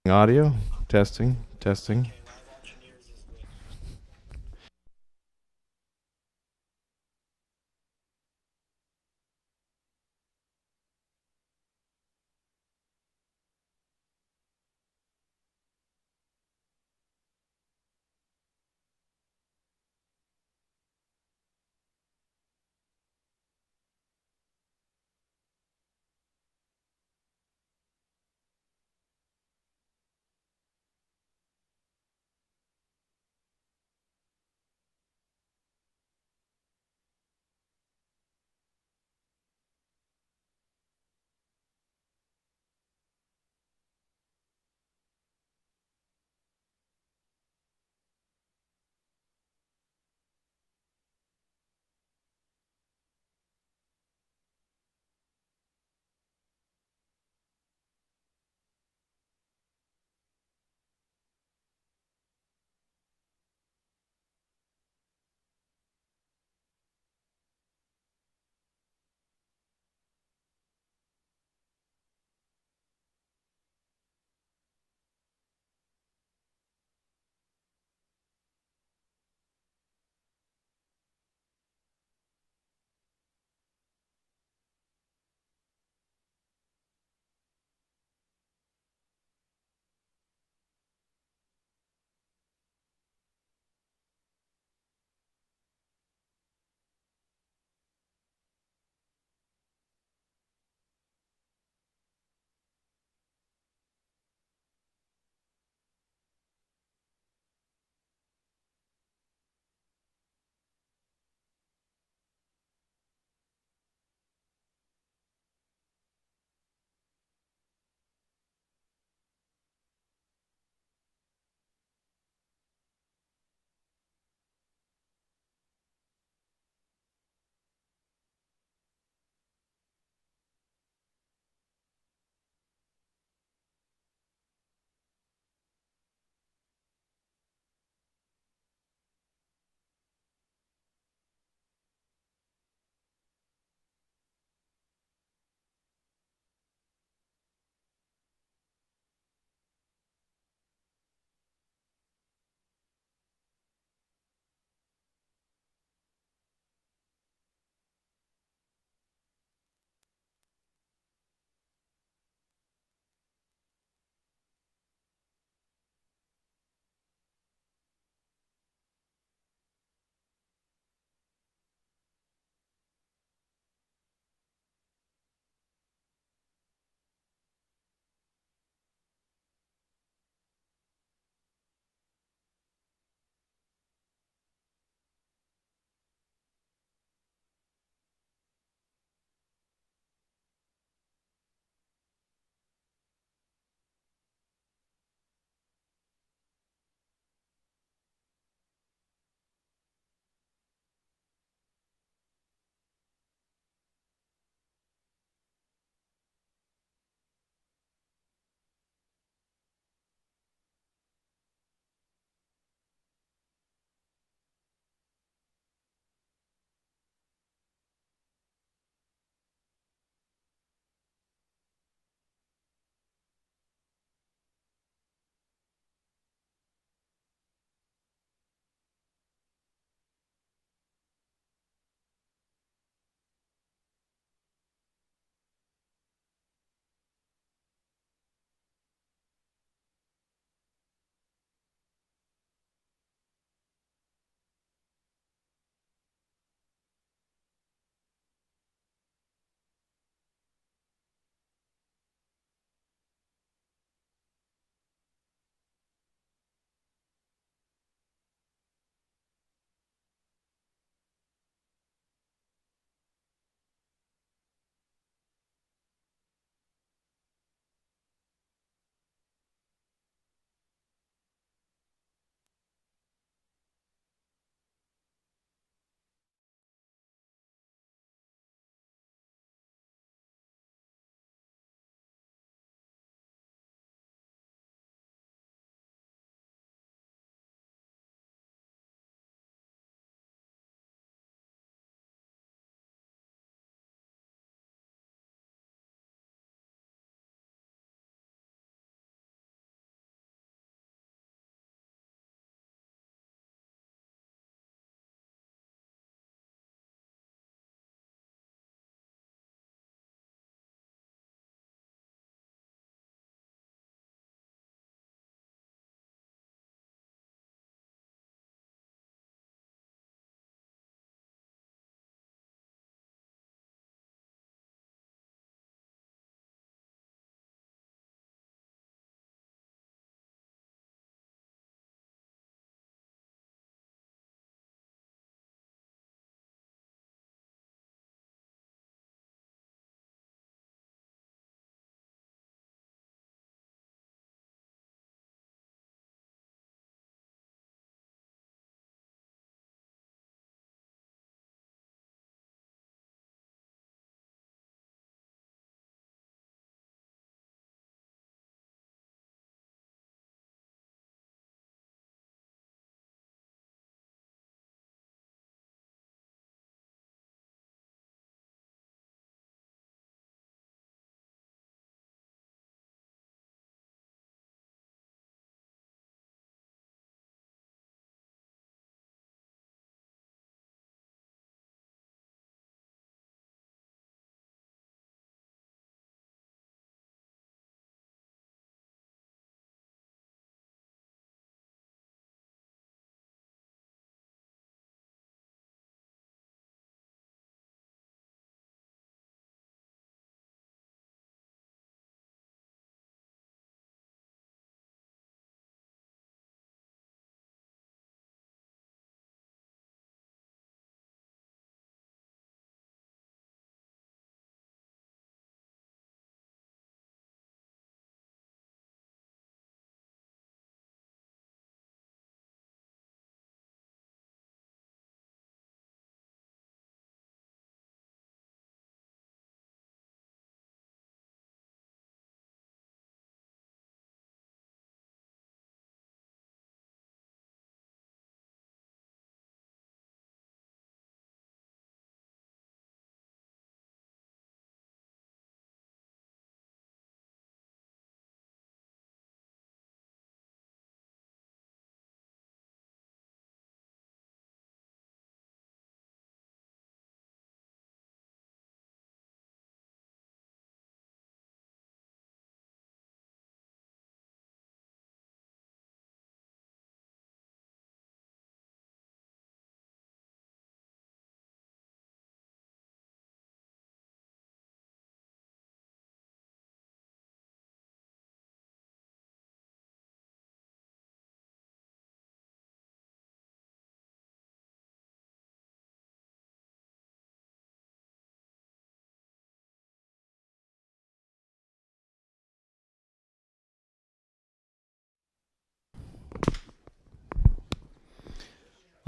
Audio testing, testing.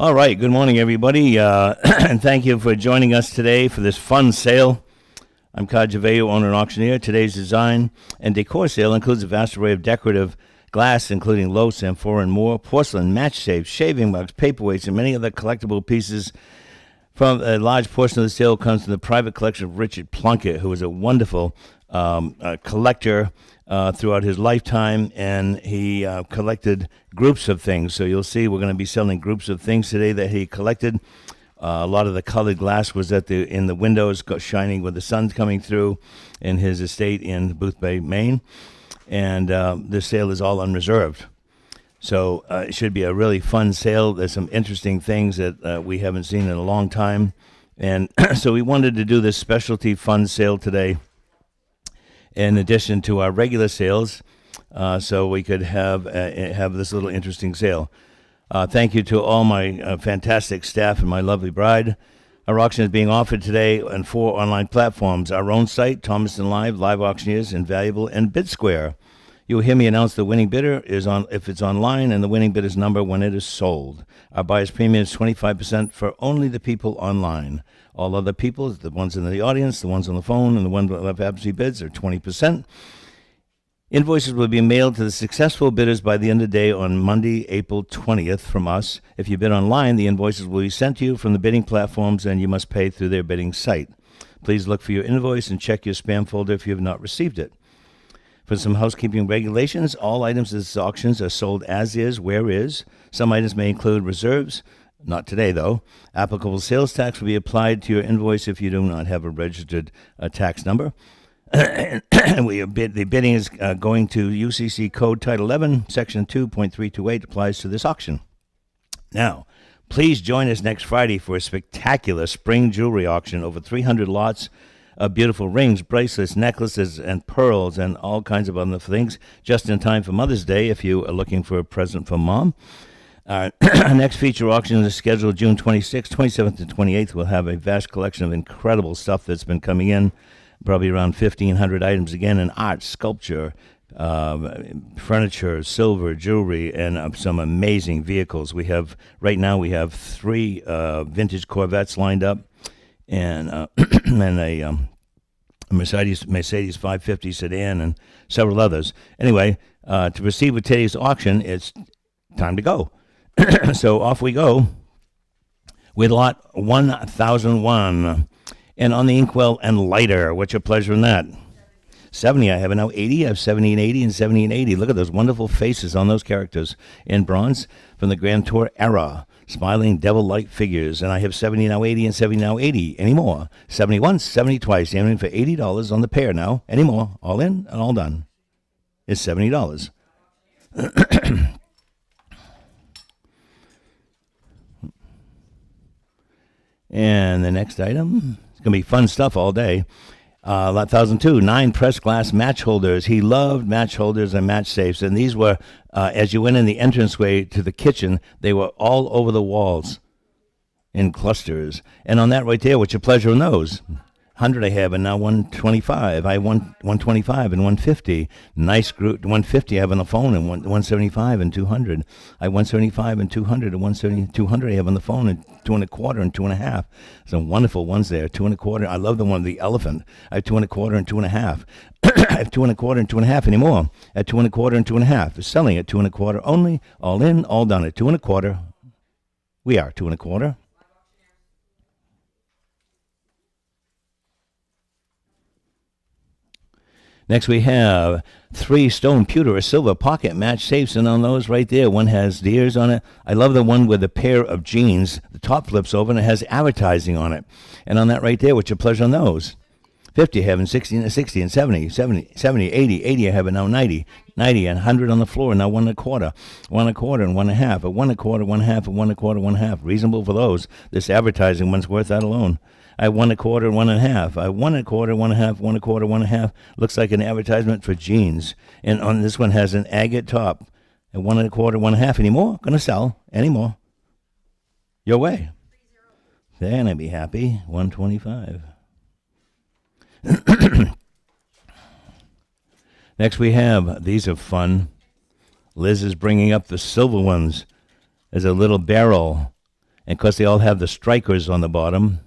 All right, good morning, everybody, and thank you for joining us today for this fun sale. I'm Cod Javeo, owner and auctioneer. Today's design and decor sale includes a vast array of decorative glass, including loaves, amphora, and more, porcelain, match safes, shaving mugs, paperweights, and many other collectible pieces. From a large portion of the sale comes from the private collection of Richard Plunkett, who is a wonderful collector throughout his lifetime, and he collected groups of things. So you'll see we're going to be selling groups of things today that he collected. A lot of the colored glass was in the windows, shining with the sun coming through in his estate in Boothbay, Maine. And this sale is all unreserved. So it should be a really fun sale. There's some interesting things that we haven't seen in a long time. And so we wanted to do this specialty fun sale today in addition to our regular sales, so we could have this little interesting sale. Thank you to all my fantastic staff and my lovely bride. Our auction is being offered today on 4 online platforms. Our own site, Thomaston Live Auctioneers, Invaluable, and BidSquare. You will hear me announce the winning bidder is on if it's online, and the winning bidder's number when it is sold. Our buyer's premium is 25% for only the people online. All other people, the ones in the audience, the ones on the phone, and the ones that have absentee bids are 20%. Invoices will be mailed to the successful bidders by the end of the day on Monday, April 20th from us. If you bid online, the invoices will be sent to you from the bidding platforms, and you must pay through their bidding site. Please look for your invoice and check your spam folder if you have not received it. For some housekeeping regulations, all items at this auctions are sold as is, where is. Some items may include reserves. Not today, though. Applicable sales tax will be applied to your invoice if you do not have a registered tax number. The bidding is going to UCC Code Title 11, Section 2.328 applies to this auction. Now, please join us next Friday for a spectacular spring jewelry auction. Over 300 lots of beautiful rings, bracelets, necklaces, and pearls, and all kinds of other things, just in time for Mother's Day if you are looking for a present for Mom. Our next feature auction is scheduled June 26th, 27th, and 28th. We'll have a vast collection of incredible stuff that's been coming in, probably around 1,500 items again in art, sculpture, furniture, silver, jewelry, and some amazing vehicles. Right now we have 3 vintage Corvettes lined up, and a Mercedes 550 sedan, and several others. Anyway, to proceed with today's auction, it's time to go. So off we go with lot 1001. And on the inkwell and lighter, what's your pleasure in that? 70, I have it now. 80, I have 70 and 80 and 70 and 80. Look at those wonderful faces on those characters in bronze from the Grand Tour era. Smiling devil-like figures. And I have 70 now 80 and 70 now 80. Any more? 70 once, 70 twice. Aiming for $80 on the pair now. Any more? All in and all done. It's $70. And the next item, it's going to be fun stuff all day. Lot 1002, 9 pressed glass match holders. He loved match holders and match safes. And these were, as you went in the entranceway to the kitchen, they were all over the walls in clusters. And on that right there, what's your pleasure in those? 100 I have, and now 125. I have 125 and 150. Nice group. 150 I have on the phone, and 175 and 200. I have 175 and 200 and 170. 200 I have on the phone, and 2 1/4 and 2 1/2. Some wonderful ones there. 2 1/4. I love the one, the elephant. I have 2 1/4 and 2 1/2. I have 2 1/4 and 2 1/2 anymore. At 2 1/4 and 2 1/2. It's selling at 2 1/4 only. All in, all done at 2 1/4. We are 2 1/4. Next we have 3 stone pewter or silver pocket match safes, and on those right there, one has the ears on it. I love the one with a pair of jeans. The top flips over and it has advertising on it. And on that right there, what's your pleasure on those? 50 I have, and 60 and 70, 80, 80 I have, and now 90 and 100 on the floor, and now 1 1/4, 1 1/4 and 1 1/2, 1 1/4, 1 1/2, and 1 1/4, 1 1/2. Reasonable for those. This advertising one's worth that alone. I have 1 1/4 and 1 1/2. I have 1 1/4, 1 1/2, 1 1/4, 1 1/2. Looks like an advertisement for jeans. And on this one has an agate top. And 1 1/4, 1 1/2. Any more? Gonna sell. Any more? Your way. Then I'd be happy. 125. Next we have, these are fun. Liz is bringing up the silver ones. There's a little barrel. And of course, they all have the strikers on the bottom.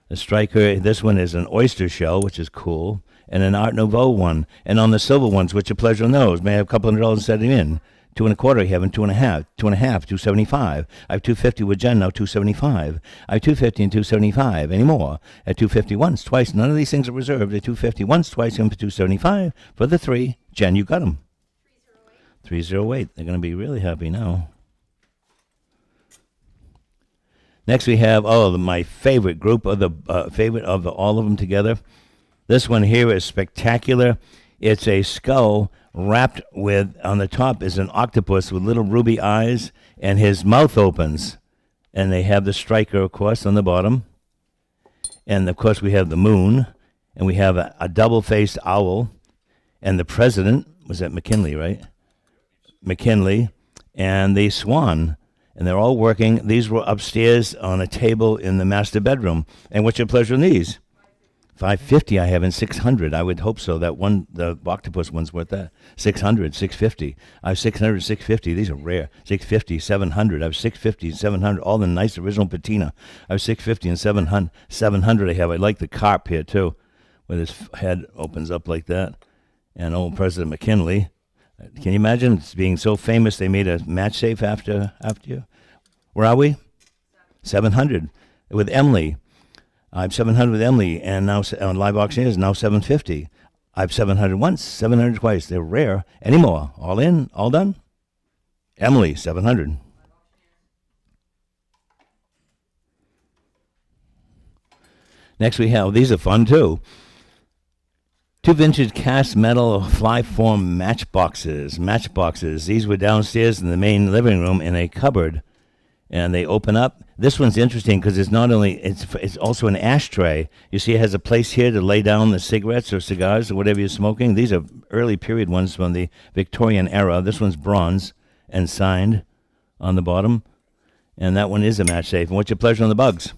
The striker, this one is an oyster shell, which is cool, and an Art Nouveau one. And on the silver ones, which your pleasure knows, may have a couple $100 setting in. 2 1/4, you have 2 1/2, 2 1/2, 275. I have 250 with Jen, now 275. I have 250 and 275 anymore. At 250 once, twice. None of these things are reserved. At 250 once, twice, and for 275 for the 3. Jen, you got them. 308. They're going to be really happy now. Next we have my favorite group of all of them together. This one here is spectacular. It's a skull wrapped with, on the top is an octopus with little ruby eyes, and his mouth opens. And they have the striker, of course, on the bottom. And, of course, we have the moon, and we have a double-faced owl, and the president, was that McKinley, right? McKinley, and the swan. And they're all working. These were upstairs on a table in the master bedroom. And what's your pleasure in these? 550 I have in 600. I would hope so. That one, the octopus one's worth that. 600, 650. I have 600, 650. These are rare. 650, 700. I have 650, 700. All the nice original patina. I have 650 and 700. 700 I have. I like the carp here, too, where his head opens up like that. And old President McKinley. Can you imagine it's being so famous they made a match safe after you? Where are we? 700 with Emily. I have 700 with Emily, and now on live auctioneers, now 750. I have 700 once, 700 twice. They're rare. Any more? All in? All done? Emily, 700. Next we have, these are fun too. 2 vintage cast metal fly form matchboxes. These were downstairs in the main living room in a cupboard, and they open up. This one's interesting because it's not only, it's also an ashtray. You see it has a place here to lay down the cigarettes or cigars or whatever you're smoking. These are early period ones from the Victorian era. This one's bronze and signed on the bottom, and that one is a match safe. And what's your pleasure on the bugs?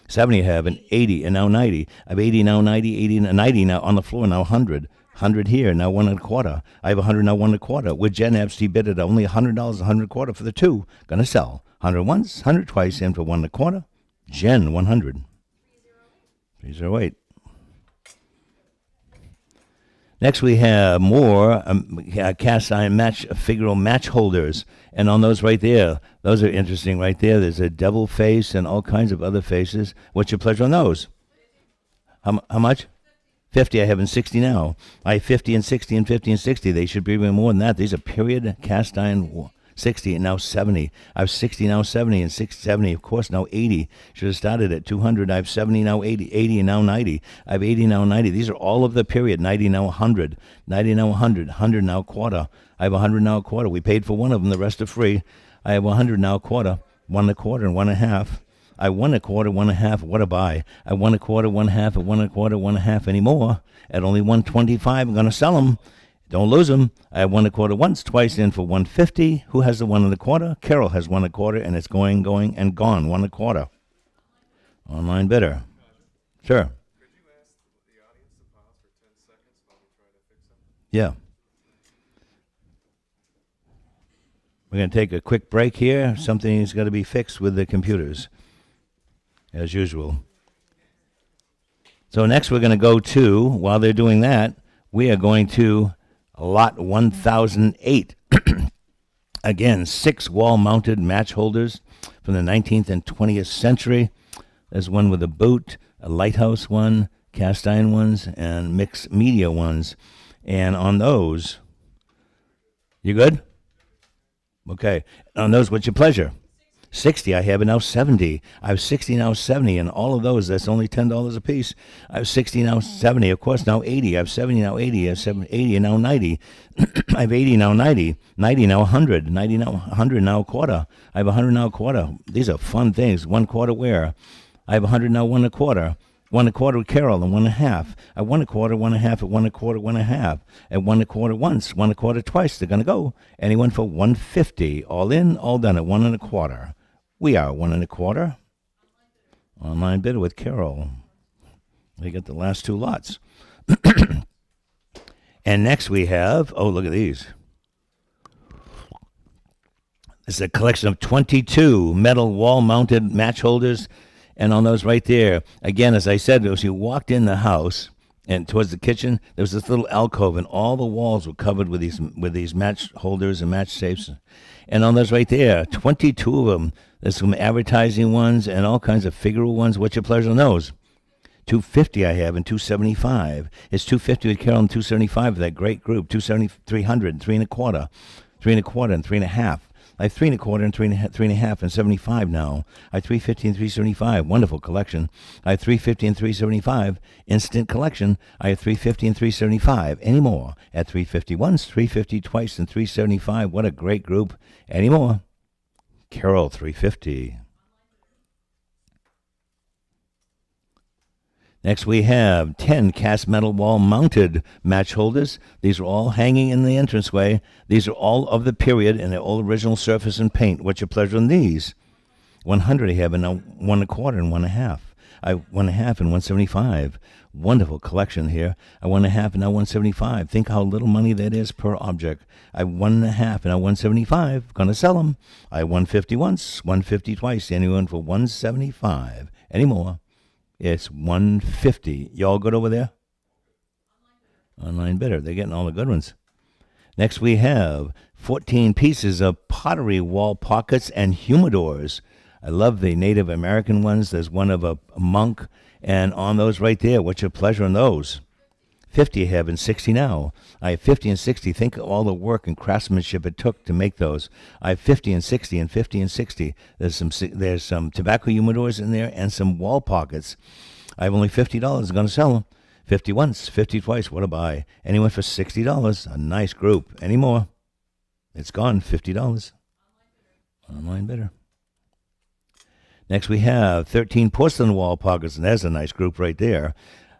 70 I have, and 80, and now 90. I have 80, now 90, 80, 90 now on the floor, now 100. 100 here, now 1 1/4. I have 100, now 1 1/4. With Jen Epstein bid at only $100, 100 1/4 for the 2. Gonna sell. 100 once, 100 twice, in for 1 1/4. Jen, 100. 308. Next we have more cast iron figural match holders. And on those right there, those are interesting right there. There's a devil face and all kinds of other faces. What's your pleasure on those? How much? 50 I have in 60 now. I have 50 and 60 and 50 and 60. They should be even more than that. These are period cast iron 60 and now 70. I have 60 now 70 and 70 of course now 80. Should have started at 200. I have 70 now 80, 80 and now 90. I have 80 now 90. These are all of the period. 90 now 100, 90 now 100, 100 now 1/4. I have 100 now 1/4. We paid for one of them. The rest are free. I have 100 now 1/4, 1 1/4 and 1 1/2. I 1 1/4, 1 1/2. What a buy! I 1 1/4, 1 1/2, 1 1/4, 1 1/2 anymore. At only 125, I'm gonna sell them. Don't lose them. I have 1 1/4 once, twice, in for 150. Who has the 1 1/4? Carol has 1 1/4, and it's going, and gone. 1 1/4. Online bidder. Sure. Could you ask the audience to pause for 10 seconds while we try to fix them? Yeah. We're going to take a quick break here. Something's got to be fixed with the computers, as usual. So next we're going to go to, while they're doing that, we are going to lot 1008. Again, 6 wall-mounted match holders from the 19th and 20th century. There's one with a boot, a lighthouse one, cast iron ones, and mixed media ones. And on those, you good? Okay. On those, what's your pleasure? 60 I have, and now 70. I have 60 now 70, and all of those, that's only $10 a piece. I have 60 now 70, of course, now 80. I have 70 now 80. I have 80 and now 90. I have 80 now 90. 90 now 100. 90 now 100 now 1/4. I have 100 now 1/4. These are fun things. 1 1/4 where? I have 100 now 1 1/4. 1 1/4 with Carol and 1 1/2. I 1 1/4, 1 1/2 at 1 1/4, 1 1/2. At 1 1/4 once, 1 1/4 twice. They're going to go. Anyone for 150. All in, all done at 1 1/4. We are 1 1/4. Online bidder with Carol. They get the last 2 lots. And next we have, oh, look at these. This is a collection of 22 metal wall-mounted match holders, and on those right there, again, as I said, as you walked in the house and towards the kitchen, there was this little alcove, and all the walls were covered with these match holders and match safes. And on those right there, 22 of them. There's some advertising ones and all kinds of figural ones. What's your pleasure knows? $250 I have and $275. It's $250 with Carol and $275 for that great group. $270, $300, $3.25, $3.25 and $3.50. I have $3.25 and $3.50 and $75 now. I have $350 and $375. Wonderful collection. I have $350 and $375. Instant collection. I have $350 and $375. Any more at $350 once, $350 twice, and $375. What a great group. Any more? Carol, $350. Next, we have 10 cast metal wall-mounted match holders. These are all hanging in the entranceway. These are all of the period, and they're all original surface and paint. What's your pleasure on these? 100 I have, and now 1.25 and 1.5. I 1.5 and 175. Wonderful collection here. I 1.5 and now 175. Think how little money that is per object. I 1.5 and now 175. Gonna sell them. I 150 once, 150 twice. Anyone for 175? Any more? It's 150. Y'all good over there? Online bidder. They're getting all the good ones. Next we have 14 pieces of pottery wall pockets and humidors. I love the Native American ones. There's one of a monk. And on those right there, what's your pleasure on those? 50 I have and 60 now. I have 50 and 60. Think of all the work and craftsmanship it took to make those. I have 50 and 60 and 50 and 60. There's some tobacco humidors in there and some wall pockets. I have only $50. I'm going to sell them. 50 once, 50 twice. What a buy. Anyone for $60. A nice group. Any more? It's gone. $50. Online bidder. Next we have 13 porcelain wall pockets, and there's a nice group right there.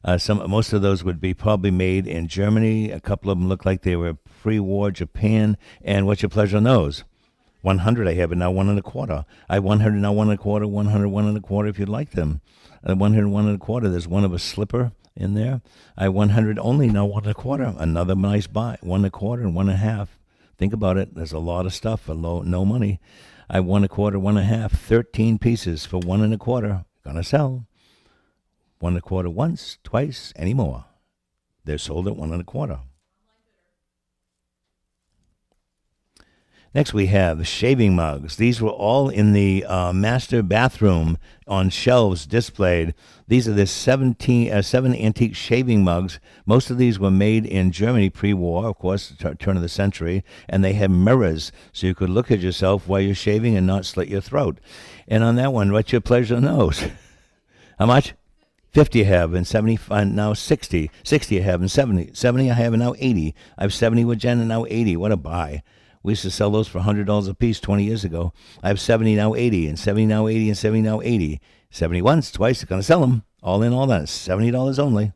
Most of those would be probably made in Germany. A couple of them look like they were pre-war Japan. And what's your pleasure on those? 100 I have, and now 1.25. I have 100 now 1.25, 100 1.25 if you'd like them. 100 1.25. There's one of a slipper in there. I have 100 only now 1.25. Another nice buy. 1.25 and 1.5. Think about it. There's a lot of stuff for no money. I have 1.25, 1.5. 13 pieces for 1.25. Gonna sell. 1.25 once, twice, any more. They're sold at 1.25. Next we have shaving mugs. These were all in the master bathroom on shelves displayed. These are the 7 antique shaving mugs. Most of these were made in Germany pre-war, of course, turn of the century, and they have mirrors so you could look at yourself while you're shaving and not slit your throat. And on that one, what's your pleasure nose? How much? 50 I have and 75 now 60. 60 I have and 70. 70 I have and now 80. I have 70 with Jen and now 80. What a buy. We used to sell those for $100 a piece 20 years ago. I have 70 now 80 and 70 now 80 and 70 now 80. 70 once, twice, going to sell them. All in, all that. $70 only.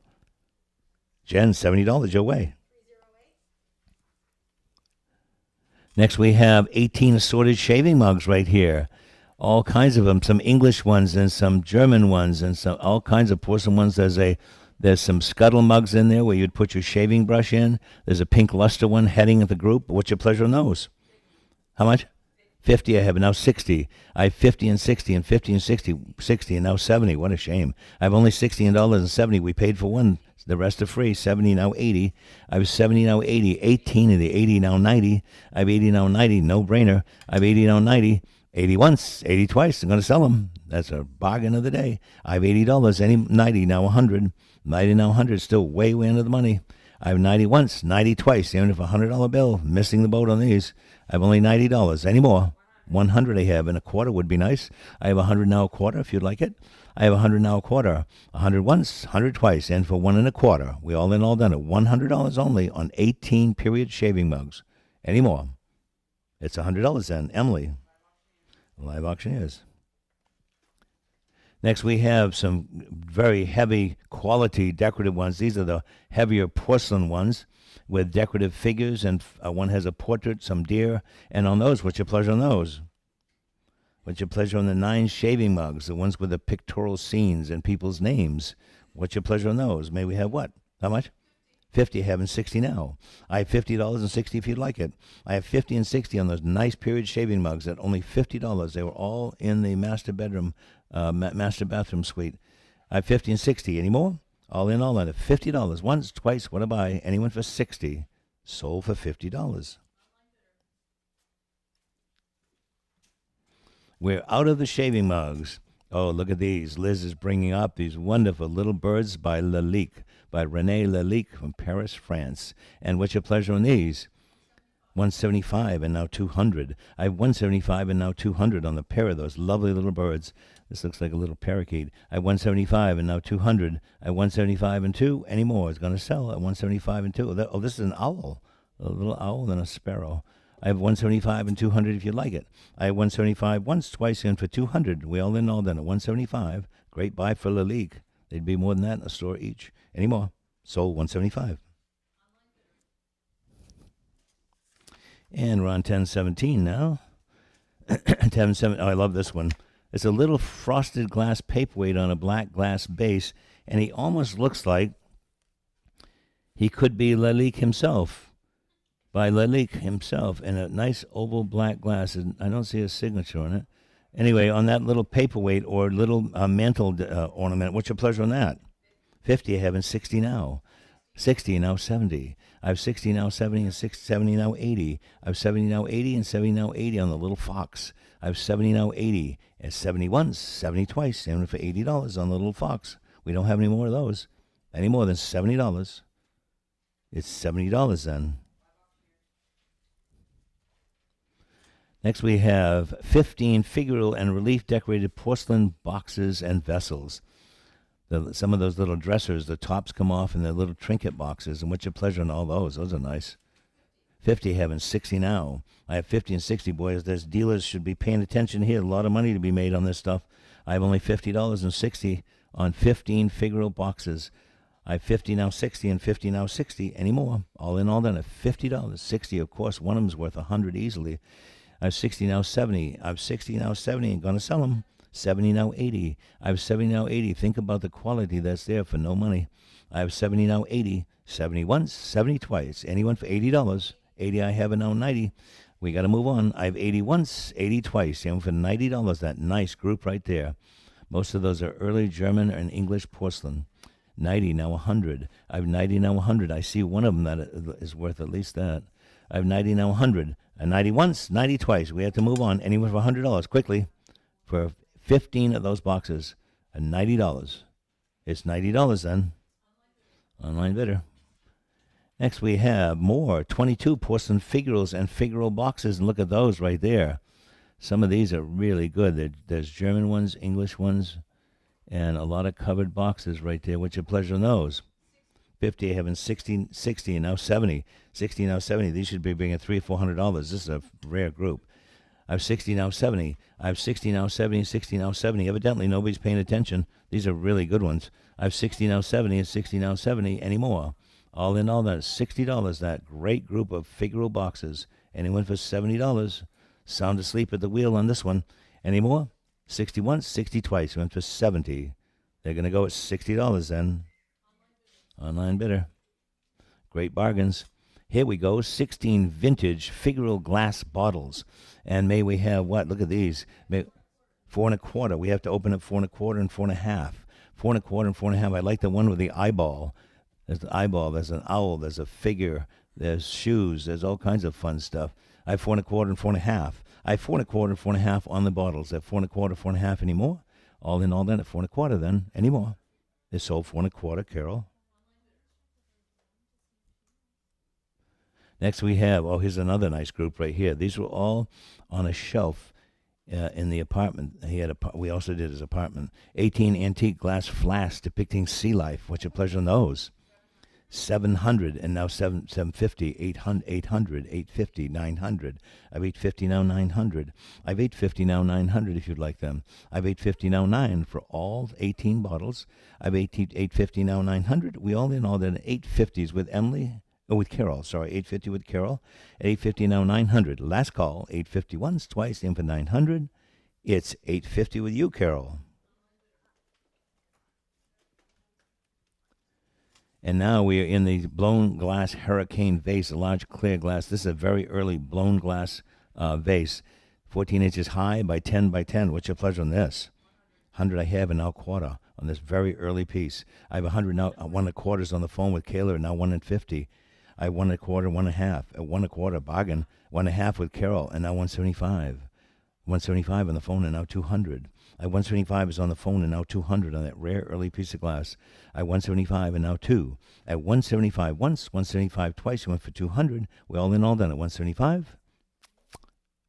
Jen, $70 your way. Next we have 18 assorted shaving mugs right here. All kinds of them, some English ones and some German ones and some all kinds of porcelain ones. There's some scuttle mugs in there where you'd put your shaving brush in. There's a pink luster one heading at the group. What's your pleasure on those? How much? 50 I have, and now 60. I have 50 and 60 and 50 and 60, 60 and now 70. What a shame. I have only $60 and 70. We paid for one. The rest are free. 70 now 80. I have 70 now 80. 18 of the 80 now 90. I have 80 now 90. No brainer. I have 80 now 90. 80 once, 80 twice. I'm going to sell them. That's a bargain of the day. I have $80. Any 90 now 100. 90 now 100. Still way under the money. I have 90 once, 90 twice. Even if a $100 bill. Missing the boat on these. I have only $90. Any more? 100 I have, and a quarter would be nice. I have 100 now a quarter if you'd like it. I have 100 now a quarter. 100 once, 100 twice, and for 1.25. We all in all done it. $100 only on 18 period shaving mugs. Any more? It's $100 then. Emily. Live auctioneers. Next, we have some very heavy quality decorative ones. These are the heavier porcelain ones with decorative figures, and one has a portrait, some deer. And on those, what's your pleasure on those? What's your pleasure on the 9 shaving mugs, the ones with the pictorial scenes and people's names? What's your pleasure on those? May we have what? How much? 50, having 60 now. I have $50 and 60 if you'd like it. I have 50 and 60 on those nice period shaving mugs at only $50. They were all in the master bathroom suite. I have 50 and 60. Any more? All in all at $50. Once, twice, what to buy? Anyone for 60. Sold for $50. We're out of the shaving mugs. Oh, look at these. Liz is bringing up these wonderful little birds by Lalique, by René Lalique from Paris, France. And what's your pleasure on these? 175 and now 200. I have 175 and now 200 on the pair of those lovely little birds. This looks like a little parakeet. I have 175 and now 200. I have 175 and 2. Any more? It's going to sell at 175 and 2. Oh, this is an owl. A little owl and a sparrow. I have 175 and 200 if you like it. I have 175 once, twice, and for 200. We all in all done at 175. Great buy for Lalique. They'd be more than that in a store each. Any more? Sold 175. And we're on 1017 now. 1017. Oh, I love this one. It's a little frosted glass paperweight on a black glass base, and he almost looks like he could be Lalique himself. By Lalique himself in a nice oval black glass. And I don't see a signature on it. Anyway, on that little paperweight or little mantle ornament, what's your pleasure on that? 50, having 60 now. 60, now 70. I have 60, now 70, and 70, now 80. I have 70, now 80, and 70, now 80 on the little fox. I have 70, now 80, and 70 once, 70 twice, selling for $80 on the little fox. We don't have any more of those. Any more than $70. It's $70 then. Next we have 15 figural and relief decorated porcelain boxes and vessels. Some of those little dressers, the tops come off in their little trinket boxes. And what's your pleasure on all those? Those are nice. 50, having 60 now. I have 50 and 60, boys. There's dealers should be paying attention here. A lot of money to be made on this stuff. I have only $50 and 60 on 15 figural boxes. I have 50 now 60 and 50 now 60. Any more? All in all done at $50. 60, of course. One of them's worth 100 easily. I have 60 now 70. I have 60 now 70 and going to sell them. 70 now 80. I have 70 now 80. Think about the quality that's there for no money. I have 70 now 80. 70 once, 70 twice. Anyone for $80? 80 I have and now 90. We got to move on. I have 80 once, 80 twice. Anyone for $90? That nice group right there. Most of those are early German and English porcelain. 90 now 100. I have 90 now 100. I see one of them that is worth at least that. I have 90 now 100. And 90 once, 90 twice. We have to move on. Anyone for $100 quickly for 15 of those boxes and $90. It's $90 then. Online bidder. Next we have more 22 porcelain figurals and figural boxes. And look at those right there. Some of these are really good. There's German ones, English ones, and a lot of covered boxes right there. What's your pleasure on those? 50, having 60, 60, and now 70. 60, now 70. These should be bringing $300 or $400. This is a rare group. I have 60, now 70. I have 60, now 70, 60, now 70. Evidently, nobody's paying attention. These are really good ones. I have 60, now 70, and 60, now 70. Any more? All in all, that's $60. That great group of figural boxes. Anyone for $70? Sound asleep at the wheel on this one. Any more? 60 once, 60 twice. Went for 70. They're going to go at $60 then. Online bidder. Great bargains. Here we go. 16 vintage figural glass bottles. And may we have what? Look at these. 4 1/4. We have to open up 4 1/4 and 4 1/2. 4 1/4 and 4 1/2. I like the one with the eyeball. There's the eyeball. There's an owl. There's a figure. There's shoes. There's all kinds of fun stuff. I have 4 1/4 and 4 1/2. I have 4 1/4 and 4 1/2 on the bottles. I have 4 1/4, 4 1/2 anymore. All in all then at 4 1/4 then. Any more? They sold 4 1/4, Carol. Next we have, here's another nice group right here. These were all on a shelf in the apartment. We also did his apartment. 18 antique glass flasks depicting sea life. What's your pleasure on those? 700 and now 750, 800, 850, 900. I have 850 now 900. I have 850 now 900 if you'd like them. I have 850 now 9 for all 18 bottles. I have 850 now 900. We all in all did 850s with Emily. With Carol, sorry, 850 with Carol. At 850 now 900. Last call, 850 once, twice, in for 900. It's 850 with you, Carol. And now we are in the blown glass hurricane vase, a large clear glass. This is a very early blown glass vase, 14 inches high by 10 by 10. What's your pleasure on this? 100 I have and now quarter on this very early piece. I have 100 now, 1 1/4 on the phone with Kayla, now 1 and 50. I have 1 1/4, 1 1/2, 1 1/4 bargain, 1 1/2 with Carol, and now 175. 175 on the phone and now 200. I 175 is on the phone and now 200 on that rare early piece of glass. I 175 and now 2. At 175 once, 175 twice, you went for 200. We're all in all done at 175.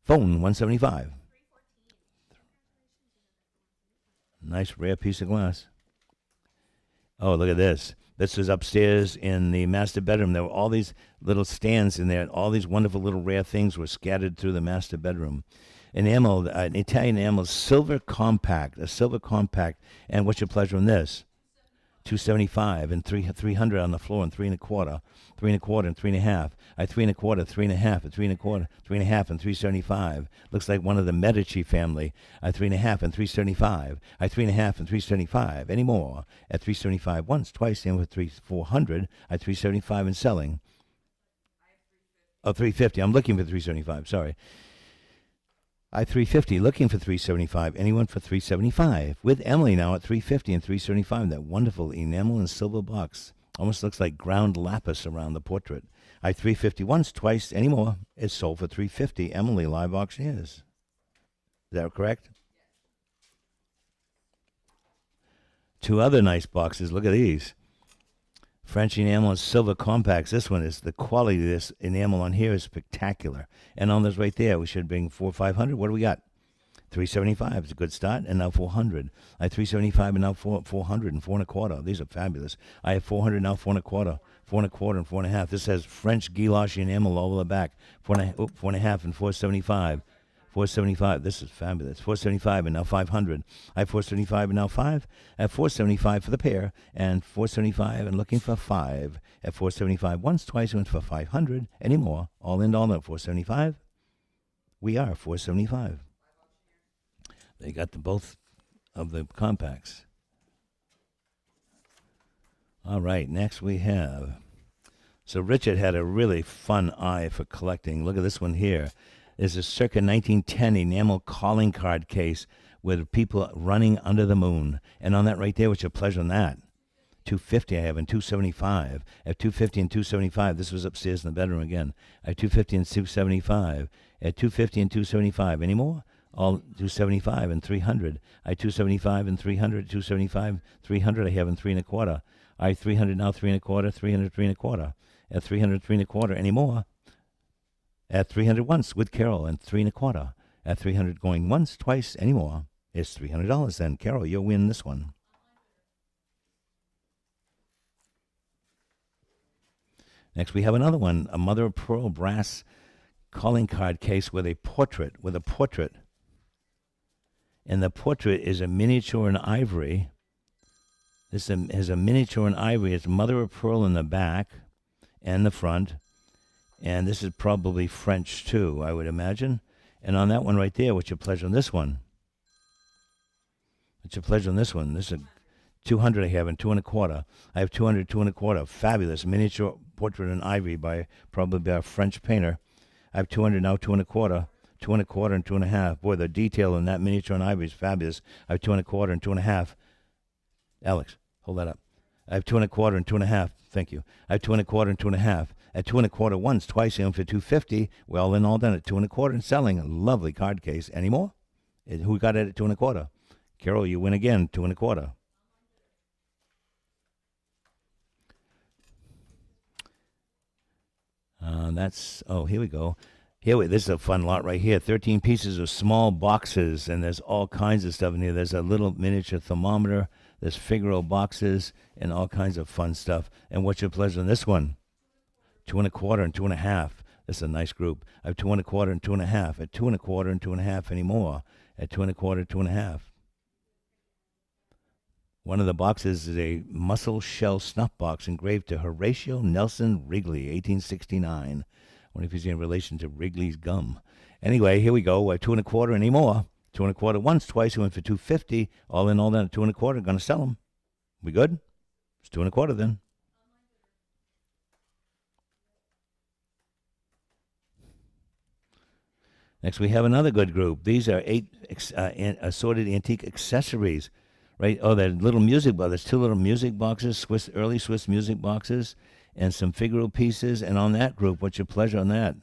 Phone 175. Nice rare piece of glass. Oh, look at this. This was upstairs in the master bedroom. There were all these little stands in there. All these wonderful little rare things were scattered through the master bedroom. Enamel, an Italian enamel, silver compact, a silver compact. And what's your pleasure on this? 275 and 300 on the floor and 3 1/4, 3 1/4 and 3 1/2. I 3 1/4, 3 1/2, and 3 1/4, 3 1/2 and 375. Looks like one of the Medici family. I 3 1/2 and 375. I 3 1/2 and 375. Any more? At 375 once, twice, and with 400. I 375 and selling. Oh, 350. I'm looking for 375. Sorry. I 350, looking for 375. Anyone for 375? With Emily now at 350 and 375. That wonderful enamel and silver box. Almost looks like ground lapis around the portrait. I 350 once, twice, any more. It's sold for 350. Emily, live auctioneers. Is that correct? Two other nice boxes. Look at these. French enamel and silver compacts. This one is, the quality of this enamel on here is spectacular. And on this right there, we should bring 400, 500. What do we got? 375 is a good start, and now 400. I have 375 and now 400 and 4 1/4. These are fabulous. I have 400 now, 4 1/4, 4 1/4 and 4 1/2. This has French guilloche enamel all over the back. 4 1/2 and 475. 475. This is fabulous. 475 and now 500. I have 475 and now 5. I have 475 for the pair and 475 and looking for 5. At 475 once, twice, went for 500. Any more? All in all, 475. We are 475. They got both of the compacts. All right, next we have. So Richard had a really fun eye for collecting. Look at this one here. There's a circa 1910 enamel calling card case with people running under the moon. And on that right there, what's your pleasure on that? 250 I have and 275. At 250 and 275, this was upstairs in the bedroom again. At 250 and 275. At 250 and 275. Any more? All 275 and 300. I 275 and 300, 275, 300 I have and 3 1/4. I 300 now, 3 1/4, 300, 3 1/4. At 300, 3 1/4. Any more? At 300 once with Carol and 3 1/4. At 300 going once, twice, any more. It's $300 then. Carol, you'll win this one. Next we have another one, a mother of pearl brass calling card case with a portrait. And the portrait is a miniature in ivory. This has a miniature in ivory. It's mother of pearl in the back and the front. And this is probably French too, I would imagine. And on that one right there, what's your pleasure on this one? What's your pleasure on this one? This is a 200 I have and 2 1/4. I have 200, 2 1/4. Fabulous miniature portrait in ivory by probably a French painter. I have 200 now, 2 1/4. 2 1/4 and 2 1/2. Boy, the detail in that miniature in ivory is fabulous. I have 2 1/4 and 2 1/2. Alex, hold that up. I have 2 1/4 and 2 1/2. Thank you. I have 2 1/4 and 2 1/2. At 2 1/4 once, twice, in for 250. Well, then all done at 2 1/4 and selling. A lovely card case. Any more? Who got it at 2 1/4? Carol, you win again. 2 1/4. Here we go. This is a fun lot right here. 13 pieces of small boxes, and there's all kinds of stuff in here. There's a little miniature thermometer. There's Figaro boxes and all kinds of fun stuff. And what's your pleasure on this one? 2 1/4 and 2 1/2. This is a nice group. I have 2 1/4 and 2 1/2. At 2 1/4 and 2 1/2 anymore. At 2 1/4, 2 1/2. One of the boxes is a mussel shell snuff box engraved to Horatio Nelson Wrigley, 1869. I wonder if he's in relation to Wrigley's gum. Anyway, here we go. At 2 1/4 anymore. 2 1/4 once, twice. We went for 250. All in all, then at 2 1/4. Going to sell them. We good? It's 2 1/4 then. Next, we have another good group. These are assorted antique accessories, right? Oh, they're little music boxes. There's two little music boxes, early Swiss music boxes, and some figural pieces. And on that group, what's your pleasure on that?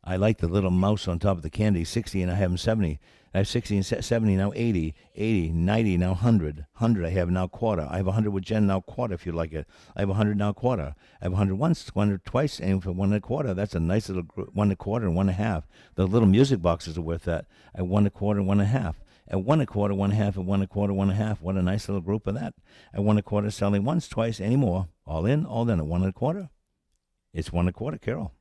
I like the little mouse on top of the candy, 60, and I have them 70. I have 60 and 70, now 80, 90, now 100 I have now quarter. I have 100 with Jen, now quarter if you like it. I have 100 now quarter. I have 100 once, 100 twice, and for 1 1/4. That's a nice little 1 1/4 and 1 1/2. The little music boxes are worth that. I have 1 1/4 and 1 1/2. At 1 1/4, 1 1/2, and 1 1/4, 1 1/2. What a nice little group of that. At 1 1/4, selling once, twice, any more. All in, all done at 1 1/4. It's 1 1/4, Carol.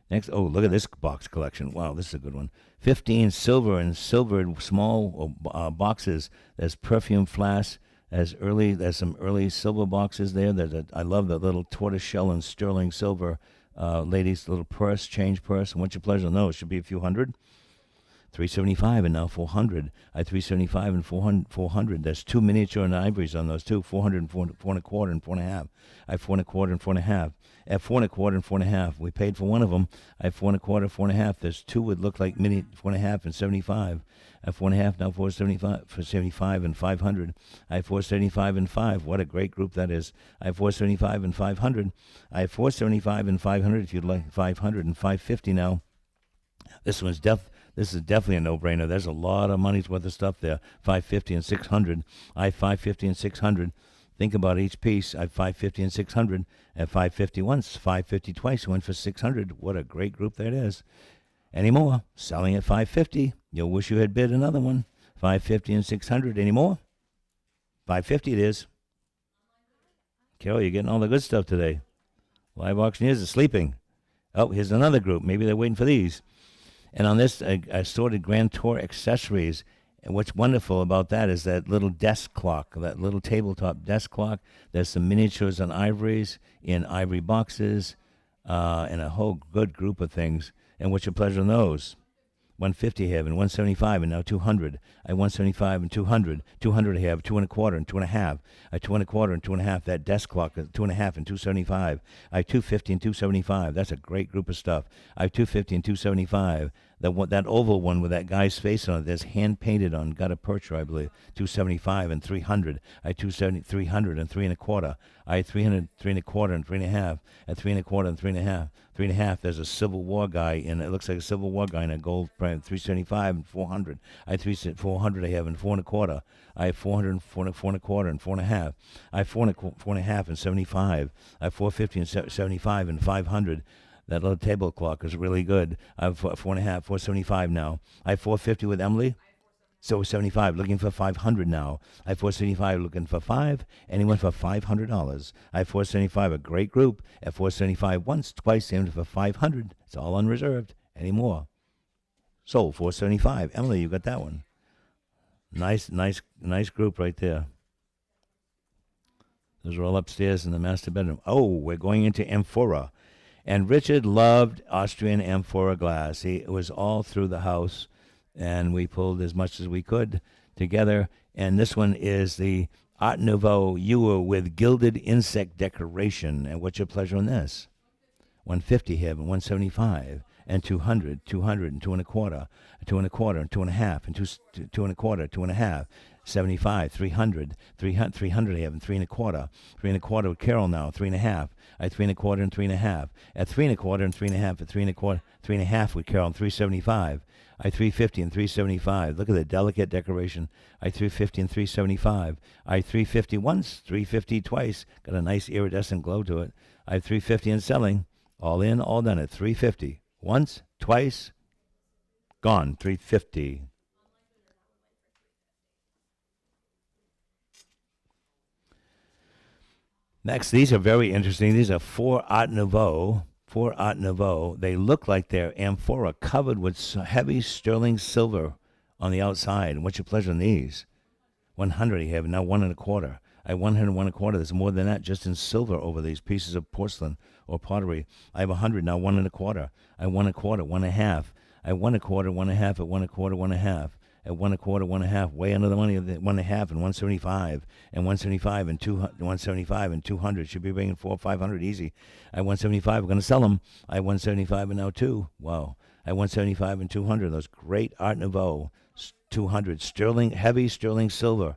Next, oh, look at this box collection. Wow, this is a good one. 15 silver and silvered small boxes. There's perfume flasks. There's some early silver boxes there. I love the little tortoiseshell and sterling silver lady's little purse, change purse. And what's your pleasure? No, it should be a few hundred. 375 and now 400. I 375 and 400. There's two miniature and ivories on those two. 400 and 4 1/4 and 4 1/2. I have 4 1/4 and 4 1/2. At 4 1/4 and 4 1/2. We paid for one of them. I have 4 1/4, 4 1/2. There's two would look like mini 4 1/2 and 75. I have 4 1/2 now 475 for 75 and 500. I have 475 and 5. What a great group that is. I have 475 and 500. I have 475 and 500 if you'd like 500 and 550 now. This is definitely a no-brainer. There's a lot of money's worth of stuff there. 550 and 600. I have 550 and 600. Think about each piece. I have 550 and 600. At 550 once, 550 twice. Went for 600. What a great group that is. Any more? Selling at 550. You'll wish you had bid another one. 550 and 600. Any more? 550 it is. Carol, you're getting all the good stuff today. Live auctioneers are sleeping. Oh, here's another group. Maybe they're waiting for these. And on this, assorted Grand Tour accessories. And what's wonderful about that is that little desk clock, that little tabletop desk clock. There's some miniatures on ivories in ivory boxes, and a whole good group of things. And what's your pleasure on those? 150 I have, and 175, and now 200. I have 175 and 200. 200 I have, 2 1/4 and 2 1/2. I have 2 1/4 and 2 1/2. That desk clock is 2 1/2 and 275. I have 250 and 275. That's a great group of stuff. I have 250 and 275. That oval one with that guy's face on it, that's hand painted on gutta percha, I believe. 275 and 300. I have 270, 300 and 3 1/4. I have 300, 3 1/4 and 3 1/2. At 3 1/4 and 3 1/2. 3 1/2. There's a Civil War guy in it. Looks like a Civil War guy in a gold frame. 375 and 400. I have 400. I have and 4 1/4. I have 400, 4 1/4 and 4 1/2. I have 4 1/2 and 75. I have 450 and 75 and 500. That little table clock is really good. I have 4 1/2, 475 now. I have 450 with Emily. So 75, looking for 500 now. I have 475, looking for 5. Anyone for $500. I have 475, a great group. At 475 once, twice, aimed for 500. It's all unreserved. Any more? Sold 475. Emily, you got that one. Nice group right there. Those are all upstairs in the master bedroom. Oh, we're going into amphora. And Richard loved Austrian amphora glass. It was all through the house, and we pulled as much as we could together. And this one is the Art Nouveau ewer with gilded insect decoration. And what's your pleasure on this? 150 here, and 175, and 200, 200, and 2 1/4, 2 1/4, and 2 1/2, and 2 1/4, 2 1/2. 75, 300, 300 I have, and 3 1/4. 3 1/4 with Carol now, 3 1/2. I have 3 1/4 and 3 1/2. At 3 1/4 and 3 1/2, at 3 1/4, 3 1/2 with Carol, and 375. I have 350 and 375. Look at the delicate decoration. I have 350 and 375. I have 350 once, 350 twice. Got a nice iridescent glow to it. I have 350 and selling. All in, all done at 350. Once, twice, gone, 350. Next, these are very interesting. These are 4 Art Nouveau. 4 Art Nouveau. They look like they're amphora covered with heavy sterling silver on the outside. What's your pleasure on these? 100 you have, now 1 1/4. I have 100 and 1 1/4. There's more than that just in silver over these pieces of porcelain or pottery. I have 100, now 1 1/4. I have 1 1/4, 1 1/2. I have 1 1/4, 1 1/2 at 1 1/4, 1 1/2. at 1 1/4, 1 1/2, way under the money of the 1 1/2 and 175 and 175 and 200, 175 and 200. Should be bringing 400, 500 easy. At 175, we're going to sell them. I 175 and now 2. Wow. At 175 and 200, those great Art Nouveau 200 sterling, heavy sterling silver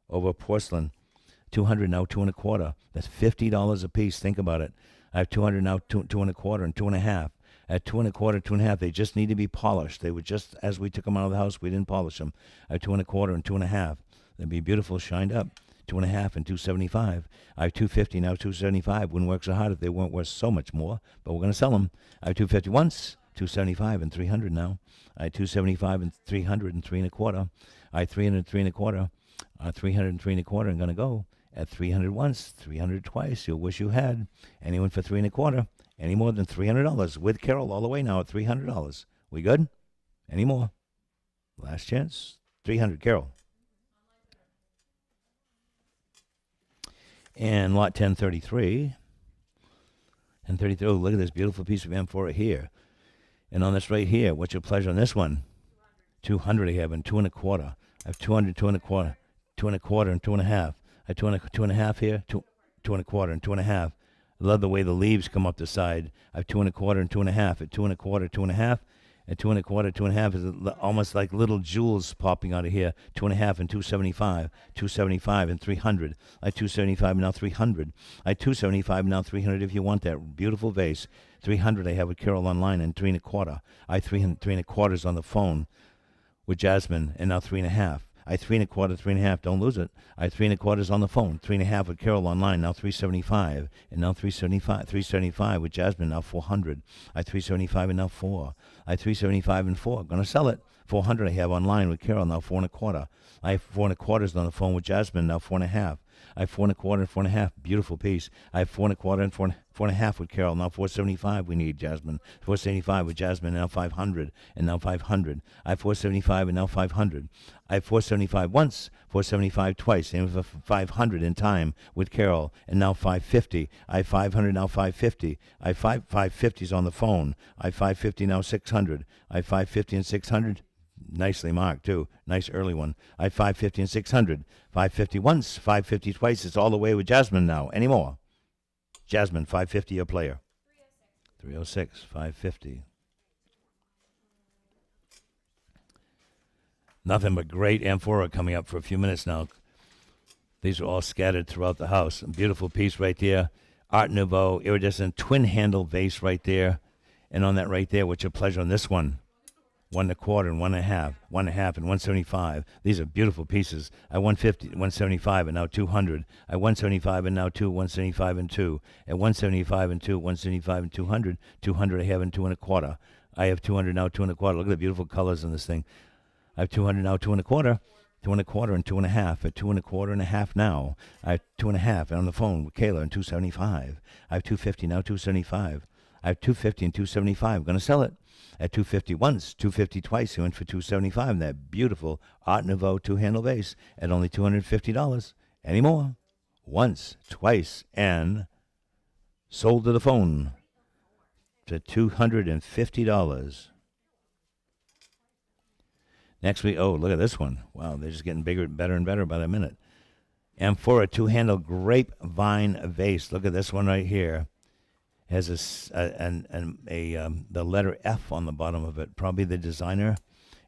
over porcelain. 200 now, 2 1/4. That's $50 a piece. Think about it. I have 200 now, 2 1/4 and 2 1/2. At 2 1/4, 2 1/2, they just need to be polished. They were just, as we took them out of the house, we didn't polish them. At 2 1/4 and 2 1/2. They'd be beautiful, shined up. 2 1/2 and 275. I have 250 now, 275. Wouldn't work so hard if they weren't worth so much more, but we're going to sell them. I have 250 once, 275 and 300 now. I have 275 and 300 and 3 1/4. I have 300, 3 1/4. 300 and 3 1/4. I'm going to go at 300 once, 300 twice. You'll wish you had. Anyone for 3 1/4? Any more than $300 with Carol all the way now at $300. We good? Any more? Last chance. 300, Carol. And lot 1033. And 33. Oh, look at this beautiful piece of amphora here. And on this right here, what's your pleasure on this one? 200 I have and 2 1/4. I have 200, 2 1/4, 2 1/4 and 2 1/2. I have 2 1/2 here, 2 1/4 and 2 1/2. I love the way the leaves come up the side. I have 2 1/4 and 2 1/2. At 2 1/4, 2 1/2. At 2 1/4, 2 1/2 is almost like little jewels popping out of here. 2 1/2 and 275, 275 and 300. I 275 now 300. I 275 now 300 if you want that beautiful vase. 300 I have with Carol online and 3 1/4. I 3 1/4 on the phone with Jasmine and now 3 1/2. I 3 1/4, 3 1/2. Don't lose it. I 3 1/4 on the phone. 3 1/2 with Carol online. Now 375 and now 375. 375 with Jasmine. Now 400. I 375 and now 4. I 375 and 4. Gonna sell it. 400 I have online with Carol. Now 4 1/4. I have 4 1/4 on the phone with Jasmine. Now 4 1/2. I have 4 1/4 and 4 1/2. Beautiful piece. I have 4 1/4 and 4 1/2 with Carol. Now 475 we need, Jasmine. 475 with Jasmine. Now 500 and now 500. I have 475 and now 500. I have 475 once, 475 twice, and 500 in time with Carol, and now 550. I have 500 now 550. I have 550s on the phone. I have 550 now 600. I have 550 and 600. Nicely marked, too. Nice early one. I have 550 and 600. 550 once, 550 twice. It's all the way with Jasmine now. Any more? Jasmine, 550 your player. 306, 550. Nothing but great amphora coming up for a few minutes now. These are all scattered throughout the house. A beautiful piece right there. Art Nouveau, iridescent twin handle vase right there. And on that right there, what's your pleasure on this one? 1 1/4 and 1 1/2, 1 1/2 and 175. These are beautiful pieces. I 150, 175 and now 200. I 175 and now 2, 175 and 2. At 175 and 2, 175 and 200. 200 I have and 2 1/4. I have 200 now, 2 1/4. Look at the beautiful colors in this thing. I have 200 now, 2 1/4. 2 1/4 and 2 1/2. At 2 1/4 and a half now. I have 2 1/2 on the phone with Kayla and 275. I have 250 now, 275. I have 250 and 275. I'm going to sell it. At 250 once, 250 twice, he went for 275 in that beautiful Art Nouveau two-handle vase at only $250. Any more? Once, twice, and sold to the phone to $250. Next week, oh, look at this one. Wow, they're just getting bigger, better and better by the minute. Amphora two-handle grapevine vase. Look at this one right here. Has the letter F on the bottom of it, probably the designer.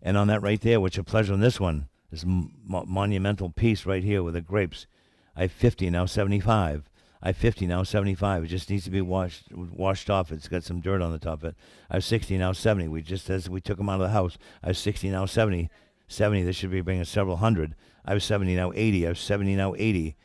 And on that right there, what's your pleasure on this one? This monumental piece right here with the grapes. I have 50, now 75. I have 50, now 75. It just needs to be washed off. It's got some dirt on the top of it. I have 60, now 70. We took them out of the house. I have 60, now 70. 70, this should be bringing several hundred. I have 70, now 80. I have 70, now 80.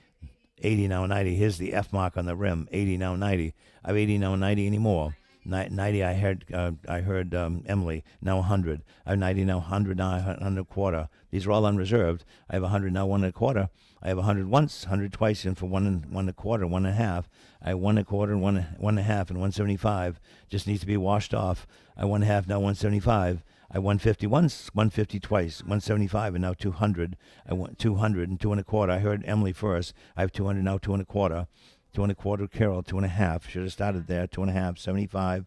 80 now 90. Here's the F mark on the rim. 80 now 90. I have 80 now 90 anymore. 90 I heard Emily. Now 100. I have 90 now 100 now 100 quarter. These are all unreserved. I have 100 now 1 1/4. I have 100 once, 100 twice, and for 1 1/4, 1 1/2. I have 1 1/4, 1 1/2, and 175. Just needs to be washed off. I 1 1/2 now 175. I 150 once, 150 twice, 175, and now 200. I want 200 and 2 1/4. I heard Emily first. I have 200 now, 2 1/4. 2 1/4 Carol, 2 1/2. Should have started there. 2 1/2, 75.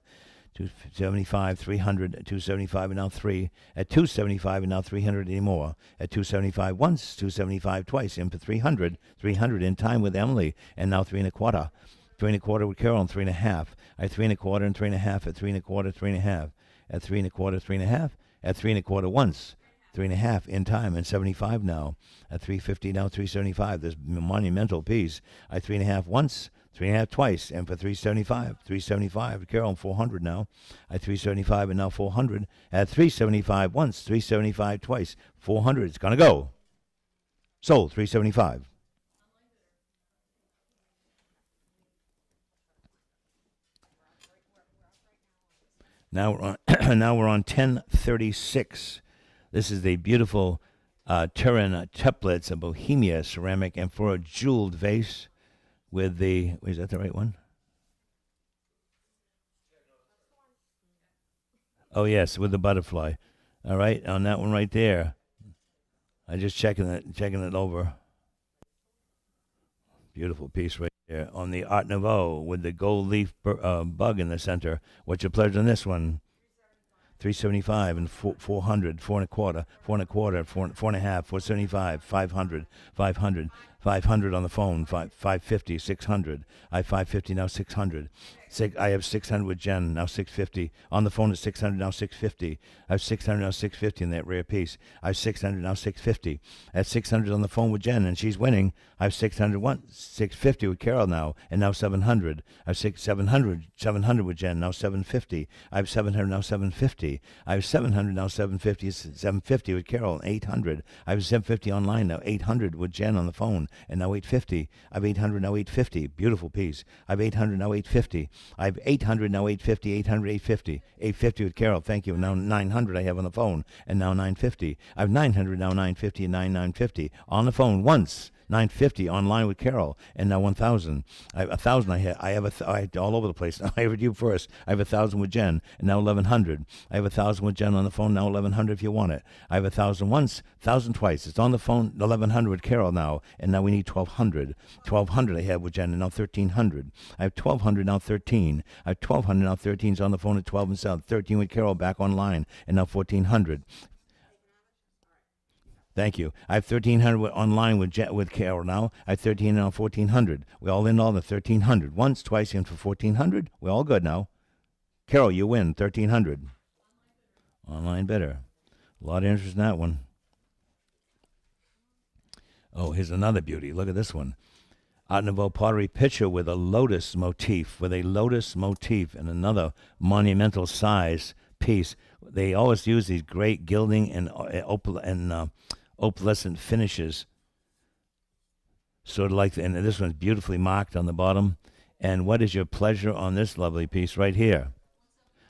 275, 300, at 275, and now 3. At 275, and now 300 anymore. At 275 once, 275 twice, in for 300. 300 in time with Emily, and now 3 1/4. 3 1/4 with Carol, and 3 1/2. At 3 1/4 and 3 1/2. At 3 1/4, 3 1/2. At 3 1/4, 3 1/2. At 3 1/4 once. 3 1/2 in time, and 75 now. At 350 now, 375. This monumental piece. At 3 1/2 once, 3 1/2 twice, and for 375. 375. Carol, 400 now. At 375 and now 400. At 375 once, 375 twice, 400. It's gonna go. Sold. 375. Now we're on. Now we're on 1036. This is the beautiful Turin Teplitz, a Bohemia ceramic amphora jeweled vase with the. Is that the right one? Oh yes, with the butterfly. All right, on that one right there. I just checking it over. Beautiful piece right there on the Art Nouveau with the gold leaf bug in the center. What's your pleasure on this one? 375 and 400, 4 1/4, 4 1/4, 4 1/2, 475, 500, 500, 500 on the phone, 550, 600. I have 550 now, 600. I have 600 with Jen, now 650. On the phone at 600, now 650. I have 600, now 650 in that rare piece. I have 600, now 650. At 600 on the phone with Jen, and she's winning. I have 600, 650 with Carol now, and now 700. I have 700 with Jen, now 750. I have 700, now 750. I have 700, now 750, 750 with Carol, 800. I have 750 online now, 800 with Jen on the phone, and now 850. I have 800, now 850. Beautiful piece. I have 800, now 850. I have 800, now 850, 800, 850. 850 with Carol, thank you. Now 900 I have on the phone, and now 950. I have 900, now 950, and 950. On the phone once. 950 online with Carol, and now 1,000. I have 1,000. I have all over the place. I have you first. I have 1,000 with Jen, and now 1,100. I have 1,000 with Jen on the phone, now 1,100 if you want it. I have 1,000 once, 1,000 twice. It's on the phone, 1,100 with Carol now, and now we need 1,200. 1,200 I have with Jen, and now 1,300. I have 1,200 now 13. I have 1,200 now 13 is on the phone at 12 and 7. 13 with Carol back online, and now 1,400. Thank you. I have 1,300 online with Carol now. I have 1,300 now, 1,400. We all in all the 1,300. Once, twice in for 1,400. We're all good now. Carol, you win 1,300. Online bidder. A lot of interest in that one. Oh, here's another beauty. Look at this one. Art Nouveau pottery pitcher with a lotus motif. And another monumental size piece. They always use these great gilding and opalescent finishes, sort of like, and this one's beautifully marked on the bottom. And what is your pleasure on this lovely piece right here?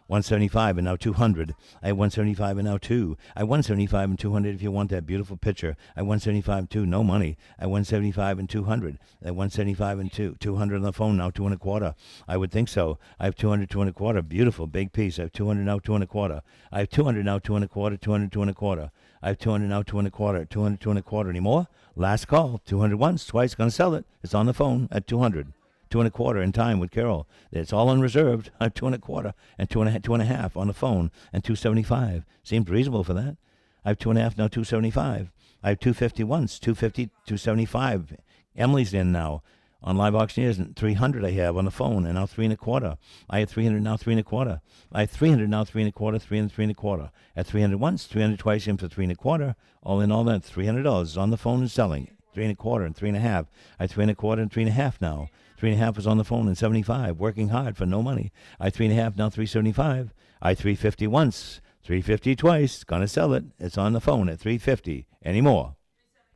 175 and now 200. I have 175 and now 2. I have 175 and 200 if you want that beautiful picture. I have 175 and 2, no money. I have 175 and 200. I have 175 and 200 on the phone now, 2 1/4. I would think so. I have 200, 2 1/4. Beautiful, big piece. I have 200 now, 2 1/4. I have 200 now, 2 1/4, 200, 2 1/4. I have 200 now, 2 1/4, 200, 2 1/4. Any more? Last call. 200 once, twice. Gonna sell it. It's on the phone at 200. 2 1/4 in time with Carol. It's all unreserved. I have 2 1/4 and 2 1/2 on the phone, and 275. Seems reasonable for that. I have 2 1/2 now, 275. I have 250 once, 250, 275. Emily's in now on Live Auctioneers, and 300 I have on the phone, and now 3 1/4. I have 300 now, 3 1/4. I have 300 now, 3 1/4, 300, 3 1/4. At 300 once, 300 twice in for 3 1/4. All in all, that $300 is on the phone and selling. 3 1/4 and 3 1/2. I have 3 1/4 and 3 1/2 now. 3 1/2 is on the phone and 75, working hard for no money. I 3 1/2 now, 375. I 350 once, 350 twice. Gonna sell it. It's on the phone at 350. Any more?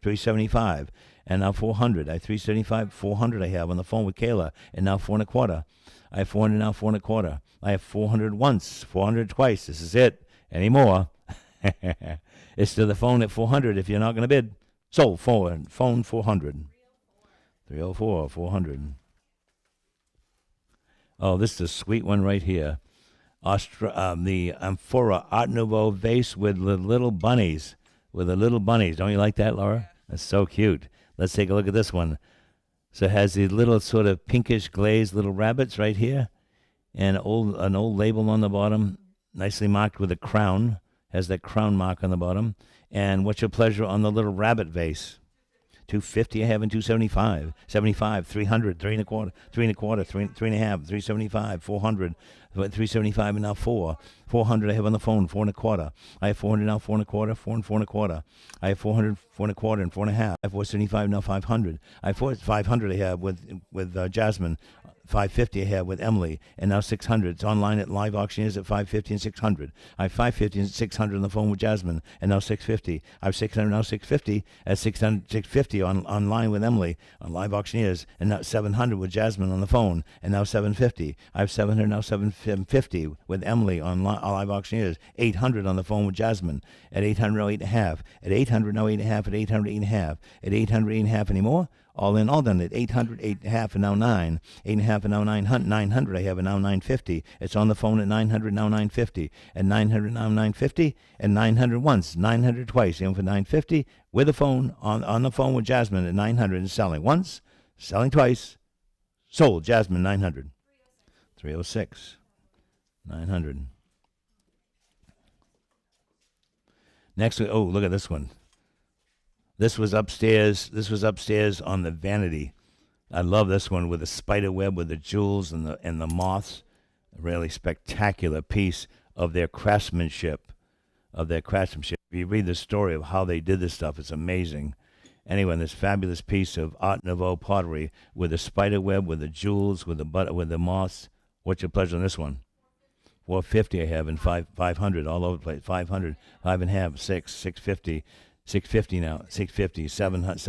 375 and now 400. I 375, 400 I have on the phone with Kayla, and now 4 1/4. I have 400 now, 4 1/4. I have 400 once, 400 twice. This is it. Any more? It's to the phone at 400 if you're not gonna bid. Sold. Phone 400. 304, 400. Oh, this is a sweet one right here. The Amphora Art Nouveau vase with the little bunnies. Don't you like that, Laura? That's so cute. Let's take a look at this one. So it has these little sort of pinkish glazed little rabbits right here. and an old label on the bottom, nicely marked with a crown. Has that crown mark on the bottom. And what's your pleasure on the little rabbit vase? 250 I have in 275, 75, 300, 3 and a quarter, 3 and a quarter, 3 and a half, 375, 400, 375 and now 400 I have on the phone, 4 and a quarter. I have 400 now, 4 and a quarter, 4 and 4 and a quarter. I have 400, 4 and a quarter and 4 and a half. I have 475 now, 500. I have 500 I have with Jasmine. 550 I have with Emily, and now 600. It's online at live auctioneers at 550 and 600. I have 550 and 600 on the phone with Jasmine, and now 650. I have 600 now 650 at 650 online with Emily on live auctioneers, and now 700 with Jasmine on the phone, and now 750. I have 700 now 750 with Emily on live auctioneers. 800 on the phone with Jasmine at 800 now 8.5. At 800 now 8.5. At 800 8.5. At 800 8.5 anymore. All in, all done at 800, 8.5, and now 9. 8.5 and now 900 I have, and now 950. It's on the phone at 900, now 950. At 900, now 950. And 900 once, 900 twice. In for 950 with the phone, on the phone with Jasmine at 900 and selling once, selling twice. Sold, Jasmine, 900. 306. 900. Next, look at this one. This was upstairs on the vanity. I love this one with the spider web, with the jewels and the moths. A really spectacular piece of their craftsmanship. If you read the story of how they did this stuff, it's amazing. Anyway, this fabulous piece of Art Nouveau pottery with the spider web, with the jewels, with the moths. What's your pleasure on this one? 450 I have, and 500 all over the place. 500, 5.5, 650. 650 now, 650, 700,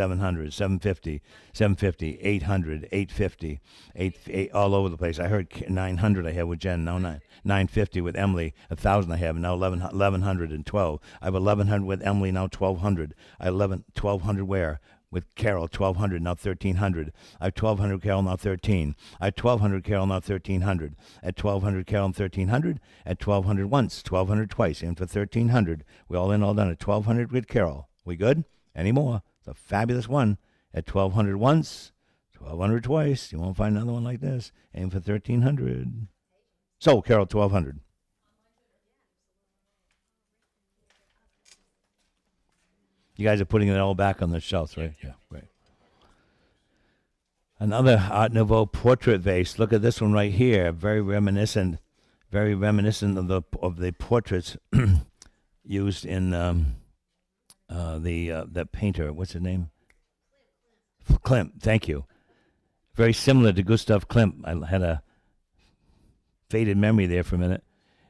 750, 750, 800, 8 all over the place. I heard 900 I have with Jen, now 950 with Emily, 1,000 I have, now 1,112. I have 1,100 with Emily, now 1,200. I have 1,200 where? With Carol, 1,200, now 1,300. I have 1,200 Carol, now 13. I have 1,200 Carol, now 1,300. At 1,200 Carol, 1,300. At 1,200 once, 1,200 twice, and for 1,300. We all in, all done at 1,200 with Carol. We good? Any more? It's a fabulous one. At 1,200 once, 1,200 twice. You won't find another one like this. Aim for 1,300. So, Carol, 1,200. You guys are putting it all back on the shelves, right? Yeah, right. Another Art Nouveau portrait vase. Look at this one right here. Very reminiscent of the portraits used in that painter. What's his name? Klimt. Thank you. Very similar to Gustav Klimt. I had a faded memory there for a minute.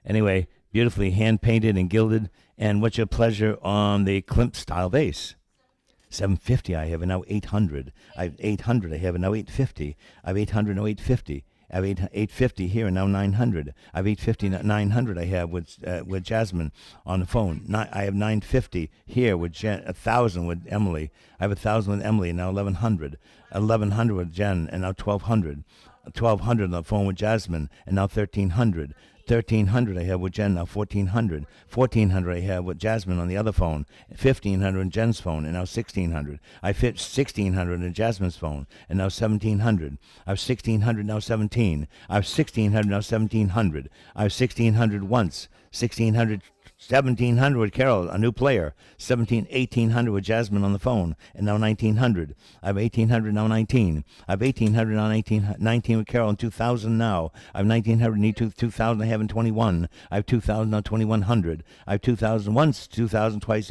Anyway, beautifully hand painted and gilded. And what's your pleasure on the Klimt style vase? 750 I have, and now 800. I have 800 I have, and now 850. I have 800, now 850. I have 850 here, and now 900. I have 850, 900 I have with Jasmine on the phone. I have 950 here with Jen, 1,000 with Emily. I have 1,000 with Emily, and now 1,100. 1,100 with Jen, and now 1,200. 1,200 on the phone with Jasmine, and now 1,300. 1,300 I have with Jen, now 1,400. 1,400 I have with Jasmine on the other phone. 1,500 on Jen's phone, and now 1,600. I fit 1,600 in Jasmine's phone, and now 1,700. I have 1,600, now 17. I have 1,600, now 1,700. I have 1,600 once. 1,600, 1,700 with Carol, a new player. 1,800 with Jasmine on the phone, and now 1,900. I have 1,800, now 19. I have 1,800, now 19 with Carol, and 2,000 now. I have 1,900, need 2,000 I have in 21. I have 2,000, now 2,100. I have 2,000 once, 2,000 twice,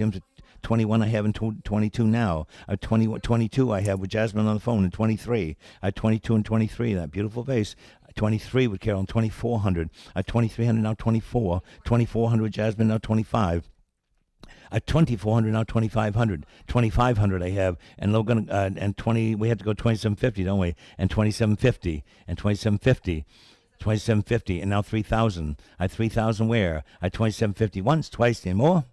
21 I have in 22 now. I have 22 I have with Jasmine on the phone, and 23. I have 22 and 23, that beautiful vase. 23 with Carol, and 2,400. I have 2,300, now 24. 2,400 with Jasmine, now 25. At 2,400 now, 2,500. 2,500 I have, and and 20. We have to go 2,750, don't we? And 2,750, and 2,750. 2,750, and now 3,000. I have 3,000 where? I have 2,750 once, twice, and more.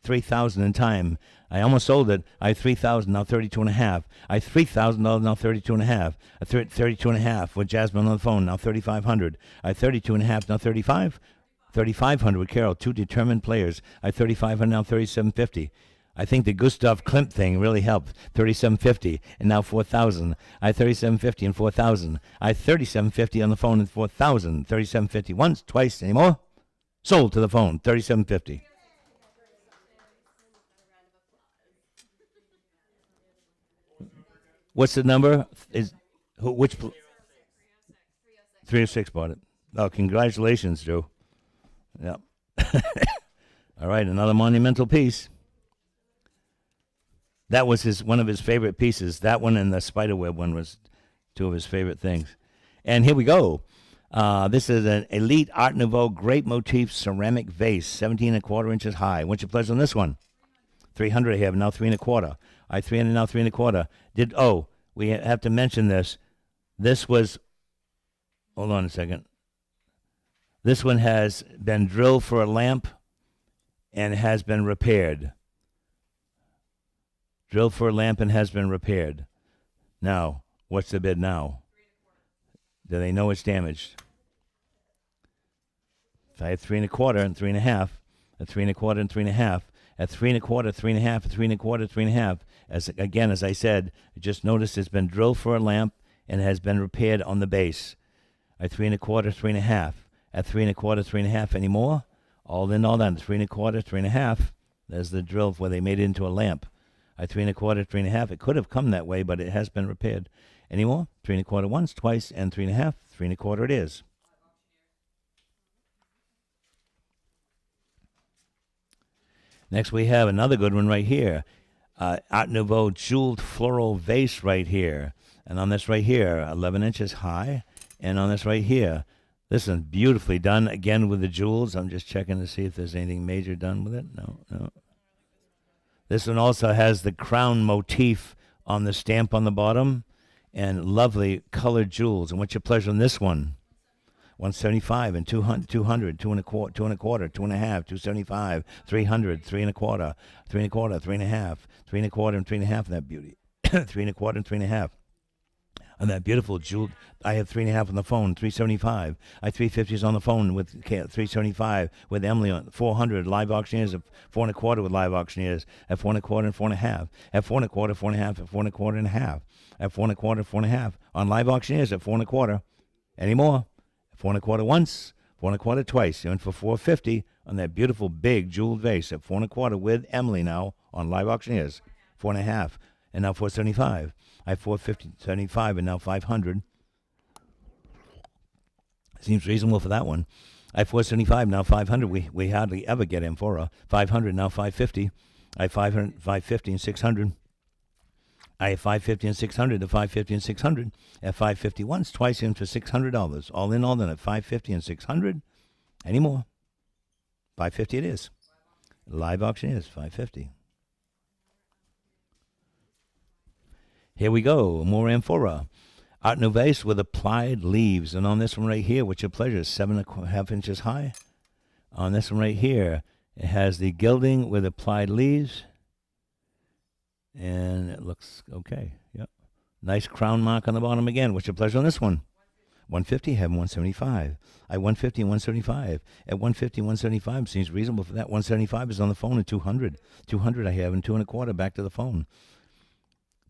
3,000 in time. I almost sold it. I have 3,000, now 32 and a half. I have $3,000, now 32 and a half. 32 and a half with Jasmine on the phone, now 3,500. I have 32 and a half, now 35. 3,500 with Carol, two determined players. I have 3,500, now 3,750. I think the Gustav Klimt thing really helped. 3750 and now 4,000. I 3750 and 4,000. I 3750 on the phone and 4,000. 3750 once, twice, any more? Sold to the phone. 3750. What's the number? Is which? 306 bought it. Oh, congratulations, Joe. Yep. All right, another monumental piece. That was one of his favorite pieces. That one and the spiderweb one was two of his favorite things. And here we go. This is an elite Art Nouveau grape motif ceramic vase, 17 and a quarter inches high. What's your pleasure on this one? 300 I have, now 3 and a quarter. I 300 now 3 and a quarter. We have to mention this. This was, hold on a second. This one has been drilled for a lamp and has been repaired. Drilled for a lamp and has been repaired. Now, what's the bid now? Do they know it's damaged? If I have 3 and a quarter and 3 and a half, at 3 and a quarter and 3 and a half, at 3 and a quarter, 3 and a half, at 3 and a quarter, 3 and a half. As I said, just notice it's been drilled for a lamp and has been repaired on the base. At 3 and a quarter, 3 and a half. At 3 and a quarter, 3 and a half. Any more? All in, all done. 3 and a quarter, 3 and a half. There's the drill where they made it into a lamp. At 3 and a quarter, 3 and a half. It could have come that way, but it has been repaired. Any more? 3 and a quarter once, twice, and 3 and a half. 3 and a quarter it is. Next we have another good one right here. Art Nouveau jeweled floral vase right here. And on this right here, 11 inches high. And on this right here, this is beautifully done, again with the jewels. I'm just checking to see if there's anything major done with it. No. This one also has the crown motif on the stamp on the bottom and lovely colored jewels. And what's your pleasure on this one? 175 and 200, 2 and a quarter, 2 and a quarter, 2 and a half, 275, 300, 3 and a quarter, 3 and a quarter, 3 and a half, 3 and a quarter, and 3 and a half of that beauty. 3 and a quarter and 3 and a half. And that beautiful jewel, I have 3 and a half on the phone, 375. I 350s on the phone with 375 with Emily on 400 live auctioneers at 4 and a quarter with live auctioneers at 4 and a quarter and 4 and a half. At 4 and a quarter, 4 and a half, at 4 and a quarter and a half. At 4 and a quarter, 4 and a half on live auctioneers at 4 and a quarter. Any more? 4 and a quarter once, 4 and a quarter twice. You went for 450 on that beautiful big jeweled vase at 4 and a quarter with Emily now on live auctioneers. 4 and a half, and now 475. I have 450, 75, and now 500. Seems reasonable for that one. I have 475, now 500. We hardly ever get in for a 500, now 550. I have 500, 550, and 600. I have 550 and 600 to 550 and 600 at 550 once, twice in for $600. All in all, then at 550 and 600. Any more? 550 it is. Live auction is 550. Here we go. More amphora. Art Nouveau with applied leaves. And on this one right here, what's your pleasure? 7.5 inches high. On this one right here, it has the gilding with applied leaves. And it looks okay. Yep. Nice crown mark on the bottom again. What's your pleasure on this one? 150, have 175. I 150 and 175. At 150 and 175 seems reasonable for that. 175 is on the phone at 200. 200 I have and 2 and a quarter back to the phone.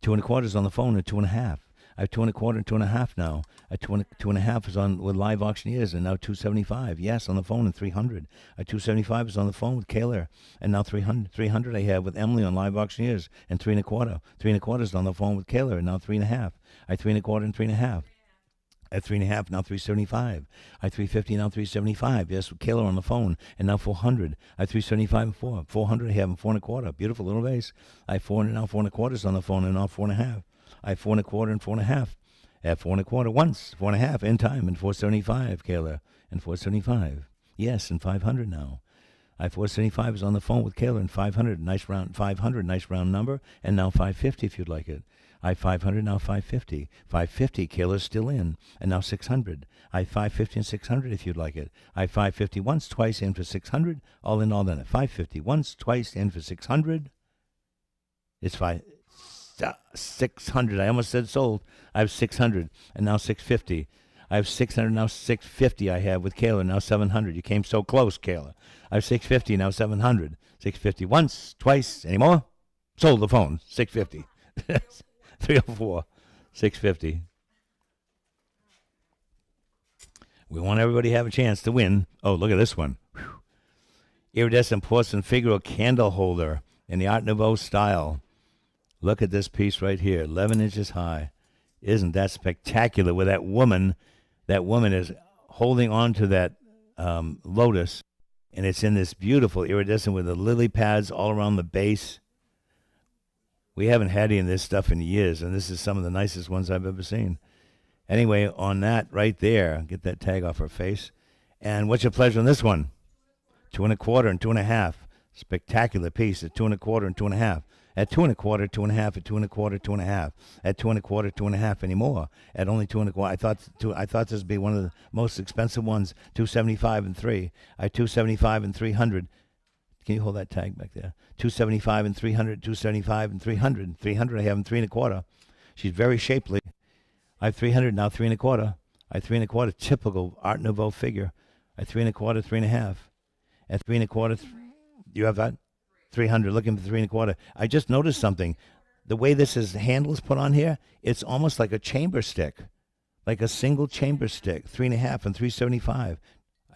2 and a quarter is on the phone at 2 and a half. I have 2 and a quarter and 2 and a half now. At 2 and a half is on with live auctioneers and now 275. Yes, on the phone and 300. At 275 is on the phone with Kaler and now 300. 300 I have with Emily on live auctioneers and 3 and a quarter. 3 and a quarter is on the phone with Kaler and now 3 and a half. I 3 and a quarter and 3 and a half. At 3 and a half, now 375. I 350, now 375. Yes, with Kayla on the phone. And now 400. I 375 and 4. 400 I have and 4 and a quarter. Beautiful little vase. I 400 now 4 and a quarter is on the phone and now 4 and a half. I 4 and a quarter and 4 and a half. At 4 and a quarter once, 4 and a half in time and 475, Kayla. And 475. Yes, and 500 now. I 475 is on the phone with Kayla and 500. Nice round 500, nice round number. And now 550 if you'd like it. I 500, now 550. 550, Kayla's still in. And now 600. I 550 and 600 if you'd like it. I 550 once, twice, in for 600. All in all then at 550 once, twice, in for 600. It's 600. I almost said sold. I have 600 and now 650. I have 600, now 650 I have with Kayla, now 700. You came so close, Kayla. I have 650, now 700. 650 once, twice, any more? Sold the phone, 650. 304, 650. We want everybody to have a chance to win. Oh, look at this one. Whew. Iridescent porcelain Figaro candle holder in the Art Nouveau style. Look at this piece right here, 11 inches high. Isn't that spectacular? Where that woman is holding on to that lotus, and it's in this beautiful iridescent with the lily pads all around the base. We haven't had any of this stuff in years, and this is some of the nicest ones I've ever seen. Anyway, on that right there, get that tag off her face. And what's your pleasure on this one? 2 1/4 and 2 1/2. Spectacular piece at 2 1/4 and 2 1/2. At 2 1/4, 2 1/2, at 2 1/4, 2 1/2. At 2 1/4, 2 1/2 anymore. At only 2 1/4. I thought this would be one of the most expensive ones. 275 and 3. At 275 and 300. Can you hold that tag back there? 275 and 300. 275 and 300. 300 I have in 3 1/4. She's very shapely. I have 300 now, 3 1/4. I have 3 1/4, typical Art Nouveau figure. I have 3 1/4, 3 1/2. At 3 1/4, you have that? 300, looking for 3 1/4. I just noticed something. The way this handle is put on here, it's almost like a chamber stick, like a single chamber stick, 3 1/2 and 375.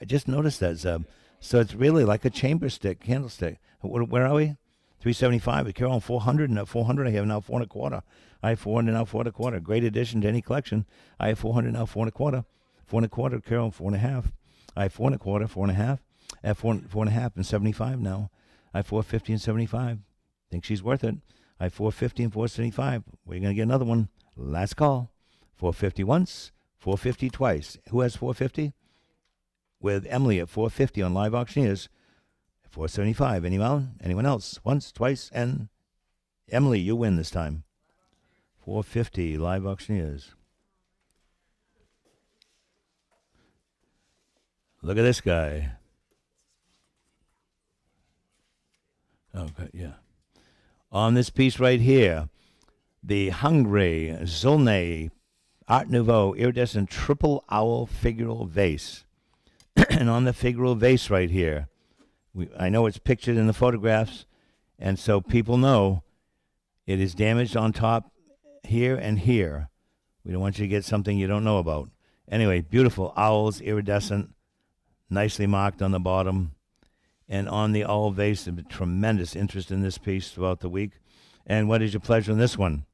I just noticed that, Zeb. So it's really like a chamber stick, candlestick. Where are we? 375 with Carol, 400, and at 400 I have now 4 1/4. I have 400 now, 4 1/4. Great addition to any collection. I have 400 now, 4 1/4. 4 1/4, Carol, 4 1/2. I have 4 1/4, 4 1/2. At 4 1/2 and 75 now. I have 450 and 75. Think she's worth it. I have 450 and 475. We're going to get another one. Last call. 450 once, 450 twice. Who has 450? With Emily at 450 on Live Auctioneers. 475. Anyone else? Once, twice, and Emily, you win this time. 450 Live Auctioneers. Look at this guy. Okay, yeah. On this piece right here, the Hungry Zolnay Art Nouveau iridescent triple owl figural vase. And on the figural vase right here, I know it's pictured in the photographs, and so people know it is damaged on top here and here. We don't want you to get something you don't know about. Anyway, beautiful owls, iridescent, nicely marked on the bottom. And on the owl vase, there's been tremendous interest in this piece throughout the week. And what is your pleasure in this one?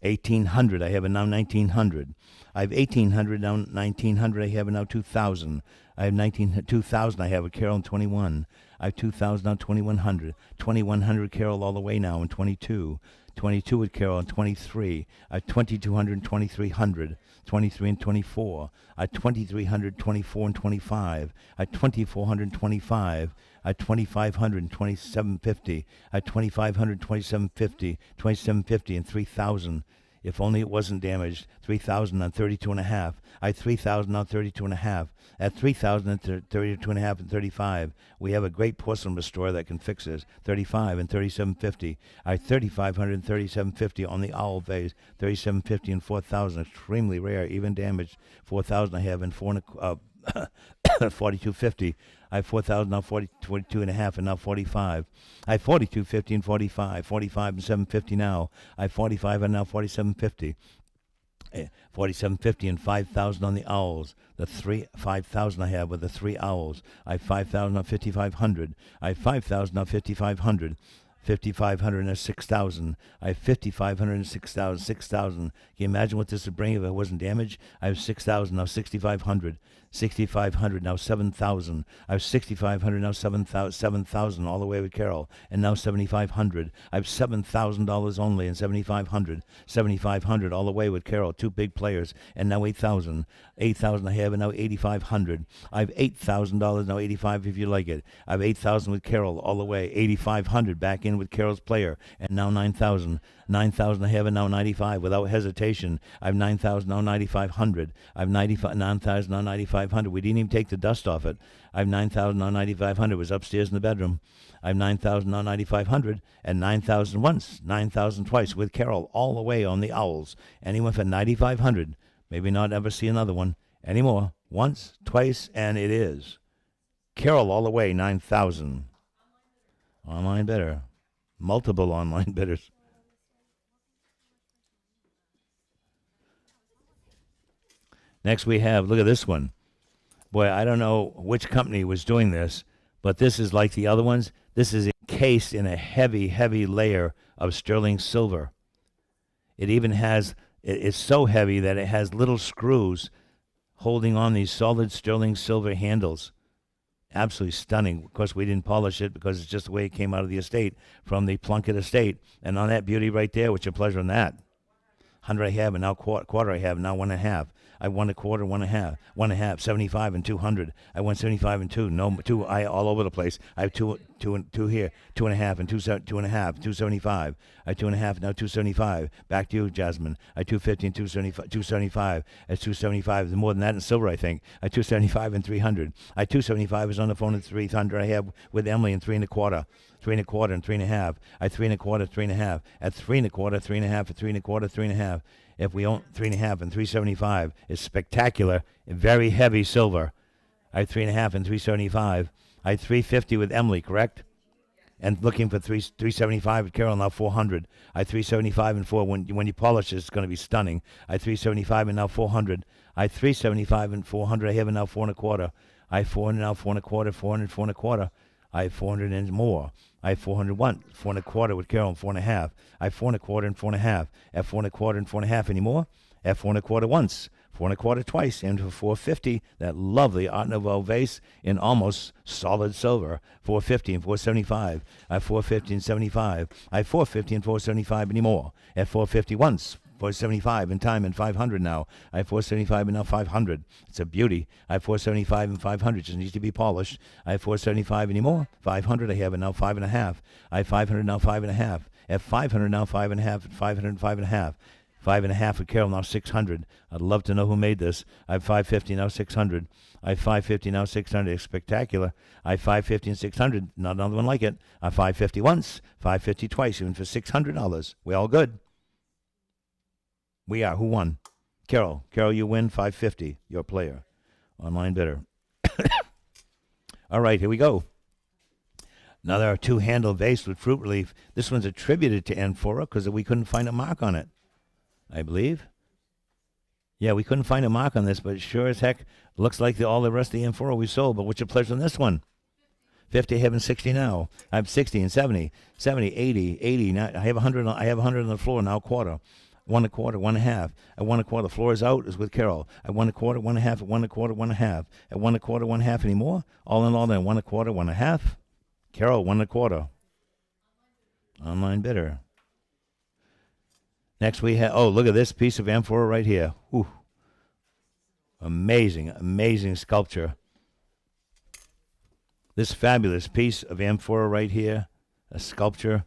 1,800. I have it now 1,900. I have 1,800 now 1,900. I have it now 2,000. I have 2,000. I have a Carol in 21. I have 2,000 now 2,100. 2,100 Carol all the way now in 22. 22 with Carol in 23. I have 2,200 and 2,300. 23 and 24. I have 2,300, 24 and 25. I have 2,425. I have 2,500 and 2,750. I have 2,500, 2,750, 2,750 and 3,000. If only it wasn't damaged. 3,000 on 32 and a half. I have 3,000 on 32 and a half. At 3,000 and 32 and a half and 35, we have a great porcelain restorer that can fix this. 35 and 3750. I have 3,500 and 3750 on the owl vase. 3750 and 4,000, extremely rare, even damaged. 4,000 I have in 4250. I have 4,000 now 42 and a half and now 45. I have 4250 and 45. 45 and 750 now. I have 45 and now 4750. 4750 and 5,000 on the owls. The 5,000 I have with the 3 owls. I have 5,000 on 5,500. I have 5,000 on 5,500. 5,500 and 6,000. I have 5,500 and 6,000. 6,000. Can you imagine what this would bring if it wasn't damaged? I have 6,000 now 6,500. 6,500 now 7,000. I have 6,500 now 7,000 all the way with Carol, and now 7,500. I have $7,000 only and 7,500. 7,500 all the way with Carol, 2 big players, and now 8,000. 8,000 I have, and now 8,500. I have $8,000 now 85 if you like it. I have 8,000 with Carol all the way, 8,500 back in with Carol's player, and now 9,000. 9,000 I have, and now 95 without hesitation. I have 9,000 now 9,500. I have 9,000 now 9,500. We didn't even take the dust off it. I have 9,000 now 9,500. It was upstairs in the bedroom. I have 9,000 now 9,500 and 9,000 once, 9,000 twice with Carol all the way on the owls. Anyone for 9,500. Maybe not ever see another one anymore. Once, twice, and it is. Carol all the way, 9,000. Online better. multiple online bidders. Next we have, look at this one. Boy, I don't know which company was doing this, but this is like the other ones. This is encased in a heavy, heavy layer of sterling silver. It even has, it's so heavy that it has little screws holding on these solid sterling silver handles. Absolutely stunning. Of course, we didn't polish it because it's just the way it came out of the estate, from the Plunkett estate. And on that beauty right there, what's your pleasure on that? 100 I have, and now quarter I have, now 1.5. I won a quarter, 1.5, 75 and 200. I won 75 and 2. No, 2, I all over the place. I have two here, 2.5 and 2.5, 275. I 2.5, now 275. Back to you, Jasmine. I 250 and 275. That's 275. There's more than that in silver, I think. I 275 and 300. I 275 is on the phone at 300. I have with Emily and 3.25. 3.25 and 3.5. At 3.25, 3.5. At 3.25, 3.5. At 3.25, 3.5. If we own 3.5 and 375, it's spectacular, very heavy silver. I had 3.5 and 375. I had 350 with Emily, correct? And looking for 375 with Carol, now 400. I had 375 and 4. When you polish it, it's going to be stunning. I had 375 and now 400. I had 375 and 400. I have now 4.25. I have 400 now 4.25, 400, 4.25. I have 400 and more. I have 401, 4.25 with Carol, and 4.5. I have 4.25 and 4.5. At 4.25 and 4.5 anymore? At 4.25 once, 4.25 twice, and for 450, that lovely Art Nouveau vase in almost solid silver. 450 and 475. I have 450 and 75. I have 450 and 475 anymore. At 450 once, 475 in time and 500 now. I have 475 and now 500. It's a beauty. I have 475 and 500. Just needs to be polished. I have 475 anymore. 500 I have, and now 5.5. I have 500 now 5.5. At 500 now 5.5. At 500 5.5. 5.5 with Carol, now 600. I'd love to know who made this. I have 550 now 600. I have 550 now 600. It's spectacular. I have 550 and 600. Not another one like it. I have 550 once, 550 twice, even for $600. We all good. We are. Who won? Carol. Carol, you win 550. Your player. Online bidder. All right, here we go. Another two-handle vase with fruit relief. This one's attributed to Amphora because we couldn't find a mark on it, I believe. Yeah, we couldn't find a mark on this, but sure as heck looks like all the rest of the Amphora we sold. But what's your pleasure on this one? 50, I have 60 now. I have 60 and 70, 80, 80. Now I have 100. I have 100 on the floor now. Quarter. 1.25, 1.5. At 1.25, the floor is out, is with Carol. At 1.25, 1.5. At 1.25, 1.5. At 1.25, 1.5 anymore. All in all, then 1.25, 1.5. Carol, 1.25. Online bidder. Next we have, oh, look at this piece of amphora right here. Whew. Amazing, amazing sculpture. This fabulous piece of amphora right here, a sculpture.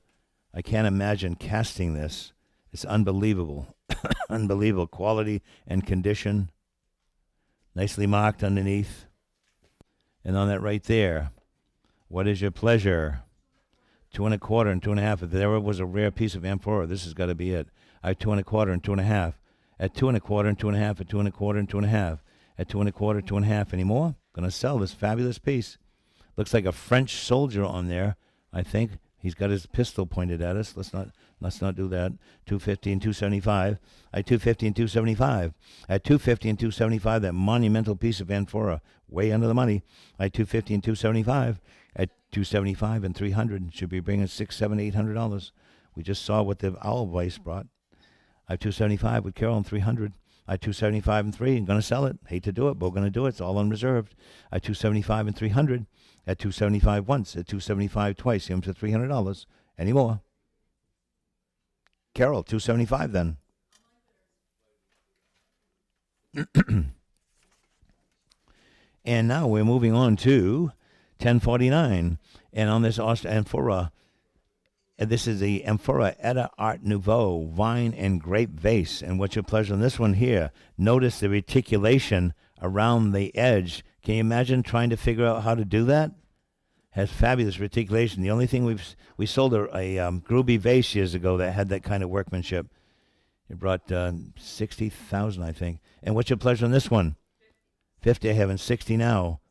I can't imagine casting this. It's unbelievable. Unbelievable quality and condition. Nicely marked underneath. And on that right there, what is your pleasure? 2.25 and 2.5. If there was a rare piece of amphora, this has got to be it. I have 2.25 and 2.5. At 2.25 and 2.5. At 2.25 and 2.5. At 2.25, 2.5 anymore. Gonna sell this fabulous piece. Looks like a French soldier on there. I think he's got his pistol pointed at us. Let's not do that. 250 and 275. At 250 and 275. At 250 and 275, that monumental piece of amphora, way under the money. At 250 and 275. At 275 and 300, should be bringing $600, $700, $800. We just saw what the owl vice brought. At 275 with Carol and 300. At 275 and 3, I'm going to sell it. Hate to do it, but we're going to do it. It's all unreserved. At 275 and 300. At 275 once. At 275 twice. Him to $300. Any more? Carol, 275 then. And now we're moving on to 1049. And on this amphora, this is the Amphora Etta Art Nouveau Vine and Grape Vase. And what's your pleasure on this one here? Notice the reticulation around the edge. Can you imagine trying to figure out how to do that? Has fabulous reticulation. The only thing we sold a Gruby vase years ago that had that kind of workmanship. It brought 60,000, I think. And what's your pleasure on this one? 50 I have, and 60 now.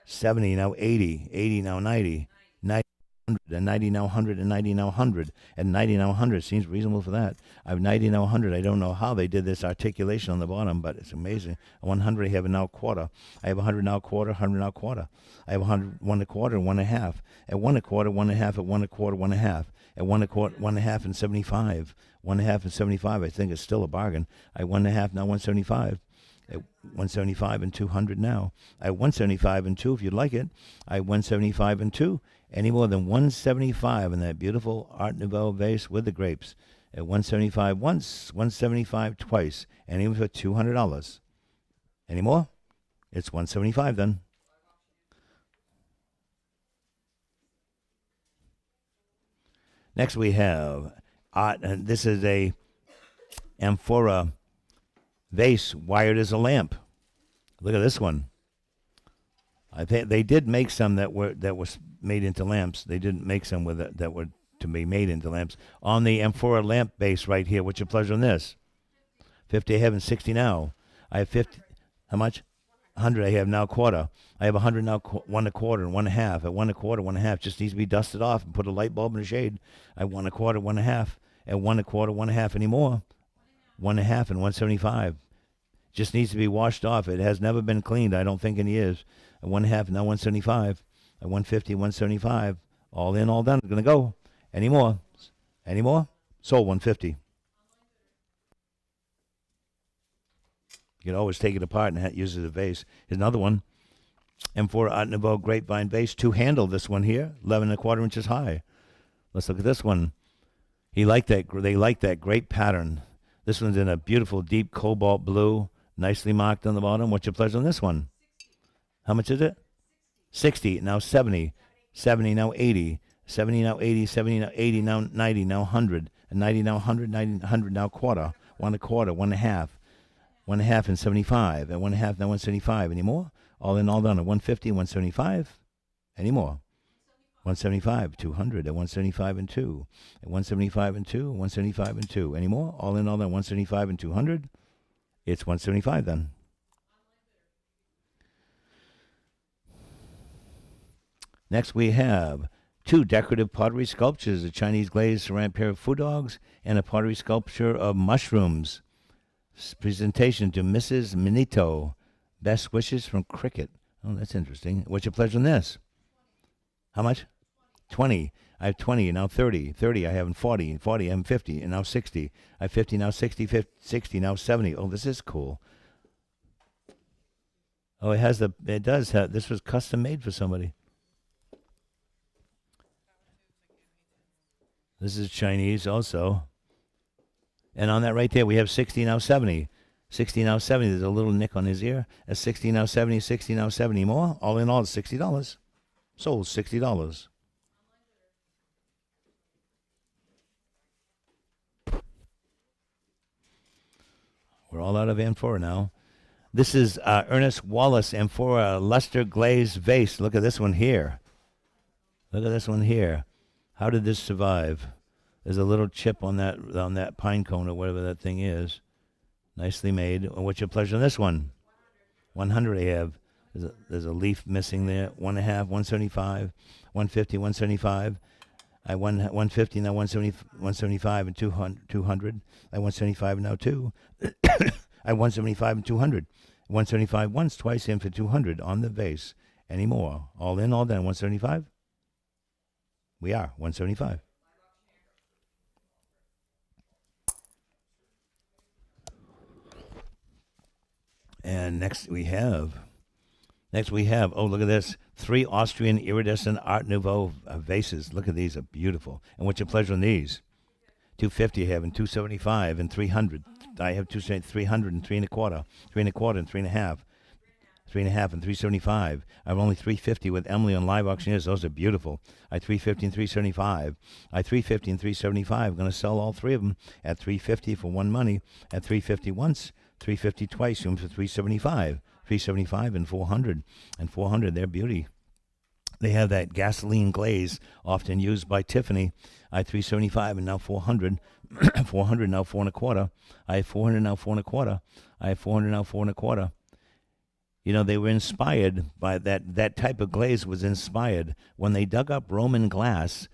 70 now, 80 now, 90 100 and 90 now 100 and 90 now 100 and 90 now 100 seems reasonable for that. I have 90 now 100. I don't know how they did this articulation on the bottom, but it's amazing. 100 I have a now quarter. I have 100 now quarter, 100 now quarter. I have 100 1 a quarter, 1 and a half. At 1 a quarter, 1 and a half. At 1 a quarter, 1 and a half. At 1 a quarter, 1 and a half and 75. 1 and a half and 75. I think it's still a bargain. I 1 and a half now 175. At 175 and 200 now. I 175 and 2 if you'd like it. I 175 and 2. Any more than 175 in that beautiful Art Nouveau vase with the grapes. At 175 once, 175 twice, and even for $200. Any more? It's 175 then. Next we have art, and this is a amphora vase wired as a lamp. Look at this one. I think they did make some that was made into lamps. They didn't make some with it that were to be made into lamps. On the amphora lamp base right here, what's your pleasure on this? 50 I have and 60 now. I have 50. How much? 100 I have now quarter. I have 100 now 1 a quarter and 1 and a half. At 1 a quarter, 1 and a half just needs to be dusted off and put a light bulb in the shade. I 1 a quarter, 1 and a half. At 1 a quarter, 1 and a half anymore. 1 and a half and 175. Just needs to be washed off. It has never been cleaned, I don't think, in years. At 1 and a half, now 175. At 150, 175. All in, all done. It's going to go. Any more? Any more? Sold 150. You can always take it apart and use it as a vase. Here's another one. M4 Art Nouveau grapevine vase. Two-handle, this one here. 11 and a quarter inches high. Let's look at this one. They like that great pattern. This one's in a beautiful deep cobalt blue. Nicely marked on the bottom. What's your pleasure on this one? 60. How much is it? 60. Now 70. 70 now 80. 70 now 80. 70 now 80. Now 90. Now 100. And 90 now 100. 90, 100 now quarter. 1 a quarter. 1 and a half. 1 and a half and 75. At 1 and a half now 175. Any more? All in, all done. At 150, 175. Any more? 175, 200. At 175 and 2. At 175 and 2. 175 and 2. Any more? All in, all done. 175 and 200. It's 175 then. Next we have two decorative pottery sculptures, a Chinese glazed ceramic pair of food dogs and a pottery sculpture of mushrooms. Presentation to Mrs. Minito. Best wishes from Cricket. Oh, that's interesting. What's your pleasure on this? How much? 20. I have 20, and now 30. 30, I have 40. 40, I have 50, and now 60. I have 50, now 60, 50, 60, now 70. Oh, this is cool. Oh, it does have, this was custom made for somebody. This is Chinese also. And on that right there, we have 60, now 70. 60, now 70. There's a little nick on his ear. At 60, now 70. 60, now 70 more. All in all, it's $60. Sold $60. We're all out of amphora now. This is Ernest Wallace amphora luster glazed vase. Look at this one here. Look at this one here. How did this survive? There's a little chip on that pine cone or whatever that thing is. Nicely made. What's your pleasure on this one? 100 I have. There's a leaf missing there. 1 and a half, 175, 150, 175. I 150 now 175 and 200. I 175 and now 2. I 175 and 200. 175 once, twice in for 200 on the vase. Any more? All in, all done. 175. We are 175. And next we have, oh, look at this. 3 Austrian iridescent Art Nouveau vases. Look at these, are beautiful. And what's your pleasure on these? 250 I have, and 275 and 300. I have 300 and 3 and a quarter, 3 and a quarter and 3 and a half. 3 and a half and 375. I have only 350 with Emily on Live Auctioneers. Those are beautiful. I 350 and 375. I 350 and 375. I'm going to sell all 3 of them at 350 for one money. At 350 once, 350 twice, room for 375. 375 and 400. And 400, they're beauty. They have that gasoline glaze often used by Tiffany. I 375 and now 400. 400 now 4 and a quarter. I have 400 now 4 and a quarter. I have 400 now 4 and a quarter. You know, they were inspired by that type of glaze was inspired when they dug up Roman glass.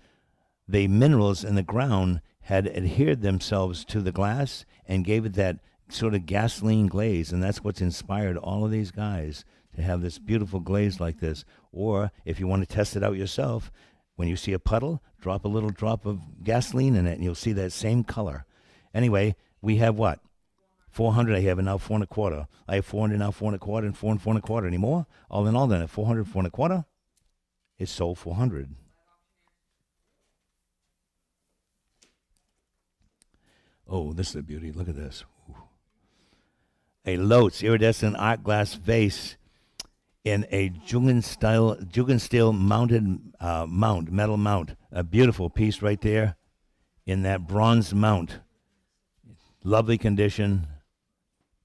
The minerals in the ground had adhered themselves to the glass and gave it that sort of gasoline glaze, and that's what's inspired all of these guys to have this beautiful glaze like this. Or if you want to test it out yourself, when you see a puddle, drop a little drop of gasoline in it, and you'll see that same color. Anyway, we have what? 400 I have, and now 4.25. I have 400 now, 4.25, and 4.25. Any more? All in all, then, at 400, 4.25, it's sold 400. Oh, this is a beauty. Look at this. Ooh. A Lotz iridescent art glass vase in a Jugendstil mounted metal mount. A beautiful piece right there in that bronze mount. Lovely condition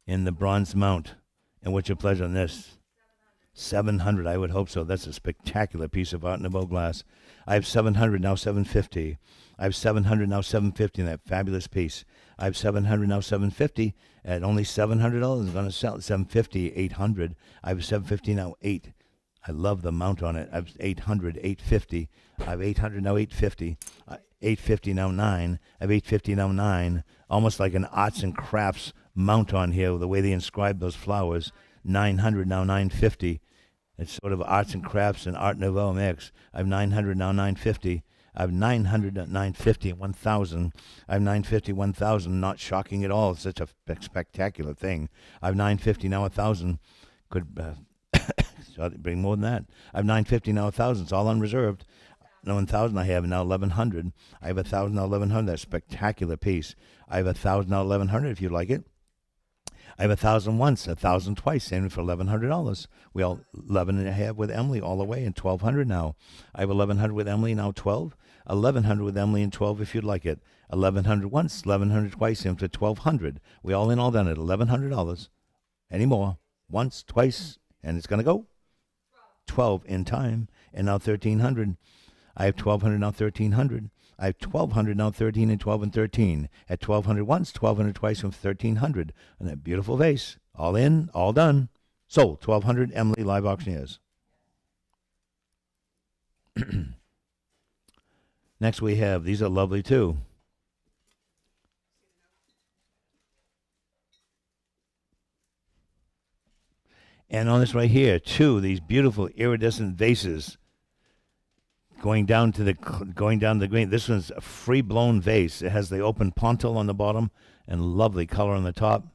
in the bronze mount. And what's your pleasure on this? 700, I would hope so. That's a spectacular piece of Art Nouveau glass. I have 700, now 750. I have 700, now 750 in that fabulous piece. I have 700, now 750 at only $700. I'm going to sell it 750, 800. I have 750, now 8. I love the mount on it. I have 800, 850. I have 800, now 850. 850, now 9. I have 850, now 9. Almost like an arts and crafts mount on here, the way they inscribe those flowers. 900, now 950. It's sort of arts and crafts and Art Nouveau mix. I have 900, now 950. I have 900, 950, 1,000. I have 950, 1,000. Not shocking at all. It's such a spectacular thing. I have 950, now 1,000. Could bring more than that. I have 950, now 1,000. It's all unreserved. No, 1,000 I have, now 1,100. I have 1,000, now 1,100. That's a spectacular piece. I have 1,000, now 1,100 if you like it. I have 1,000 once, 1,000 twice, same for $1,100. We all 11 and a half with Emily all the way, and 1,200 now. I have 1,100 with Emily, now 12. 1,100 with Emily and 12 if you'd like it. 1,100 once, 1,100 twice, and for 1,200. We all in all done at $1,100. Any more? Once, twice, and it's gonna go. 12 in time, and now 1,300. I have 1,200 now, 1,300. I have 1,200 now, 13 and 12 and 13. At 1,200 once, 1,200 twice, and 1,300. And that beautiful vase. All in, all done. Sold. 1,200, Emily, live auctioneers. Next we have, these are lovely too. And on this right here, these beautiful iridescent vases. Going down the green. This one's a free blown vase. It has the open pontil on the bottom and lovely color on the top.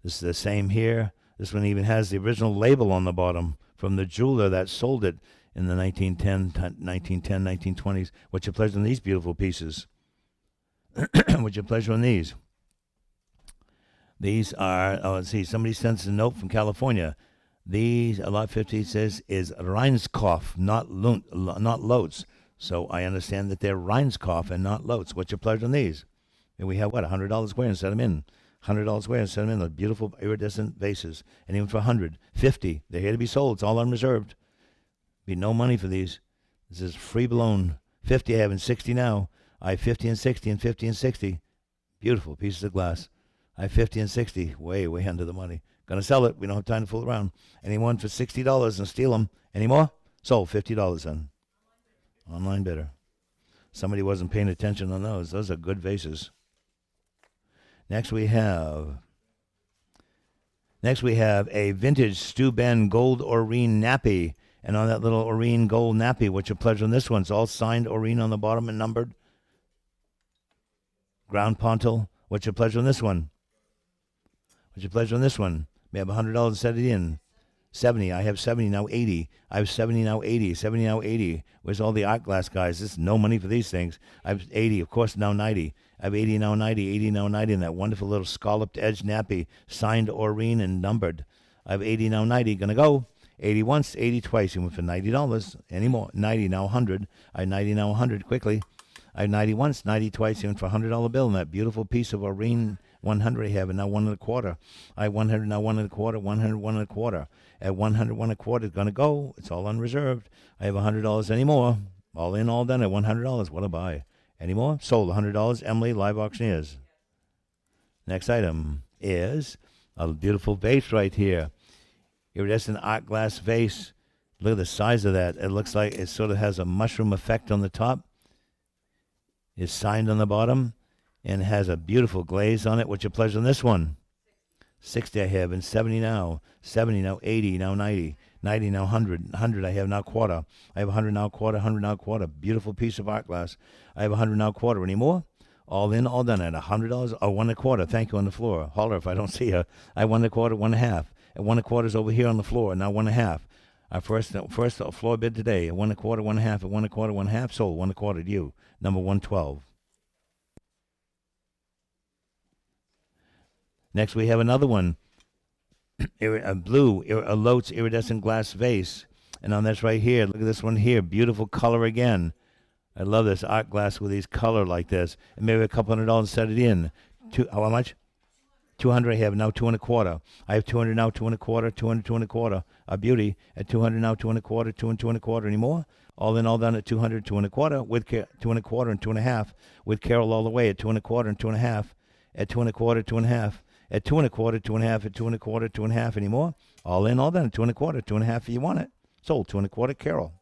This is the same here. This one even has the original label on the bottom from the jeweler that sold it in the 1920s. What's your pleasure on these beautiful pieces? What's your pleasure on these? These are, let's see, somebody sends a note from California. These, lot 50 says, is Reinskopf, not Lotz. So I understand that they're Reinskopf and not Lotz. What's your pleasure on these? And we have, $100 square and set them in. $100 square and set them in. Those beautiful iridescent vases. And even for $150, they're here to be sold. It's all unreserved. Be no money for these. This is free blown. 50 I have and 60 now. I have 50 and 60 and 50 and 60. Beautiful pieces of glass. I have 50 and 60. Way under the money. Gonna sell it. We don't have time to fool around. Anyone for $60 and steal them. Any more? Sold. $50 then. Online bidder. Somebody wasn't paying attention on those. Those are good vases. Next we have a vintage Steuben gold Oreen nappy. And on that little Oreen gold nappy, what's your pleasure on this one? It's all signed Oreen on the bottom and numbered. Ground pontil. What's your pleasure on this one? What's your pleasure on this one? We have $100 set it in. 70. I have 70, now 80. I have 70, now 80. 70, now 80. Where's all the art glass guys? This is no money for these things. I have 80, of course, now 90. I have 80, now 90. 80, now 90. And that wonderful little scalloped edge nappy, signed Oreen and numbered. I have 80, now 90. Gonna go. 80 once, 80 twice. You went for $90. Any more? 90, now 100. I have 90, now 100. Quickly. I have 90 once, 90 twice. You went for a $100 bill. And that beautiful piece of Oreen 100 I have, and now 1.25. I have 100, now 1.25, 100, 1.25. At 100, 1.25, it's going to go. It's all unreserved. I have $100 anymore. All in, all done at $100. What a buy. Any more? Sold. $100. Emily, live auctioneers. Next item is a beautiful vase right here. iridescent art glass vase. Look at the size of that. It looks like it sort of has a mushroom effect on the top. It's signed on the bottom and has a beautiful glaze on it. What's your pleasure on this one? 60 I have, and 70 now. 70 now, 80 now, 90. 90 now, 100. 100 I have now, quarter. I have 100 now, quarter. 100 now, quarter. Beautiful piece of art glass. I have 100 now, quarter. Any more? All in, all done at $100. Oh, 1 1/4. Thank you on the floor. Holler if I don't see her. I 1 1/4, 1 1/2. And 1 1/4 is over here on the floor. Now 1 1/2. Our first floor bid today. 1 1/4, 1 1/2. At 1 1/4, 1 1/2. Sold. 1 1/4 to you. Number 112. Next we have another one. A blue, a Lotes iridescent glass vase. And on this right here, look at this one here. Beautiful color again. I love this art glass with these color like this. And maybe a couple $100 set it in. How much? 200 I have now, 2 1/4. I have 200 now, 2 1/4, 200, 2 1/4. A beauty at 200 now, 2 1/4, 2 and 2 1/4. Any more? All in, all done at 200, 2 1/4 with 2 1/4 and 2 1/2 with Carol all the way at 2 1/4 and 2 1/2 at 2 1/4, 2 1/2 at 2 1/4, 2 1/2 at 2 1/4, 2 1/2. Any more? All in, all done at 2 1/4, 2 1/2 if you want it. Sold. 2 1/4, Carol.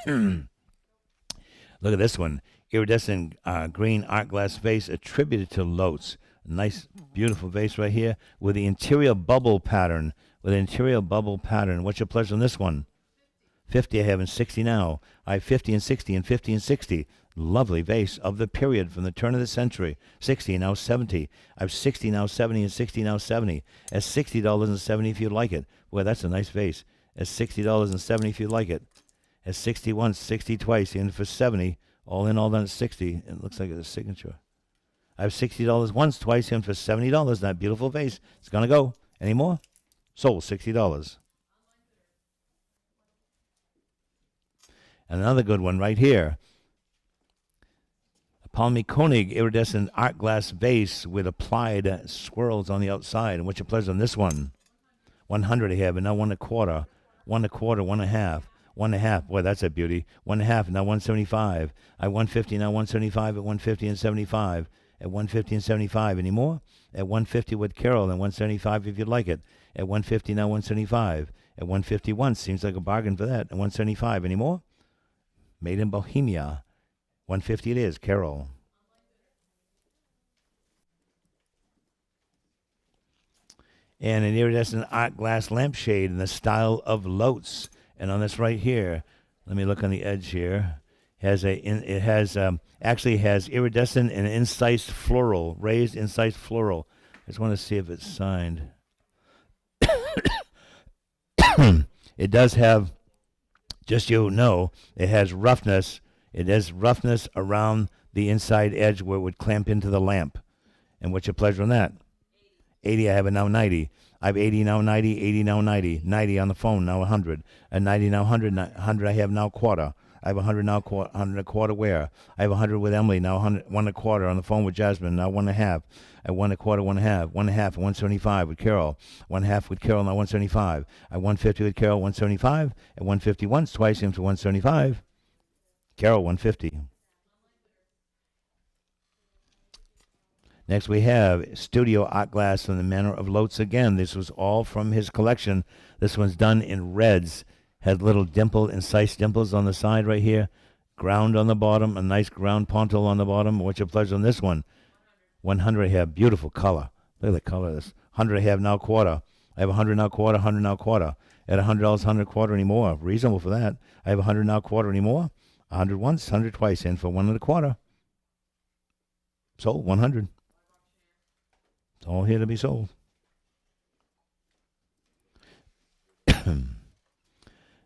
Look at this one. Iridescent green art glass vase attributed to Lotes. Nice, beautiful vase right here with the interior bubble pattern. What's your pleasure on this one? 50 I have and 60 now. I have 50 and 60 and 50 and 60. Lovely vase of the period from the turn of the century. 60 now 70. I have 60 now 70 and 60 now 70. At $60.70 if you like it. Boy, that's a nice vase. At $60.70 if you like it. At 60 once, 60 twice, and for 70, all in, all done at 60. It looks like it's a signature. I have $60 once, twice, and for $70. That beautiful vase. It's going to go. Any more? Sold. $60. And another good one right here. A Palmy Koenig iridescent art glass vase with applied swirls on the outside. And what's your pleasure on this one? 100 I have, and now 1 1/4. 1 1/4, 1 1/2. 1 1/2. Boy, that's a beauty. 1 1/2, now 175. I 150, now 175 at 150 and 75. At 150 and 75. Any more? At 150 with Carol and 175 if you'd like it. At 150, now 175. At 151, seems like a bargain for that. At 175. Any more? Made in Bohemia. 150 it is, Carol. And an iridescent art glass lampshade in the style of Lotes. And on this right here, let me look on the edge here. Actually has iridescent and incised floral, raised incised floral. I just want to see if it's signed. It does have, just so you know, it has roughness. It has roughness around the inside edge where it would clamp into the lamp. And what's your pleasure on that? 80 I have it now, 90. I have 80 now, 90, 80 now, 90. 90 on the phone, now 100. And 90 now, 100. 100 I have now, quarter. I have 100 now, 100 a quarter where? I have 100 with Emily, now 100, 1 1/4 on the phone with Jasmine, now 1 1/2. At 1 1/4, 1 1/2. 1 1/2 at 175 with Carol. 1 1/2 with Carol, now 175. At 150 with Carol, 175. At 150 once, twice into 175. Carol, 150. Next we have Studio Art Glass in the manner of Lotes again. This was all from his collection. This one's done in reds. Had little incised dimples on the side right here. Ground on the bottom, a nice ground pontil on the bottom. What's your pleasure on this one? 100 I have. Beautiful color. Look at the color of this. 100 I have now, quarter. I have 100 now, quarter, 100 now, quarter. At $100, 100 quarter anymore. Reasonable for that. I have 100 now, quarter anymore. 100 once, 100 twice, in for 1 1/4. Sold, 100. It's all here to be sold.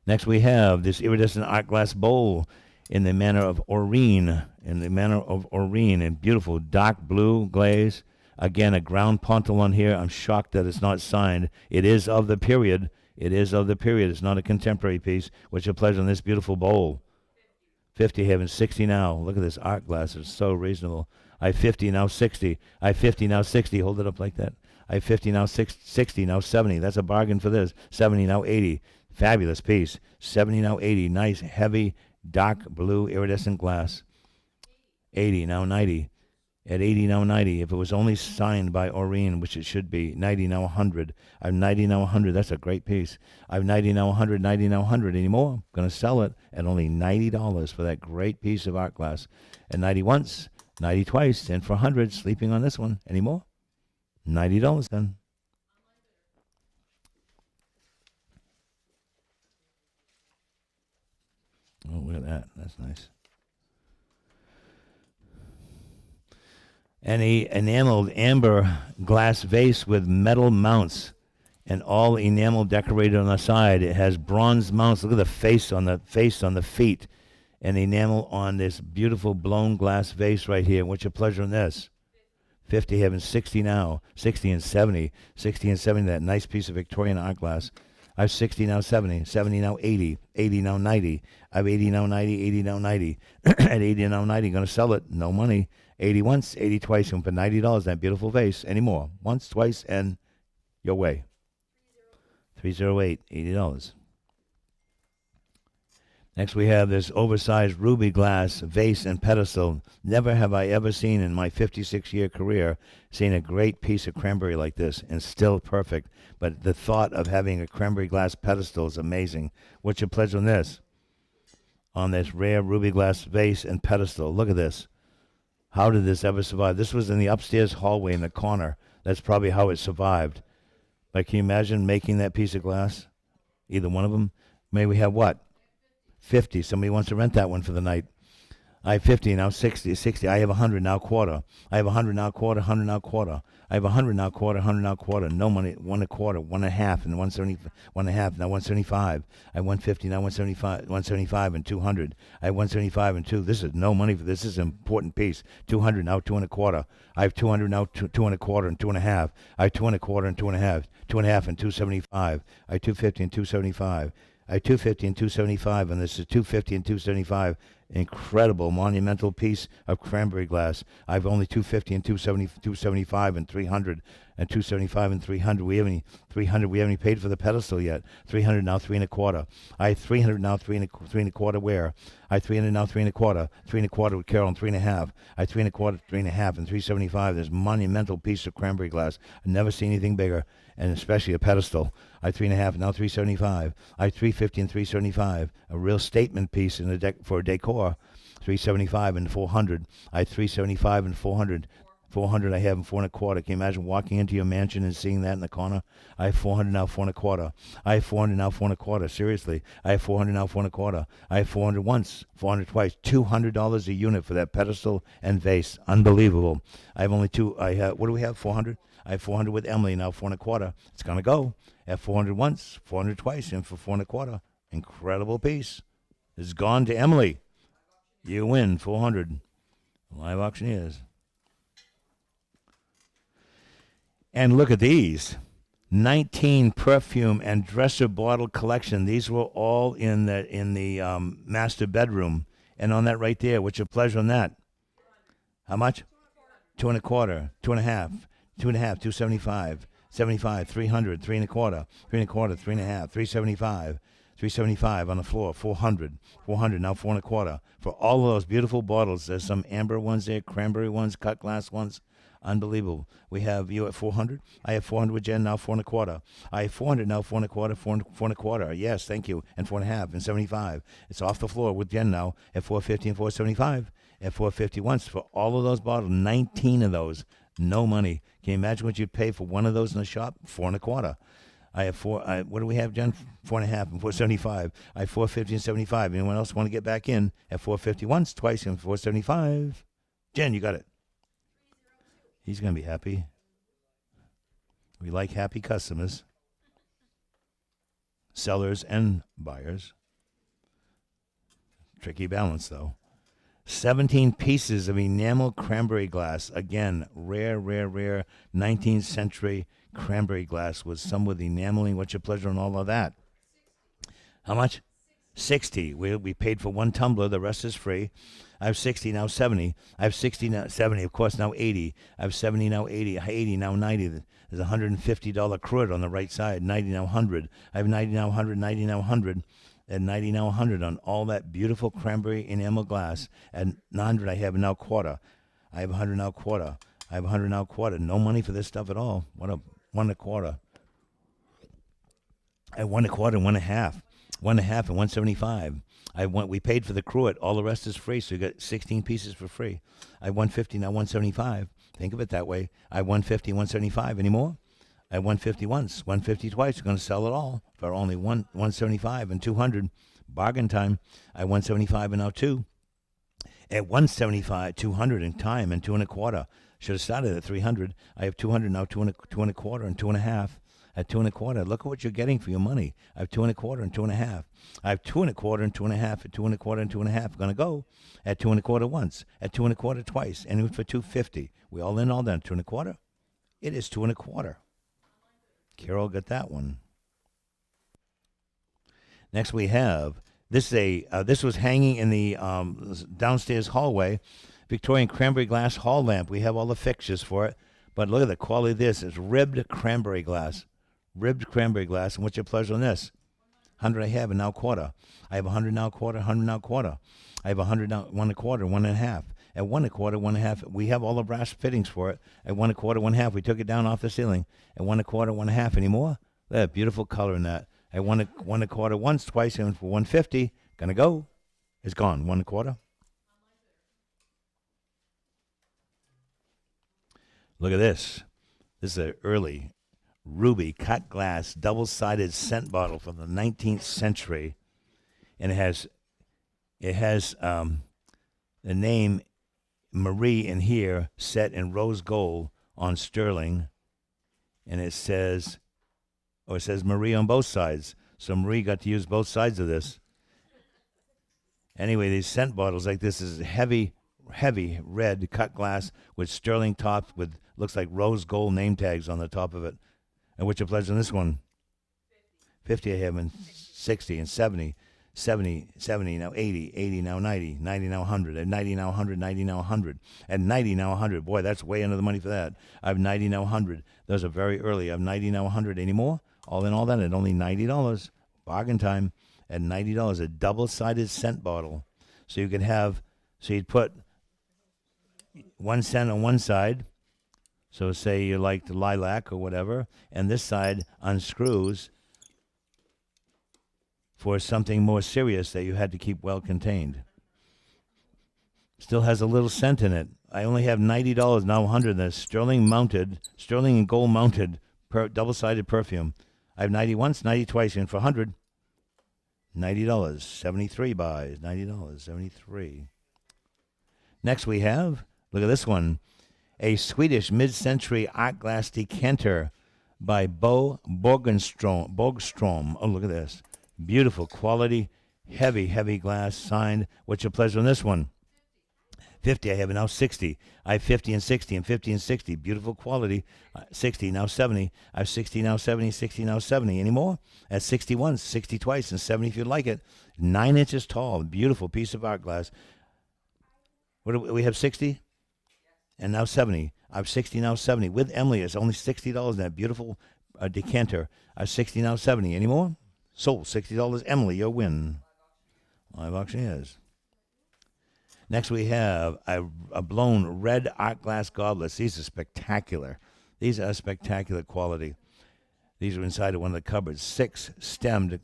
Next we have this iridescent art glass bowl in the manner of Oreen. In beautiful dark blue glaze. Again, a ground pontil on here. I'm shocked that it's not signed. It is of the period. It's not a contemporary piece. What's your pleasure on this beautiful bowl? 50 having 60 now. Look at this art glass. It's so reasonable. I have 50 now, 60. I have 50 now, 60. Hold it up like that. I have 50 now, 60 now, 70. That's a bargain for this. 70 now, 80. Fabulous piece. 70 now, 80. Nice, heavy, dark blue iridescent glass. 80 now, 90. at 80, now 90. If it was only signed by Oreen, which it should be, 90, now 100. I'm 90, now 100. That's a great piece. I'm 90, now 100, 90, now 100. Any more? Going to sell it at only $90 for that great piece of art glass. At 90 once, 90 twice, and for 100, sleeping on this one. Any more? $90 then. Oh, look at that. That's nice. And a enameled amber glass vase with metal mounts and all enamel decorated on the side. It has bronze mounts. Look at the face on the feet, and enamel on this beautiful blown glass vase right here. What's your pleasure in this? 50, having 60 now, 60 and 70, 60 and 70, that nice piece of Victorian art glass. I have 60 now 70, 70 now 80, 80 now 90. I have 80 now 90, 80 now 90. At 80 now 90, going to sell it, no money. 80 once, 80 twice, and for $90, that beautiful vase. Any more? Once, twice, and your way. 308, $80. Next, we have this oversized ruby glass vase and pedestal. Never have I ever seen in my 56-year career seen a great piece of cranberry like this, and still perfect. But the thought of having a cranberry glass pedestal is amazing. What's your pleasure on this? On this rare ruby glass vase and pedestal. Look at this. How did this ever survive? This was in the upstairs hallway in the corner. That's probably how it survived. But can you imagine making that piece of glass? Either one of them? May we have what? 50. Somebody wants to rent that one for the night. I have 50, now 60, 60. I have 100, now quarter. I have 100, now quarter, 100, now quarter. I have 100, now quarter, 100, now quarter. No money, 1 a quarter, 1 and a half, and 170, 1 and a half, now 175. I have 150, now 175, and 200. I have 175 and 2. This is no money for this. This is an important piece. 200, now 2 and a quarter. I have 200, now 2 and a quarter, and 2 and a half. I have 2 and a quarter, and 2 and a half. 2 and a half, and 275. I have 250 and 275. I have 250 and 275, and this is 250 and 275. Incredible, monumental piece of cranberry glass. I have only 250 and 275 and 300 and 275 and 300. We haven't 300. We haven't paid for the pedestal yet. 300 now 3 and a quarter. I have 300 now 3 and a quarter. Where? I have 300 now 3 and a quarter. 3 and a quarter with Carol and 3 and a half. I have 3 and a quarter, 3 and a half, and 375. This monumental piece of cranberry glass. I've never seen anything bigger, and especially a pedestal. I have 3 and a half, now 375. I have 350 and 375. A real statement piece in the for decor. 375 and 400. I have 375 and 400. 400 I have and 4 and a quarter. Can you imagine walking into your mansion and seeing that in the corner? I have 400 now, 4 and a quarter. I have 400 now, 4 and a quarter. Seriously. I have 400 now, 4 and a quarter. I have 400 once, 400 twice. $200 a unit for that pedestal and vase. Unbelievable. I have only two. I have, what do we have? 400? I have 400 with Emily now, 4 and a quarter. It's going to go. At 400 once, 400 twice, and for 4 and a quarter. Incredible piece. It's gone to Emily. You win 400. Live auctioneers. And look at these. 19 perfume and dresser bottle collection. These were all in the master bedroom. And on that right there, what's your pleasure on that? How much? 2 and a quarter, 2 and a half, 2 and a half, 275, 75, 300, 3 and a quarter, 3 and a quarter, 3 and a half, 375. 375 on the floor, 400, 400, now 4 and a quarter. For all of those beautiful bottles, there's some amber ones there, cranberry ones, cut glass ones. Unbelievable. We have you at 400. I have 400 with Jen, now 4 and a quarter. I have 400, now 4 and a quarter, 4 and a quarter. Yes, thank you. And 4 and a half, and 75. It's off the floor with Jen now at 450 and 475. At 450 once for all of those bottles, 19 of those. No money. Can you imagine what you'd pay for one of those in the shop? 4 and a quarter. I have what do we have, Jen? 4 and a half and 475. I have 450 and 75. Anyone else want to get back in at 450 once, twice, and 475? Jen, you got it. He's going to be happy. We like happy customers, sellers and buyers. Tricky balance, though. 17 pieces of enamel cranberry glass. Again, rare 19th century cranberry glass with some with enameling. What's your pleasure on all of that? How much? 60. We paid for one tumbler. The rest is free. I have 60, now 70. I have 60, now 70. Of course, now 80. I have 70, now 80. 80, now 90. There's a $150 crud on the right side. 90, now 100. I have 90, now 100. 90, now 100. And 90, now 100 on all that beautiful cranberry enamel glass. At 100, I have now quarter. I have 100 now quarter. I have 100 now quarter. No money for this stuff at all. What a 1 1/4. I have 1 1/4 and 1 1/2. 1 1/2 and 175. We paid for the cruet. All the rest is free, so you got 16 pieces for free. I have 150 now 175. Think of it that way. I have 150 175. Any more? I have 150 once, 150 twice. You're going to sell it all for only 175 and 200. Bargain time. I have 175 and now 2. At 175, 200 in time and 2 1/4. Should have started at 300. I have 200 now, 2 1/4 and 2 1/2. At 2 1/4, look at what you're getting for your money. I have 2 1/4 and 2 1/2. I have 2 1/4 and 2 1/2. At 2 1/4 and 2 1/2, going to go. At 2 1/4 once. At 2 1/4 twice. And it was for 250. We all in, all done. 2 1/4. It is 2 1/4. Carol got that one. Next we have this. This was hanging in the downstairs hallway. Victorian cranberry glass hall lamp. We have all the fixtures for it. But look at the quality of this. It's ribbed cranberry glass. Ribbed cranberry glass. And what's your pleasure on this? 100 I have, and now quarter. I have 100 now quarter, 100 now quarter. I have 100 now 1 1/4, 1 1/2. At 1 1/4, 1 1/2, we have all the brass fittings for it. At 1 1/4, 1 1/2, we took it down off the ceiling. At 1 1/4, 1 1/2, any more? That beautiful color in that. At 1 1/4 once, twice, and for 150, gonna go. It's gone. 1 1/4. Look at this. This is an early ruby cut glass double-sided scent bottle from the 19th century, and it has the name Marie in here set in rose gold on sterling, and it says Marie on both sides. So Marie got to use both sides of this. Anyway, these scent bottles like this is heavy red cut glass with sterling tops with looks like rose gold name tags on the top of it. And what's your pleasure on this one? 50 I have, and 60 and 70, 70 now 80, 80 now 90, 90 now 100, at 90 now 100, 90 now 100, at 90 now 100. Boy, that's way under the money for that. I have 90 now 100. Those are very early. I have 90 now 100. Any more? All in all that at only $90. Bargain time at $90. A double-sided scent bottle. So you could have, so you'd put 1 cent on one side. So say you like the lilac or whatever, and this side unscrews for something more serious that you had to keep well contained. Still has a little scent in it. I only have $90 now, 100. That's sterling and gold mounted double-sided perfume. I have 90 once, 90 twice, and for 100, $90. 73 buys, $90, 73. Next we have, look at this one. A Swedish mid-century art glass decanter by Bo Borgstrom. Oh, look at this. Beautiful quality, heavy glass, signed. What's your pleasure on this one? 50. I have now 60. I have 50 and 60 and 50 and 60. Beautiful quality. 60, now 70. I have 60, now 70, 60, now 70. Any more? At 60 once, 60 twice, and 70 if you like it. 9 inches tall. Beautiful piece of art glass. What do we have 60? And now 70. I have 60, now 70. With Emily, it's only $60 in that beautiful decanter. I have 60, now 70. Any more? Sold. $60. Emily, your win. Live auction is. Next we have a blown red art glass goblets. These are spectacular. These are spectacular quality. These are inside of one of the cupboards. 6 stemmed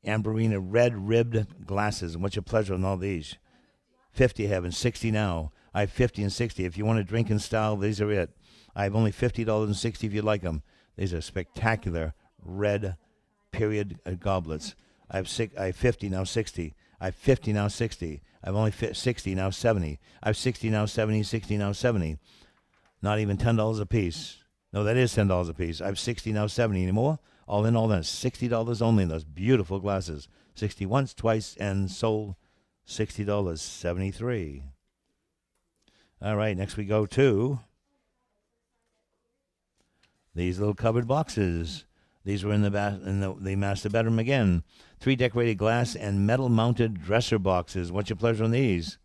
amberina red ribbed glasses. And what's your pleasure on all these? 50 I have and 60 now. I have 50 and 60. If you want to drink in style, these are it. I have only $50 and 60 if you like them. These are spectacular red period goblets. I have 50 now 60. I have 50 now 60. I have only 60 now 70. I have 60 now 70, 60 now 70. Not even $10 a piece. No, that is $10 a piece. I have 60 now 70. Any more? All in all that, $60 only in those beautiful glasses. 60 once, twice, and sold $60. 73. All right, next we go to these little cupboard boxes. These were in the master bedroom again. 3 decorated glass and metal mounted dresser boxes. What's your pleasure on these?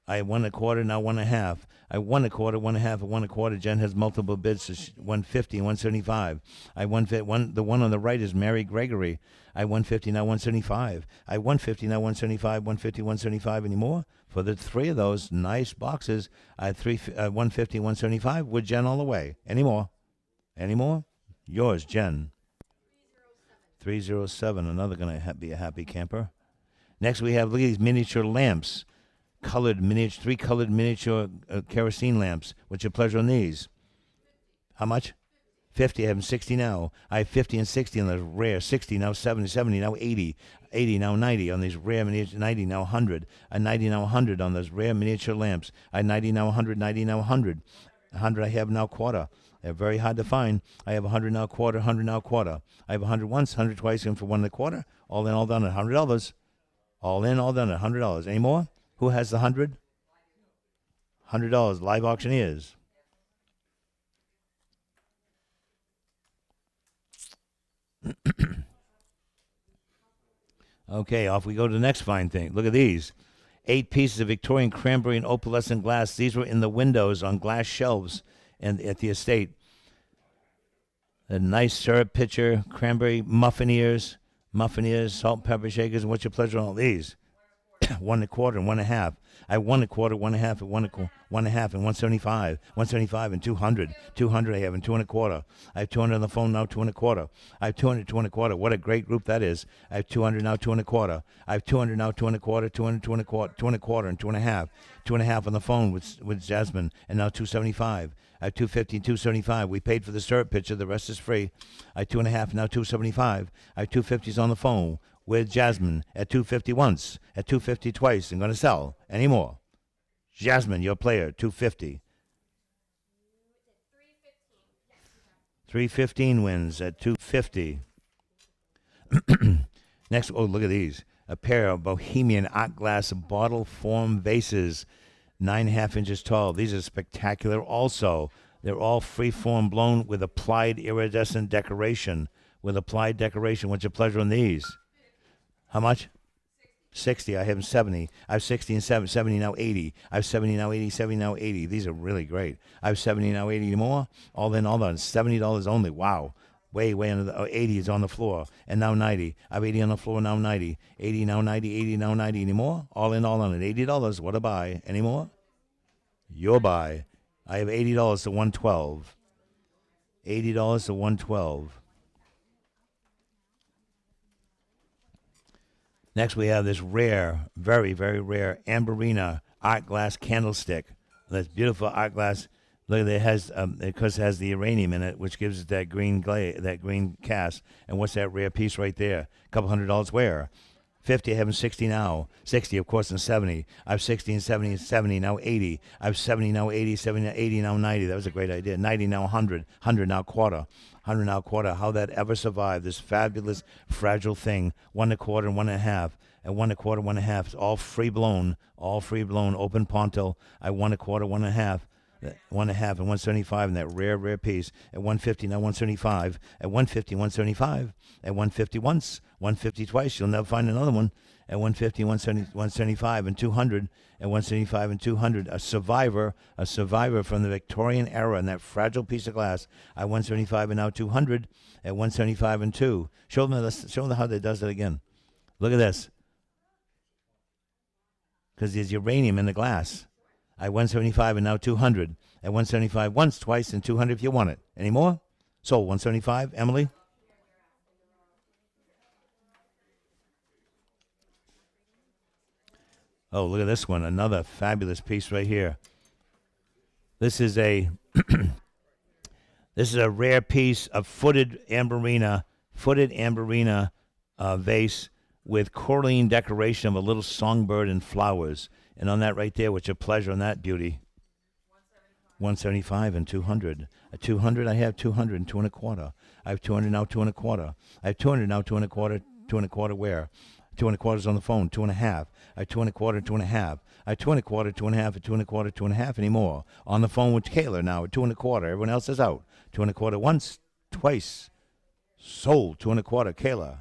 I have 1 1/4, now 1 1/2. I have 1 1/4, 1 1/2, and 1 1/4. Jen has multiple bids, so 150 and 175. I 150, the one on the right is Mary Gregory. I 150, now 175. I 150, now 175, 150, 175. Any more? For the three of those nice boxes, I had 150, 175 with Jen all the way. Any more? Any more? Yours, Jen. 307. Another going to be a happy camper. Next, we have, look at these miniature lamps. Three colored miniature kerosene lamps. What's your pleasure on these? How much? 50. I have 60 now. I have 50 and 60 on the rare. 60, now 70, 70, now 80. 80, now 90 on these rare miniature. 90, now 100. 90, now 100 on those rare miniature lamps. 90, now 100. 90, now 100. 100 I have now quarter. They're very hard to find. I have 100 now quarter, 100 now quarter. I have 100 once, 100 twice, and for 1 1/4. All in, all done at $100. All in, all done at $100. Any more? Who has the 100? $100. Live auctioneers. Okay, off we go to the next fine thing. Look at these. 8 pieces of Victorian cranberry and opalescent glass. These were in the windows on glass shelves and at the estate. A nice syrup pitcher, cranberry muffin ears, salt and pepper shakers. And what's your pleasure on all these? 1 1/4 and 1 1/2. I have 1 1/4, 1 1/2, and 1 1/2, and 175, 175 and 200. 200 I have and 2 1/4. I have 200 on the phone now, 2 1/4. I have 200, 2 1/4. What a great group that is. I have 200 now, 2 1/4. I have 200 now, 2 1/4, 200, 2 1/4, 2 1/4, and 2 1/2. 2 1/2 on the phone with Jasmine, and now 275. I have 250 and 275. We paid for the syrup pitcher. The rest is free. I have 2 1/2 now, 275. I have 250s on the phone with Jasmine at 250 once, at 250 twice. I'm going to sell. Any more? Jasmine, your player, 250. 315 wins at 250. Next, oh, look at these. A pair of Bohemian art glass bottle form vases, 9.5 inches tall. These are spectacular also. They're all free-form blown with applied iridescent decoration. What's your pleasure on these? How much? 60. I have 70. I have 60 and 70 now 80. I have 70 now 80, 70 now 80. These are really great. I have 70 now 80 more. All in, all done. $70 only. Wow. Way under the 80 is on the floor. And now 90. I have 80 on the floor, now 90. 80 now 90, 80 now 90. Any more? All in, all on it. $80. What a buy. Any more? Your buy. I have $80 to 112. $80 to 112. Next, we have this rare, very, very rare Amberina art glass candlestick. That's beautiful art glass. Look, it has because it has the uranium in it, which gives it that green cast. And what's that rare piece right there? A couple $100 where? 50. I have 60 now. 60, of course, and 70. I have 60 and 70 and 70 now 80. I have 70 now 80, 70 now 80 now 90. That was a great idea. 90 now 100. 100 now quarter. 100 now quarter. How that ever survived this fabulous, fragile thing. 1 1/4 and 1 1/2. And 1 1/4, 1 1/2. It's all free blown. Open ponto. I 1 1/4, 1 1/2. 1 1/2 and 175 in that rare piece. At 150 now 175. At 150, 175. At 150 once, 150 twice. You'll never find another one. At 150, 175 and 200. At 175 and 200. A survivor from the Victorian era in that fragile piece of glass. At 175 and now 200. At 175 and 2. Show them how they does it again. Look at this. Because there's uranium in the glass. At 175 and now 200. At 175 once, twice, and 200 if you want it. Any more? Sold. 175. Emily? Oh, look at this one. Another fabulous piece right here. This is a rare piece of footed Amberina vase with coralline decoration of a little songbird and flowers. And on that right there, what's your pleasure on that beauty? 175 and 200. At 200, I have 200 and 2 1/4. I have 200 now, 2 1/4. I have 200 now, 2 1/4. 2 1/4 where? 2 1/4 on the phone, 2 1/2. I have 2 1/4, 2 1/2. I have 2 1/4, 2 1/2, and 2 1/4, 2 1/2 anymore. On the phone with Kayla now at 2 1/4. Everyone else is out. 2 1/4 once, twice. Sold. 2 1/4. Kayla.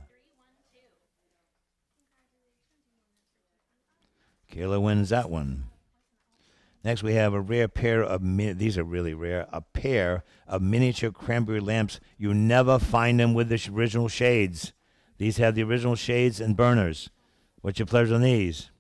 Kayla wins that one. Next, we have a rare pair of, these are really rare, a pair of miniature cranberry lamps. You never find them with the original shades. These have the original shades and burners. What's your pleasure on these?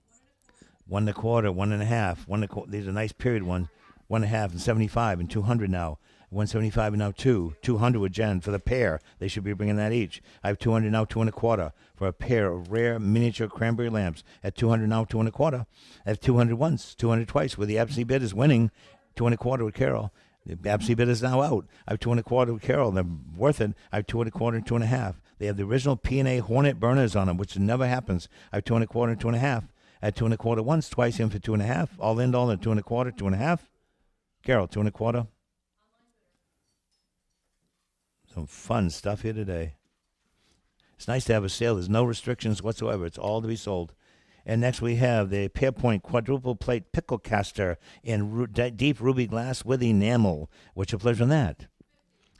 1 1/4, 1 1/2, 1 1/4. These are nice period ones. 1 1/2 and 75 and 200 now. 175 and now 200 with Jen for the pair. They should be bringing that each. I have 200 now, 2 1/4 for a pair of rare miniature cranberry lamps. At 200 now, 2 1/4. I have 200 once, 200 twice. Where the absentee bid is winning, 2 1/4 with Carol. The absentee bid is now out. I have 2 1/4 with Carol. They're worth it. I have 2 1/4 and 2 1/2. They have the original P&A Hornet burners on them, which never happens. I have 2 1/4 and 2 1/2. I had 2 1/4 once, twice in for 2 1/2. All in all, 2 1/4, 2 1/2. Carol, 2 1/4. Some fun stuff here today. It's nice to have a sale. There's no restrictions whatsoever. It's all to be sold. And next we have the Pearpoint quadruple plate pickle caster in deep ruby glass with enamel. What's your pleasure on that?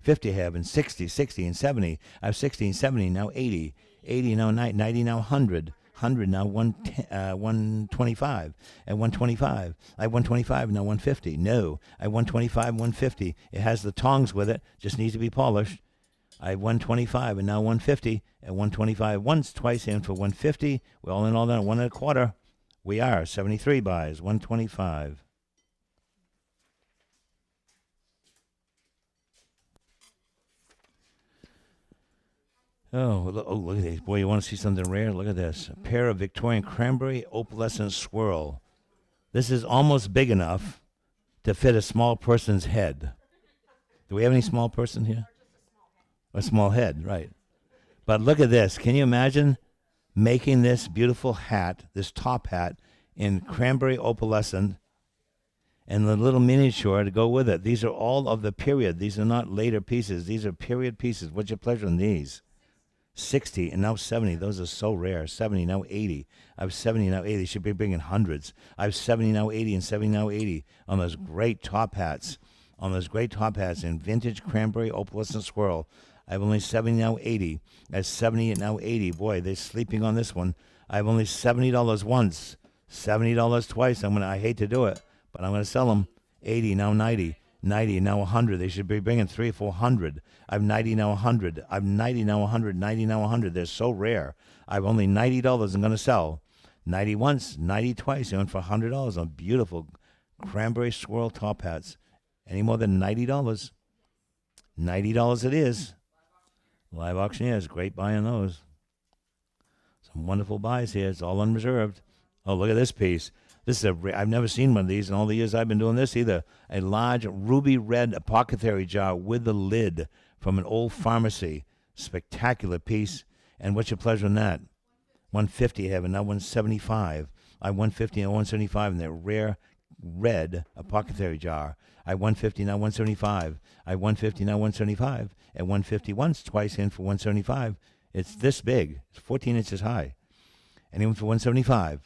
50 I have, and 60, 60 and 70. I have 60 and 70, now 80. 80 now 90 now 100. 100 now 125 and 125. I have 125 now 150. No, I have 125 150. It has the tongs with it. Just needs to be polished. I have 125 and now 150 and 125 once, twice in for 150. We're all in all done 1 1/4. We are 73 buys 125. Oh, look at these. Boy, you want to see something rare? Look at this. A pair of Victorian cranberry opalescent swirl. This is almost big enough to fit a small person's head. Do we have any small person here? A small head, right. But look at this. Can you imagine making this beautiful hat, this top hat, in cranberry opalescent and the little miniature to go with it? These are all of the period. These are not later pieces. These are period pieces. What's your pleasure on these? 60 and now 70. Those are so rare. 70 now 80. I have 70 now 80. Should be bringing hundreds. I have 70 now 80 and 70 now 80 on those great top hats. On those great top hats in vintage cranberry opalescent swirl. I have only 70 now 80. I have 70 and now 80. Boy, they're sleeping on this one. I have only $70 once. $70 twice. I hate to do it, but I'm going to sell them. 80 now 90. 90 now 100. They should be bringing 300 or 400. I've 90 now 100. I've 90 now 100. 90 now 100. They're so rare. I've only $90 I'm going to sell. 90 once, 90 twice. And for $100 on beautiful cranberry swirl top hats. Any more than $90? $90 it is. Live auctioneers, great buying those. Some wonderful buys here. It's all unreserved. Oh, look at this piece. This is I've never seen one of these in all the years I've been doing this either. A large ruby red apothecary jar with the lid from an old pharmacy. Spectacular piece. And what's your pleasure on that? 150 I have, and now 175. I have 150 and 175 in that rare red apothecary jar. I have 150 now 175. I have 150 now 175. And 150 once, twice in for 175. It's this big. It's 14 inches high. Anyone for 175?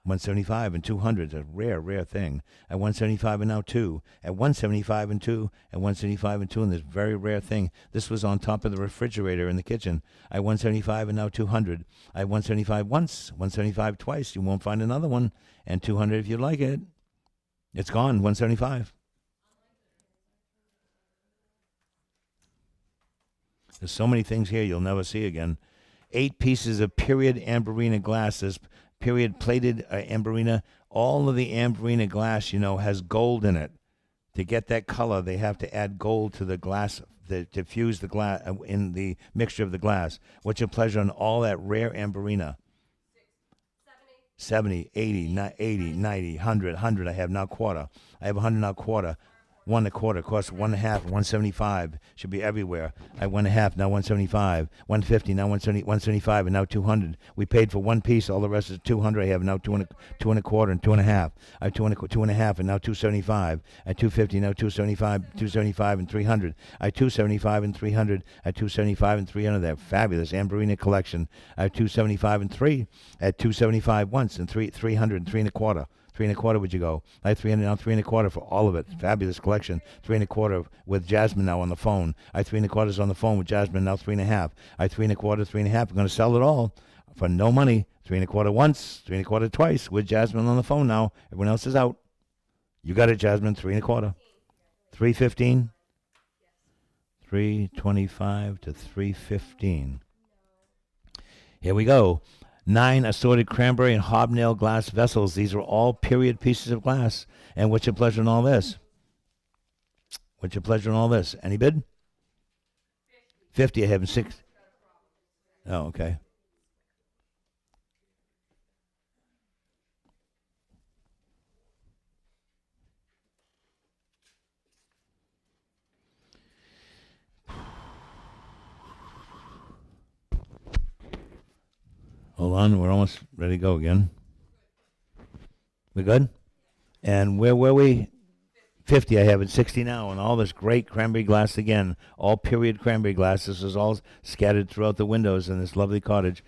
175 and 200 is a rare thing. At 175 and now 2. At 175 and 2. At 175 and 2 and this very rare thing. This was on top of the refrigerator in the kitchen. At 175 and now 200. At 175 once. 175 twice. You won't find another one. And 200 if you like it. It's gone. 175. There's so many things here you'll never see again. 8 pieces of period amberina glass. This period plated amberina. All of the amberina glass, has gold in it. To get that color, they have to add gold to the glass to fuse the glass in the mixture of the glass. What's your pleasure on all that rare amberina? 70, 80, 90, 100, 100. I have now quarter. I have 100 now quarter. 1 1/4 costs 1 1/2, 175. Should be everywhere. I have 1 1/2 now 175. 150 now 175 and now 200. We paid for one piece. All the rest is 200. I have now 2 1/4 and 2 1/2. I have 2 1/2 and now 275. At 250 now 275, 275 and 300. I have 275 and 300. At 275 and 300. That fabulous Amberina collection. I have 275 and 3. At 275 once and 300 and 3 1/4. 3 1/4 would you go? I have 300 now, 3 1/4 for all of it. Fabulous collection. 3 1/4 with Jasmine now on the phone. I have 3 1/4 on the phone with Jasmine now 3 1/2. I have 3 1/4, 3 1/2. I'm going to sell it all for no money. 3 1/4 once, 3 1/4 twice with Jasmine on the phone now. Everyone else is out. You got it, Jasmine. 3 1/4. 315. 325 to 315. Here we go. 9 assorted cranberry and hobnail glass vessels. These are all period pieces of glass. And what's your pleasure in all this? What's your pleasure in all this? Any bid? 50. I have 6. Oh, okay. Hold on, we're almost ready to go again. We good? And where were we? 50, I have it 60 now, and all this great cranberry glass again, all period cranberry glass. This is all scattered throughout the windows in this lovely cottage.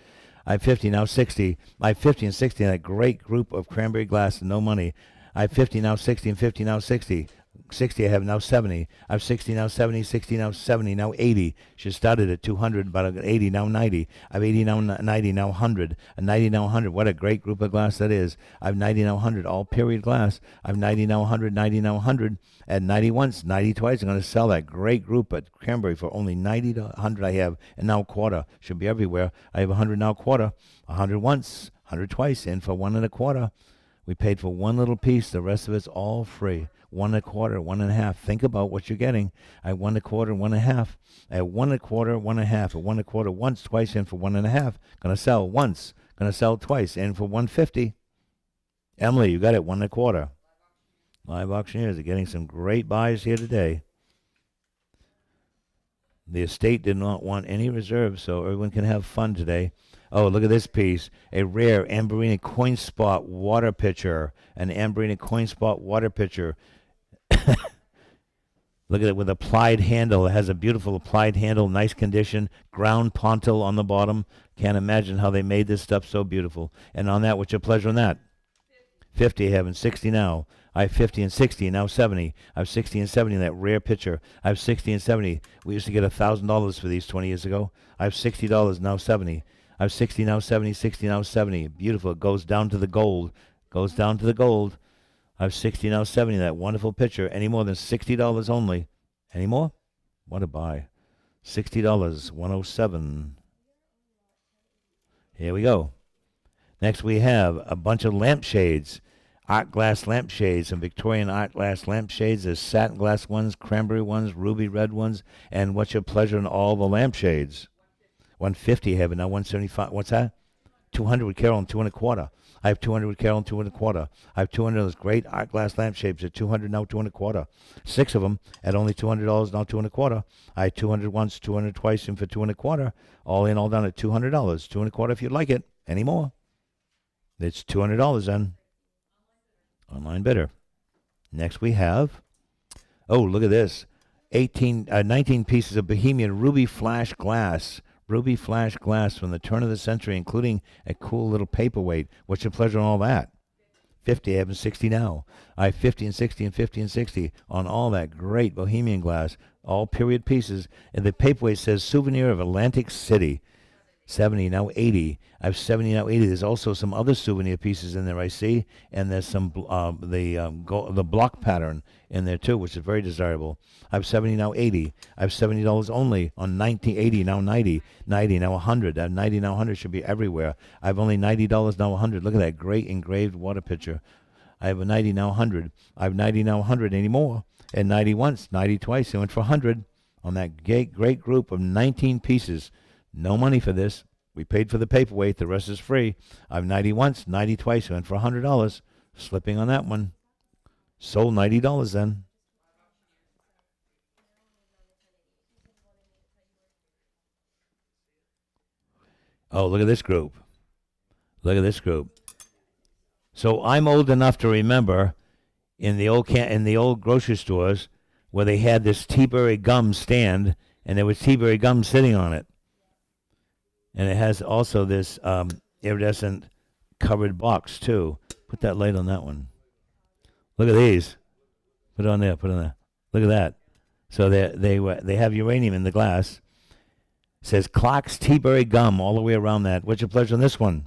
I have 50, now 60. I have 50 and 60, and that great group of cranberry glass and no money. I have 50, now 60, and 50, now 60. 60, I have now 70. I have 60, now 70, 60, now 70, now 80. She started at 200, but I got 80, now 90. I have 80, now 90, now 100. And 90, now 100. What a great group of glass that is. I have 90, now 100, all period glass. I have 90, now 100, 90, now 100. And 90 once, 90 twice. I'm going to sell that great group at Cranberry for only 90 to 100 I have. And now quarter. Should be everywhere. I have 100 now quarter. 100 once, 100 twice. And for 1 1/4. We paid for one little piece. The rest of it's all free. 1 1/4, 1 1/2. Think about what you're getting. I have 1 1/4, 1 1/2. I have 1 1/4, 1 1/2. 1 1/4 once, twice, in for 1 1/2. Gonna sell once. Gonna sell twice, in for 150. Emily, you got it. 1 1/4. Live auctioneers are getting some great buys here today. The estate did not want any reserves, so everyone can have fun today. Oh, look at this piece. A rare Amberina coin spot water pitcher. An Amberina coin spot water pitcher. Look at it with applied handle. It has a beautiful applied handle, nice condition, ground pontil on the bottom. Can't imagine how they made this stuff so beautiful. And on that, what's your pleasure on that? 50, I have, and 60 now. I have 50 and 60, now 70. I have 60 and 70 in that rare pitcher. I have 60 and 70. We used to get $1,000 for these 20 years ago. I have $60, now 70. I have 60, now 70, 60, now 70. Beautiful. It goes down to the gold. Goes down to the gold. I have 60, now 70, that wonderful pitcher. Any more than $60 only. Any more? What a buy. $60, 107. Here we go. Next we have a bunch of lampshades. Art glass lampshades, some Victorian art glass lampshades. There's satin glass ones, cranberry ones, ruby red ones. And what's your pleasure in all the lampshades? 150 have it now. 175. What's that? 200 with Carol and 2 1/4. I have 200 with Carol and 2 1/4. I have 200 of those great art glass lampshades at 200 now, 2 1/4. 6 of them at only $200 now, 2 1/4. I had 200 once, 200 twice, and for 2 1/4. All in, all done at $200. 2 1/4 if you'd like it. Any more? It's $200 then. Online bidder. Next we have, oh, look at this. 19 pieces of Bohemian ruby flash glass. Ruby flash glass from the turn of the century, including a cool little paperweight. What's your pleasure on all that? 50, I have 60 now. I have 50 and 60 and 50 and 60 on all that great Bohemian glass. All period pieces. And the paperweight says souvenir of Atlantic City. 70, now 80. I have 70, now 80. There's also some other souvenir pieces in there, I see. And there's some, the block pattern in there, too, which is very desirable. I have 70, now 80. I have $70 only on 80, now 90. 90, now 100. I have 90, now 100. Should be everywhere. I have only $90, now 100. Look at that great engraved water pitcher. I have a 90, now 100. I have 90, now 100 anymore. And 90 once, 90 twice. I went for 100 on that great group of 19 pieces. No money for this. We paid for the paperweight. The rest is free. I have 90 once, 90 twice. I went for $100. Slipping on that one. Sold $90 then. Oh, look at this group. Look at this group. So I'm old enough to remember in the old grocery stores where they had this T-Berry gum stand and there was T-Berry gum sitting on it. And it has also this iridescent covered box, too. Put that light on that one. Look at these. Put it on there. Put it on there. Look at that. So they have uranium in the glass. It says Clark's T-Berry gum all the way around that. What's your pleasure on this one?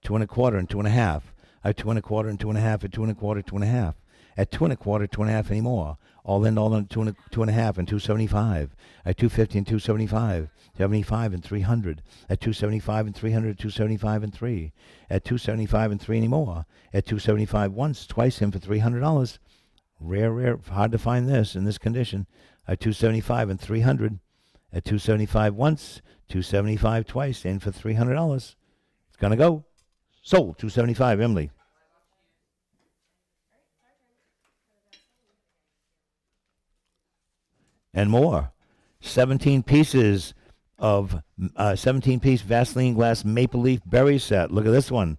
2 1/4 and 2 1/2. I have 2 1/4 and 2 1/2 and 2 1/4, 2 1/2. at 2.25, 2.5 anymore. All in, 2.5 and 275. At 250 and 275. 75 and 300. At 275 and 300, 275 and 3. At 275 and 3 anymore. At 275 once, twice in for $300. Rare, hard to find this in this condition. At 275 and 300. At 275 once, 275 twice, in for $300. It's gonna go. Sold. 275, Emily. And more. 17 pieces of 17-piece Vaseline glass maple leaf berry set. Look at this one.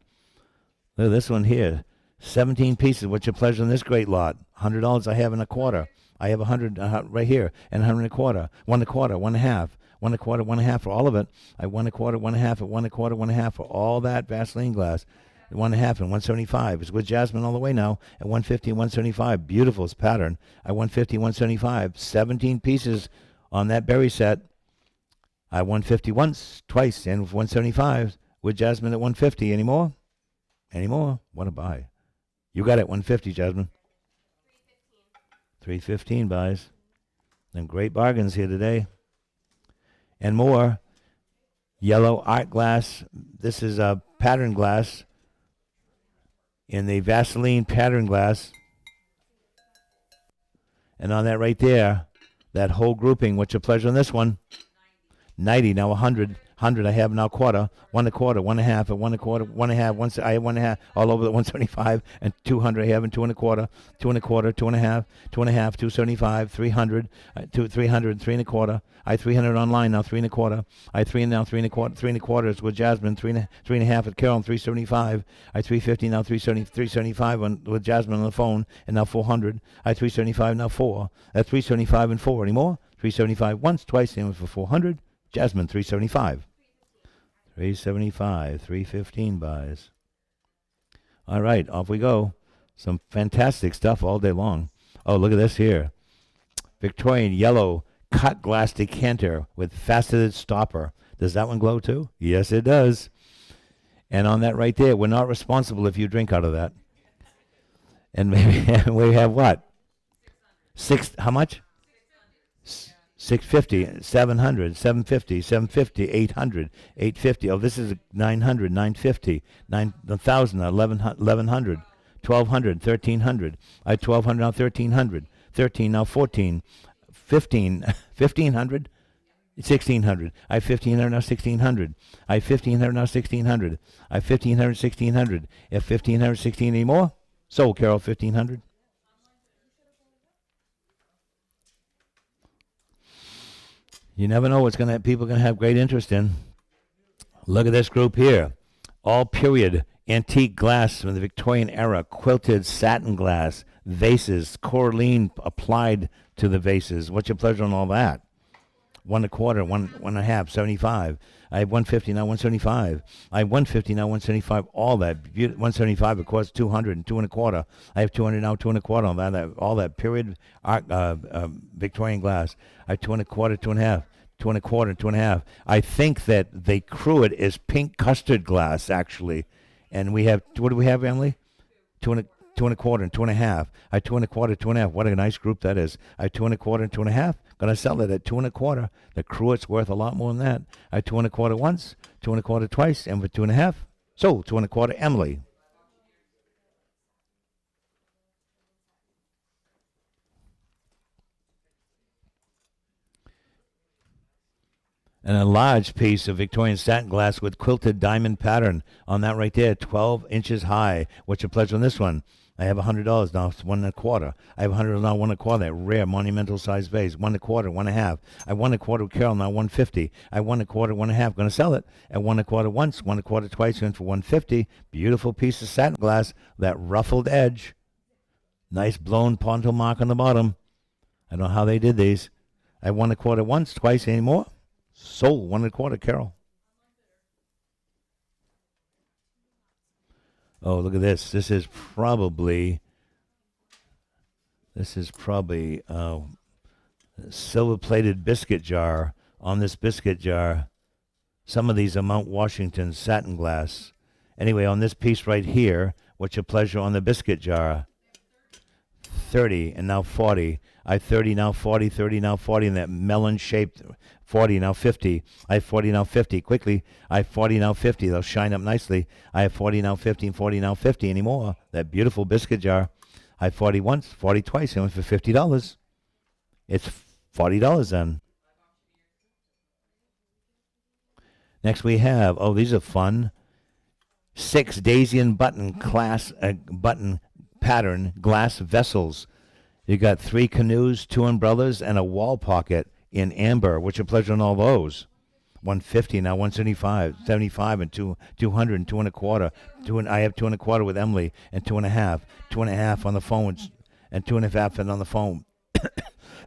Look at this one here. 17 pieces. What's your pleasure on this great lot? $100 I have in a quarter. I have 100 right here and 100 and a quarter. 1.25, 1.5. 1.25, 1.5 for all of it. I 1.25, 1.5 at 1.25, 1.5 for all that Vaseline glass. 1.5 and 175. It's with Jasmine all the way now at 150 and 175. Beautiful pattern. At 150, 175. 17 pieces on that berry set. I 150 once, twice, and 175 with Jasmine at 150. Any more? Any more? What a buy. You got it, 150, Jasmine. 315 buys. Some great bargains here today. And more. Yellow art glass. This is a pattern glass in the Vaseline pattern glass. And on that right there, that whole grouping, what's your pleasure on this one? 90, now 100. 100 I have now quarter, 1.25, 1.5 at 1.25, 1.5, I have 1.5 all over the 175 and 200 I have in 2.25, 2.25, 2.5, 2.5, 275, 300, 300, 3.25. I 300 online now, 3.25. I 3 now, 3.25, 3.25 is with Jasmine, 3.5 at Carol, 375. I 350 now, 375 with Jasmine on the phone, and now 400. I 375 now 4. At 375 and 4 anymore. 375 once, twice, and for 400. Jasmine 375. 375, 315 buys. All right, off we go. Some fantastic stuff all day long. Oh, look at this here. Victorian yellow cut glass decanter with faceted stopper. Does that one glow too? Yes, it does. And on that right there, we're not responsible if you drink out of that. And maybe we have what? How much? 650, 700, 750, 750, 800, 850. Oh, this is 900, 950, 1,000, 1,100, 1,200, 1,300. I 1,200 now 1,300, 13 now 14, 15, 1,500, 1,600. I 1,500 now 1,600. I 1,500 now 1,600. I 1,500, 1,600. If 1,500, 16 anymore, sold Carol 1,500. You never know what's people are gonna have great interest in. Look at this group here. All period antique glass from the Victorian era, quilted satin glass, vases, coralline applied to the vases. What's your pleasure on all that? 1.25, 1.5, 75. I have 150 now 175. I have 150 now 175. All that 175 of course 200 and 2.25. I have 200 now 2.25 on that. All that period art Victorian glass. I have 2.25, 2.5. 2.25, 2.5. I think that they crew it as pink custard glass actually, and we have what do we have, Emily? 2.25 and 2.5. I 2.25, 2.5. What a nice group that is. I 2.25 and 2.5. Gonna sell it at 2.25. The crew it's worth a lot more than that. I 2.25 once, 2.25 twice, and for 2.5. So 2.25, Emily. And a large piece of Victorian satin glass with quilted diamond pattern on that right there, 12 inches high. What's your pleasure on this one? I have $100 now, it's 1.25. I have $100 now, 1.25. That rare monumental size vase, 1.25, 1.5. I 1.25 with Carol now, 150. I 1.25, 1.5. Going to sell it at 1.25 once, 1.25 twice, and for 150. Beautiful piece of satin glass, that ruffled edge, nice blown ponto mark on the bottom. I don't know how they did these. I 1.25 once, twice, any more? Sold 1.25, Carol. Oh, look at this. This is probably a silver-plated biscuit jar. On this biscuit jar, some of these are Mount Washington satin glass. Anyway, on this piece right here, what's your pleasure on the biscuit jar? 30, and now 40. I 30, now 40, 30, now 40, in that melon-shaped 40, now 50. I 40, now 50. Quickly, I 40, now 50. They'll shine up nicely. I have 40, now 50, and 40, now 50 anymore. That beautiful biscuit jar. I 40 once, 40 twice. I went for $50. It's $40 then. Next we have, oh, these are fun. 6 Daisian button pattern glass vessels. You got 3 canoes, 2 umbrellas, and a wall pocket in amber. What's your pleasure on all those? 150 now, 175, 75, and 200, and 2 1/4. I have 2 1/4 with Emily, and 2 1/2, 2 1/2 on the phone, and 2 1/2 and on the phone.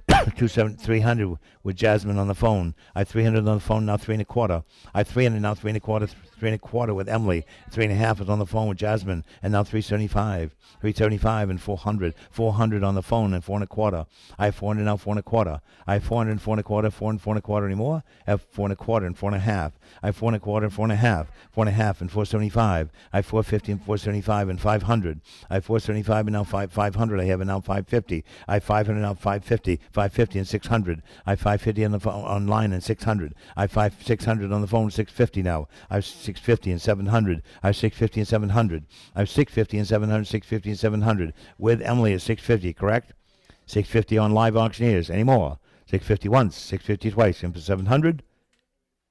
300 with Jasmine on the phone. I 300 on the phone, now 3 1/4. I 300 now, 3 1/4, 3 1/4 with Emily. 3 1/2 is on the phone with Jasmine, and now 375 and 400 on the phone, and 4 1/4. I have 400 now, 4 1/4. I have 400 and 4 1/4, 4 and 4 1/4 anymore. I have 4 1/4 and 4 1/2. I have 4 1/4 and 4 1/2, 4 1/2 and 475. I have 450 and 475 and 500. I have 475 and now 500. I have it now 550. I have 500 now, 550, 550 and 600. I have 550 on the phone online and 600. I have 600 on the phone, 650 now. I have 650 and 700. I have 650 and 700. I have 650 and 700, 650 and 700 with Emily at 650, correct? 650 on live auctioneers. Any more? 650 once, 650 twice, and for 700,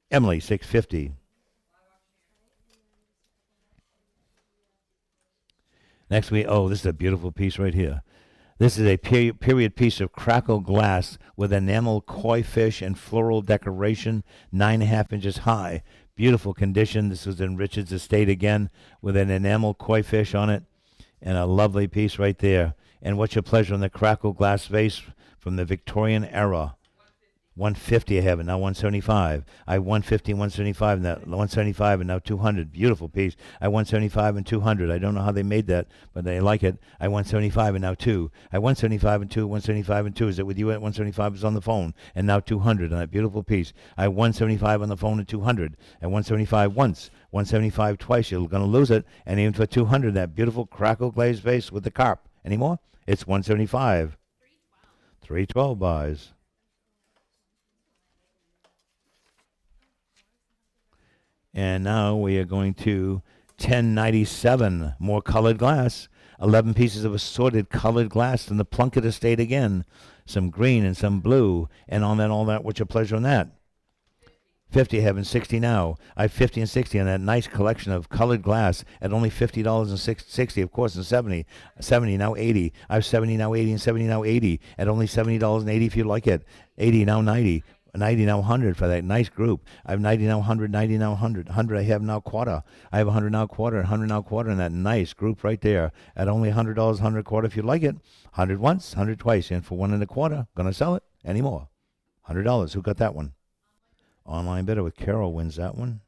Emily 650. Next this is a beautiful piece right here. This is a period piece of crackle glass with enamel koi fish and floral decoration, 9.5 inches high. Beautiful condition. This was in Richard's estate again with an enamel koi fish on it, and a lovely piece right there. And what's your pleasure on the crackle glass vase from the Victorian era? 150 I have it now, 175. I 150 and 175 and now 175 and now 200. Beautiful piece. I 175 and 200. I don't know how they made that, but they like it. I 175 and now 2. I 175 and 2, 175 and 2. Is it with you at 175 is on the phone, and now 200 on that beautiful piece. I 175 on the phone and 200. And 175 once, 175 twice. You're going to lose it. And even for 200, that beautiful crackle glazed vase with the carp. Any more? It's 175. 312 buys. And now we are going to 1097, more colored glass. 11 pieces of assorted colored glass from the Plunkett estate again. Some green and some blue. And on that, all that, what's your pleasure on that? 50, having 60 now. I have 50 and 60 on that nice collection of colored glass at only $50 and 60, of course, and 70. 70, now 80. I have 70, now 80, and 70, now 80 at only $70 and 80 if you like it. 80, now 90. 90 now 100 for that nice group. I have 90 now 100, 90 now 100. 100 I have now quarter. I have 100 now quarter, 100 now quarter in that nice group right there at only $100, 100 quarter if you like it. 100 once, 100 twice, and for 1 1/4, gonna sell it anymore. $100. Who got that one? Online bidder with Carol wins that one.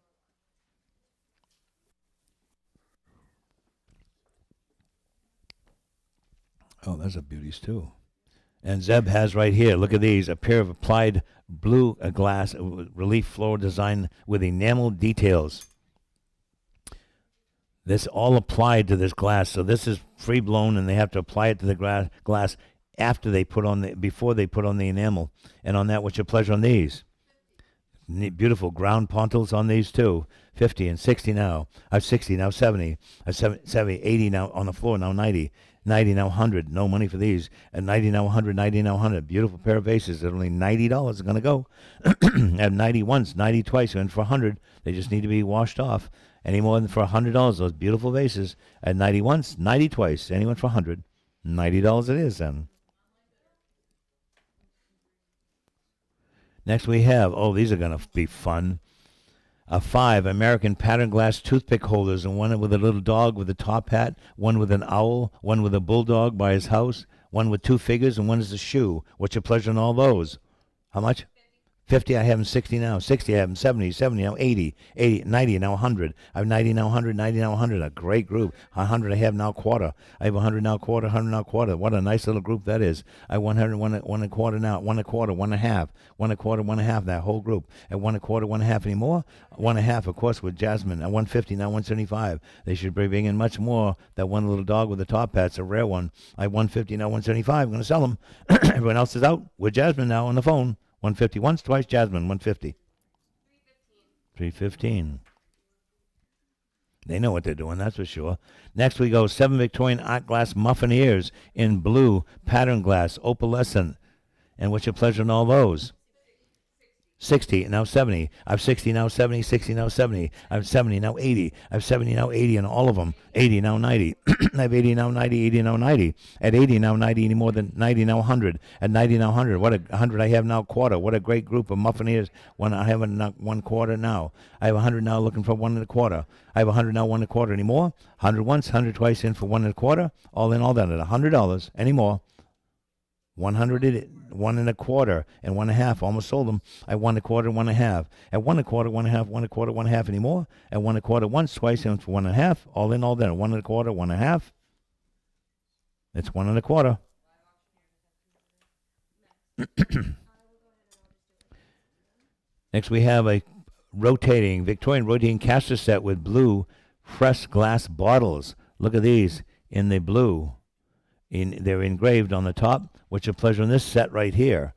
Oh, those are beauties too. And Zeb has right here, look at these, a pair of applied blue glass relief floral design with enamel details. This all applied to this glass, so this is free blown, and they have to apply it to the glass after they put on before they put on the enamel. And on that, what's your pleasure on these? Beautiful ground pontils on these too. 50 and 60 now. I have 60 now, 70. I have 70, 80 now on the floor, now 90. 90 now 100. No money for these. And 90 now 100, 90 now 100. Beautiful pair of vases at only $90 are going to go. At 90 once, 90 twice, and for 100, they just need to be washed off. Any more than for $100, those beautiful vases at 90 once, 90 twice. Anyone for 100, $90 it is then. Next we have, these are going to be fun. 5 American pattern glass toothpick holders, and one with a little dog with a top hat, one with an owl, one with a bulldog by his house, one with 2 figures, and one is a shoe. What's your pleasure on all those? How much? 50, I have them 60 now. 60, I have them 70, 70 now 80, 80, 90, now 100. I have 90 now 100, 90 now 100. A great group. 100 I have now quarter. I have 100 now quarter, 100 now quarter. What a nice little group that is. I have 100, one and a quarter now, one and a quarter, one and a half, one and a quarter, one and a half, that whole group. At one and a quarter, one and a half anymore? One and a half, of course, with Jasmine. At 150, now 175. They should be bringing much more. That one little dog with the top hat's a rare one. I have 150, now 175. I'm going to sell them. Everyone else is out with Jasmine now on the phone. 150 once, twice, Jasmine, 150. 315. They know what they're doing, that's for sure. Next we go 7 Victorian art glass muffin ears in blue, pattern glass, opalescent. And what's your pleasure in all those? 60, now 70. I have 60, now 70, 60, now 70. I have 70, now 80. I have 70, now 80 in all of them. 80, now 90. I have 80, now 90, 80, now 90. At 80, now 90, any more than 90, now 100. At 90, now 100. What a 100 I have now quarter. What a great group of muffineers. When I have one quarter now. I have 100 now looking for one and a quarter. I have 100 now, one and a quarter. Any more? 100 once, 100 twice in for one and a quarter. All in, all done at $100. Any more? 100, one and a quarter, and one and a half. Almost sold them. I one and a quarter, one and a half. At one and a quarter, one and a half, one and a quarter, one and a half anymore. At one and a quarter once, twice, and for one and a half. All in, all done. At one and a quarter, one and a half. It's one and a quarter. Next, we have a Victorian rotating caster set with blue fresh glass bottles. Look at these in the blue. They're engraved on the top. What's your pleasure in this set right here?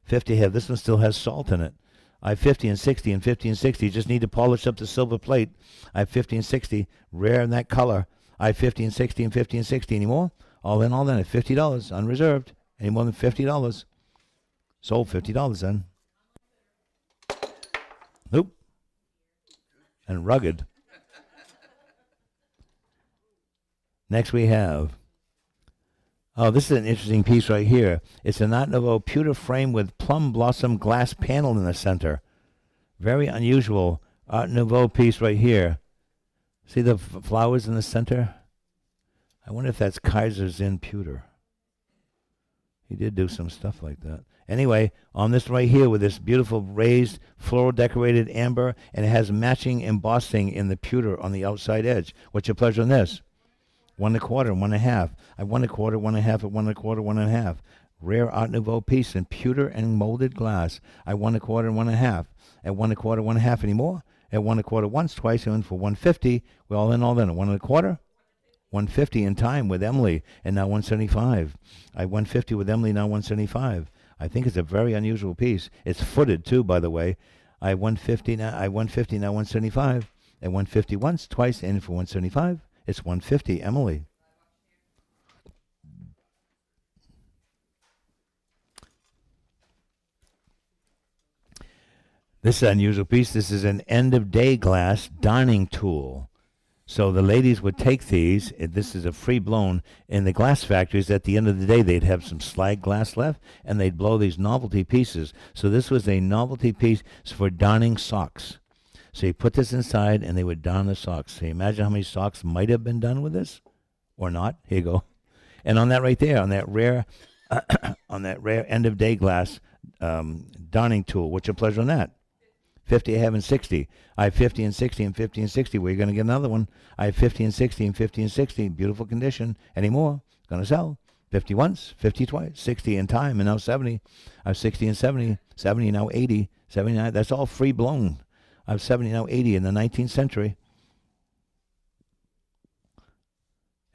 50 here. This one still has salt in it. I have 50 and 60 and 50 and 60. Just need to polish up the silver plate. I have 50 and 60. Rare in that color. I have 50 and 60 and 50 and 60. Any more? All in, all done at $50. Unreserved. Any more than $50? Sold $50 then. Nope. And rugged. Next we have... Oh, this is an interesting piece right here. It's an Art Nouveau pewter frame with plum blossom glass panel in the center. Very unusual Art Nouveau piece right here. See the flowers in the center? I wonder if that's Kaiser's in pewter. He did do some stuff like that. Anyway, on this right here with this beautiful raised floral decorated amber, and it has matching embossing in the pewter on the outside edge. What's your pleasure in this? One and a quarter, one and a half. I one and a quarter, one and a half, at one and a quarter, one and a half. Rare Art Nouveau piece in pewter and molded glass. I one and a quarter, one and a half. At one and a quarter, one and a half anymore. At one and a quarter once, twice, and for 150. We're all in, all in. At one and a quarter, 150 in time with Emily, and now 175. I 150 with Emily, now 175. I think it's a very unusual piece. It's footed too, by the way. I 150 now. I 150 now 175. At 150 once, twice, and for 175. It's 150, Emily. This is an unusual piece. This is an end-of-day glass dining tool. So the ladies would take these. This is a free-blown. In the glass factories, at the end of the day, they'd have some slag glass left, and they'd blow these novelty pieces. So this was a novelty piece for darning socks. So you put this inside, and they would darn the socks. So you imagine how many socks might have been done with this, or not. Here you go. And on that right there, on that rare, end-of-day glass darning tool, what's your pleasure on that? 50 I have and 60. I have 50 and 60 and 50 and 60. Where are you going to get another one? I have 50 and 60 and 50 and 60. Beautiful condition. Any more? Going to sell. 50 once, 50 twice, 60 in time, and now 70. I have 60 and 70. 70 now 80. 79. That's all free blown. I have 70 now 80 in the 19th century.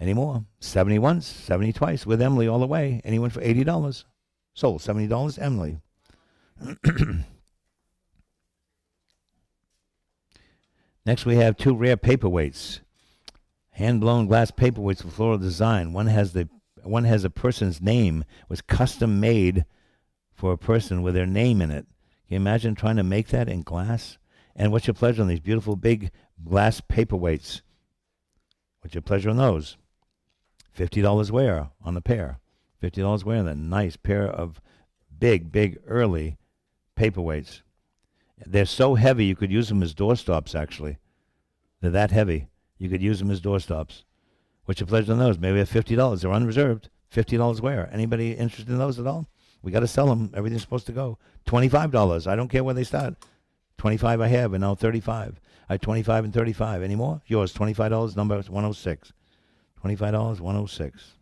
Any more? 70 once, 70 twice with Emily all the way. Anyone for $80? Sold. $70, Emily. Next, we have two rare paperweights, hand-blown glass paperweights with floral design. One has a person's name, was custom made for a person with their name in it. Can you imagine trying to make that in glass? And what's your pleasure on these beautiful big glass paperweights? What's your pleasure on those? $50 wear on a pair. $50 wear on that nice pair of big early paperweights. They're so heavy you could use them as doorstops, actually. They're that heavy. You could use them as doorstops. What's your pleasure on those? Maybe at $50. They're unreserved. $50 wear. Anybody interested in those at all? We got to sell them. Everything's supposed to go. $25. I don't care where they start. 25 I have, and now 35. I have 25 and 35. Any more? Yours, $25, number 106. $25, 106.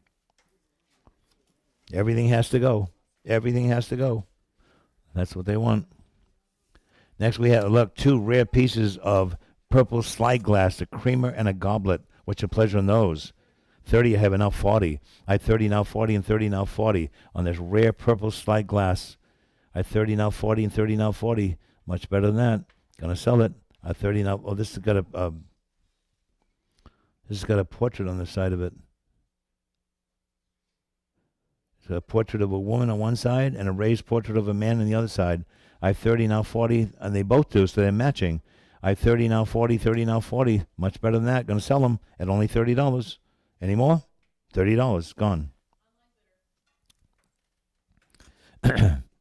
Everything has to go. Everything has to go. That's what they want. Next we have, look, 2 rare pieces of purple slide glass, a creamer and a goblet. What's your pleasure on those? 30, I have now 40. I have 30 now 40 and 30 now 40 on this rare purple slide glass. I have 30 now 40 and 30 now 40. Much better than that. Gonna sell it. I have 30 now. Oh, this has got a portrait on the side of it. It's a portrait of a woman on one side and a raised portrait of a man on the other side. I have 30 now 40, and they both do, so they're matching. I have 30 now 40, 30 now 40. Much better than that. Gonna sell them at only $30. Any more? $30. Gone.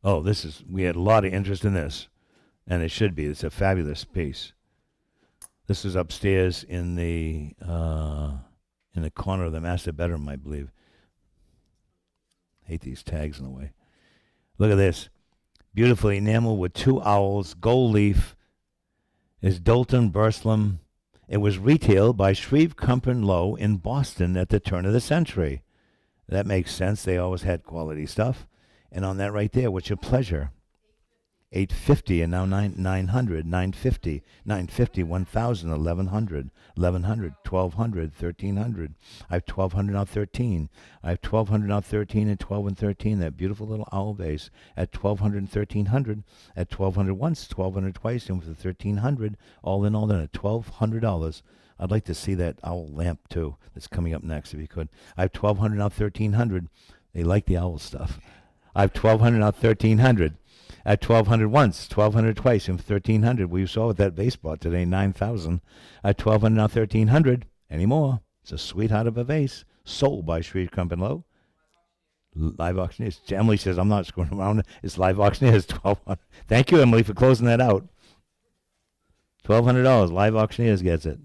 Oh, we had a lot of interest in this. And it should be. It's a fabulous piece. This is upstairs in the corner of the master bedroom, I believe. Hate these tags in the way. Look at this. Beautiful enamel with 2 owls, gold leaf. Is Dolton Burslem. It was retailed by Shreve Compton Low in Boston at the turn of the century. That makes sense. They always had quality stuff. And on that right there, what's your pleasure? $850 and now $900, $950, $950, $1,000, $1,100, $1,100, $1,200, $1,300. I have $1,200 now 13. I have $1,200 now 13 and 12 and 13. That beautiful little owl vase at $1,200 and $1,300. At $1,200 once, $1,200 twice, and with $1,300, all in all, then at $1,200. I'd like to see that owl lamp too. That's coming up next, if you could. I have $1,200 now 1,300. They like the owl stuff. I have $1,200 now 1,300. At $1,200 once, $1,200 twice, and $1,300. We saw with that vase bought today, $9,000. At $1,200 now $1,300. Any more? It's a sweetheart of a vase, sold by Shreve Compton Low. Live auctioneers. Emily says I'm not screwing around. It's live auctioneers. $1,200. Thank you, Emily, for closing that out. $1,200. Live auctioneers gets it.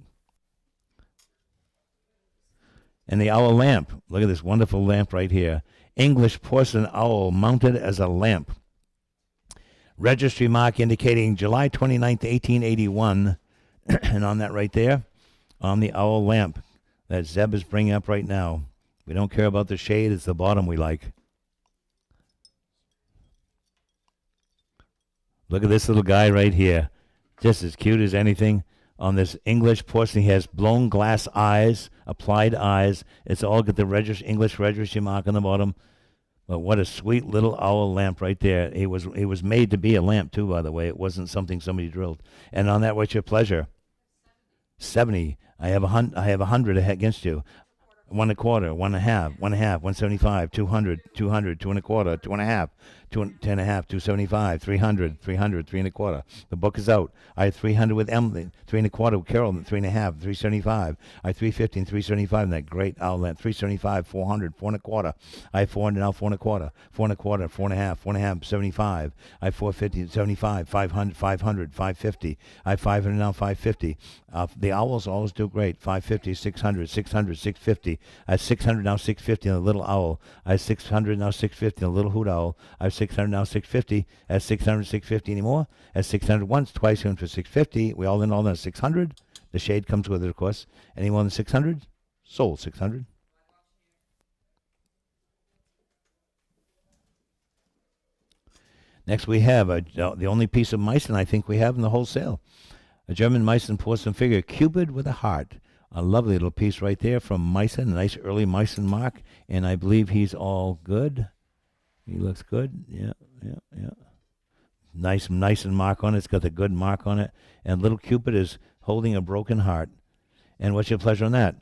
And the owl lamp. Look at this wonderful lamp right here. English porcelain owl mounted as a lamp. Registry mark indicating July 29th, 1881. And on that right there, on the owl lamp that Zeb is bringing up right now. We don't care about the shade. It's the bottom we like. Look at this little guy right here. Just as cute as anything. On this English porcelain, he has blown glass eyes, applied eyes. It's all got the English registry mark on the bottom. But what a sweet little owl lamp right there. It was made to be a lamp, too, by the way. It wasn't something somebody drilled. And on that, what's your pleasure? 70. I have 100 against you. 1 1/4, 1 1/2, 1 1/2, 175, 200, 200, 2 1/4, 2 1/2, 2 10 1/2, 275, 300, 300, 3 1/4. The book is out. I have 300 with Emily, 3 1/4 with Carol, 3 1/2, 375. I have 350 and 375 in that great owl lamp. 375, 400, 4 1/4. I have 400 now, 4 1/4, 4 1/4, 4 1/2, 4 1/2, 75. I have 450, 75, 500, 500, 550. I have 500 now, 550. The owls always do great. 550, 600, 600, 650. I have 600 now, 650 on the little owl. I have 600 now, 650 on the little hoot owl. I have 600 now, 650. At 600, 650 anymore. At 600 once, twice, and for 650. We all in all, then 600. The shade comes with it, of course. Any more than 600? Sold 600. Next we have the only piece of Meissen I think we have in the whole sale. A German Meissen porcelain figure, Cupid with a heart. A lovely little piece right there from Meissen, a nice early Meissen mark, and I believe he's all good. He looks good. Yeah. Nice Meissen mark on it. It's got the good mark on it. And little Cupid is holding a broken heart. And what's your pleasure on that?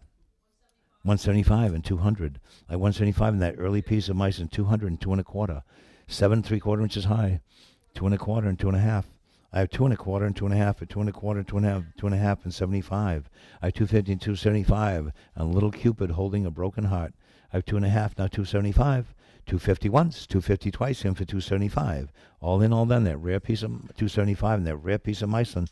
175 and 200. Like 175 in that early piece of Meissen, 200 and 2 1/4. 7 3/4 inches high. 2 1/4 and 2 1/2. I have 2 1/4 and 2 1/2, 2 1/4, 2 1/2, 2 1/2, and 75. I have 250 and 275, and a little Cupid holding a broken heart. I have 2 1/2, now 275, 250 once, 250 twice, and for 275. All in, all done. That rare piece of 275 and that rare piece of Meissen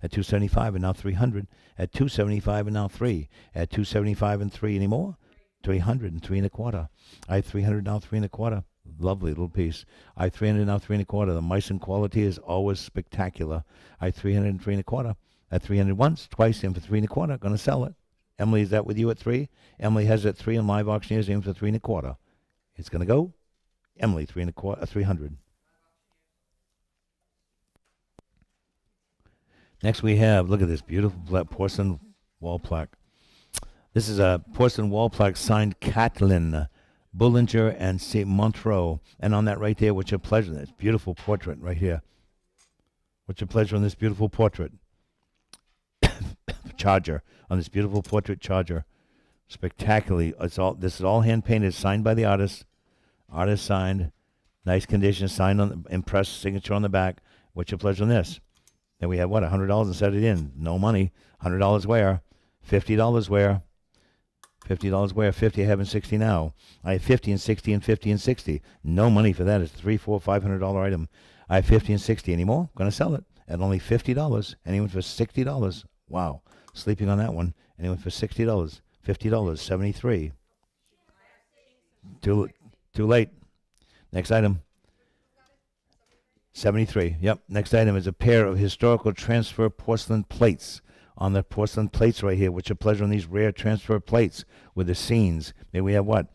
at 275 and now 300. At 275 and now 3. At 275 and 3 anymore. 300 and 3 1/4. I have 300 now, 3 1/4. Lovely little piece. I 300 now 3 1/4. The Meissen quality is always spectacular. I 300 and 3 1/4. At 300 once, twice, in for 3 1/4. Going to sell it. Emily, is that with you at 3? Emily has it at 3 and live auctioneers in for 3 1/4. It's going to go. Emily, 3 1/4, 300. Next we have, look at this beautiful porcelain wall plaque. This is a porcelain wall plaque signed Kathleen Bullinger and C. Montreux. And on that right there, what's your pleasure? This beautiful portrait right here. What's your pleasure on this beautiful portrait? Charger. On this beautiful portrait charger. Spectacularly. This is all hand painted, signed by the artist. Artist signed. Nice condition, signed on the impressed signature on the back. What's your pleasure on this? Then we have what? $100 and set it in. No money. $100 where? $50 where? $50 where? 50 I have in 60 now. I have 50 and 60 and 50 and 60. No money for that. It's $300, $400, $500 item. I have 50 and 60 anymore. Going to sell it at only $50. Anyone for $60? Wow. Sleeping on that one. Anyone for $60? $50. 73. Too late. Next item. 73. Yep. Next item is a pair of historical transfer porcelain plates. On the porcelain plates right here, which are pleasure on these rare transfer plates with the scenes. Maybe we have what?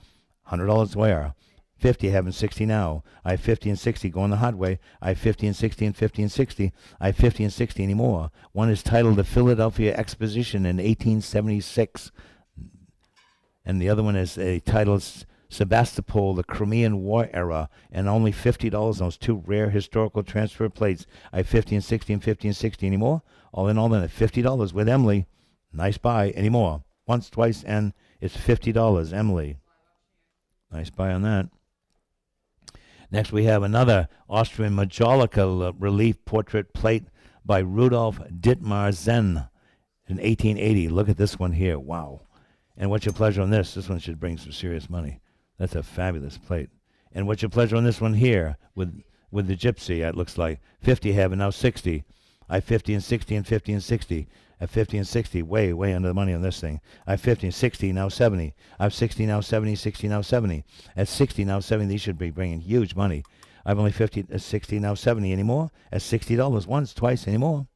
$100 where? 50 having 60 now. I have 50 and 60 going the hard way. I have 50 and 60 and 50 and 60. I have 50 and 60 anymore. One is titled The Philadelphia Exposition in 1876. And the other one is a titled Sebastopol, the Crimean War Era, and only $50 on those two rare historical transfer plates. I have 50 and 60 and 50 and 60 anymore. All in all, then at $50 with Emily. Nice buy. Anymore. Once, twice, and it's $50. Emily. Nice buy on that. Next, we have another Austrian Majolica relief portrait plate by Rudolf Dittmar Zen in 1880. Look at this one here. Wow. And what's your pleasure on this? This one should bring some serious money. That's a fabulous plate. And what's your pleasure on this one here with the gypsy? It looks like 50 have and now 60. I have 50 and 60 and 50 and 60. At 50 and 60, way under the money on this thing. I have 50 and 60, now 70. I have 60 now 70, 60 now 70. At 60 now 70, these should be bringing huge money. I have only 50, 60 now 70 anymore. At $60 once, twice anymore.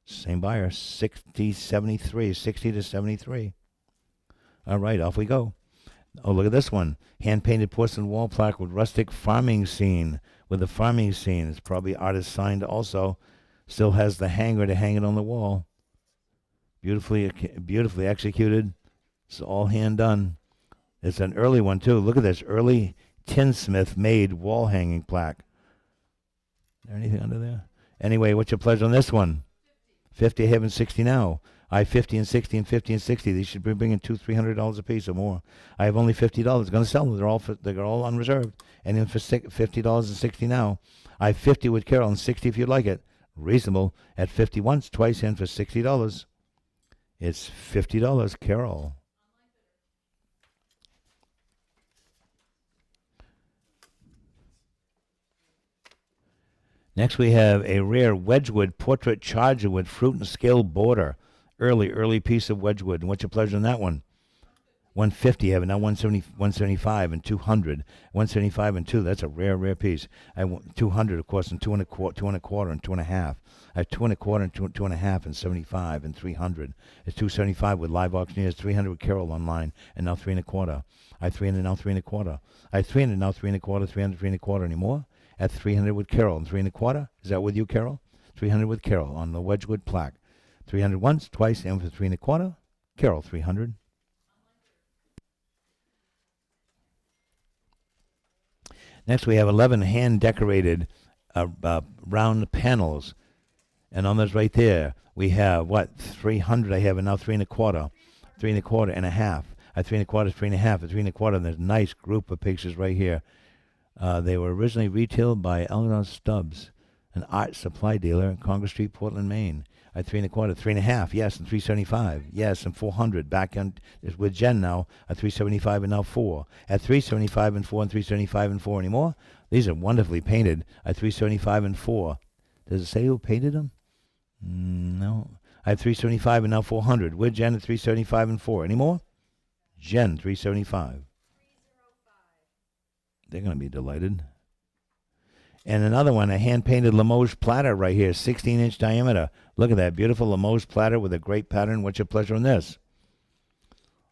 Same buyer, 60, 73, 60 to 73. All right, off we go. Oh, look at this one. Hand-painted porcelain wall plaque with rustic farming scene. With a farming scene. It's probably artist signed also. Still has the hanger to hang it on the wall. Beautifully executed. It's all hand done. It's an early one, too. Look at this. Early tinsmith-made wall hanging plaque. Is there anything under there? Anyway, what's your pleasure on this one? 50, having 60 now. I have 50 and 60 and 50 and 60. These should be bringing $200-$300 a piece or more. I have only $50. Going to sell them. They're all unreserved. And then for $50 and 60 now. I have 50 with Carol and 60 if you'd like it. Reasonable. At 50 once, twice, and for $60. It's $50, Carol. Next we have a rare Wedgwood portrait charger with fruit and scale border. Early piece of Wedgwood. And what's your pleasure on that one? 150 have it now. 175 and 200. 175 and 2. That's a rare piece. I want 200, of course, and 2 and a quarter and 2.5. I have 2 and a quarter and 2.5 and 75 and 300. It's 275 with live auctioneers. 300 with Carol online, and now 3 and a quarter. I have 300 now 3 and a quarter. I have 300 now 3 and a quarter. 300 3 and a quarter anymore. At 300 with Carol and 3 and a quarter. Is that with you, Carol? 300 with Carol on the Wedgwood plaque. 300 once, twice, and for 3 and a quarter. Carol, 300. Next, we have 11 hand-decorated round panels. And on those right there, we have, 300 I have, and now 3 and a quarter. 3 and a quarter and a half. At 3 and a quarter, 3 and a half. At 3 and a quarter, and there's a nice group of pictures right here. They were originally retailed by Eleanor Stubbs, an art supply dealer in Congress Street, Portland, Maine. At 3 and a quarter, 3 and a half, yes, and 375, yes, and 400. Back on with Jen now at 375 and now 4. At 375 and 4 and 375 and 4 anymore. These are wonderfully painted at 375 and 4. Does it say who painted them? No. I have 375 and now 400. With Jen at 375 and 4 anymore. Jen 375. They're going to be delighted. And another one, a hand-painted Limoges platter right here, 16-inch diameter. Look at that beautiful Limoges platter with a great pattern. What's your pleasure on this?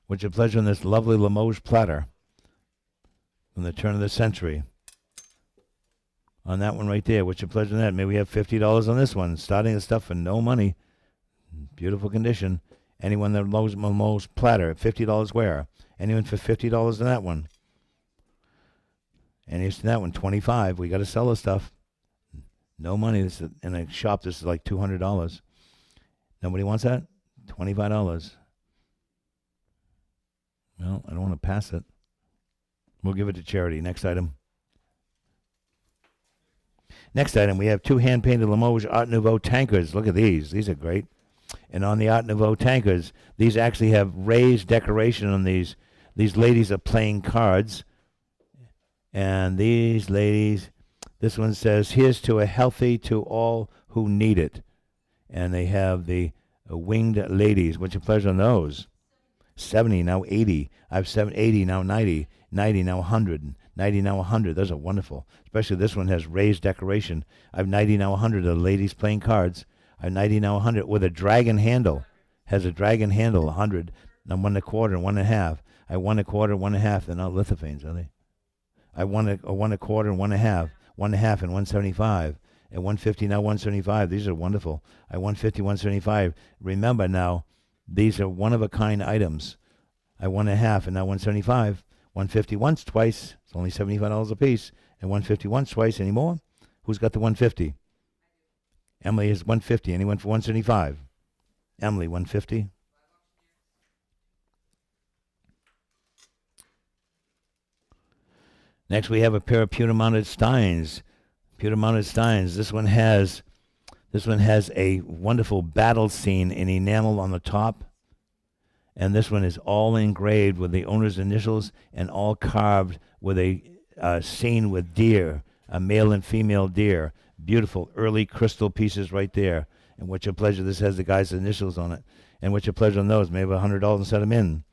What's your pleasure on this lovely Limoges platter from the turn of the century? On that one right there, what's your pleasure on that? Maybe we have $50 on this one. Starting the stuff for no money. Beautiful condition. Anyone that loves Limoges platter, $50 where? Anyone for $50 on that one? And here's that one, $25. We got to sell the stuff. No money. This is, in a shop, this is like $200. Nobody wants that? $25. Well, I don't want to pass it. We'll give it to charity. Next item. Next item, we have 2 hand-painted Limoges Art Nouveau tankards. Look at these. These are great. And on the Art Nouveau tankards, these actually have raised decoration on these. These ladies are playing cards. And these ladies, this one says, here's to a healthy to all who need it. And they have the winged ladies. What's your pleasure on those? 70, now 80. I have 80, now 90. 90, now 100. 90, now 100. Those are wonderful. Especially this one has raised decoration. I have 90, now 100 of the ladies playing cards. I have 90, now 100 with a dragon handle. Has a dragon handle, 100. Now 1 1/4 and 1 1/2. I have 1 1/4, 1 1/2. They're not lithophanes, are they? I won a 1 1/4 and 1 1/2, 1 1/2 and 175, and 150 now 175. These are wonderful. I 150, 175. Remember now, these are one of a kind items. I 1 1/2 and now 175. 150 once, twice. It's only $75 a piece. And 150 once, twice. Any more? Who's got the 150? Emily is 150. Anyone for 175? Emily, 150. Next, we have a pair of pewter-mounted steins. Pewter-mounted steins. This one has a wonderful battle scene in enamel on the top, and this one is all engraved with the owner's initials and all carved with a scene with deer, a male and female deer. Beautiful early crystal pieces right there. And what's your pleasure? This has the guy's initials on it. And what's your pleasure on those? Maybe $100 and set them in.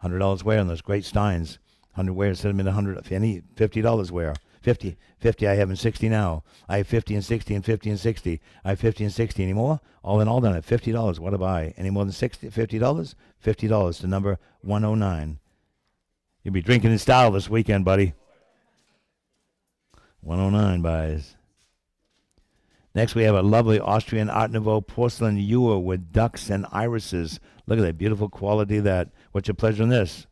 $100 wear on those great steins. 100 wear, set them in 100. Any $50 wear. 50 I have in 60 now. I have 50 and 60 and 50 and 60. I have 50 and 60 anymore. All in all done at $50. What do I buy? Any more than $50? $50 to number 109. You'll be drinking in style this weekend, buddy. 109 buys. Next, we have a lovely Austrian Art Nouveau porcelain ewer with ducks and irises. Look at that beautiful quality of that. What's your pleasure on this?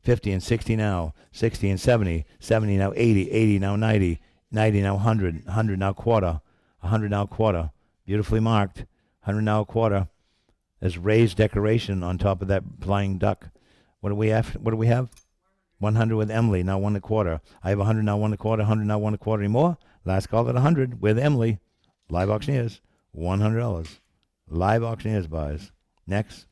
50 and 60 now, 60 and 70, 70 now 80, 80 now 90, 90 now 100, 100 now quarter, 100 now quarter, beautifully marked, 100 now a quarter. There's raised decoration on top of that flying duck. What do we have? 100 with Emily, now 1 1/4. I have 100 now 1 1/4, 100 now 1 1/4 anymore. Last call at 100 with Emily. Live auctioneers, $100. Live auctioneers buys. Next.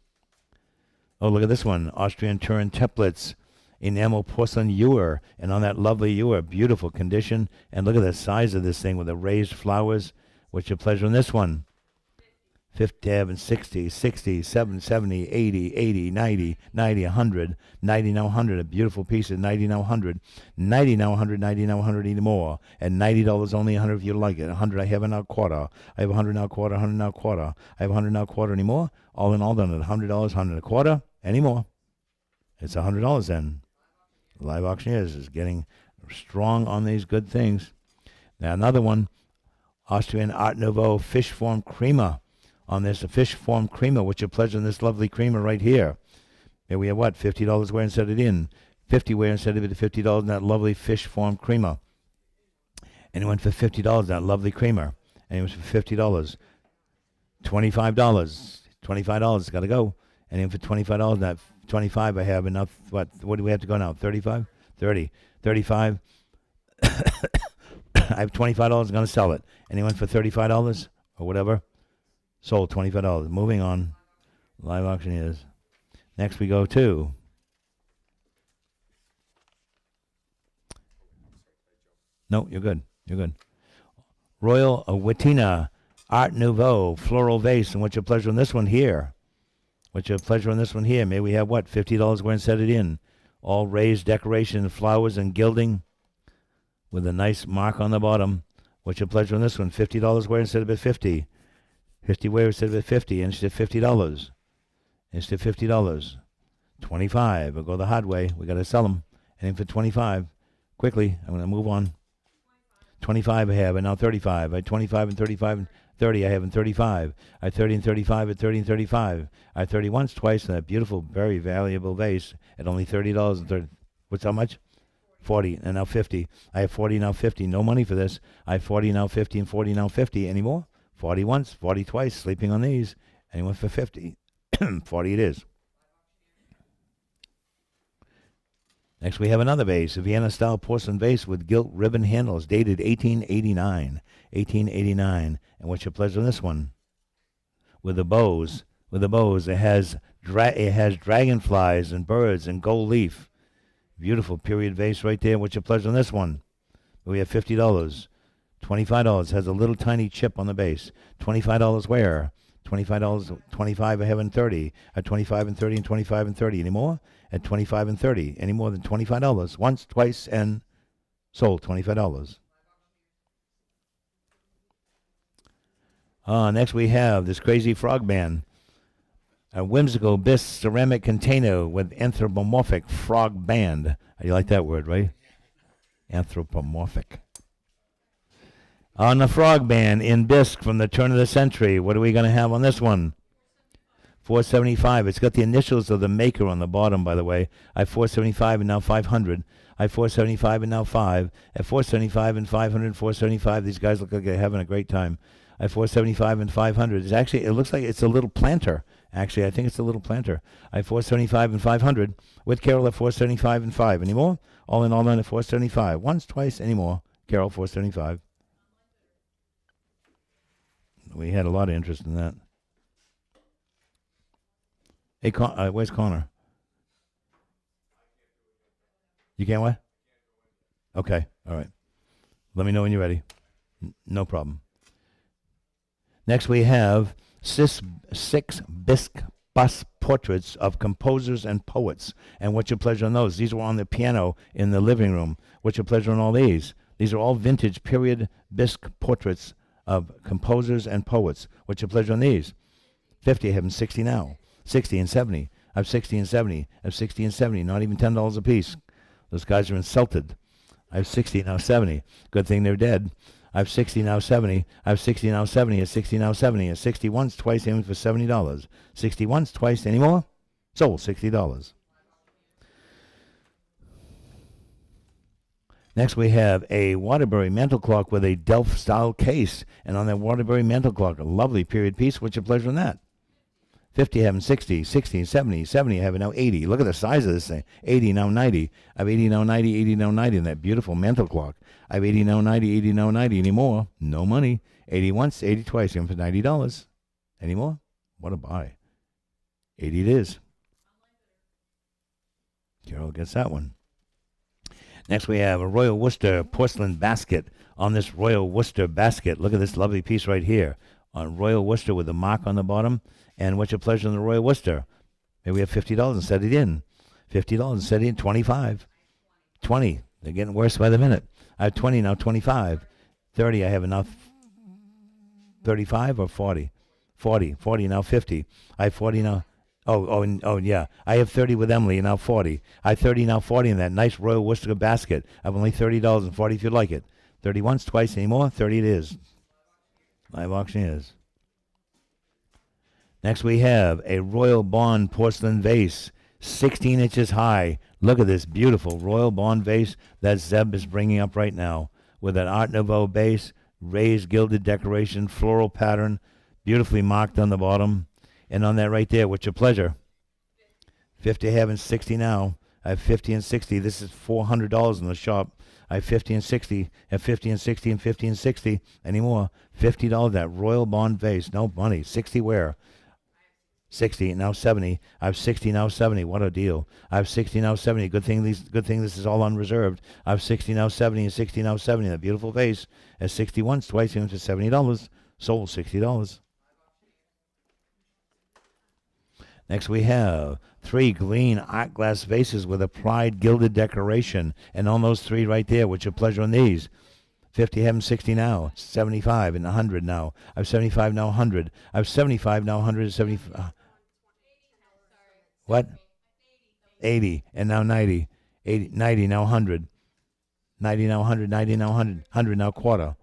Oh, look at this one. Austrian Turin templates. Enamel porcelain ewer. And on that lovely ewer, beautiful condition. And look at the size of this thing with the raised flowers. What's your pleasure on this one? 50 and 60, 60, 70, 80, 80, 90, 90, 100, 90 now 100, a beautiful piece of 90 now 100, 90 now 100, 90 now 100 anymore, and $90 only 100 if you like it, 100 I have now quarter, I have 100 now quarter, 100 now quarter, I have 100 now quarter anymore, all in all done at $100, 100 a quarter, anymore. It's $100 then. Live Auctioneers is getting strong on these good things. Now another one, Austrian Art Nouveau fish form creamer. On this, a fish form creamer, which your pleasure on this lovely creamer right here. Here we have what? $50 where and set it in. 50 where and set it in $50 in that lovely fish form creamer. Anyone for $50, that lovely creamer. Anyone for $50. $25. $25 got to go. Anyone for $25, that 25 I have enough. What do we have to go now? 35? 30. 35. I have $25, going to sell it. Anyone for $35 or whatever? Sold, $25. Moving on. Live Auctioneers. Next we go to no, you're good. You're good. Royal Wittina Art Nouveau floral vase. And what's your pleasure on this one here? What's your pleasure on this one here? May we have what? $50 where and set it in. All raised decoration, flowers and gilding. with a nice mark on the bottom. What's your pleasure on this one? $50 wear instead of at 50. 50 wear instead of at 50. Instead of $50. Instead of $50. 25. We'll go the hard way. We got to sell them. Anything for 25. Quickly. I'm going to move on. 25 I have, and now 35. I had 25 and 35 and 30 I have in 35. I had 30 and 35 at 30 and 35. I had 30 once, twice in that beautiful, very valuable vase at only $30 and 30. What's how much? 40 and now 50. I have 40 now 50. No money for this. I have 40 now 50 and 40 now 50. Any more? 40 once, 40 twice. Sleeping on these. Anyone for 50? 40 it is. Next we have another vase, a Vienna-style porcelain vase with gilt ribbon handles, dated 1889. 1889. And what's your pleasure on this one? With the bows. With the bows. It has dragonflies and birds and gold leaf. Beautiful period vase right there. What's your pleasure on this one? We have $50. $25 has a little tiny chip on the base. $25 where? $25, 25 I have in 30. At 25 and 30 and 25 and 30. Any more? At 25 and 30. Any more than $25? Once, twice, and sold. $25. Next we have this crazy frog man. A whimsical bisque ceramic container with anthropomorphic frog band. You like that word, right? Anthropomorphic. On the frog band in bisque from the turn of the century. What are we going to have on this one? $475. It's got the initials of the maker on the bottom, by the way. I have $475 and now $500. I have $475 and now $5. At $475 and $500, $475. These guys look like they're having a great time. I have $475 and $500. It's actually, it looks like it's a little planter. Actually, I think it's a little planter. I have $475 and $500. With Carol at $475 and $5. Any more? All in at $475. Once, twice, any more? Carol, $475. We had a lot of interest in that. Hey, where's Connor? You can't what? Okay, all right. Let me know when you're ready. No problem. Next we have six bisque bust portraits of composers and poets. And what's your pleasure on those? These were on the piano in the living room. What's your pleasure on all these? These are all vintage period bisque portraits of composers and poets. What's your pleasure on these? 50, I have them 60 now. 60 and 70. I have 60 and 70. I have 60 and 70. Not even $10 a piece. Those guys are insulted. I have 60, now 70. Good thing they're dead. I have 60, now 70. I have 60, now 70. I have 60, now 70. I have 60 once, twice, aiming for $70. 60 once, twice, any more? Sold, $60. Next we have a Waterbury mantel clock with a Delft-style case. And on that Waterbury mantel clock, a lovely period piece. What's your pleasure on that? 50, having 60, 60, 70, 70, having now 80. Look at the size of this thing. 80, now 90. I have 80, now 90, 80, now 90 in that beautiful mantel clock. I have 80, now 90, 80, now 90. Any more? No money. 80 once, 80 twice. Going for $90. Any more? What a buy. 80 it is. Carol gets that one. Next we have a Royal Worcester porcelain basket. On this Royal Worcester basket, look at this lovely piece right here. On Royal Worcester with the mark on the bottom. And what's your pleasure on the Royal Worcester? Maybe we have $50 and set it in. $50 and set it in. 25. 20. They're getting worse by the minute. I have 20, now 25. 30, I have enough. 35 or 40? 40. 40, now 50. I have 40 now. Oh, yeah. I have 30 with Emily, and now 40. I have 30, now 40 in that nice Royal Worcester basket. I have only $30 and 40 if you'd like it. 30 once, twice, any more? 30 it is. Live auctioneers. Next we have a Royal Bond porcelain vase, 16 inches high. Look at this beautiful Royal Bond vase that Zeb is bringing up right now with an Art Nouveau base, raised gilded decoration, floral pattern, beautifully marked on the bottom. And on that right there, what's your pleasure? 50 I have and 60 now. I have 50 and 60. This is $400 in the shop. I have 50 and 60. I have 50 and 60 and 50 and 60. Any more? $50, that Royal Bond vase. No money. 60 where? 60, now 70. I have 60, now 70. What a deal. I have 60, now 70. Good thing this is all unreserved. I have 60, now 70 and 60, now 70. That beautiful vase at 60 once, twice, even for $70. Sold $60. Next we have 3 green art glass vases with applied gilded decoration. And on those 3 right there, what's your pleasure on these? 50, have 'em 60 now, 75 and 100 now. I have 75 now, 100. I have 75 now, 170. What? 80 and now 90. 80, 90 now, 100. 90 now, 100. 90 now, 100. 100 now, quarter.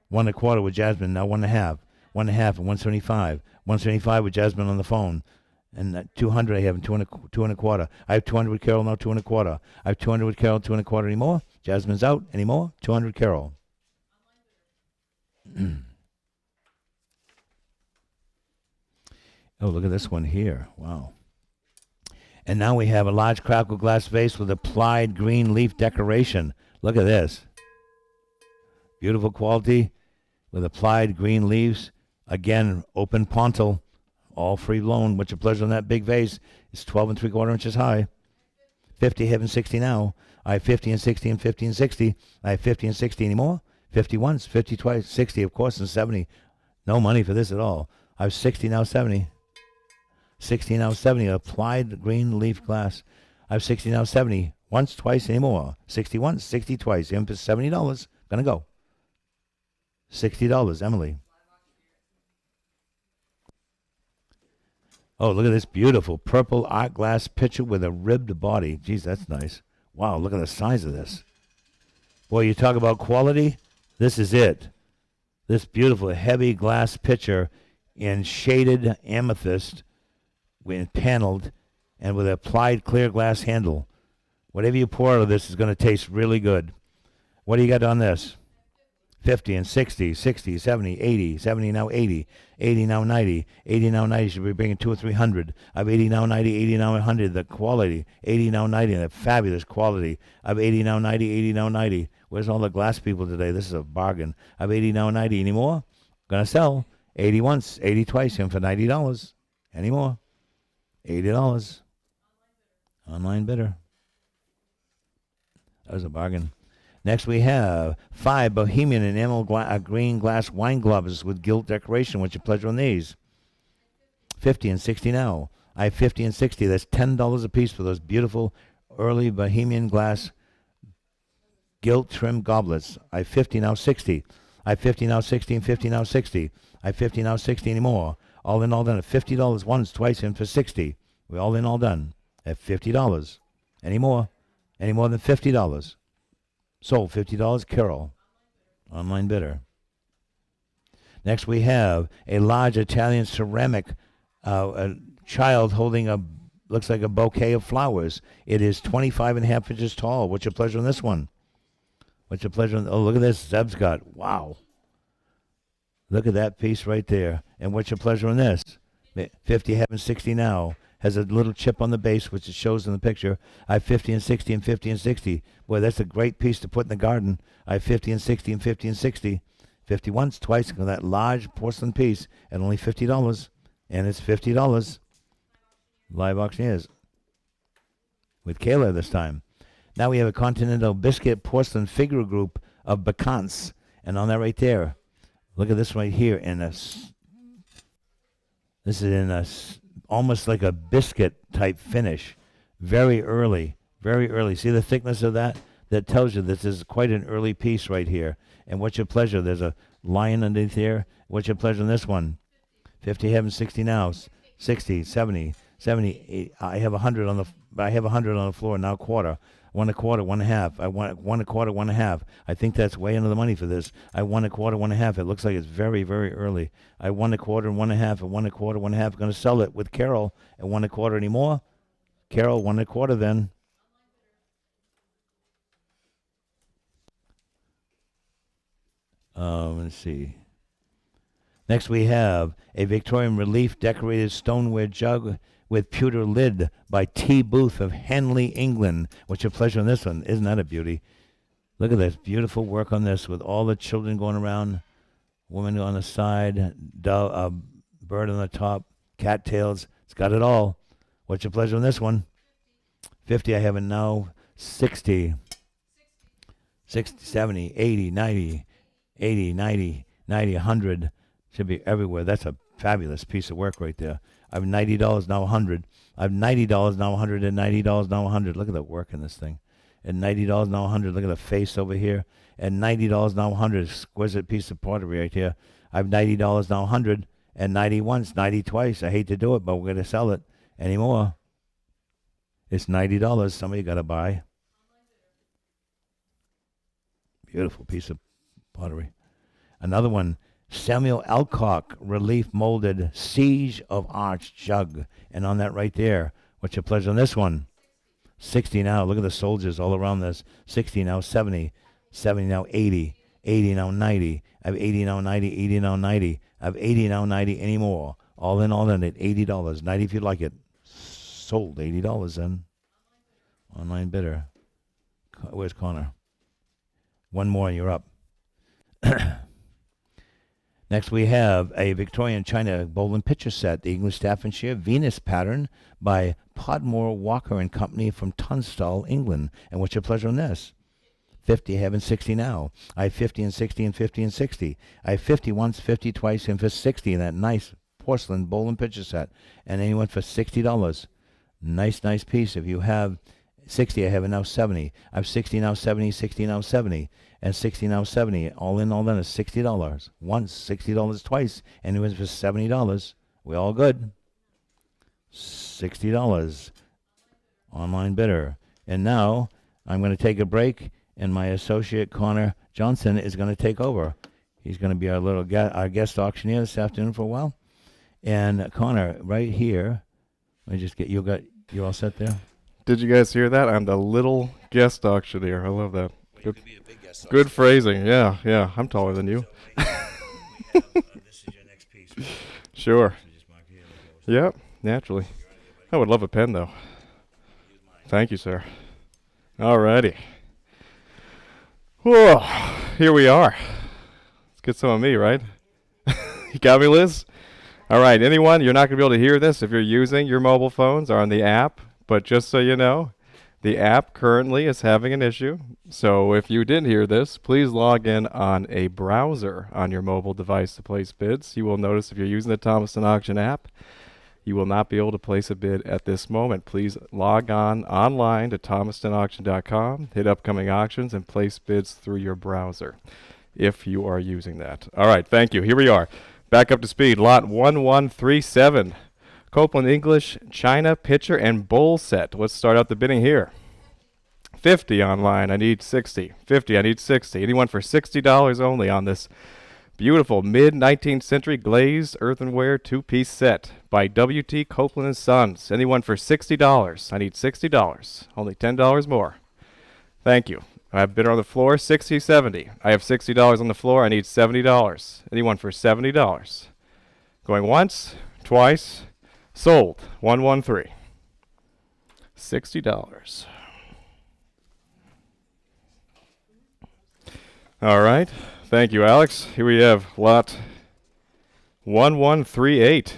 1 a quarter with Jasmine, now 1 and a half. 1 and a half and 175. 175 with Jasmine on the phone. And 200 I have, and 2 and a quarter. I have 200 with Carol, now 2 and a quarter. I have 200 with Carol, 2 and a quarter anymore. Jasmine's out anymore. 200 Carol. Oh, look at this one here. Wow. And now we have a large crackle glass vase with applied green leaf decoration. Look at this. Beautiful quality with applied green leaves. Again, open pontil. All free loan. What's your pleasure on that big vase? It's 12 and 3/4 inches high. 50, having 60 now. I have 50 and 60 and 50 and 60. I have 50 and 60 anymore. 50 once, 50 twice, 60 of course, and 70. No money for this at all. I have 60 now, 70. 60 now, 70. Applied green leaf glass. I have 60 now, 70. Once, twice anymore. 60 once, 60 twice. In for $70. Gonna go. $60, Emily. Oh, look at this beautiful purple art glass pitcher with a ribbed body. Geez, that's nice. Wow, look at the size of this. Boy, you talk about quality. This is it. This beautiful heavy glass pitcher in shaded amethyst, with paneled, and with applied clear glass handle. Whatever you pour out of this is going to taste really good. What do you got on this? 50 and 60, 60, 70, 80, 70 now 80, 80 now 90, 80 now 90, should be bringing 200 or 300. I have 80 now 90, 80 now 100, the quality, 80 now 90, the fabulous quality. I have 80 now 90, 80 now 90. Where's all the glass people today? This is a bargain. I have 80 now 90 anymore. Gonna sell 80 once, 80 twice, in for $90. Anymore? $80. Online bidder. That was a bargain. Next we have 5 Bohemian enamel green glass wine gloves with gilt decoration. What's your pleasure on these? 50 and 60 now. I have 50 and 60. That's $10 a piece for those beautiful early Bohemian glass gilt trim goblets. I have 50 now 60. I have 50 now 60 and 50 now 60. I have 50 now 60 anymore. All in all done at $50 once, twice, in for 60. We're all in all done at $50. Any more? Any more than $50? Sold $50, Carol. Online bidder. Next we have a large Italian ceramic, a child holding looks like a bouquet of flowers. It is 25 and a half inches tall. What's your pleasure on this one? What's your pleasure on, oh, look at this, Zeb's got, wow. Look at that piece right there. And what's your pleasure on this? 50, having 60 now. Has a little chip on the base, which it shows in the picture. I have 50 and 60 and 50 and 60. Boy, that's a great piece to put in the garden. I have 50 and 60 and 50 and 60. 50 once, twice, for that large porcelain piece at only $50. And it's $50. Live auctioneers. With Kayla this time. Now we have a Continental Biscuit porcelain figure group of bacants. And on that right there, look at this right here. This is in a almost like a biscuit type finish. Very early, very early. See the thickness of that? That tells you this is quite an early piece right here. And what's your pleasure? There's a lion underneath here. What's your pleasure on this one? 50, having 60 now. 60, 70, 70. I have 100 on the floor now, quarter. 1 a quarter, 1 a half. I want 1 a quarter, 1 a half. I think that's way under the money for this. I 1 a quarter, 1 a half. It looks like it's very, very early. I 1 a quarter and 1 a half, and 1 a quarter, 1 a half. Going to sell it with Carol at 1 a quarter anymore. Carol, 1 a quarter then. Let's see. Next we have a Victorian relief decorated stoneware jug with pewter lid by T. Booth of Henley, England. What's your pleasure on this one? Isn't that a beauty? Look at this beautiful work on this with all the children going around, woman on the side, bird on the top, cattails. It's got it all. What's your pleasure on this one? 50, I have it now. 60, 70, 80, 90, 80, 90, 90, 100. Should be everywhere. That's a Fabulous piece of work right there. I have $90 now, 100. I have $90 now, 100, and $90 now, 100. Look at the work in this thing. And $90 now, 100. Look at the face over here. And $90 now, 100. Exquisite piece of pottery right here. I have $90 now, 100, and 90 once, 90 twice. I hate to do it, but we're going to sell it anymore. It's $90. Somebody got to buy. Beautiful piece of pottery. Another one, Samuel Alcock relief molded Siege of Arch jug. And on that right there, what's your pleasure on this one? 60 now. Look at the soldiers all around this. 60 now, 70. 70 now, 80. 80 now, 90. I have 80 now, 90. 80 now, 90. I have 80 now, 90 anymore. All in at $80. 90 if you like it. Sold $80 then. Online bidder. Where's Connor? One more and you're up. Next we have a Victorian China bowl and pitcher set, the English Staffordshire Venus pattern by Podmore Walker and Company from Tunstall, England. And what's your pleasure on this? 50, I have in 60 now. I have 50 and 60 and 50 and 60. I have 50 once, 50 twice, and for 60 in that nice porcelain bowl and pitcher set. And anyone for $60. Nice piece. If you have 60, I have it now 70. I have 60 now 70, 60 now 70, and 60 now 70. All in is $60. Once, $60 twice, and it was for $70. We all good. $60. Online bidder. And now I'm going to take a break, and my associate Connor Johnson is going to take over. He's going to be our guest auctioneer this afternoon for a while. And Connor, right here, let me just get you all set there. Did you guys hear that? I'm the little guest auctioneer. I love that. Good phrasing. Yeah. I'm taller than you. This is your next piece. Right? Sure. Yep, naturally. I would love a pen, though. Thank you, sir. All righty. Whoa, here we are. Let's get some of me, right? You got me, Liz? All right, anyone, you're not going to be able to hear this if you're using your mobile phones or on the app, but just so you know, the app currently is having an issue. So if you didn't hear this, please log in on a browser on your mobile device to place bids. You will notice if you're using the Thomaston auction app, you will not be able to place a bid at this moment. Please log on online to thomastonauction.com, hit upcoming auctions, and place bids through your browser if you are using that. All right, thank you. Here we are. Back up to speed. Lot 1137. Copeland English China pitcher and bowl set. Let's start out the bidding here. 50 online. I need 60. 50. I need 60. Anyone for $60 only on this beautiful mid-19th century glazed earthenware two-piece set by W.T. Copeland & Sons. Anyone for $60? I need $60. Only $10 more. Thank you. I have bidder on the floor, 60, 70. I have $60 on the floor. I need $70. Anyone for $70? Going once, twice, sold. 113. $60. All right. Thank you, Alex. Here we have lot 1138.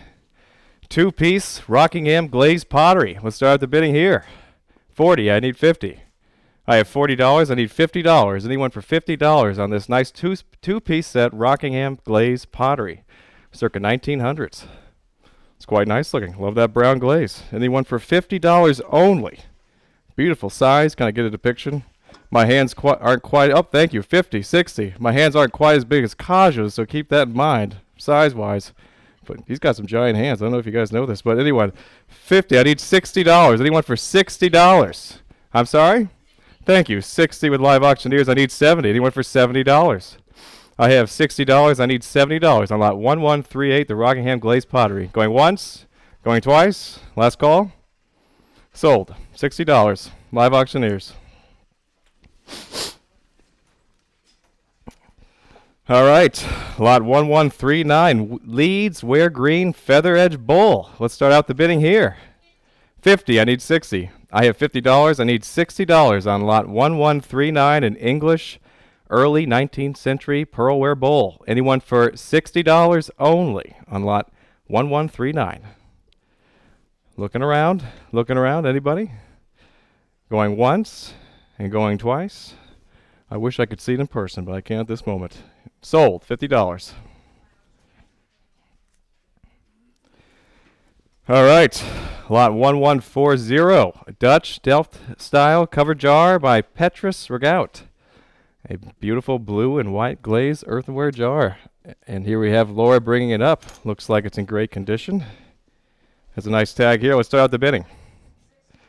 Two-piece Rockingham glazed pottery. Let's start the bidding here. 40. I need 50. I have $40. I need $50. Anyone for $50 on this nice two-piece set Rockingham glazed pottery, circa 1900s. It's quite nice looking. Love that brown glaze. Anyone for $50 only. Beautiful size. Can I get a depiction? My hands aren't quite up. Thank you. 50, 60. My hands aren't quite as big as Kaja's, so keep that in mind, size-wise. But he's got some giant hands. I don't know if you guys know this, but anyway, 50. I need $60. Anyone for $60? I'm sorry? Thank you. 60 with live auctioneers. I need 70. Anyone for $70? I have $60. I need $70 on lot 1138, the Rockingham glazed pottery. Going once, going twice. Last call. Sold. $60. Live auctioneers. All right, lot 1139, Leeds Ware Green Feather Edge Bowl. Let's start out the bidding here. 50, I need 60. I have $50, I need $60 on lot 1139, an English early 19th century pearlware bowl. Anyone for $60 only on lot 1139. Looking around, anybody? Going once and going twice. I wish I could see it in person, but I can't at this moment. Sold, $50. All right, lot 1140, a Dutch Delft style cover jar by Petrus Regout. A beautiful blue and white glazed earthenware jar. And here we have Laura bringing it up. Looks like it's in great condition. Has a nice tag here. Let's start out the bidding.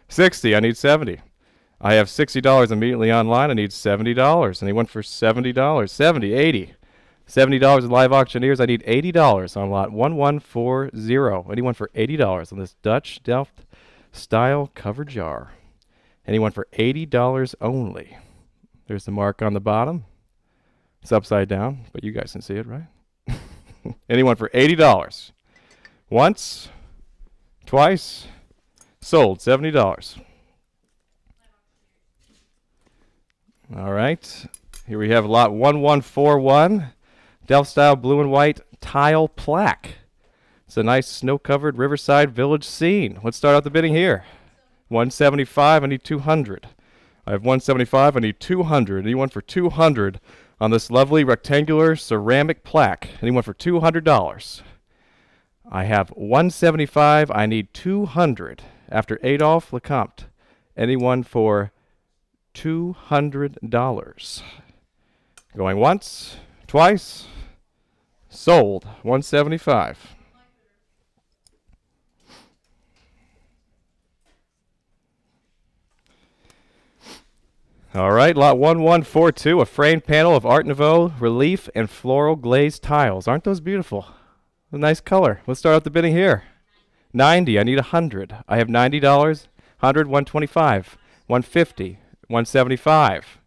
60, I need 70. I have $60 immediately online. I need $70. Anyone for $70? 70, 80. $70 at live auctioneers. I need $80 on lot 1140. Anyone for $80 on this Dutch Delft style cover jar? Anyone for $80 only? There's the mark on the bottom. It's upside down, but you guys can see it, right? Anyone for $80? Once, twice, sold, $70. All right. Here we have lot 1141. Delft style blue and white tile plaque. It's a nice snow-covered riverside village scene. Let's start out the bidding here. 175, I need 200. I have 175, I need 200. Anyone for 200 on this lovely rectangular ceramic plaque? Anyone for $200? I have 175, I need 200. After Adolphe Lecomte. Anyone for $200? Going once, twice, sold, 175. All right, lot 1142, a framed panel of Art Nouveau relief and floral glazed tiles. Aren't those beautiful? A nice color. Let's start out the bidding here. 90, I need 100. I have $90, 100, 125, 150, 175.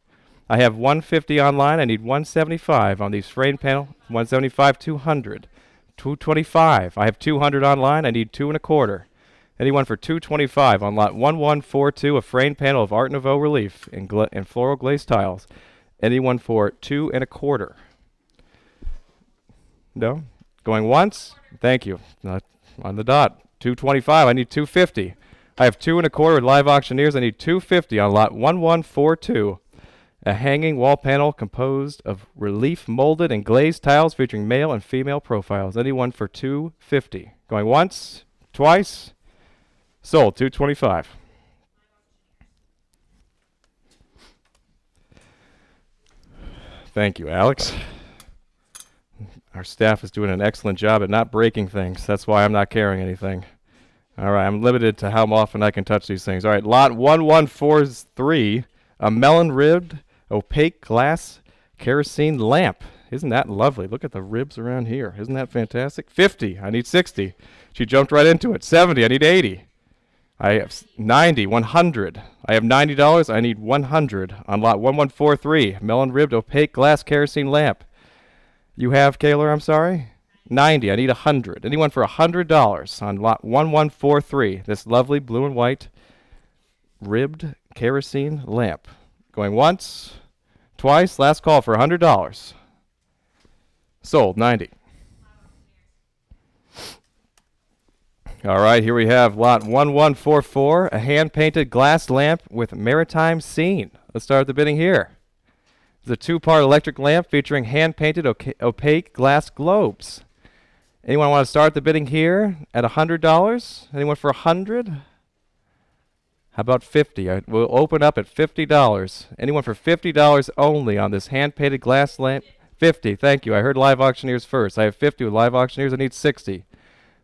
I have 150 online. I need 175 on these framed panel. 175, 200, 225. I have 200 online. I need 2 and a quarter. Anyone for 225 on lot 1142, a framed panel of Art Nouveau relief and floral glazed tiles. Anyone for 2 and a quarter? No? Going once? Thank you. Not on the dot. 225. I need 250. I have 2 and a quarter with live auctioneers. I need 250 on lot 1142. A hanging wall panel composed of relief molded and glazed tiles featuring male and female profiles. Anyone for 250? Going once, twice, sold, 225. Thank you, Alex. Our staff is doing an excellent job at not breaking things. That's why I'm not carrying anything. All right, I'm limited to how often I can touch these things. All right, lot 1143, a melon-ribbed opaque glass kerosene lamp. Isn't that lovely? Look at the ribs around here. Isn't that fantastic? 50. I need 60. She jumped right into it. 70. I need 80. I have 90. 100. I have $90. I need 100 on lot 1143. Melon ribbed opaque glass kerosene lamp. You have, Kaylor, I'm sorry? 90. I need 100. Anyone for $100 on lot 1143. This lovely blue and white ribbed kerosene lamp. Going once, twice, last call for $100. Sold, 90. All right, here we have lot 1144, a hand-painted glass lamp with maritime scene. Let's start the bidding here. It's a 2-part electric lamp featuring hand-painted opaque glass globes. Anyone want to start the bidding here at $100? Anyone for $100? How about 50? We'll open up at $50. Anyone for $50 only on this hand-painted glass lamp? 50, thank you. I heard live auctioneers first. I have 50 with live auctioneers. I need 60.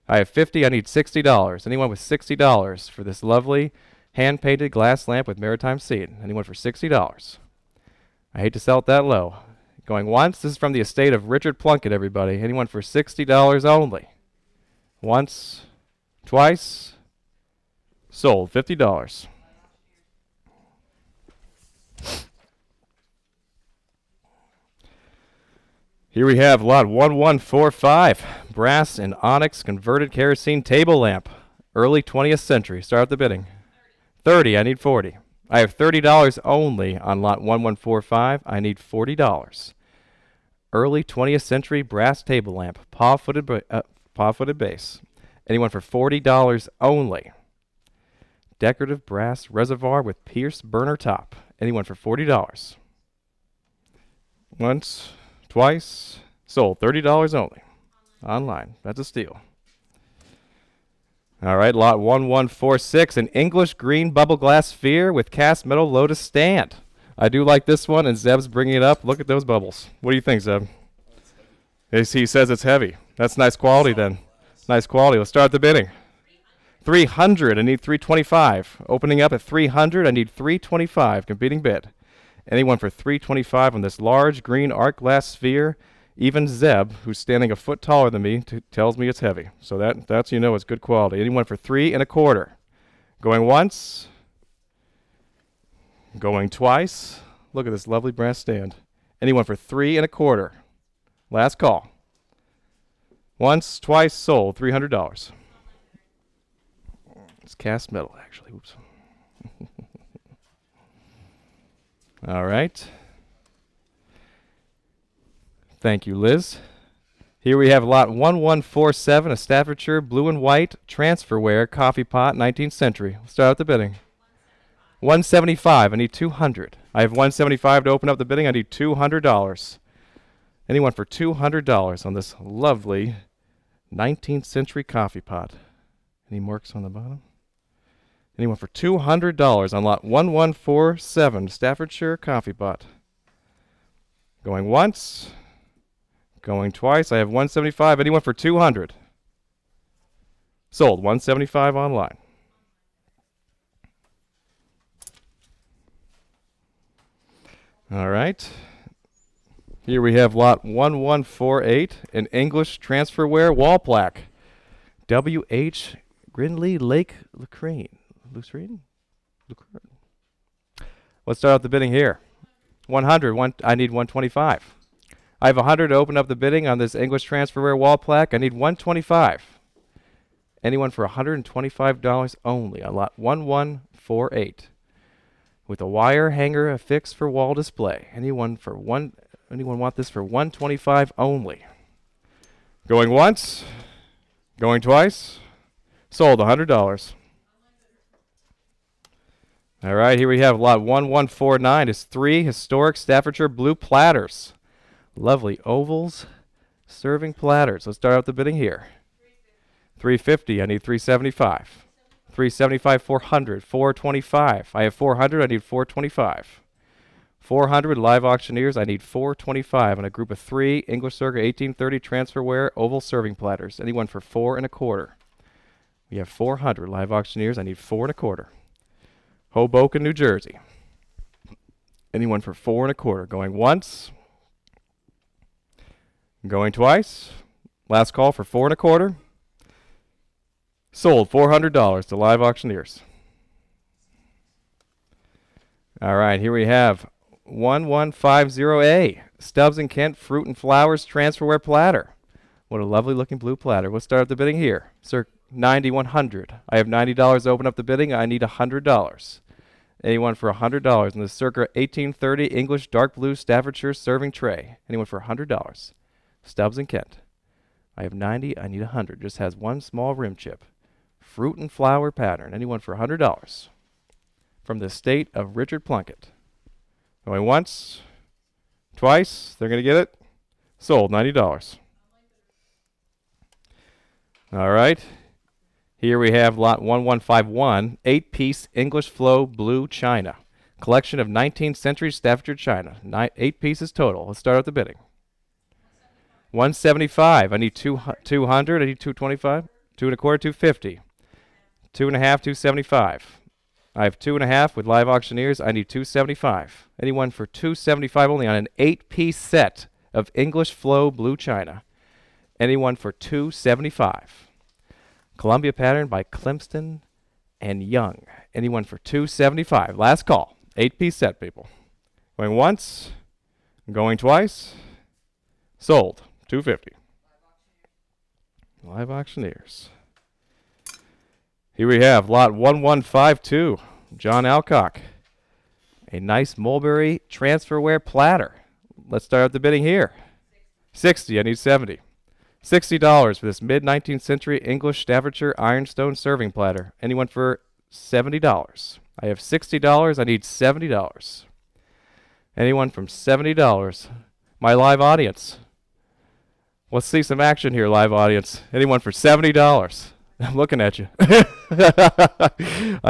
I have 50. I need $60. Anyone with $60 for this lovely hand-painted glass lamp with maritime scene? Anyone for $60? I hate to sell it that low. Going once. This is from the estate of Richard Plunkett, everybody. Anyone for $60 only? Once, twice. Sold, $50. Here we have lot 1145, brass and onyx converted kerosene table lamp, early 20th century. Start the bidding. 30, I need 40. I have $30 only on lot 1145. I need $40. Early 20th century brass table lamp, paw-footed base. Anyone for $40 only? Decorative brass reservoir with pierced burner top. Anyone for $40? Once, twice, sold. $30 only. Online. That's a steal. All right, lot 1146, an English green bubble glass sphere with cast metal lotus stand. I do like this one, and Zeb's bringing it up. Look at those bubbles. What do you think, Zeb? He says it's heavy. That's nice quality then. Nice quality. Let's start the bidding. 300. I need 325. Opening up at 300. I need 325. Competing bid. Anyone for 325 on this large green art glass sphere. Even Zeb, who's standing a foot taller than me, tells me it's heavy. So that's it's good quality. Anyone for 3 1/4. Going once. Going twice. Look at this lovely brass stand. Anyone for 3 1/4. Last call. Once, twice, sold. $300. It's cast metal, actually. Oops. All right. Thank you, Liz. Here we have lot 1147, a Staffordshire blue and white transferware coffee pot, 19th century. We'll start out the bidding. 175. I need 200. I have 175 to open up the bidding. I need $200. Anyone for $200 on this lovely 19th century coffee pot? Any marks on the bottom? Anyone for $200 on lot 1147, Staffordshire coffee pot? Going once. Going twice. I have 175. Anyone for 200? Sold. 175 online. All right. Here we have lot 1148, an English transferware wall plaque. W.H. Grinley Lake Lucrane. Let's start out the bidding here. 100. I need 125. I have 100 to open up the bidding on this English transferware wall plaque. I need 125. Anyone for $125 only on lot 1148 with a wire hanger affixed for wall display. Anyone want this for 125 only? Going once, going twice, sold $100. All right, here we have lot 1149. It's 3 historic Staffordshire blue platters. Lovely ovals, serving platters. Let's start out the bidding here. 350. I need 375. 375, 400, 425. I have 400. I need 425. 400 live auctioneers. I need 425 on a group of 3 English circa 1830 transferware oval serving platters. Anyone for 4 1/4. We have 400 live auctioneers. I need 4 1/4. Hoboken, New Jersey. Anyone for 4 1/4. Going once. Going twice. Last call for 4 1/4. Sold $400 to live auctioneers. All right, here we have 1150A, Stubbs and Kent Fruit and Flowers Transferware Platter. What a lovely looking blue platter. We'll start the bidding here. Sir, 9100. I have $90 to open up the bidding. I need $100. Anyone for $100 in the circa 1830 English dark blue Staffordshire serving tray. Anyone for $100. Stubbs and Kent. I have 90. I need 100. Just has one small rim chip. Fruit and flower pattern. Anyone for $100. From the estate of Richard Plunkett. Going once, twice. They're going to get it. Sold $90. All right. Here we have lot 1151, 8-piece English flow blue china. Collection of 19th century Staffordshire china. 8 pieces total. Let's start out the bidding. 175. I need 200. I need 225. 2 1/4, 250. 2 1/2, 275. I have 2 1/2 with live auctioneers. I need 275. Anyone for 275 only on an 8-piece set of English flow blue china. Anyone for 275. Columbia pattern by Clemston and Young. Anyone for 275. Last call. 8-piece set, people. Going once. Going twice. Sold. 250. Live auctioneers. Here we have lot 1152. John Alcock. A nice mulberry transferware platter. Let's start out the bidding here. 60. I need 70. $60 for this mid-19th century English Staffordshire ironstone serving platter. Anyone for $70? I have $60. I need $70. Anyone from $70? My live audience. Let's see some action here, live audience. Anyone for $70? I'm looking at you. I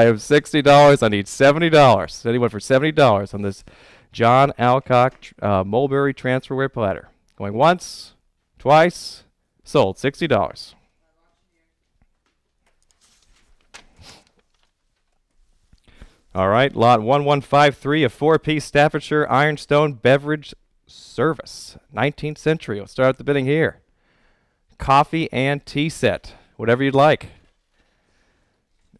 have $60. I need $70. Anyone for $70 on this John Alcock Mulberry Transferware platter? Going once, twice, sold. $60. All right, lot 1153, a four-piece Staffordshire Ironstone beverage service, 19th century. We'll start the bidding here. Coffee and tea set, whatever you'd like.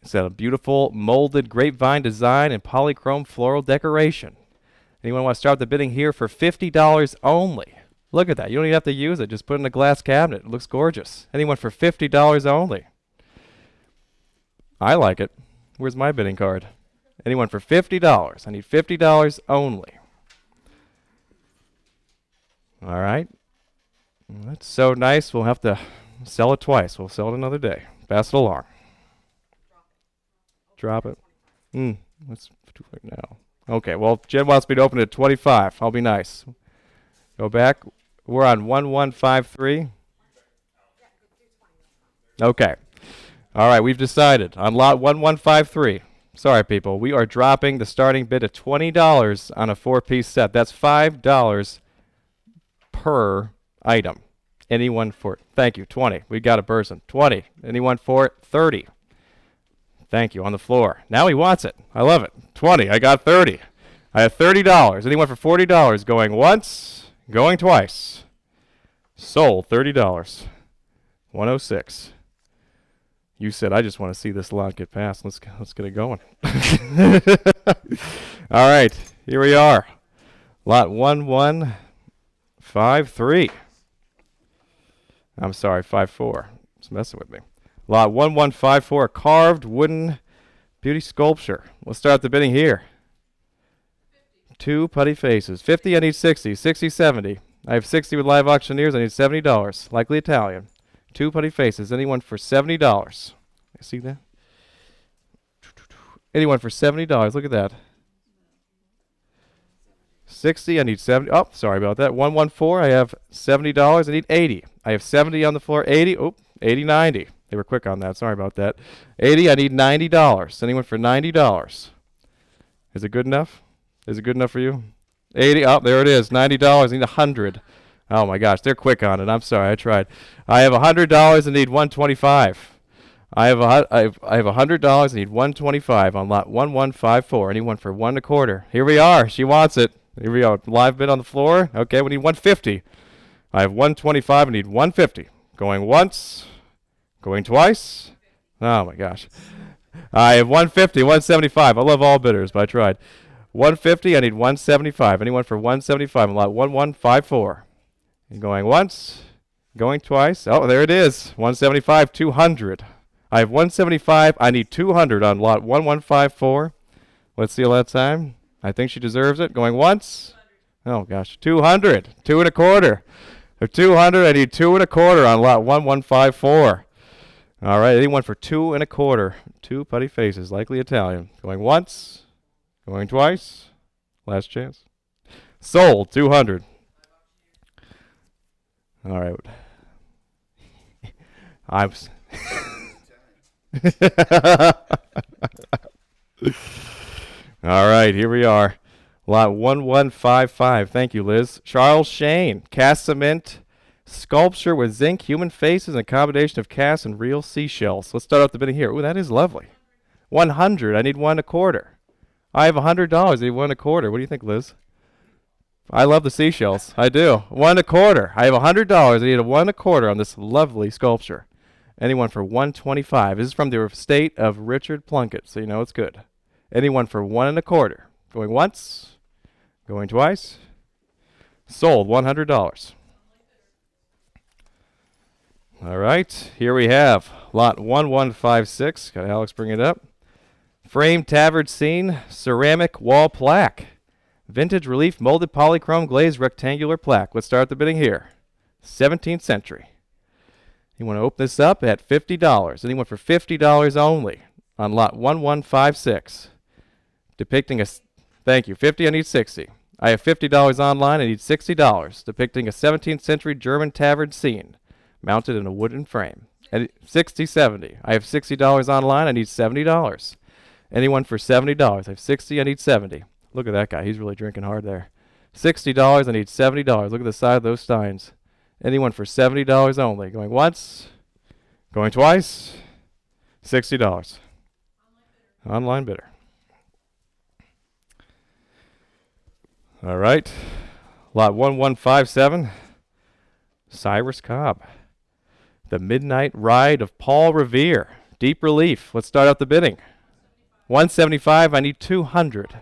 It's a beautiful molded grapevine design and polychrome floral decoration. Anyone want to start the bidding here for $50 only? Look at that. You don't even have to use it. Just put it in a glass cabinet. It looks gorgeous. Anyone for $50 only? I like it. Where's my bidding card? Anyone for $50? I need $50 only. All right. That's so nice. We'll have to sell it twice. We'll sell it another day. Pass it along. Drop it. Let's do it now. Okay, well, Jen wants me to open it at 25. I'll be nice. Go back. We're on 1153. Okay. All right, we've decided on lot 1153. Sorry, people. We are dropping the starting bid at $20 on a four-piece set. That's $5 per item. Anyone for, thank you, 20. We got a person. 20. Anyone for 30? Thank you, on the floor. Now he wants it. I love it. 20. I got 30. I have $30. Anyone for $40? Going once, going twice. Sold, $30. 106. You said, I just want to see this lot get past. Let's get it going. All right, here we are. Lot 1153. I'm sorry, 54. It's messing with me. Lot 1154, carved wooden beauty sculpture. We'll start the bidding here. 50. Two putty faces. 50, I need 60. 60, 70. I have 60 with live auctioneers. I need $70. Likely Italian. Two putty faces. Anyone for $70? I see that? Anyone for $70? Look at that. 60, I need 70. Oh, sorry about that. 114, I have $70. I need 80. I have 70 on the floor. 80. Oh, 80, 90. They were quick on that. Sorry about that. 80, I need $90. Anyone for $90? Is it good enough? Is it good enough for you? 80. Oh, there it is. $90. I need 100. Oh my gosh, they're quick on it. I'm sorry, I tried. I have $100 and need 125. I have $100 and need 125 on lot 1154. Anyone for 1 1/4? Here we are. She wants it. Here we go. Live bid on the floor. Okay, we need 150. I have 125 and need 150. Going once, going twice. Oh my gosh. I have 150, 175. I love all bidders, but I tried. 150, I need 175. Anyone for 175 on lot 1154? And going once, going twice. Oh, there it is. 175, 200. I have 175. I need 200 on lot 1154. Let's see all that time. I think she deserves it. Going once. Oh, gosh. 200. 2 1/4. For 200, I need 2 1/4 on lot 1154. All right. Anyone for 2 1/4? Two putty faces. Likely Italian. Going once. Going twice. Last chance. Sold. 200. All right. I'm. All right, here we are. Lot 1155. Thank you, Liz. Charles Shane. Cast cement sculpture with zinc, human faces, and a combination of cast and real seashells. Let's start off the bidding here. Ooh, that is lovely. 100. I need 1 1/4. I have $100. I need 1 1/4. What do you think, Liz? I love the seashells. I do. 1 1/4. I have $100. I need a 1 1/4 on this lovely sculpture. Anyone for 125. This is from the estate of Richard Plunkett, so you know it's good. Anyone for 1 1/4. Going once, going twice. Sold. $100. All right, here we have lot 1156. Got Alex bring it up. Framed Tavern Scene ceramic wall plaque. Vintage relief molded polychrome glazed rectangular plaque. Let's start the bidding here. 17th century. You want to open this up at $50. Anyone for $50 only on lot 1156. Depicting a, thank you, 50, I need 60. I have $50 online, I need $60. Depicting a 17th century German tavern scene mounted in a wooden frame. And 60, 70. I have $60 online. I need $70. Anyone for $70? I have 60. I need 70. Look at that guy. He's really drinking hard there. $60. I need $70. Look at the side of those steins. Anyone for $70 only. Going once. Going twice. $60. Online bidder. All right. Lot 1157. Cyrus Cobb. The Midnight Ride of Paul Revere. Deep relief. Let's start out the bidding. 175. I need 200.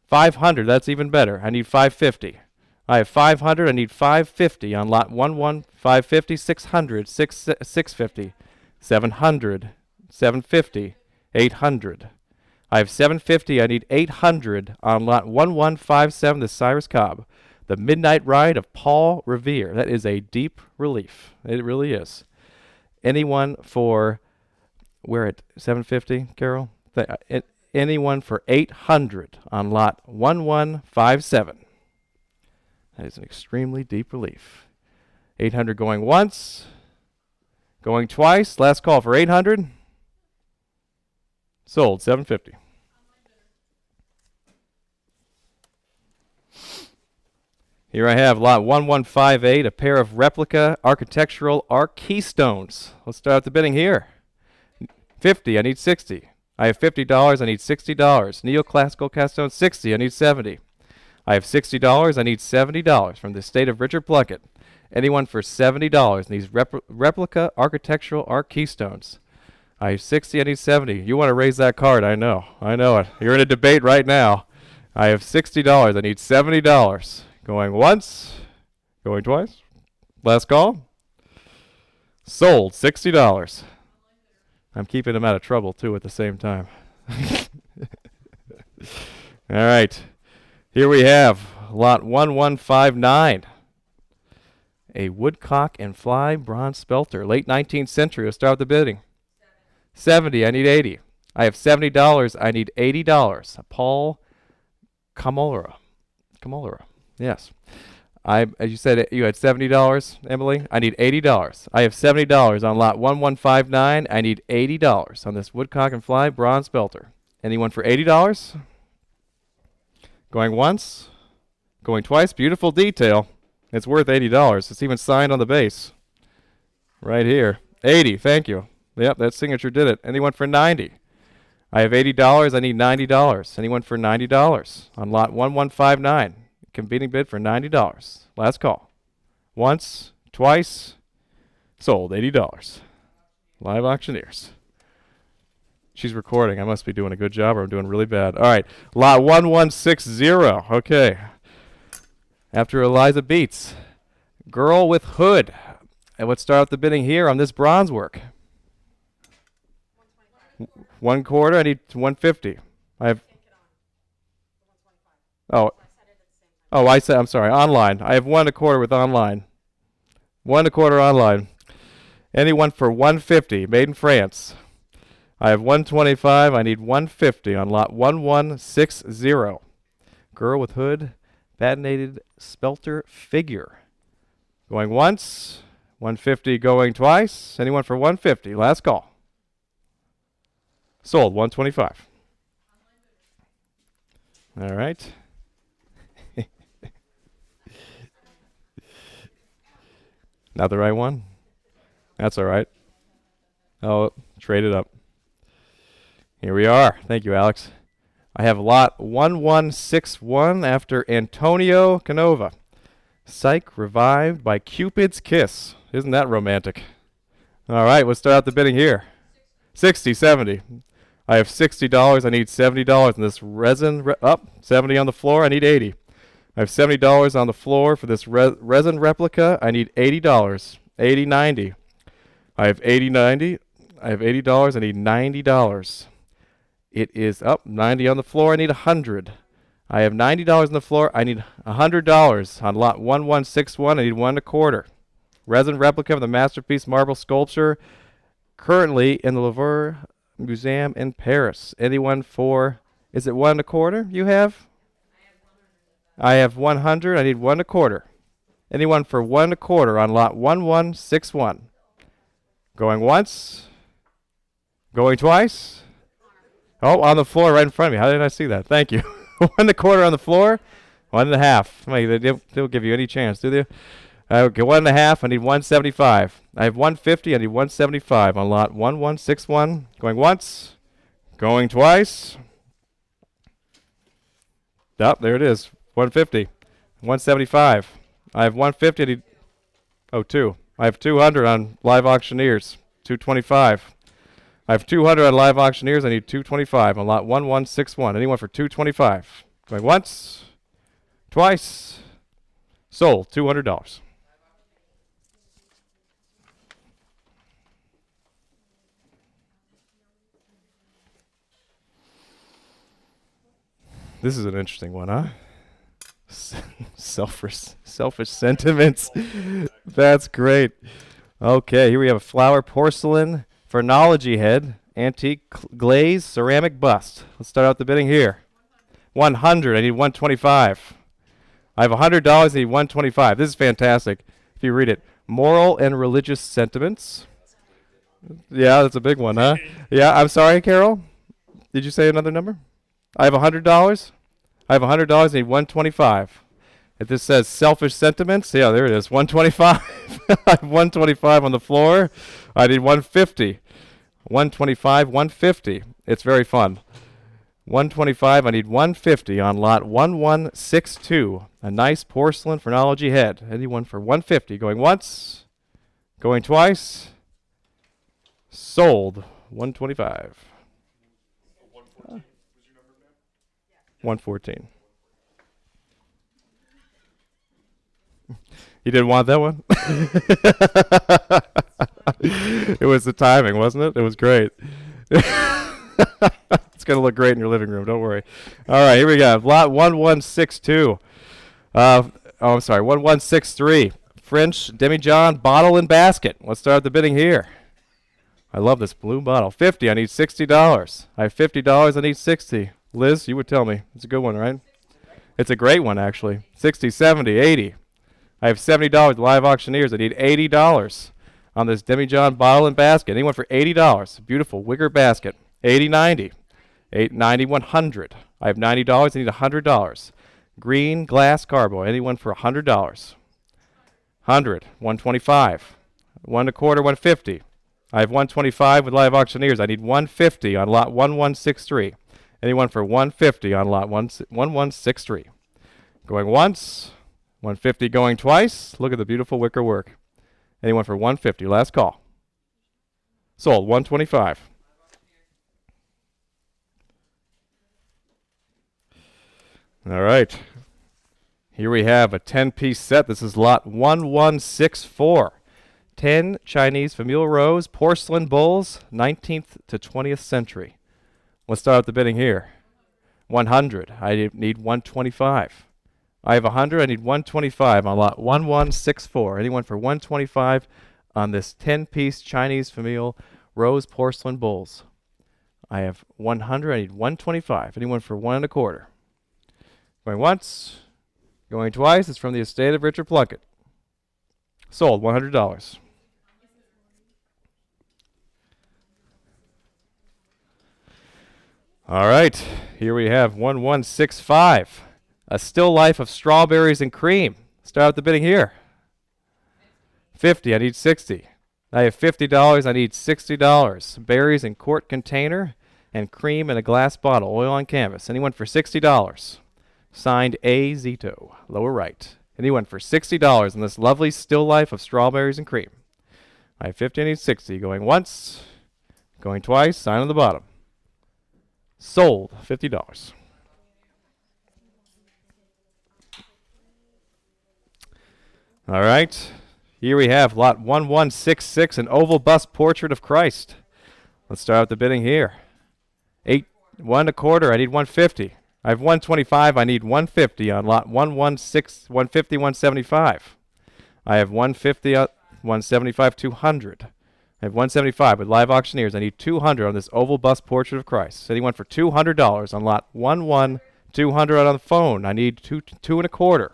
500. That's even better. I need 550. I have 500. I need 550 on lot 11. 550. 600. 650. 700. 750. 800. I have 750. I need 800 on lot 1157. The Cyrus Cobb. The Midnight Ride of Paul Revere. That is a deep relief. It really is. Anyone for, we're at 750, Carol? Anyone for 800 on lot 1157. That is an extremely deep relief. 800 going once, going twice. Last call for 800. Sold, 750. Here I have lot 1158, a pair of replica architectural arc keystones. Let's start the bidding here. 50, I need 60. I have $50, I need $60. Neoclassical Castone, 60, I need 70. I have $60, I need $70 from the state of Richard Plunkett. Anyone for $70 in these replica architectural arc keystones. I have 60, I need 70. You want to raise that card, I know it. You're in a debate right now. I have $60, I need $70. Going once, going twice. Last call. Sold, $60. I'm keeping him out of trouble, too, at the same time. All right. Here we have lot 1159. A woodcock and fly bronze spelter. Late 19th century. Let's start with the bidding. 70. I need 80. I have $70. I need $80. Paul Camolra. Yes. As you said, you had $70, Emily. I need $80. I have $70 on lot 1159. I need $80 on this woodcock and fly bronze belter. Anyone for $80? Going once, going twice. Beautiful detail. It's worth $80. It's even signed on the base. Right here. 80. Thank you. Yep, that signature did it. Anyone for 90? I have $80. I need $90. Anyone for $90 on lot 1159? Competing bid for $90. Last call. Once, twice, sold, $80. Live auctioneers. She's recording. I must be doing a good job or I'm doing really bad. All right, lot 1160. Okay. After Eliza Beats. Girl with Hood. And let's start out the bidding here on this bronze work. 1 quarter, I need 150. I have. I'm sorry, online. I have 1 1/4 with online. 1 1/4 online. Anyone for 150, made in France. I have 125, I need 150 on lot 1160. Girl with Hood, patinated spelter figure. Going once, 150 going twice. Anyone for 150, last call. Sold, 125. All right. Not the right one? That's all right. Oh, trade it up. Here we are. Thank you, Alex. I have lot 1161 after Antonio Canova. Psych revived by Cupid's Kiss. Isn't that romantic? All right, let's start out the bidding here. 60, 70. I have $60. I need $70 in this resin. 70 on the floor. I need 80. I have $70 on the floor for this resin replica. I need $80. 80, 90. I have 80, 90. I have $80. I need $90. It is up. 90 on the floor. I need 100. I have $90 on the floor. I need $100 on lot 1161. I need 1 1/4. Resin replica of the masterpiece marble sculpture, currently in the Louvre Museum in Paris. Anyone for? Is it 1 1/4? You have? I have 100. I need 1 1/4. Anyone for 1 1/4 on lot 1161? Going once. Going twice. Oh, on the floor right in front of me. How did I see that? Thank you. 1.25 on the floor. 1.5. They don't give you any chance, do they? Okay, 1.5. I need 175. I have 150. I need 175 on lot 1161. Going once. Going twice. Oh, there it is. 150. 175. I have 150. I need. Oh, two. I have 200 on live auctioneers. 225. I have 200 on live auctioneers. I need 225 on lot 1161. Anyone for 225? Going once. Twice. Sold. $200. This is an interesting one, huh? Selfish sentiments. That's great. Okay, here we have a flower porcelain phrenology head, antique glaze ceramic bust. Let's start out the bidding here. 100. I need 125. I have $100. I need 125. This is fantastic. If you read it, moral and religious sentiments. Yeah, that's a big one, huh? Yeah, I'm sorry, Carol. Did you say another number? I have $100. I have $100. I need 125. If this says selfish sentiments, yeah, there it is. 125. I have 125 on the floor. I need 150. 125, 150. It's very fun. 125. I need 150 on lot 1162. A nice porcelain phrenology head. Anyone for 150? Going once. Going twice. Sold. 125. 114. You didn't want that one? It was the timing, wasn't it? It was great. It's going to look great in your living room. Don't worry. All right, here we go. Lot 1162. I'm sorry, 1163. French Demijohn bottle and basket. Let's start the bidding here. I love this blue bottle. 50. I need $60. I have $50. I need 60. Liz, you would tell me. It's a good one, right? It's a great one, actually. 60, 70, 80. I have $70 live auctioneers. I need $80 on this Demijohn bottle and basket. Anyone for $80? Beautiful wicker basket. 80, 90. 90, 100. I have $90. I need $100. Green glass carboy. Anyone for $100? 100, 125. 1.25, 150. I have 125 with live auctioneers. I need 150 on lot 1163. Anyone for 150 on lot 1163? Going once. 150 going twice. Look at the beautiful wicker work. Anyone for 150? Last call. Sold. 125. All right. Here we have a 10-piece set. This is lot 1164. 10 Chinese familial rose porcelain bowls, 19th to 20th century. Let's start out the bidding here. 100. I need 125. I have 100. I need 125 on lot 1164. Anyone for 125 on this 10-piece Chinese familial rose porcelain bowls? I have 100. I need 125. Anyone for 1.25? Going once. Going twice. It's from the estate of Richard Plunkett. Sold. $100. All right. Here we have 1165. A still life of strawberries and cream. Start out the bidding here. 50. I need 60. I have $50. I need $60. Berries in quart container and cream in a glass bottle. Oil on canvas. Anyone for $60? Signed A. Zito. Lower right. Anyone for $60 in this lovely still life of strawberries and cream? I have 50. I need 60. Going once. Going twice. Sign on the bottom. Sold. $50. All right. Here we have lot 1166, an oval bust portrait of Christ. Let's start out the bidding here. 1.25. I need 150. I have 125. I need 150 on lot 116, 150, 175. I have 150, 175, 200. I have 175 with live auctioneers. I need 200 on this oval bust portrait of Christ. Anyone for $200 on lot 200 on the phone. I need 2.25.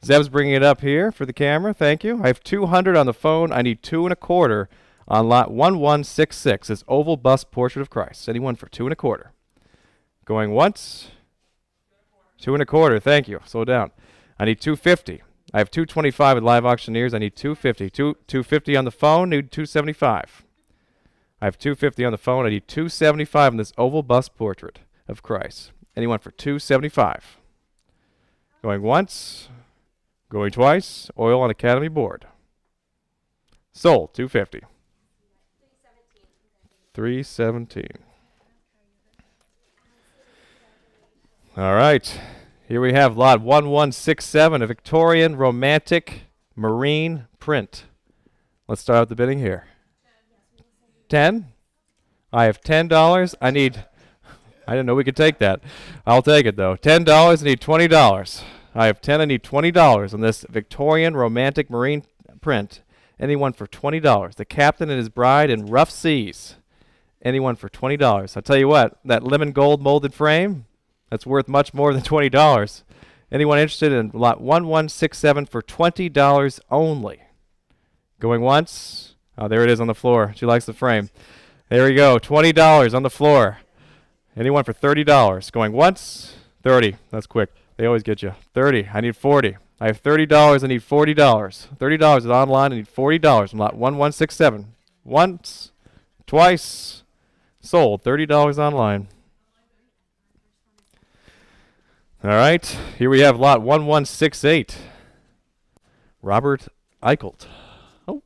Zeb's bringing it up here for the camera. Thank you. I have 200 on the phone. I need 2.25 on lot 1166. This oval bust portrait of Christ. Anyone for 2 1/4? Going once. 2 1/4. Thank you. Slow down. I need 250. I have 225 with live auctioneers. I need 250. 250 on the phone. Need 275. I have 250 on the phone. I need 275 on this oval bust portrait of Christ. Anyone for 275? Going once. Going twice. Oil on Academy board. Sold. 250. 317. All right. Here we have lot 1167, a Victorian romantic marine print. Let's start out the bidding here. 10? I have $10. I didn't know we could take that. I'll take it though. $10. I need $20. I have 10. I need $20 on this Victorian romantic marine print. Anyone for $20. The captain and his bride in rough seas. Anyone for $20. I'll tell you what, that lemon gold molded frame, that's worth much more than $20. Anyone interested in lot 1167 for $20 only? Going once. Oh, there it is on the floor. She likes the frame. There we go. $20 on the floor. Anyone for $30? Going once. 30. That's quick. They always get you. 30. I need 40. I have $30. I need $40. $30 is online. I need $40 on lot 1167. Once. Twice. Sold. $30 online. All right, here we have lot 1168. Robert Eichelt. Oh,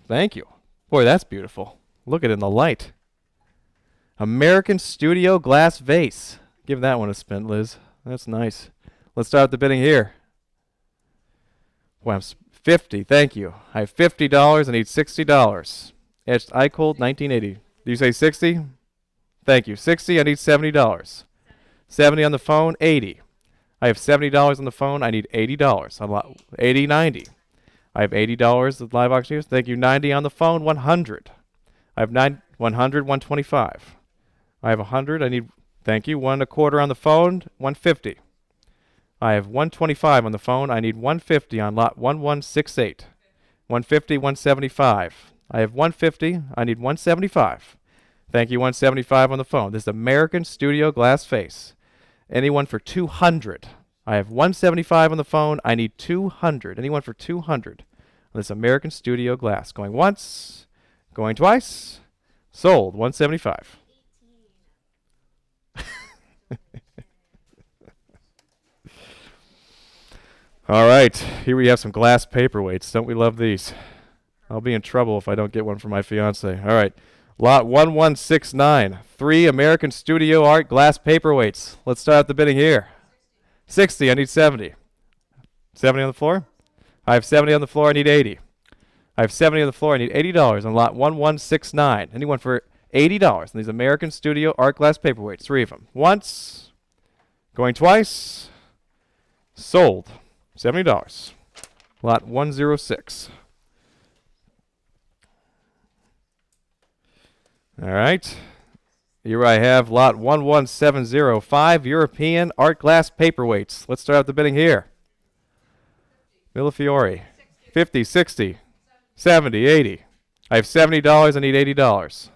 thank you. Boy, that's beautiful. Look at it in the light. American Studio glass vase. Give that one a spin, Liz. That's nice. Let's start the bidding here. Wow, 50. Thank you. I have $50. I need $60. Etched Eichelt, 1980. Do you say 60? Thank you. 60. I need $70. 70 on the phone. 80. I have $70 on the phone. I need $80. I'm 80, 90. I have $80 with live auctioneers. Thank you. 90 on the phone. 100. I have 100, 125. I have 100. I need, thank you, 1 1/4 on the phone. 150. I have 125 on the phone. I need 150 on lot 1168. 150, 175. I have 150. I need 175. Thank you. 175 on the phone. This is American Studio glass face. Anyone for 200? I have 175 on the phone. I need 200. Anyone for 200 on this American Studio glass? Going once, going twice. Sold. 175. All right, here we have some glass paperweights. Don't we love these? I'll be in trouble if I don't get one for my fiance. All right. Lot 1169, 3 American Studio Art glass paperweights. Let's start the bidding here. 60, I need 70. 70 on the floor? I have 70 on the floor, I need 80. I have 70 on the floor, I need $80 on lot 1169. Anyone for $80 on these American Studio Art glass paperweights, 3 of them. Once, going twice, sold, $70. Lot 106. All right. Here I have lot 1170, 5 European art glass paperweights. Let's start out the bidding here. Millefiori. 50, 60, 70, 80. I have $70. I need $80.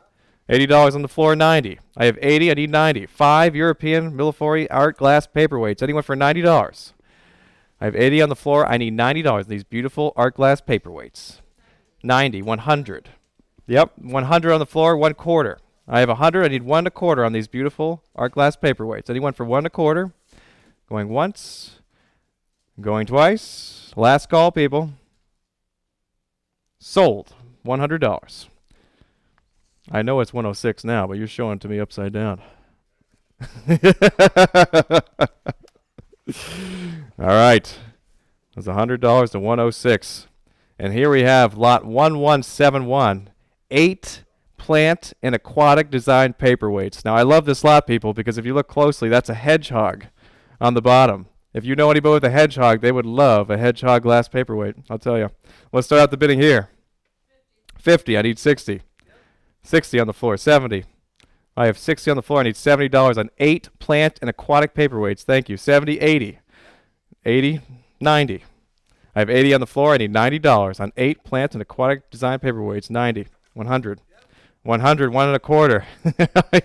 $80 on the floor, 90. I have 80. I need 90. 5 European Millefiori art glass paperweights. Anyone for $90? I have 80 on the floor. I need $90. These beautiful art glass paperweights. 90, 100. Yep, 100 on the floor, 1 1/4. I have 100. I need 1 1/4 on these beautiful art glass paperweights. Anyone for 1 1/4? Going once, going twice. Last call, people. Sold. $100. I know it's 106 now, but you're showing it to me upside down. All right. That's $100 to 106. And here we have lot 1171. 8 plant and aquatic design paperweights. Now, I love this lot, people, because if you look closely, that's a hedgehog on the bottom. If you know anybody with a hedgehog, they would love a hedgehog glass paperweight, I'll tell you. Let's start out the bidding here. 50. I need 60. 60 on the floor. 70. I have 60 on the floor. I need $70 on 8 plant and aquatic paperweights. Thank you. 70, 80. 80, 90. I have 80 on the floor. I need $90 on 8 plant and aquatic design paperweights. 90. 100. 100, 1 1/4.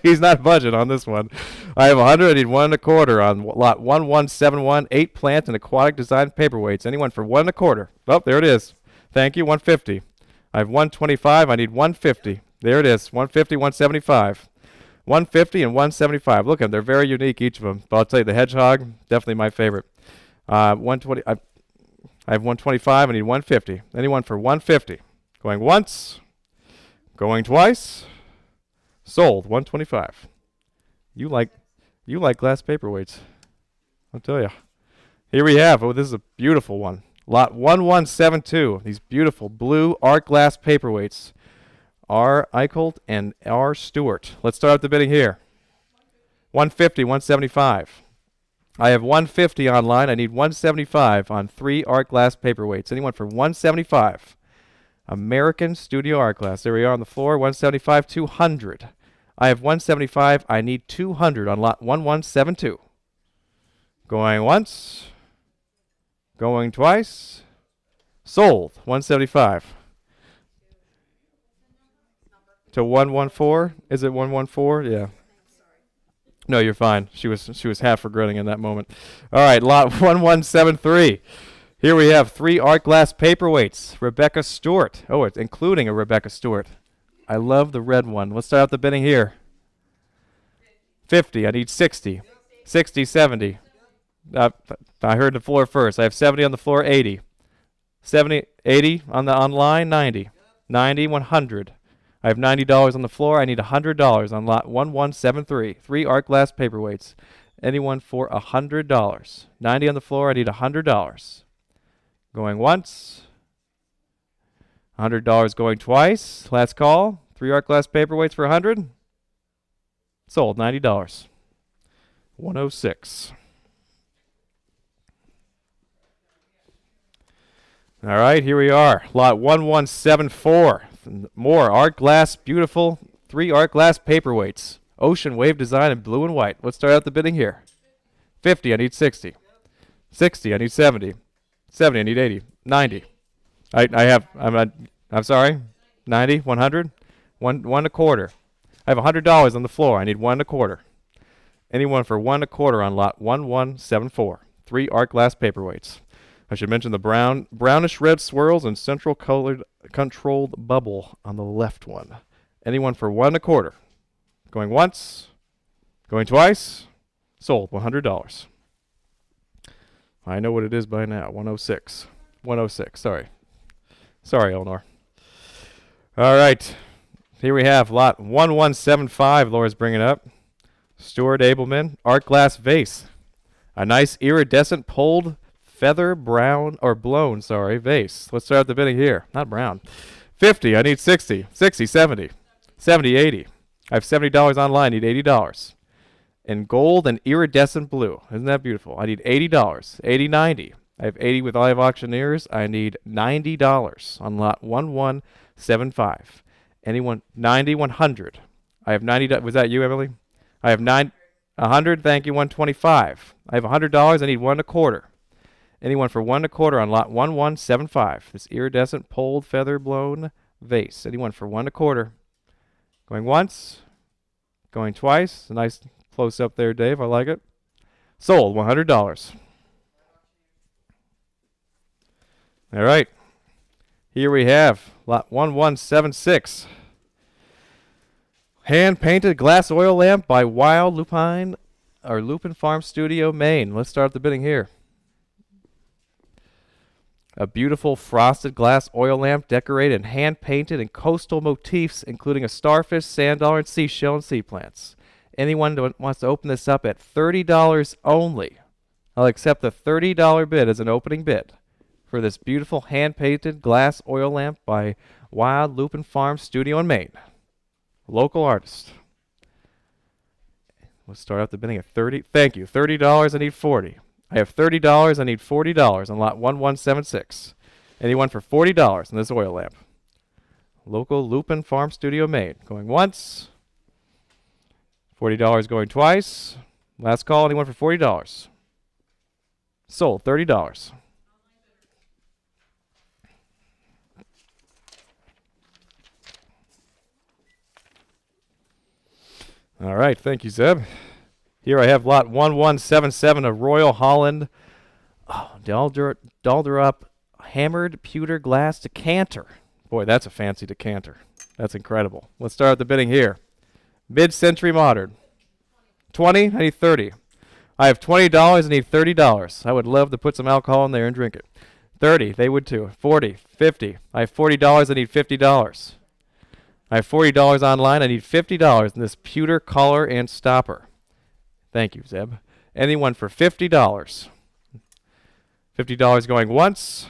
He's not budging on this one. I have 100. I need 1 1/4 on lot 1171. 8 plant and aquatic design paperweights. Anyone for 1 1/4? Oh, there it is. Thank you. 150. I have 125. I need 150. There it is. 150, 175. 150 and 175. Look at them. They're very unique, each of them. But I'll tell you, the hedgehog, definitely my favorite. 120. I have 125. I need 150. Anyone for 150? Going once. Going twice. Sold. 125. You like glass paperweights. I'll tell you. Here we have. Oh, this is a beautiful one. Lot 1172. These beautiful blue art glass paperweights. R. Eichelt and R. Stewart. Let's start with the bidding here. 150, 175. I have 150 online. I need 175 on 3 art glass paperweights. Anyone for 175? American Studio Art Glass. There we are on the floor. 175, 200. I have 175. I need 200 on lot 1172. Going once. Going twice. Sold. 175. To 114. Is it 114? Yeah. No, you're fine. She was half regretting in that moment. All right, lot 1173. Here we have 3 art glass paperweights. Rebecca Stewart. Oh, it's including a Rebecca Stewart. I love the red one. Let's start out the bidding here. 50. I need 60. 60, 70. I heard the floor first. I have 70 on the floor. 80. 70, 80 on the online. 90. 90, 100. I have $90 on the floor. I need $100 on lot 1173. 3 art glass paperweights. Anyone for $100? 90 on the floor. I need $100. Going once. $100 going twice. Last call. 3 art glass paperweights for $100. Sold. $90. 106. All right, here we are. Lot 1174. More art glass, beautiful 3 art glass paperweights. Ocean wave design in blue and white. Let's start out the bidding here. 50, I need 60. 60, I need 70. 70, I need 80. 90. I'm sorry. 90, 100. 1 1/4. I have $100 on the floor. I need 1 1/4. Anyone for 1 1/4 on lot 1174. 3 art glass paperweights. I should mention the brownish red swirls and central colored controlled bubble on the left one. Anyone for 1 1/4. Going once. Going twice. Sold. $100. I know what it is by now. 106. 106. Sorry. Sorry, Eleanor. All right. Here we have lot 1175. Laura's bringing up. Stuart Abelman. Art glass vase. A nice iridescent pulled feather brown or blown, vase. Let's start the bidding here. Not brown. 50. I need 60. 60, 70. 70, 80. I have $70 online. I need $80. In gold and iridescent blue. Isn't that beautiful? I need $80. 80, 90. I have 80 with Live Auctioneers. I need $90 on lot 1175. Anyone? 90, 100. I have $90. Was that you, Emily? I have 100. Thank you. 125. I have $100. I need 1 1/4. Anyone for 1 1/4 on lot 1175. This iridescent pulled feather blown vase. Anyone for 1 1/4. Going once. Going twice. A nice close up there, Dave. I like it. Sold. $100. All right. Here we have lot 1176. Hand-painted glass oil lamp by Wild Lupine or Lupin Farm Studio, Maine. Let's start the bidding here. A beautiful frosted glass oil lamp decorated and hand-painted in coastal motifs, including a starfish, sand dollar, and seashell and sea plants. Anyone who wants to open this up at $30 only, I'll accept the $30 bid as an opening bid for this beautiful hand-painted glass oil lamp by Wild Lupin Farm Studio in Maine. Local artist. Let's start out the bidding at 30. Thank you. $30. I need 40. I have $30. I need $40 on lot 1176. Anyone for $40 on this oil lamp? Local Lupin Farm Studio, Maine. Going once. $40 going twice. Last call. Anyone for $40? Sold. $30. All right, thank you, Zeb. Here I have lot 1177 of Royal Holland. Oh, Dalderup hammered pewter glass decanter. Boy, that's a fancy decanter. That's incredible. Let's start at the bidding here. Mid-century modern. 20, I need 30. I have $20, I need $30. I would love to put some alcohol in there and drink it. 30, they would too. 40, 50. I have $40, I need $50. I have $40 online, I need $50 in this pewter collar and stopper. Thank you, Zeb. Anyone for $50? $50 going once,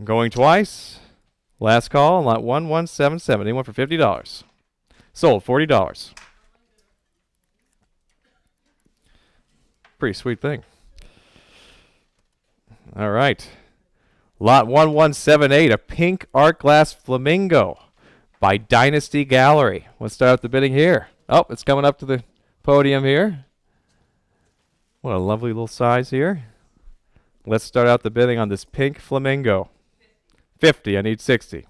going twice. Last call, lot 1177. Anyone for $50? Sold, $40. Pretty sweet thing. All right. Lot 1178, a pink art glass flamingo by Dynasty Gallery. Let's start out the bidding here. Oh, it's coming up to the podium here. What a lovely little size here. Let's start out the bidding on this pink flamingo. 50, I need 60.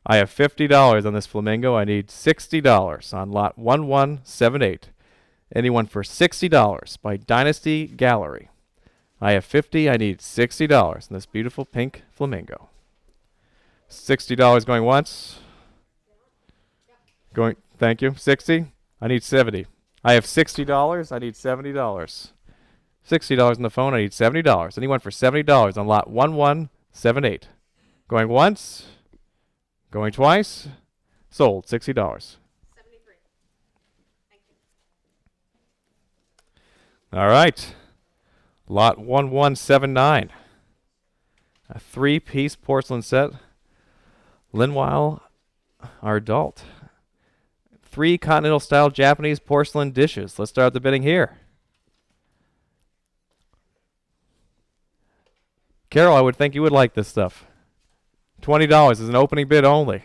I have $50 on this flamingo. I need $60 on lot 1178. Anyone for $60 by Dynasty Gallery. I have 50, I need $60 on this beautiful pink flamingo. $60 going once. Going, thank you. 60, I need 70. I have $60, I need $70. $60 on the phone, I need $70. Anyone for $70 on lot 1178. Going once, going twice, sold, $60. 73. Thank you. All right. Lot 1179. A 3-piece porcelain set. Linwile Ardalt. 3 continental-style Japanese porcelain dishes. Let's start the bidding here. Carol, I would think you would like this stuff. $20 is an opening bid only.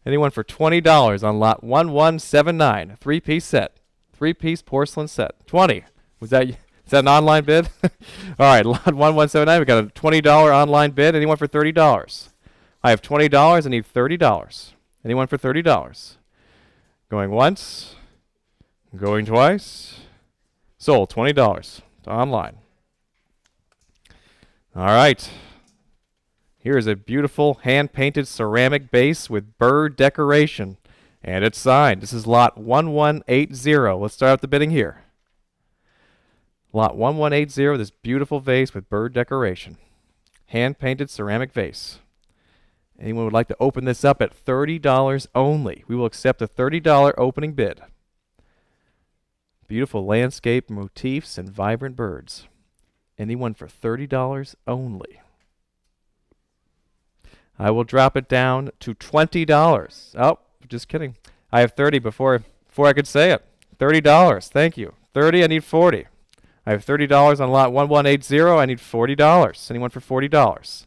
Anyone for $20 on lot 1179. A 3-piece set. 3-piece porcelain set. 20. Is that an online bid? All right, lot 1179. We got a $20 online bid. Anyone for $30? I have $20. I need $30. Anyone for $30? Going once. Going twice. Sold, $20 online. All right. Here's a beautiful hand-painted ceramic base with bird decoration. And it's signed. This is lot 1180. Let's start out the bidding here. Lot 1180, this beautiful vase with bird decoration. Hand-painted ceramic vase. Anyone would like to open this up at $30 only? We will accept a $30 opening bid. Beautiful landscape motifs and vibrant birds. Anyone for $30 only? I will drop it down to $20. Oh, just kidding. I have 30 before I could say it. $30. Thank you. 30, I need 40. I have $30 on lot 1180. I need $40. Anyone for $40?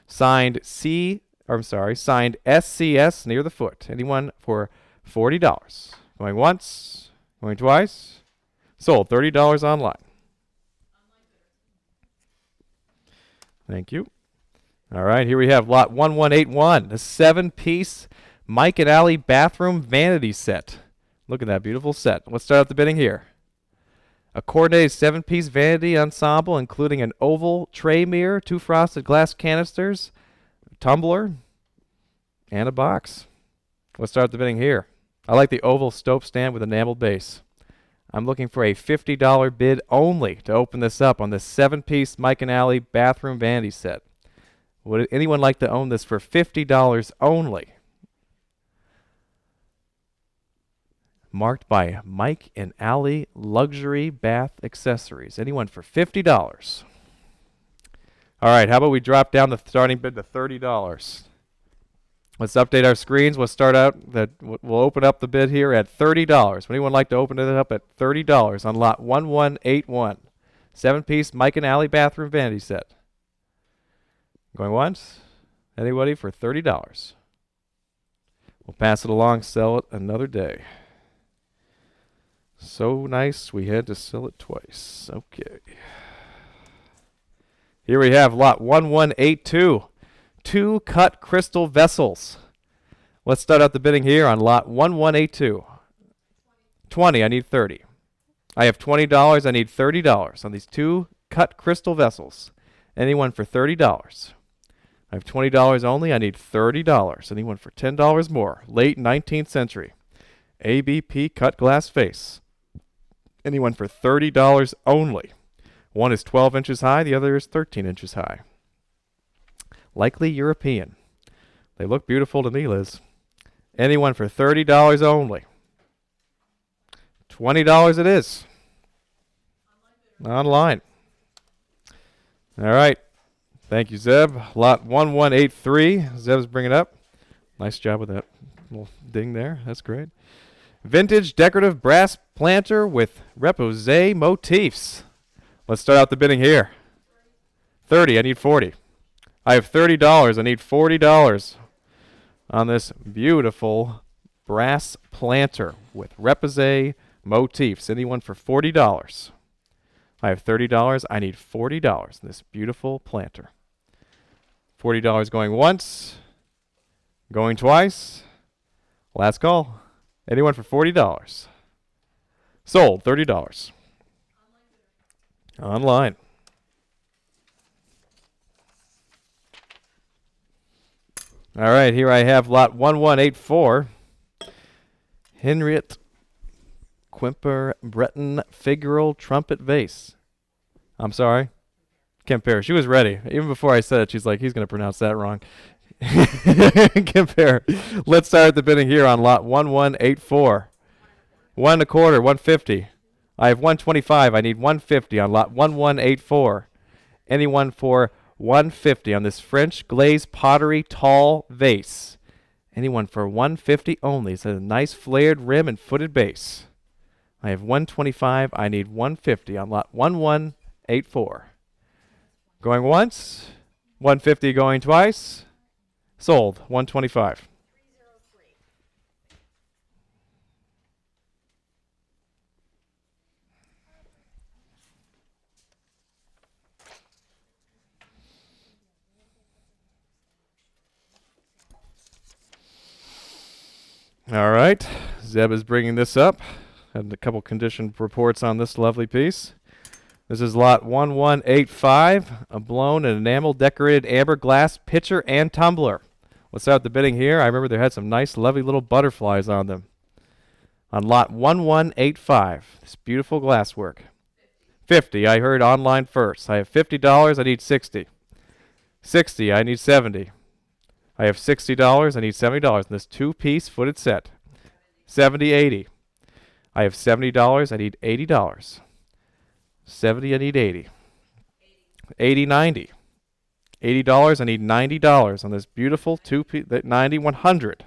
Signed signed SCS near the foot. Anyone for $40? Going once, going twice. Sold, $30 online. Thank you. All right, here we have lot 1181, the 7-piece Mike and Allie bathroom vanity set. Look at that beautiful set. Let's start out the bidding here. A coordinated 7-piece vanity ensemble, including an oval tray mirror, 2 frosted glass canisters, a tumbler, and a box. Let's start the bidding here. I like the oval stove stand with enameled base. I'm looking for a $50 bid only to open this up on this 7-piece Mike and Allie bathroom vanity set. Would anyone like to own this for $50 only? Marked by Mike and Allie Luxury Bath Accessories. Anyone for $50? All right, how about we drop down the starting bid to $30? Let's update our screens. We'll start out we'll open up the bid here at $30. Would anyone like to open it up at $30 on lot 1181? 7-piece Mike and Allie bathroom vanity set. Going once? Anybody for $30? We'll pass it along, sell it another day. So nice we had to sell it twice. Okay. Here we have lot 1182. 2 cut crystal vessels. Let's start out the bidding here on lot 1182. 20, I need 30. I have $20, I need $30 on these two cut crystal vessels. Anyone for $30? I have $20 only, I need $30. Anyone for $10 more? Late 19th century. ABP cut glass vase. Anyone for $30 only? One is 12 inches high, the other is 13 inches high. Likely European. They look beautiful to me, Liz. Anyone for $30 only? $20 it is. Online. All right. Thank you, Zeb. Lot 1183. Zeb's bringing it up. Nice job with that little ding there. That's great. Vintage decorative brass planter with repoussé motifs. Let's start out the bidding here. 30. I need 40. I have $30. I need $40 on this beautiful brass planter with repoussé motifs. Anyone for $40? I have $30. I need $40 in this beautiful planter. $40 going once, going twice. Last call. Anyone for $40? Sold. $30. Online. All right, here I have lot 1184. Henriette Quimper Breton figural trumpet vase. I'm sorry. Compare. She was ready. Even before I said it, she's like, he's going to pronounce that wrong. Compare. Let's start the bidding here on lot 1184. 1 1/4, 150. I have 125. I need 150 on lot 1184. Anyone for 150 on this French glazed pottery tall vase? Anyone for 150 only. It's a nice flared rim and footed base. I have 125. I need 150 on lot 1184. Going once. 150 going twice. Sold. 125. All right. Zeb is bringing this up. Had a couple condition reports on this lovely piece. This is lot 1185, a blown and enamel decorated amber glass pitcher and tumbler. Let's start the bidding here. I remember they had some nice, lovely little butterflies on them. On lot 1185, this beautiful glasswork. 50, I heard online first. I have $50, I need 60. 60, I need 70. I have $60, I need $70 in this two-piece footed set. 70, 80. I have $70, I need $80. 70, I need 80. 80, 90. $80, I need $90 on this beautiful two-piece, 90, 100.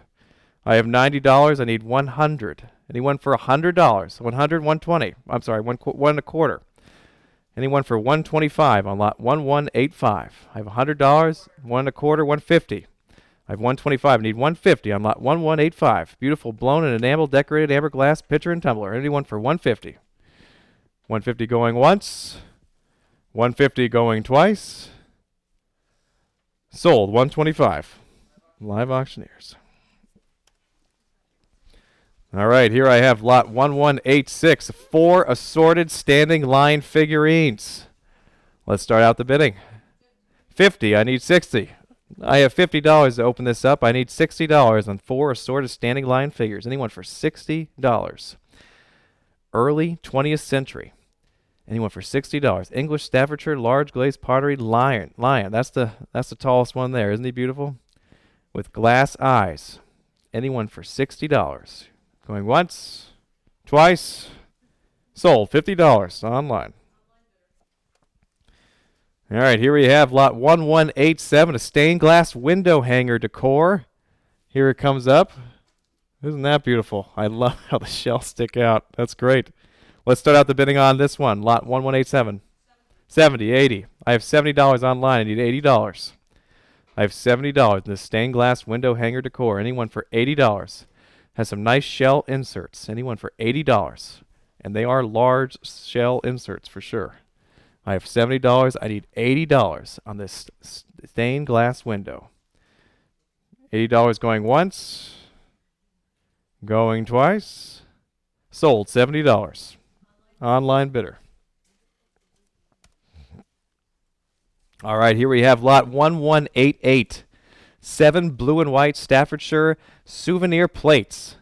I have $90, I need 100. Anyone for $100? 100, 120. I'm sorry, 1 1/4. Anyone for 125 on lot 1185? I have $100, 1 1/4, 150. I have 125. I need 150 on lot 1185. Beautiful blown and enamel decorated amber glass pitcher and tumbler. Anyone for 150? 150 going once. 150 going twice. Sold. 125. Live auctioneers. All right, here I have lot 1186. 4 assorted standing line figurines. Let's start out the bidding. 50. I need 60. I have $50 to open this up. I need $60 on 4 assorted standing line figures. Anyone for $60? Early 20th century. Anyone for $60? English Staffordshire large glazed pottery lion. That's the tallest one there. Isn't he beautiful? With glass eyes. Anyone for $60? Going once, twice. Sold. $50 online. All right, here we have lot 1187, a stained glass window hanger decor. Here it comes up. Isn't that beautiful? I love how the shells stick out. That's great. Let's start out the bidding on this one, lot 1187. 70, 80. I have $70 online. I need $80. I have $70 in this stained glass window hanger decor. Anyone for $80? Has some nice shell inserts. Anyone for $80? And they are large shell inserts for sure. I have $70. I need $80 on this stained glass window. $80 going once, going twice. Sold, $70. Online bidder. All right, here we have lot 1188. 7 blue and white Staffordshire souvenir plates.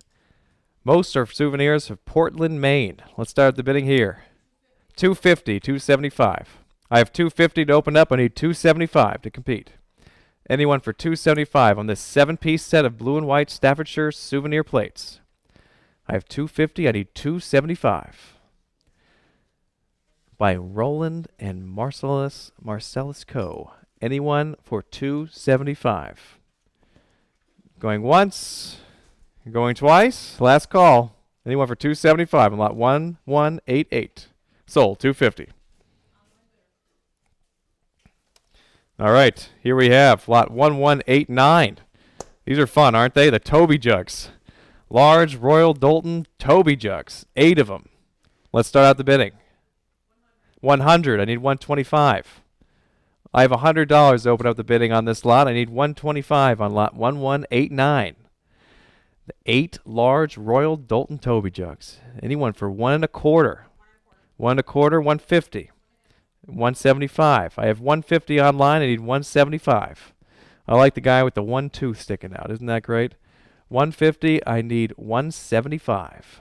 Most are souvenirs of Portland, Maine. Let's start the bidding here. 250, 275. I have 250 to open up. I need 275 to compete. Anyone for 275 on this 7-piece set of blue and white Staffordshire souvenir plates. I have 250. I need 275. By Roland and Marcellus Co. Anyone for 275? Going once, going twice. Last call. Anyone for 275 on lot 1188? Sold, 250. All right, here we have lot 1189. These are fun, aren't they? The Toby jugs. Large Royal Doulton Toby jugs. 8 of them. Let's start out the bidding. 100. I need 125. I have $100 to open up the bidding on this lot. I need 125 on lot 1189. The 8 large Royal Doulton Toby jugs. Anyone for 1 1/4? 1 1/4, 150. 175. I have 150 online. I need 175. I like the guy with the 1 tooth sticking out. Isn't that great? 150. I need 175.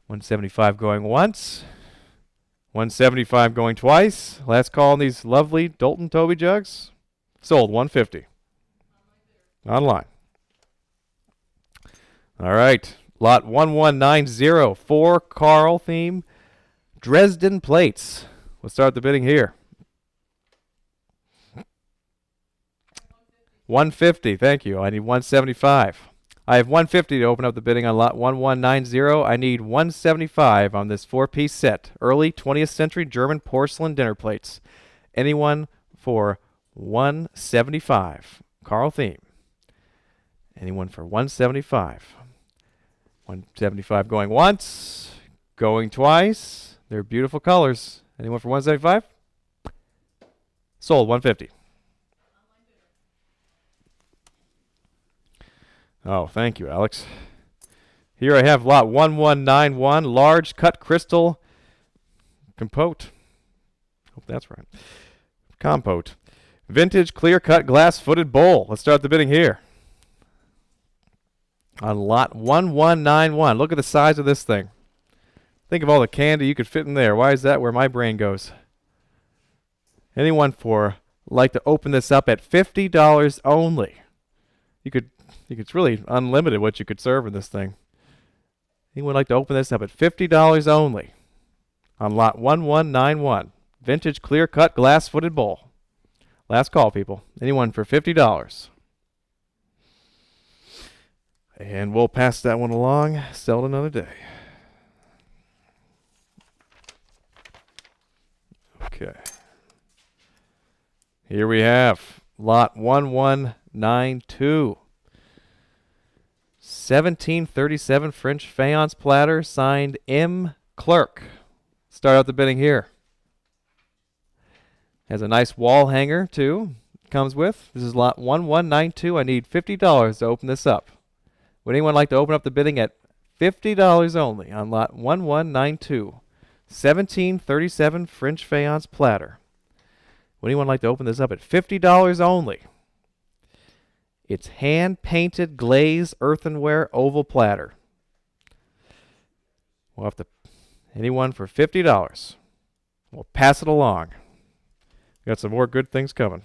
175 going once. 175 going twice. Last call on these lovely Doulton Toby jugs. Sold, 150. Online. All right. Lot 1190. 4 Carl theme Dresden plates. Let's start the bidding here. 150. Thank you. I need 175. I have 150 to open up the bidding on lot 1190. I need 175 on this 4-piece set. Early 20th century German porcelain dinner plates. Anyone for 175? Carl theme. Anyone for 175? 175 going once, going twice. They're beautiful colors. Anyone for 175? Sold, 150. Oh, thank you, Alex. Here I have lot 1191, large cut crystal compote. Hope that's right. Compote. Vintage clear cut glass footed bowl. Let's start the bidding here. On lot 1191. Look at the size of this thing. Think of all the candy you could fit in there. Why is that where my brain goes? Anyone for like to open this up at $50 only? It's really unlimited what you could serve in this thing. Anyone like to open this up at $50 only? On lot 1191. Vintage clear cut glass footed bowl. Last call, people. Anyone for $50? And we'll pass that one along. Sell it another day. Okay. Here we have lot 1192. 1737 French faience platter, signed M. Clerk. Start out the bidding here. Has a nice wall hanger, too. Comes with. This is lot 1192. I need $50 to open this up. Would anyone like to open up the bidding at $50 only on lot 1192? 1737 French faience platter. Would anyone like to open this up at $50 only? It's hand-painted glazed earthenware oval platter. We'll have to, anyone for $50. We'll pass it along. Got some more good things coming.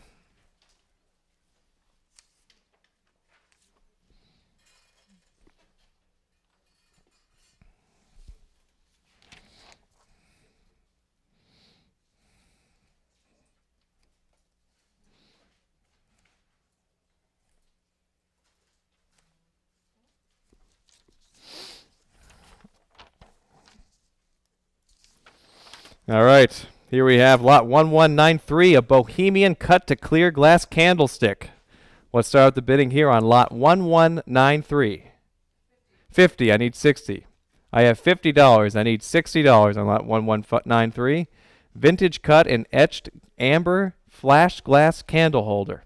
All right, here we have lot 1193, a Bohemian cut to clear glass candlestick. Let's start the bidding here on lot 1193. 50, I need 60. I have $50, I need $60 on lot 1193. Vintage cut and etched amber flash glass candle holder.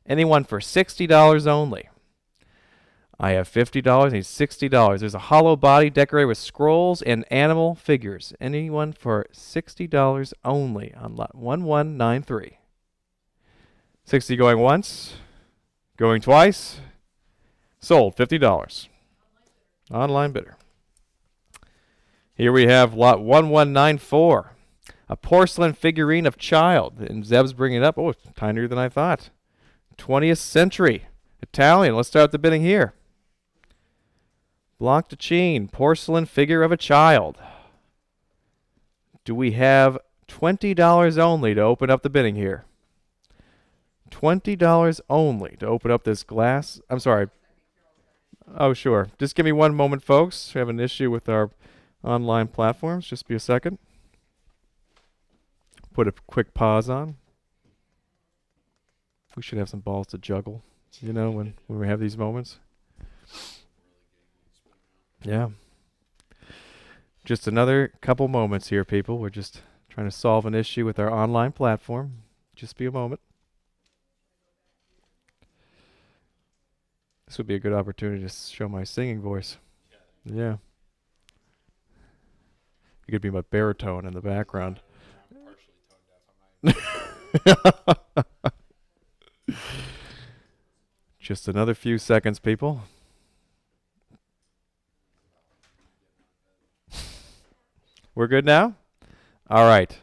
Anyone for $60 only. I have $50. I need $60. There's a hollow body decorated with scrolls and animal figures. Anyone for $60 only on lot 1193. 60 going once, going twice. Sold, $50. Online bidder. Here we have lot 1194. A porcelain figurine of child. And Zeb's bringing it up. Oh, it's tinier than I thought. 20th century. Italian. Let's start the bidding here. Block-to-chain. Porcelain figure of a child. Do we have $20 only to open up the bidding here? $20 only to open up this glass. I'm sorry. Oh, sure. Just give me one moment, folks. We have an issue with our online platforms. Just be a second. Put a quick pause on. We should have some balls to juggle, you know, when we have these moments. Yeah. Just another couple moments here, people. We're just trying to solve an issue with our online platform. Just be a moment. This would be a good opportunity to show my singing voice. Yeah. You could be my baritone in the background. Just another few seconds, people. We're good now? All right.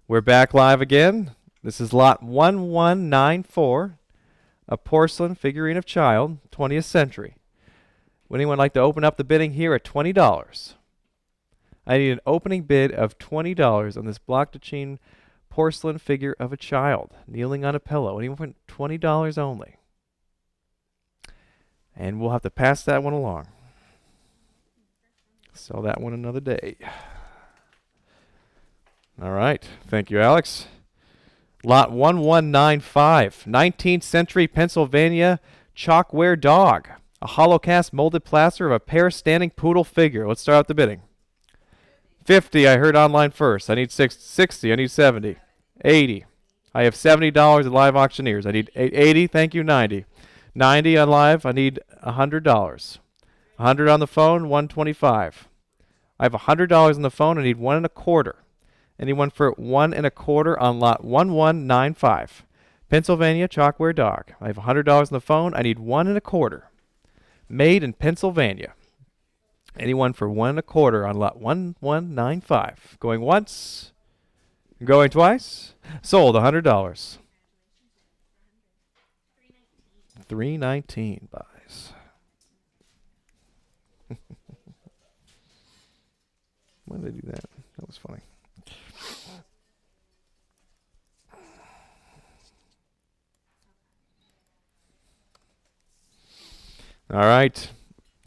We're back live again. This is lot 1194, a porcelain figurine of child, 20th century. Would anyone like to open up the bidding here at $20? I need an opening bid of $20 on this block-to-chain porcelain figure of a child kneeling on a pillow. Anyone for $20 only. And we'll have to pass that one along. Sell that one another day. All right. Thank you, Alex. Lot 1195, 19th century Pennsylvania chalkware dog. A hollow cast molded plaster of a pair standing poodle figure. Let's start out the bidding. 50, I heard online first. I need 60, I need 70. 80. I have $70 at Live Auctioneers. I need 80, thank you, 90. 90 on live, I need $100. 100 on the phone, 125. I have $100 on the phone, I need 1 1/4. Anyone for 1 1/4 on lot 1195. Pennsylvania chalkware dog. I have $100 on the phone, I need 1 1/4. Made in Pennsylvania. Anyone for 1 1/4 on lot 1195. Going once, going twice. Sold, $100. 319 buys. Why did they do that? That was funny. All right.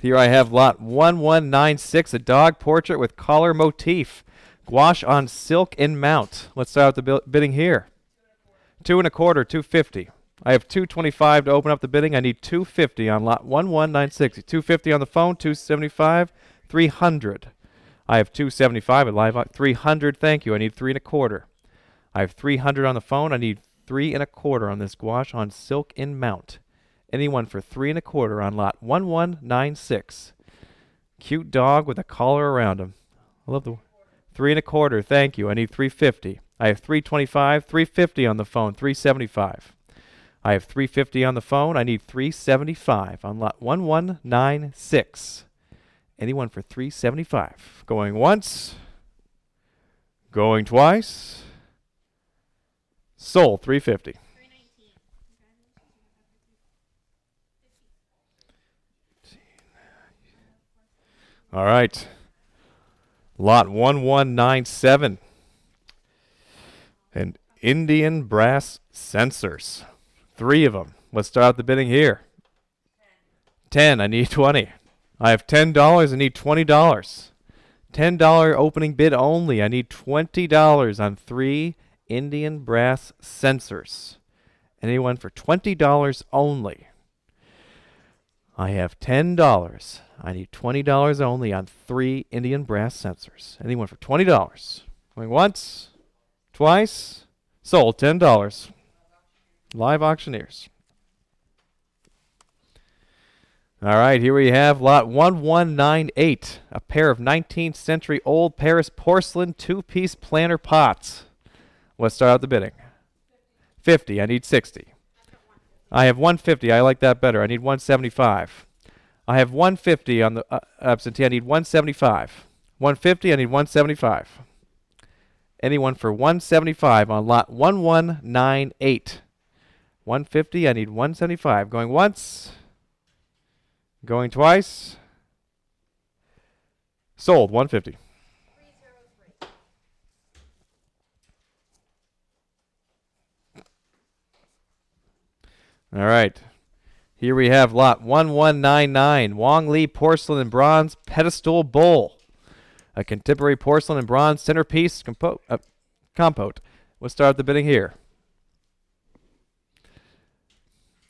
Here I have lot 1196, a dog portrait with collar motif. Gouache on silk in mount. Let's start with the bidding here. 2 1/4, 250. I have 225 to open up the bidding. I need 250 on lot 1196. 250 on the phone, 275, 300. I have 275 at live. 300, thank you. I need 3 1/4. I have 300 on the phone. I need 3 1/4 on this gouache on silk in mount. Anyone for 3 1/4 on lot 1196. Cute dog with a collar around him. I love the 3 1/4. Thank you. I need 350. I have 325, 350 on the phone, 375. I have 350 on the phone. I need 375 on lot 1196. Anyone for 375? Going once. Going twice. Sold, 350. All right. Lot 1197. And Indian brass censers. 3 of them. Let's start out the bidding here. 10. I need 20. I have $10. I need $20. $10 opening bid only. I need $20 on 3 Indian brass censers. Anyone for $20 only? I have $10. I need $20 only on 3 Indian brass censers. Anyone for $20? Going once, twice, sold, $10. Live Auctioneers. All right, here we have lot 1198, a pair of 19th century old Paris porcelain two-piece planter pots. Let's start out the bidding. 50, I need 60. I have 150, I like that better. I need 175. I have 150 on the absentee, I need 175. 150, I need 175. Anyone for 175 on lot 1198. 150, I need 175. Going once. Going twice. Sold, 150. 303. All right. Here we have lot 1199, Wong Lee porcelain and bronze pedestal bowl. A contemporary porcelain and bronze centerpiece compote. We'll start the bidding here.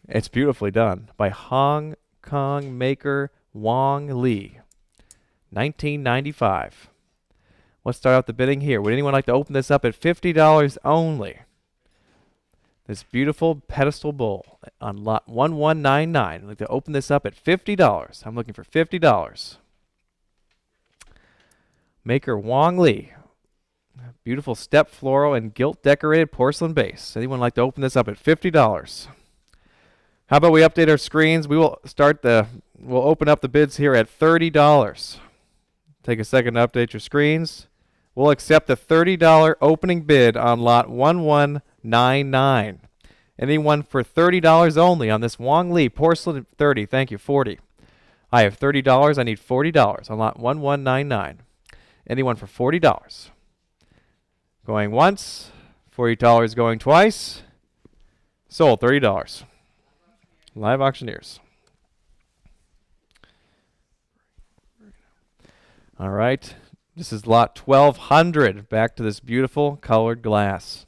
It's beautifully done by Hong Kong maker Wong Lee. 1995. Let's start out the bidding here. Would anyone like to open this up at $50 only? This beautiful pedestal bowl on lot 1199. I'd like to open this up at $50. I'm looking for $50. Maker Wong Lee. Beautiful step floral and gilt decorated porcelain base. Anyone like to open this up at $50? How about we update our screens? We'll open up the bids here at $30. Take a second to update your screens. We'll accept the $30 opening bid on lot 1199. Anyone for $30 only on this Wong Lee porcelain 30. Thank you. 40. I have $30. I need $40 on lot 1199. Anyone for $40? Going once. $40 going twice. Sold. $30. Live auctioneers. All right. This is lot 1200. Back to this beautiful colored glass.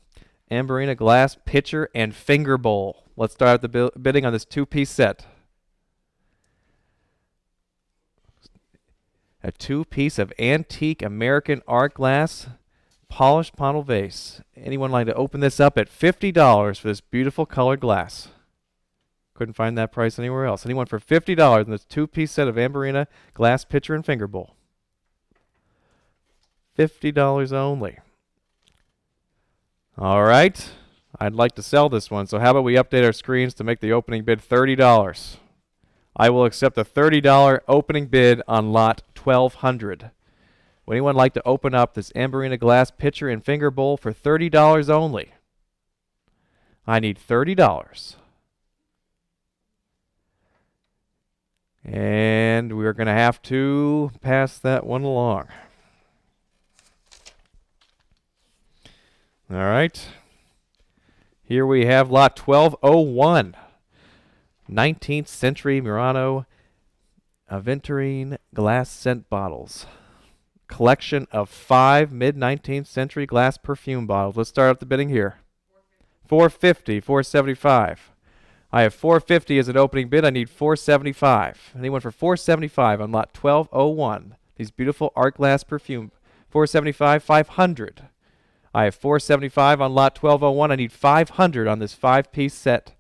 Amberina glass pitcher and finger bowl. Let's start the bidding on this two-piece set. A two-piece of antique American art glass polished panel vase. Anyone like to open this up at $50 for this beautiful colored glass? Couldn't find that price anywhere else. Anyone for $50 in this two-piece set of Amberina glass pitcher and finger bowl? $50 only. All right. I'd like to sell this one, so how about we update our screens to make the opening bid $30? I will accept a $30 opening bid on lot 1200. Would anyone like to open up this Amberina glass pitcher and finger bowl for $30 only? I need $30. And we're going to have to pass that one along. All right. Here we have lot 1201. 19th century Murano Aventurine glass scent bottles. Collection of 5 mid-19th century glass perfume bottles. Let's start up the bidding here. 450, 475. I have 450 as an opening bid. I need 475. Anyone for 475 on lot 1201? These beautiful art glass perfume. 475, 500. I have 475 on lot 1201. I need 500 on this 5-piece set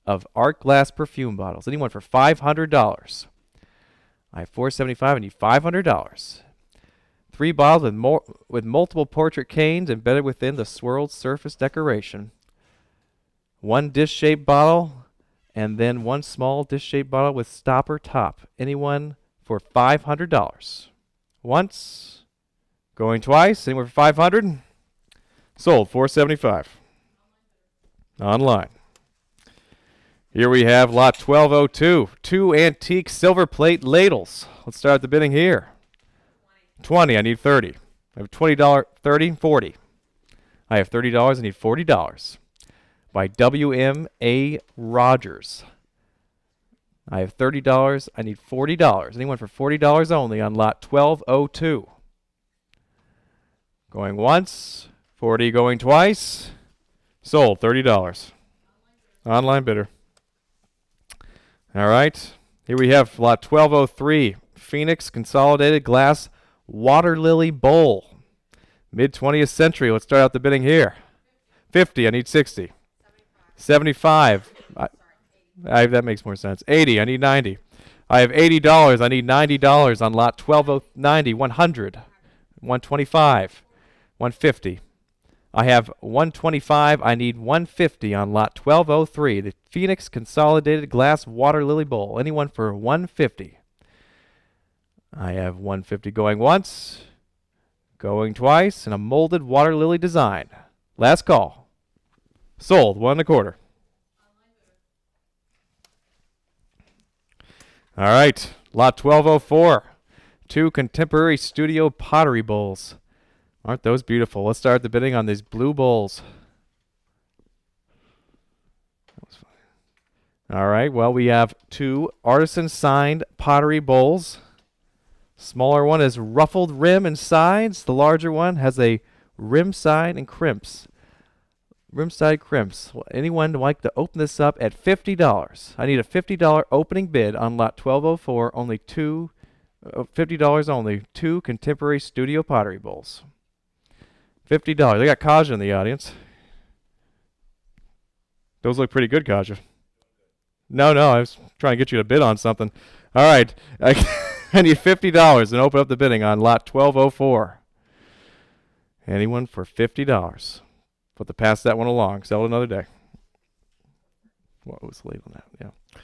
of art glass perfume bottles. Anyone for $500? I have 475. I need $500. 3 bottles with multiple portrait canes embedded within the swirled surface decoration. 1 dish-shaped bottle, and then 1 small dish-shaped bottle with stopper top. Anyone for $500? Once. Going twice. Anyone for 500? Sold. 475. Online. Here we have lot 1202. 2 antique silver plate ladles. Let's start the bidding here. 20. I need 30. I have $20, 30, 40. I have $30. I need $40. By W.M.A. Rogers. I have $30. I need $40. Anyone for $40 only on lot 1202? Going once. 40 going twice. Sold. $30. Online bidder. All right. Here we have lot 1203. Phoenix Consolidated Glass Water Lily Bowl. Mid-20th century. Let's start out the bidding here. 50. I need 60. 75. That makes more sense. 80. I need 90. I have $80. I need $90 on lot 12090, 100, 125, 150. I have 125. I need 150 on lot 1203, the Phoenix Consolidated Glass Water Lily Bowl. Anyone for 150? I have 150 going once, going twice, and a molded water lily design. Last call. Sold, 1 1/4. All right, lot 1204, 2 contemporary studio pottery bowls. Aren't those beautiful? Let's start the bidding on these blue bowls. That was fine. All right, well, we have 2 artisan signed pottery bowls. Smaller one is ruffled rim and sides. The larger one has a rim side and crimps. Rim side crimps. Anyone like to open this up at $50? I need a $50 opening bid on lot 1204. Only $50 only. 2 contemporary studio pottery bowls. $50. I got Kaja in the audience. Those look pretty good, Kaja. No, I was trying to get you to bid on something. All right. I need $50 and open up the bidding on lot 1204. Anyone for $50? But to pass that one along, sell it another day. What was late on that? Yeah.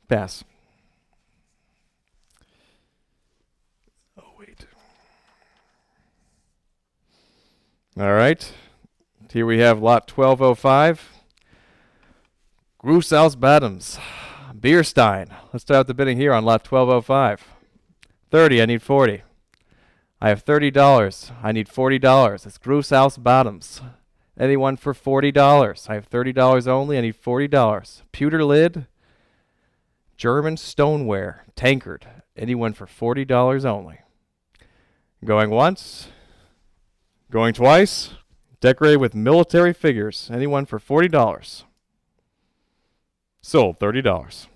Pass. Oh, wait. All right. Here we have lot 1205. Grusaus Bottoms. Bierstein. Let's start the bidding here on lot 1205. 30. I need 40. I have $30. I need $40. It's Grusaus Bottoms. Anyone for $40? I have $30 only. I need $40. Pewter lid. German stoneware. Tankard. Anyone for $40 only. Going once. Going twice. Decorated with military figures. Anyone for $40? Sold, $30.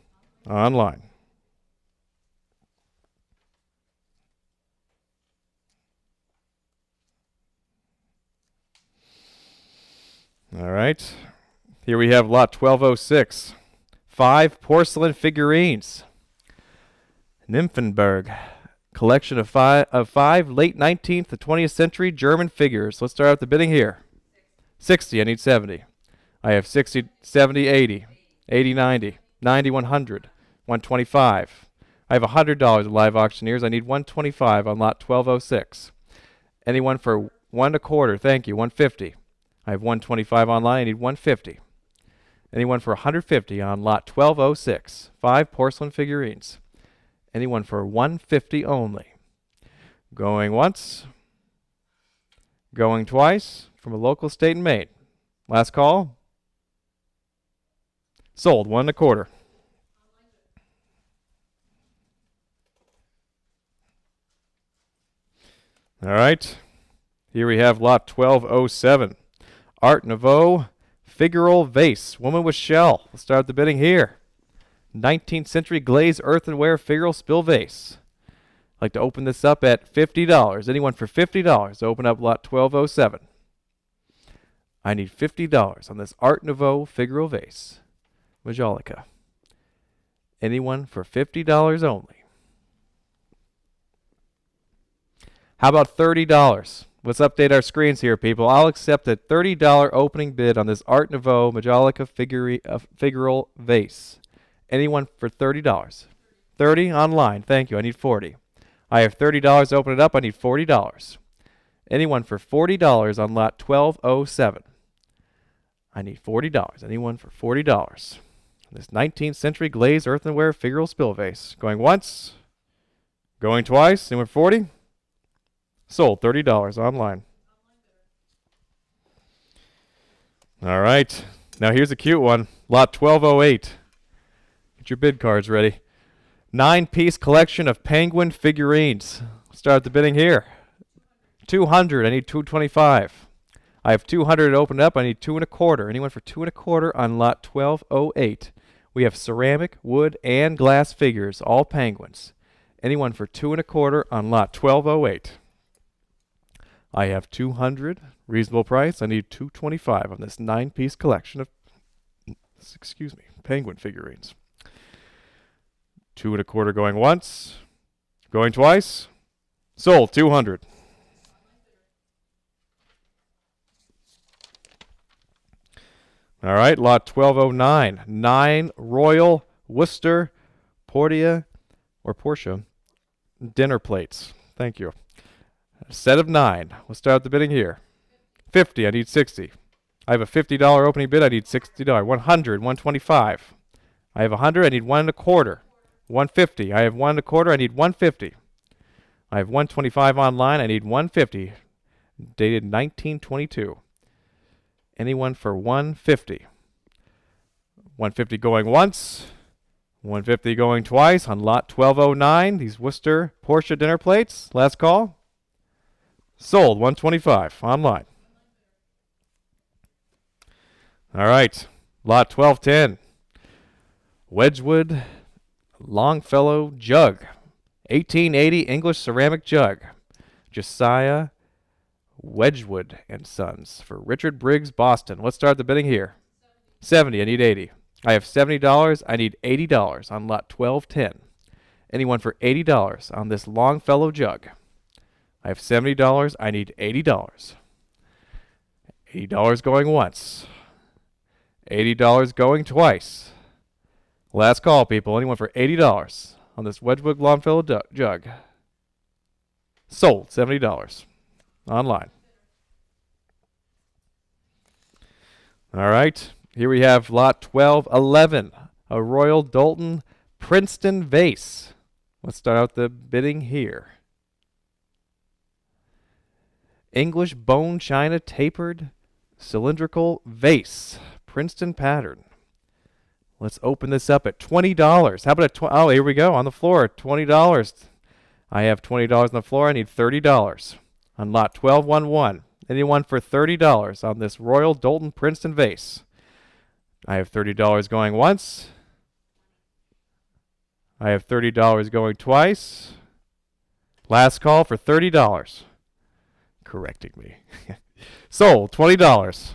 Online. All right. Here we have lot 1206. 5 porcelain figurines. Nymphenburg. Collection of five late 19th to 20th century German figures. Let's start out the bidding here. 60. I need 70. I have 60, 70, 80. 80, 90. 90, 100. 125. I have $100 at live auctioneers. I need 125 on lot 1206. Anyone for 1 1/4? Thank you. 150. I have 125 online. I need 150. Anyone for 150 on lot 1206? 5 porcelain figurines. Anyone for 150 only? Going once. Going twice. From a local state in Maine. Last call. Sold, 1 1/4. All right. Here we have lot 1207. Art Nouveau figural vase. Woman with shell. Let's start the bidding here. 19th century glazed earthenware figural spill vase. I'd like to open this up at $50. Anyone for $50? Open up lot 1207. I need $50 on this Art Nouveau figural vase. Majolica. Anyone for $50 only? How about $30? Let's update our screens here, people. I'll accept a $30 opening bid on this Art Nouveau Majolica figural vase. Anyone for $30? 30 online. Thank you. I need 40. I have $30. Open it up. I need $40. Anyone for $40 on lot 1207? I need $40. Anyone for $40? This 19th century glazed earthenware figural spill vase. Going once. Going twice. Anyone for 40? Sold, $30 online. All right. Now here's a cute one. Lot 1208. Get your bid cards ready. 9-piece collection of penguin figurines. Start the bidding here. 200. I need 225. I have 200 opened up. I need 2 1/4. Anyone for 2 1/4 on lot 1208? We have ceramic, wood, and glass figures, all penguins. Anyone for 2 1/4 on lot 1208? I have 200. Reasonable price. I need 225 on this 9-piece collection of Excuse me, penguin figurines. 2 1/4 going once, going twice. Sold, 200. All right, lot 1209. 9 Royal Worcester Portia or Porsche dinner plates. Thank you. A set of 9. We'll start the bidding here. 50, I need 60. I have a $50 opening bid, I need $60. 100, 125. I have 100, I need 1 1/4. 150, I have 1 1/4, I need 150. I have 125 online, I need 150. Dated 1922. Anyone for 150? 150 going once, 150 going twice on lot 1209. These Worcester Porsche dinner plates. Last call. Sold, 125 online. All right, lot 1210. Wedgwood Longfellow jug. 1880 English ceramic jug. Josiah Wedgwood and Sons for Richard Briggs, Boston. Let's start the bidding here. 70, I need 80. I have $70, I need $80 on lot 1210. Anyone for $80 on this Longfellow jug? I have $70, I need $80. $80 going once. $80 going twice. Last call, people. Anyone for $80 on this Wedgwood Longfellow jug? Sold, $70 online. All right, here we have lot 1211, a Royal Doulton Princeton vase. Let's start out the bidding here. English bone china tapered cylindrical vase, Princeton pattern. Let's open this up at $20. How about oh, here we go, on the floor, $20. I have $20 on the floor, I need $30 on lot 1211. Anyone for $30 on this Royal Doulton Princeton vase? I have $30 going once. I have $30 going twice. Last call for $30. Correcting me. Sold, $20.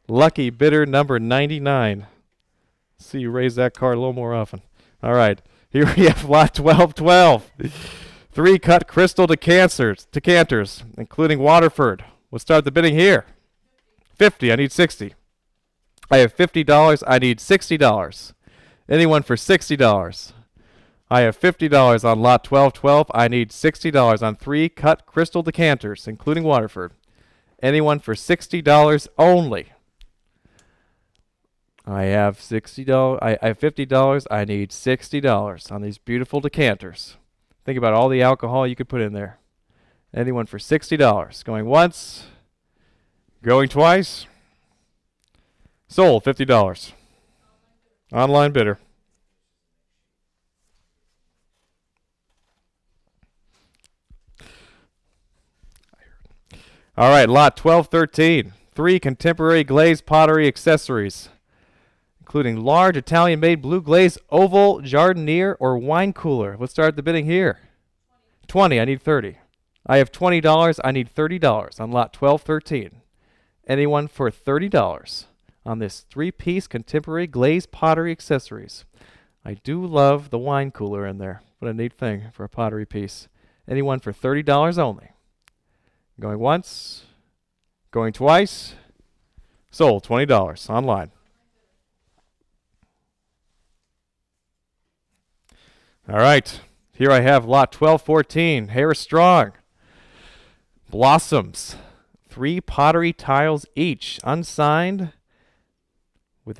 Lucky bidder number 99. See you raise that card a little more often. All right, here we have lot 1212. 3 cut crystal decanters, including Waterford. We'll start the bidding here. 50, I need 60. I have $50, I need $60. Anyone for $60? I have $50 on lot 1212. I need $60 on 3 cut crystal decanters, including Waterford. Anyone for $60 only? I have $60. I have $50. I need $60 on these beautiful decanters. Think about all the alcohol you could put in there. Anyone for $60? Going once, going twice. Sold, $50. Online bidder. All right, lot 1213. 3 contemporary glazed pottery accessories, including large Italian-made blue glaze oval jardiniere or wine cooler. Let's start the bidding here. 20, I need 30. I have $20, I need $30 on lot 1213. Anyone for $30 on this 3-piece contemporary glazed pottery accessories? I do love the wine cooler in there. What a neat thing for a pottery piece. Anyone for $30 only? Going once, going twice. Sold, $20 online. All right, here I have lot 1214, Harris Strong. Blossoms, 3 pottery tiles each, unsigned, with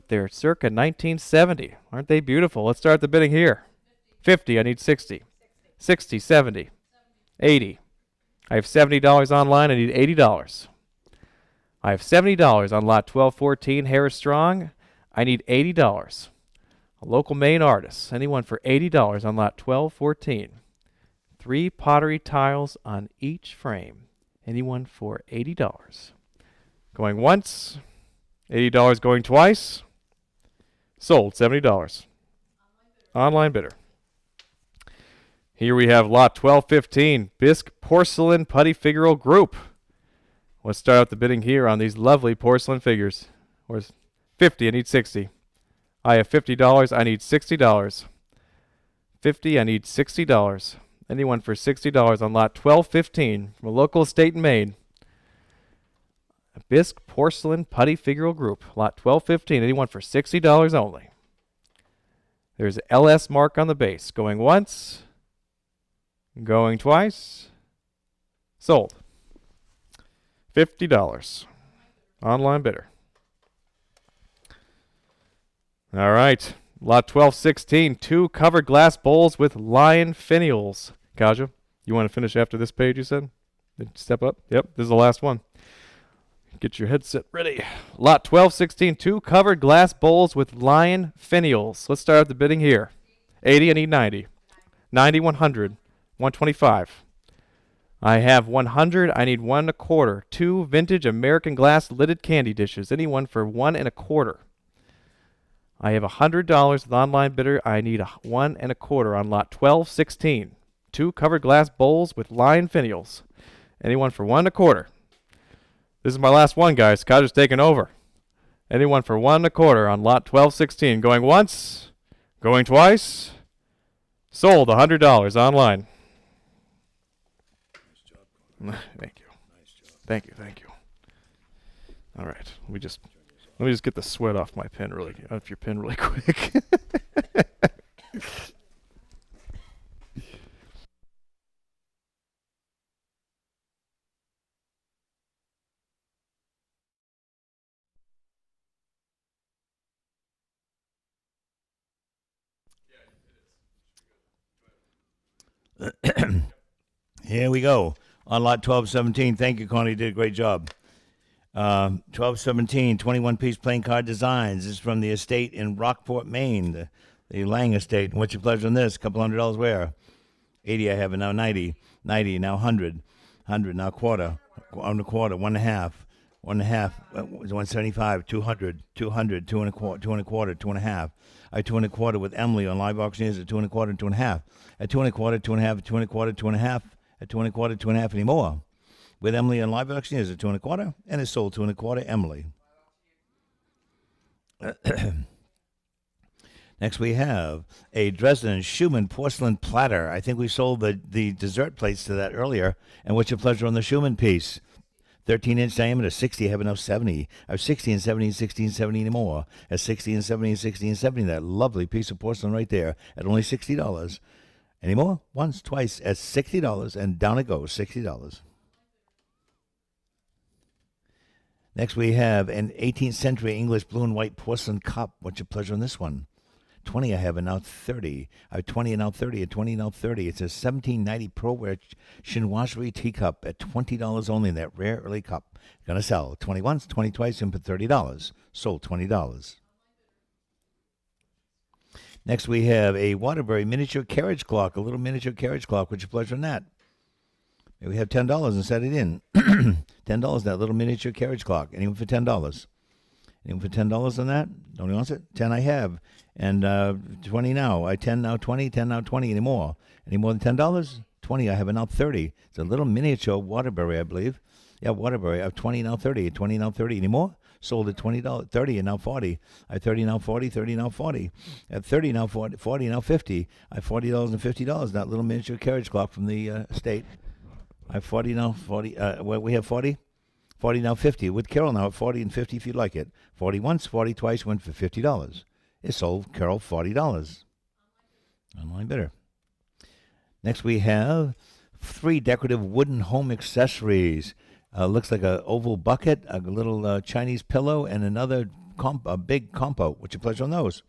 their circa 1970. Aren't they beautiful? Let's start the bidding here. 50, I need 60. 60, 70, 80. I have $70 online, I need $80. I have $70 on lot 1214, Harris Strong. I need $80. A local Maine artist. Anyone for $80 on lot 1214. 3 pottery tiles on each frame. Anyone for $80? Going once. $80 going twice. Sold, $70. Online bidder. Here we have lot 1215, Bisque Porcelain Putty Figural Group. Let's start out the bidding here on these lovely porcelain figures. 50, I need 60. I have $50, I need $60. 50, I need $60. Anyone for $60 on lot 1215 from a local estate in Maine. Bisque Porcelain Putty Figural Group, lot 1215. Anyone for $60 only. There's LS mark on the base. Going once. Going twice. Sold. $50. Online bidder. All right. Lot 1216. 2 covered glass bowls with lion finials. Kaja, you want to finish after this page, you said? Then step up. Yep, this is the last one. Get your headset ready. Lot 1216. 2 covered glass bowls with lion finials. Let's start at the bidding here. 80, I need 90. 90, 100. 125. I have 100. I need 1 1/4. 2 vintage American glass lidded candy dishes. Anyone for 1 1/4. I have $100 with online bidder. I need 1 1/4 on lot 1216. 2 covered glass bowls with lion finials. Anyone for 1 1/4. This is my last one, guys. Kaja's taking over. Anyone for 1 1/4 on lot 1216. Going once. Going twice. Sold $100 online. Thank you. Thank you. Thank you. All right. Let me just get the sweat off my pen off your pen really quick. Here we go. On lot 1217. Thank you, Connie. You did a great job. 1217, 21-piece playing card designs. This is from the estate in Rockport, Maine, the Lang estate. What's your pleasure on this? A couple $100 where? 80 I have it now, 90. 90 now, 100. 100 now, quarter. 1 1/4, 1 1/2. 1 1/2, 175, 200, 200, 2 1/4, 2 1/4, 2 1/2. I 2 1/4 with Emily on live auctioneers at 2 1/4, 2 1/2. At 2 1/4, 2 1/2, 2 1/4, 2 1/2. At 2 1/4, 2 1/2 anymore. With Emily on live auctioneers at 2 1/4, and it's sold 2 1/4 Emily. Next we have a Dresden Schumann porcelain platter. I think we sold the dessert plates to that earlier. And what's your pleasure on the Schumann piece? 13-inch diameter, 60, I have enough 70. I have 60 and 70 and 60 and 70 anymore. At 60 and 70 and 60 and 70, that lovely piece of porcelain right there at only $60. Any more? Once, twice, at $60, and down it goes, $60. Next we have an 18th century English blue and white porcelain cup. What's your pleasure on this one? 20 I have, and now 30. I have 20 and now 30, at 20 and now 30. It's a 1790 Pro-Wear chinoiserie teacup at $20 only in that rare early cup. Gonna sell 20 once, 20 twice, and for $30. Sold $20. Next we have a Waterbury miniature carriage clock, a little miniature carriage clock. What's your pleasure on that? Maybe we have $10 and set it in. $10, that little miniature carriage clock. Anyone for $10? Anyone for $10 on that? Nobody wants it? 10 I have. And 20 now. I 10 now 20, 10 now 20. Any more? Any more than $10? 20 I have, and now 30. It's a little miniature Waterbury, I believe. Yeah, Waterbury. I have 20 now 30. 20 now 30. Any more? Sold at $20, 30 and now 40. I have 30 now 40, 30 now 40. At 30 now 40, 40 now 50. I have $40 and $50. That little miniature carriage clock from the estate. I have 40 now 40. We have 40. 40 now 50. With Carol now at 40 and 50 if you'd like it. 40 once, 40 twice, went for $50. It sold Carol $40. Online bidder. Next we have 3 decorative wooden home accessories. Looks like an oval bucket, a little Chinese pillow, and another a big compo. What's your pleasure on those?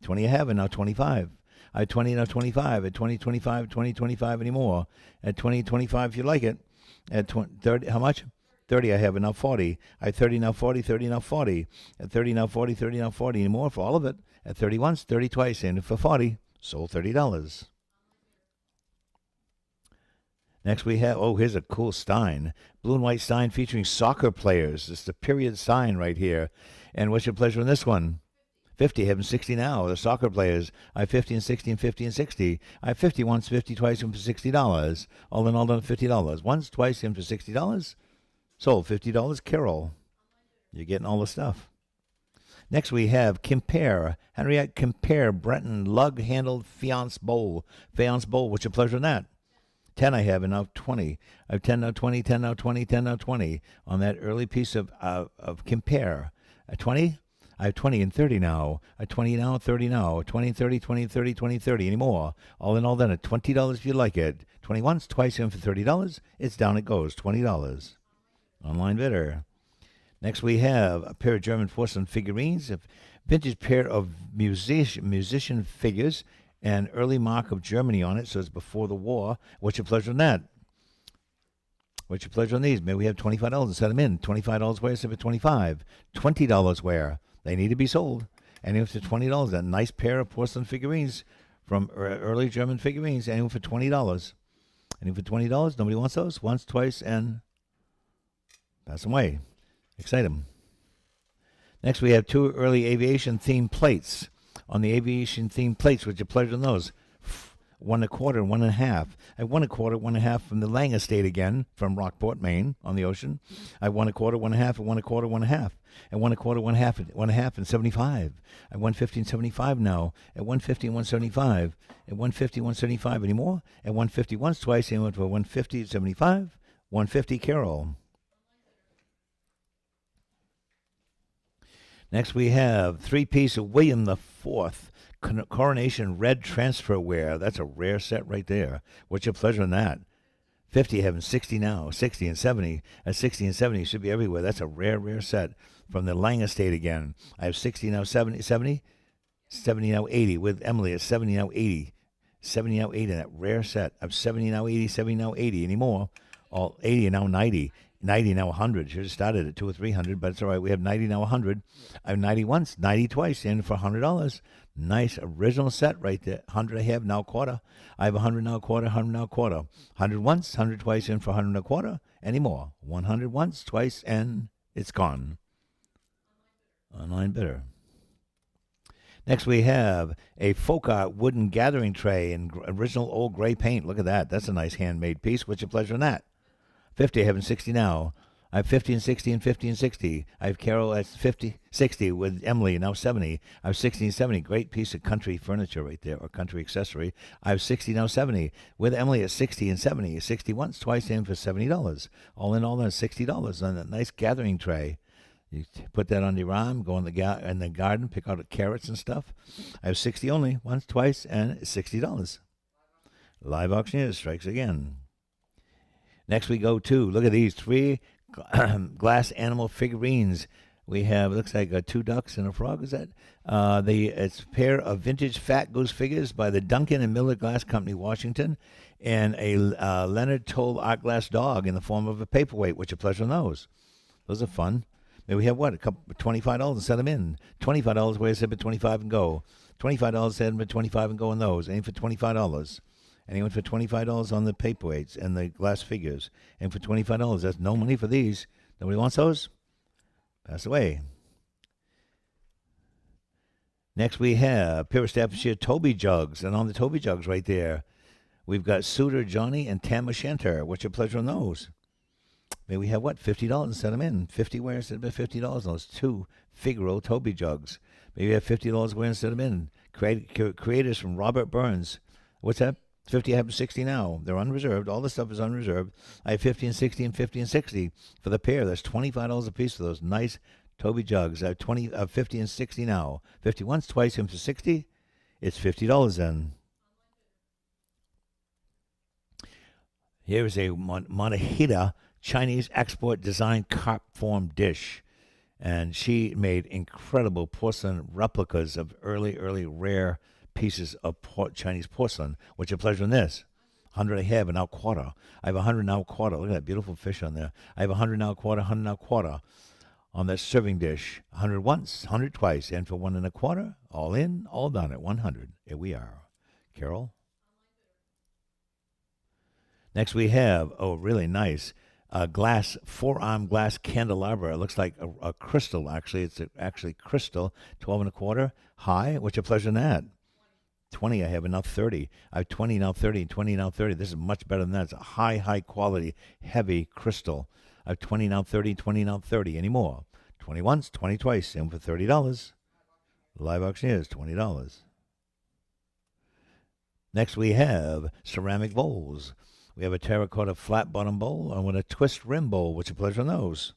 20 I have, and now 25. I have 20 now 25. At 20, 25, 20, 25 anymore. At 20, 25 if you like it. At 20, 30, how much? 30 I have, and now 40. I have 30 now 40, 30 now 40. At 30 now 40, 30 now 40 anymore for all of it. At 30 once, 30 twice, and for 40, sold $30. Next we have, here's a cool Stein. Blue and white Stein featuring soccer players. It's the period Stein right here. And what's your pleasure on this one? 50, having 60 now. The soccer players. I have 50 and 60 and 50 and 60. I have 50 once, 50 twice, and for $60. All in all, done $50. Once, twice, and for $60. Sold $50. Carol. You're getting all the stuff. Next we have Compare. Henriette Compare Breton lug handled Faience bowl. Faience bowl. What's your pleasure in that? 10 I have, and now 20. I have 10 now 20, 10 now 20, 10 now 20 on that early piece of Compare. 20? I have 20 and 30 now. 20 now, 30 now. 20 and 30, 20 and 30, 20 and 30. Any more? All in all then at $20 if you like it. 20 once, twice in for $30. It's down it goes, $20. Online bidder. Next we have a pair of German porcelain figurines, a vintage pair of musician figures, and early mark of Germany on it, so it's before the war. What's your pleasure on that? What's your pleasure on these? Maybe we have $25 and set them in. $25 where? Set for $25. $20 where? They need to be sold. Anywhere for $20. That nice pair of porcelain figurines from early German figurines. Anywhere for $20. Anywhere for $20. Nobody wants those? Once, twice, and pass them away. Excite them. Next, we have two early aviation-themed plates. On the aviation-themed plates, what's your pleasure on those? 1 1/4, 1 1/2. I have 1 1/4, 1 1/2 from the Lang Estate again, from Rockport, Maine, on the ocean. I have 1 1/4, 1 1/2, and 1 1/4, 1 1/2. And 1 1/4, 1 1/2, 1 1/2, and 75. At 150 and 75 now. At 150 and 175. At 150, 175 anymore. At 150 once, twice, and went for 150, 75. 150, Carol. Next we have 3-piece of William the Fourth Coronation Red Transferware. That's a rare set right there. What's your pleasure in that? 50, having 60 now, 60 and 70. At 60 and 70, should be everywhere. That's a rare set from the Lang Estate again. I have 60 now, 70, 70 now 80. With Emily, it's 70 now 80. 70 now 80 in that rare set. I have 70 now 80, 70 now 80 anymore. All 80 and now 90. 90 now 100. Should have started at 200 or 300, but it's all right. We have 90 now 100. I have 90 once, 90 twice, and for $100. Nice original set right there. 100 I have now quarter. I have 100 now quarter, 100 now quarter. 100 once, 100 twice, and for 100 now quarter. Any more? 100 once, twice, and it's gone. Online bidder. Next we have a folk art wooden gathering tray in original old gray paint. Look at that. That's a nice handmade piece. What's your pleasure in that? 50, I have 60 now. I have 50 and 60 and 50 and 60. I have Carol at 50, 60 with Emily, now 70. I have 60 and 70. Great piece of country furniture right there, or country accessory. I have 60, now 70. With Emily at 60 and 70. 60 once, twice, in for $70. All in all, that's $60 on that nice gathering tray. You put that on your arm, go in the garden, pick out carrots and stuff. I have 60 only, once, twice, and $60. Live auctioneer strikes again. Next we go to, look at these 3 glass animal figurines. We have, looks like 2 ducks and a frog, is that? It's a pair of vintage Fat Goose figures by the Duncan and Miller Glass Company, Washington, and a Leonard Toll art glass dog in the form of a paperweight, which a pleasure on those. Those are fun. Maybe we have what? A couple $25 and set them in. $25 where I said, but 25 and go. $25 set them at 25 and go on those. Aim for $25. Anyone for $25 on the paperweights and the glass figures. And for $25, that's no money for these. Nobody wants those? Pass away. Next we have a pair of Staffordshire Toby jugs. And on the Toby jugs right there, we've got Suitor Johnny and Tam O'Shanter. What's your pleasure on those? Maybe we have what? $50 and set them in. 50 where instead of $50 on those 2 Figaro Toby jugs. Maybe we have $50 where instead of them in. Creators from Robert Burns. What's that? 50, I have 60 now. They're unreserved. All the stuff is unreserved. I have 50 and 60 and 50 and 60 for the pair. That's $25 a piece for those nice Toby jugs. I have 50 and 60 now. 50 once, twice, and for 60, it's $50 then. Here is a Monahita Chinese export design carp form dish. And she made incredible porcelain replicas of early rare pieces of Chinese porcelain. What's your pleasure in this? 100 I have, and now quarter. I have 100 now quarter. Look at that beautiful fish on there. I have 100 now quarter, 100 now quarter on that serving dish. 100 once, 100 twice, and for 1 1/4, all in, all done at 100. Here we are. Carol? Next we have, really nice, a glass, 4-arm glass candelabra. It looks like a crystal, actually. It's actually crystal, 12 1/4 high. What's your pleasure in that? 20 I have, and now 30. I have 20 now 30, 20 now 30. This is much better than that. It's a high quality, heavy crystal. I have 20 now 30, 20 now 30. Any more? 20 once, 20 twice, and for $30. Live auctioneers, $20. Next, we have ceramic bowls. We have a terracotta flat bottom bowl and with a twist rim bowl, which a pleasure knows.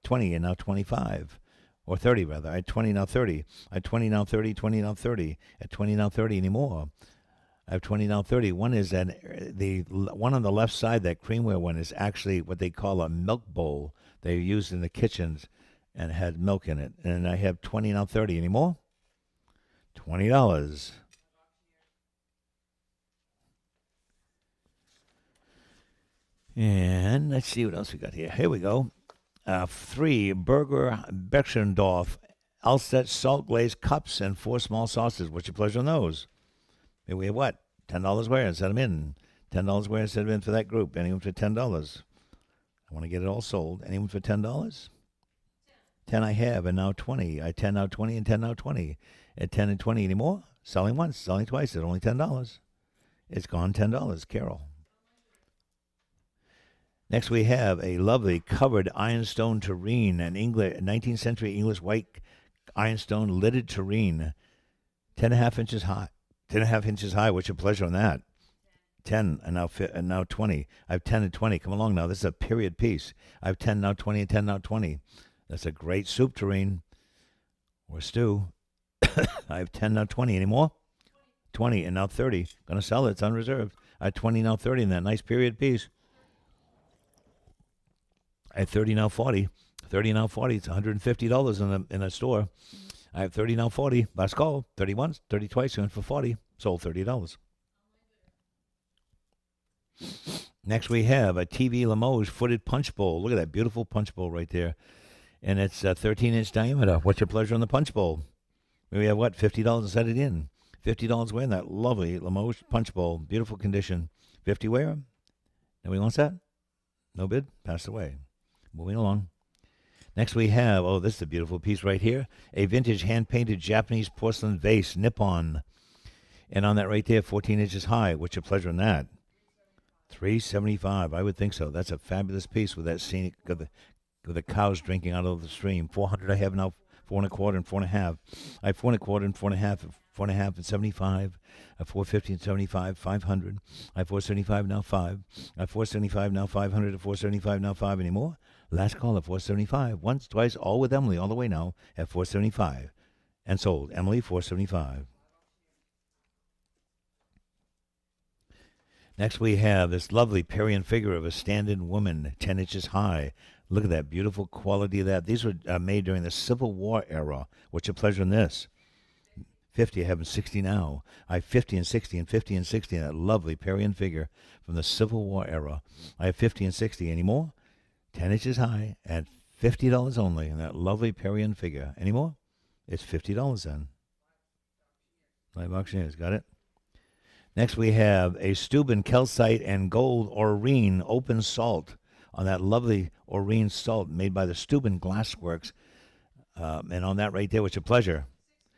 20 and now 25. Or 30, rather. I had 20, now 30. I had 20, now 30, 20, now 30. At 20, now 30 anymore. I have 20, now 30. One is that the one on the left side, that creamware one, is actually what they call a milk bowl. They used in the kitchens and had milk in it. And I have 20, now 30 anymore. $20. And let's see what else we got here. Here we go. 3 Burger Beckendorf Alstedt salt glazed cups and 4 small saucers. What's your pleasure knows? Here we have what? $10 where and set them in. $10 where and set them in for that group. Anyone for $10? I want to get it all sold. Anyone for $10? 10 I have, and now 20. I 10 now 20 and 10 now 20. At 10 and 20 anymore? Selling once, selling twice at only $10. It's gone $10. Carol. Next, we have a lovely covered ironstone tureen, an 19th century English white ironstone lidded tureen, 10.5 inches high. 10.5 inches high. What's your pleasure on that? 10 and now 20. I have 10 and 20. Come along now. This is a period piece. I have 10 now 20 and 10 now 20. That's a great soup tureen or stew. I have 10 now 20. Any more? 20 and now 30. Gonna sell it. It's unreserved. I have 20 now 30 in that nice period piece. I have 30 now 40. 30 now 40. It's $150 in a store. I have 30 now 40. Last call. 30 once, 30 twice. You went for 40. Sold $30. Next we have a TV Limoges footed punch bowl. Look at that beautiful punch bowl right there. And it's a 13-inch diameter. What's your pleasure on the punch bowl? We have what? $50 to set it in. $50 wearing that lovely Limoges punch bowl. Beautiful condition. 50 wear. Nobody wants that? No bid? Passed away. Moving along. Next we have, this is a beautiful piece right here, a vintage hand-painted Japanese porcelain vase, Nippon. And on that right there, 14 inches high. What's your pleasure on that? $375. I would think so. That's a fabulous piece with that scenic, with the cows drinking out of the stream. 400 I have now, 4 1/4 and 4 1/2. I have 4 1/4 and 4 1/2, 4 1/2 and 75. I have 450 and 75, 500. I have 475 now 5. I have 475 now 500 and 475 now 5 anymore. Last call at 475. Once, twice, all with Emily, all the way now at 475. And sold. Emily, 475. Next we have this lovely Parian figure of a stand-in woman, 10 inches high. Look at that beautiful quality of that. These were made during the Civil War era. What's your pleasure in this? 50, I have 60 now. I have 50 and 60 and 50 and 60 in that lovely Parian figure from the Civil War era. I have 50 and 60. Any more? 10 inches high at $50 only in that lovely Parian figure. Any more? It's $50 then. Live auctioneers, got it? Next we have a Steuben calcite and gold Aurine open salt on that lovely Aurine salt made by the Steuben Glassworks. And on that right there, what's your pleasure?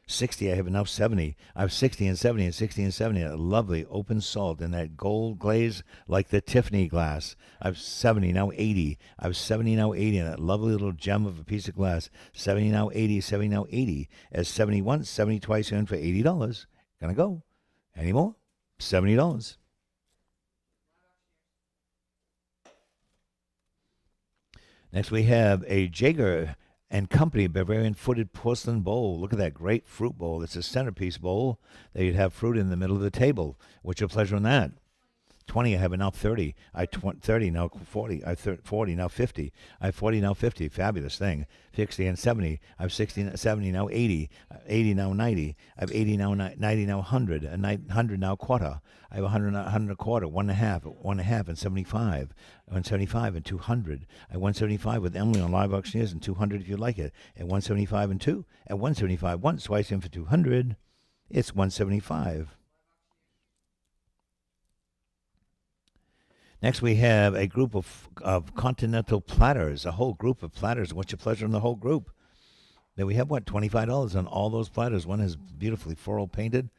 60, I have now 70. I have 60 and 70 and 60 and 70. That lovely open salt and that gold glaze like the Tiffany glass. I have 70, now 80. I have 70, now 80. And that lovely little gem of a piece of glass. 70, now 80, 70, now 80. As 70 once, 70 twice, and for $80. Gonna go. Any more? $70. Next we have a Jaeger and Company Bavarian footed porcelain bowl. Look at that great fruit bowl. It's a centerpiece bowl that you'd have fruit in the middle of the table. What's your pleasure on that? 20, I have now 30. I 30, now 40. I 40, now 50. I have 40, now 50. Fabulous thing. 60 and 70. I have 60, 70, now 80. 80, now 90. I have 80, now 90, now 100. 100, now quarter. I have 100, 100 a quarter. 1 1/2, and 75. 175 and 200. I have 175 with Emily on Live Auctioneers and 200 if you like it. At 175 and 2. At 175 once, twice in for 200. It's 175. Next, we have a group of continental platters, a whole group of platters. What's your pleasure in the whole group? Then we have, what, $25 on all those platters. One is beautifully floral painted,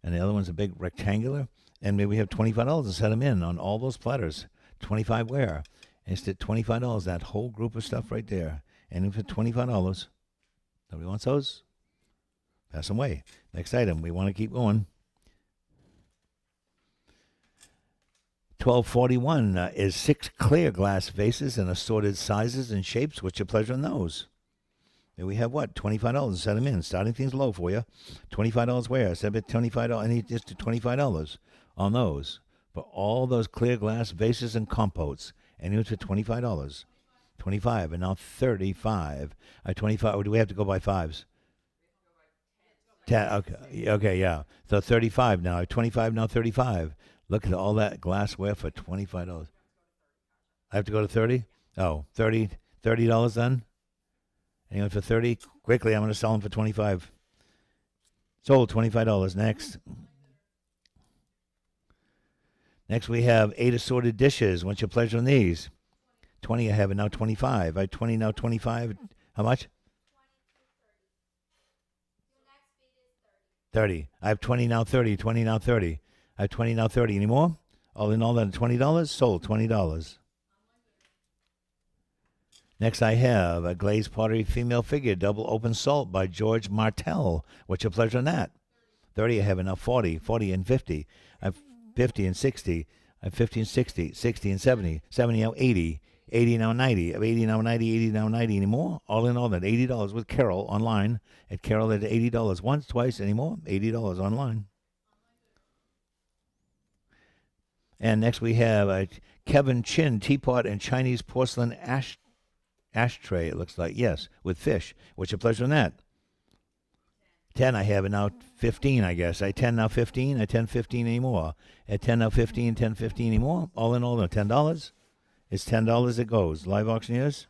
and the other one's a big rectangular. And maybe we have $25 to set them in on all those platters. 25 where? And it's at $25, that whole group of stuff right there. And for $25, nobody wants those? Pass them away. Next item. We want to keep going. 1241 is 6 clear glass vases in assorted sizes and shapes. What's your pleasure in those? And we have what? $25. Set them in. Starting things low for you. $25 where? Set it $25. I need just $25 on those. For all those clear glass vases and compotes. And it's for $25. 25 and now 35. 25. Or do we have to go by fives? 10. Okay, yeah. So 35 now. 25 now 35. Look at all that glassware for $25. I have to go to 30? Oh, $30 then? Anyone for 30? Quickly, I'm going to sell them for 25. Sold, $25. Next. Next we have 8 assorted dishes. What's your pleasure on these? 20 I have and now 25. I have 20 now 25. How much? 30. I have 20 now 30. 20 now 30. I have 20 now 30. Any more? All in all, then $20. Sold, $20. Next, I have a glazed pottery female figure, double open salt by George Martel. What's your pleasure on that? 30. I have enough 40. 40 and 50. I have 50 and 60. I have 50 and 60. 60 and 70. 70 now 80. 80 now 90. I have 80 now 90. 80 now 90. Any more? All in all, then $80 with Carol online. At Carol at $80. Once, twice, any more? $80 online. And next we have a Kevin Chin teapot and Chinese porcelain ashtray, it looks like. Yes, with fish. What's your pleasure on that? 10 I have, and now 15, I guess. I 10 now 15. I 10 15 anymore. At 10 now 15, 10 15 anymore. All in all, no, $10. It's $10 it goes. Live auctioneers.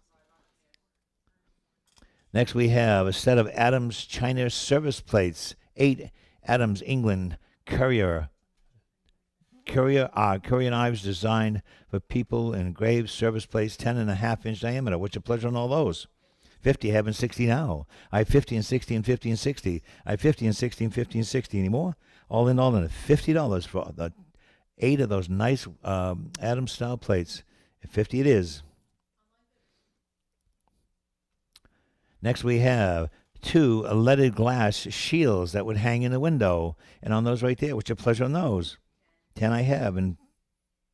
Next we have a set of Adams China service plates. 8 Adams England Courier knives designed for people, engraved service plates, 10.5-inch diameter. What's your pleasure on all those? 50, I have and 60 now. I have 50 and 60 and 50 and 60. I have 50 and 60 and 50 and 60 anymore. All in all, then $50 for the 8 of those nice Adams style plates. 50 it is. Next we have 2 leaded glass shields that would hang in the window. And on those right there, what's your pleasure on those? 10 I have and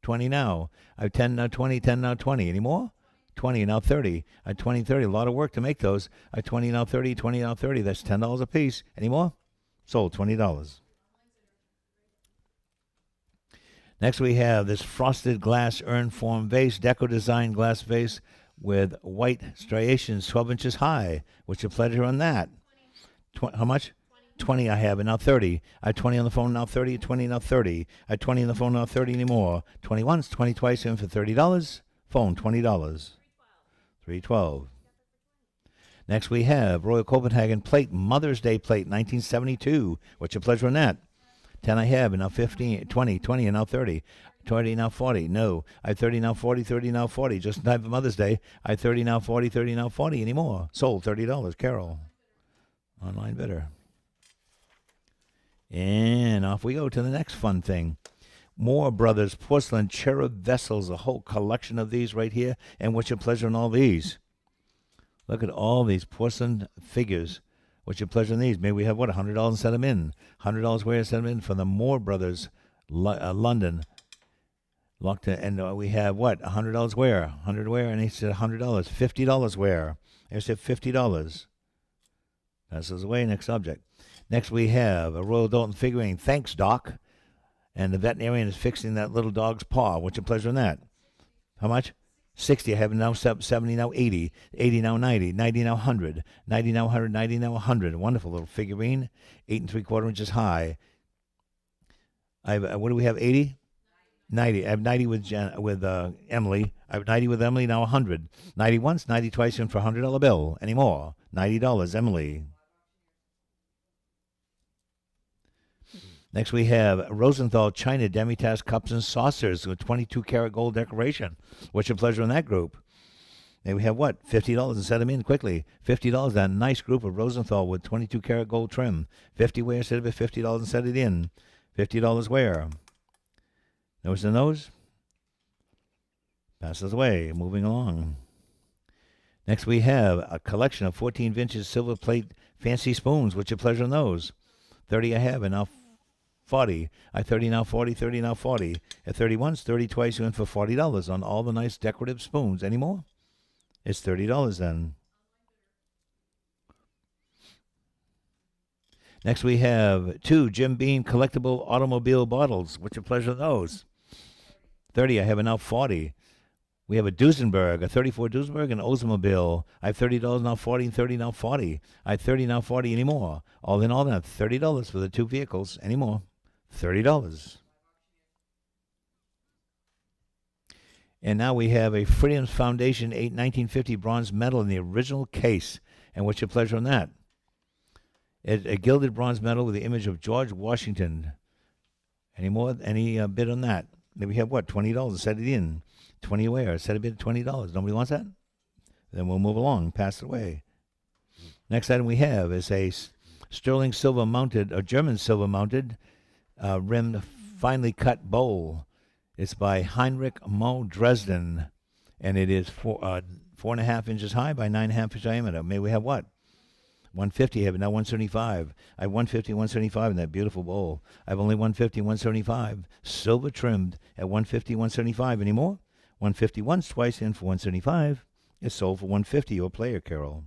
20 now. I have 10 now 20, 10 now 20. Any more? 20 now 30. I have 20, 30. A lot of work to make those. I have 20 now 30, 20 now 30. That's $10 a piece. Any more? Sold, $20. Next we have this frosted glass urn form vase, deco design glass vase with white striations 12 inches high. What's your pleasure on that? How much? 20 I have, and now 30. I have 20 on the phone, now 30. 20 now 30. I have 20 on the phone, now 30 anymore. 20 once, 20 twice, in for $30. Phone, $20. 312. Next we have Royal Copenhagen plate, Mother's Day plate, 1972. What's your pleasure on that? 10 I have, and now 15, 20, 20, and now 30. 20 now 40. No. I have 30 now 40, 30 now 40. Just in time for Mother's Day. I have 30 now 40, 30 now 40 anymore. Sold, $30. Carol. Online bidder. And off we go to the next fun thing. Moore Brothers porcelain cherub vessels, a whole collection of these right here. And what's your pleasure on all these? Look at all these porcelain figures. What's your pleasure on these? Maybe we have, what, $100 and set them in. $100 where to set them in for the Moore Brothers, London. Locked in, and we have, what, $100 where? $100 where? And he said $100. $50 where? I said $50. Passes away. Next subject. Next we have a Royal Dalton figurine. Thanks, Doc. And the veterinarian is fixing that little dog's paw. What's your pleasure on that? How much? 60. I have now 70, now 80. 80 now 90. 90 now 100. 90 now 100. 90 now 100. Wonderful little figurine. 8 3/4 inches high. I have, what do we have? 80? 90. I have 90 with Emily. I have 90 with Emily, now 100. 90 once, 90 twice, and for a $100 bill. Any more? $90, Emily. Next we have Rosenthal China Demitasse cups and saucers with 22 karat gold decoration. What's your pleasure on that group? And we have what? $50 and set them in quickly. $50, that nice group of Rosenthal with 22 karat gold trim. 50 where instead of it, $50 and set it in. $50 where? Nose to nose. Passes away. Moving along. Next, we have a collection of 14 vintage silver plate fancy spoons. What's your pleasure on those? 30 I have, and now 40. I 30 now 40, 30 now 40. At 30 once, 30 twice, you in for $40 on all the nice decorative spoons. Any more? It's $30 then. Next, we have 2 Jim Beam collectible automobile bottles. What's your pleasure on those? 30 I have, and now 40. We have a Duesenberg, a 34 Duesenberg, and Oldsmobile. I have $30 now 40, and 30 now 40. I have 30 now 40 anymore. All in all, then, $30 for the 2 vehicles. Any more? $30. And now we have a Freedom's Foundation 1950 bronze medal in the original case. And what's your pleasure on that? A gilded bronze medal with the image of George Washington. Any more? Any bid on that? Then we have what? $20. Set it in. 20 away. Set a bid at $20. Nobody wants that? Then we'll move along. Pass it away. Next item we have is a sterling silver mounted, or German silver mounted, rimmed, finely cut bowl. It's by Heinrich Mo Dresden, and it is 4.5 inches high by 9.5 inch diameter. May we have what? 150. I have now 175. I have 150, 175 in that beautiful bowl. I have only 150, 175. Silver trimmed at 150, 175. Any more? 150 once, twice in for 175. It's sold for 150. Your player, Carol.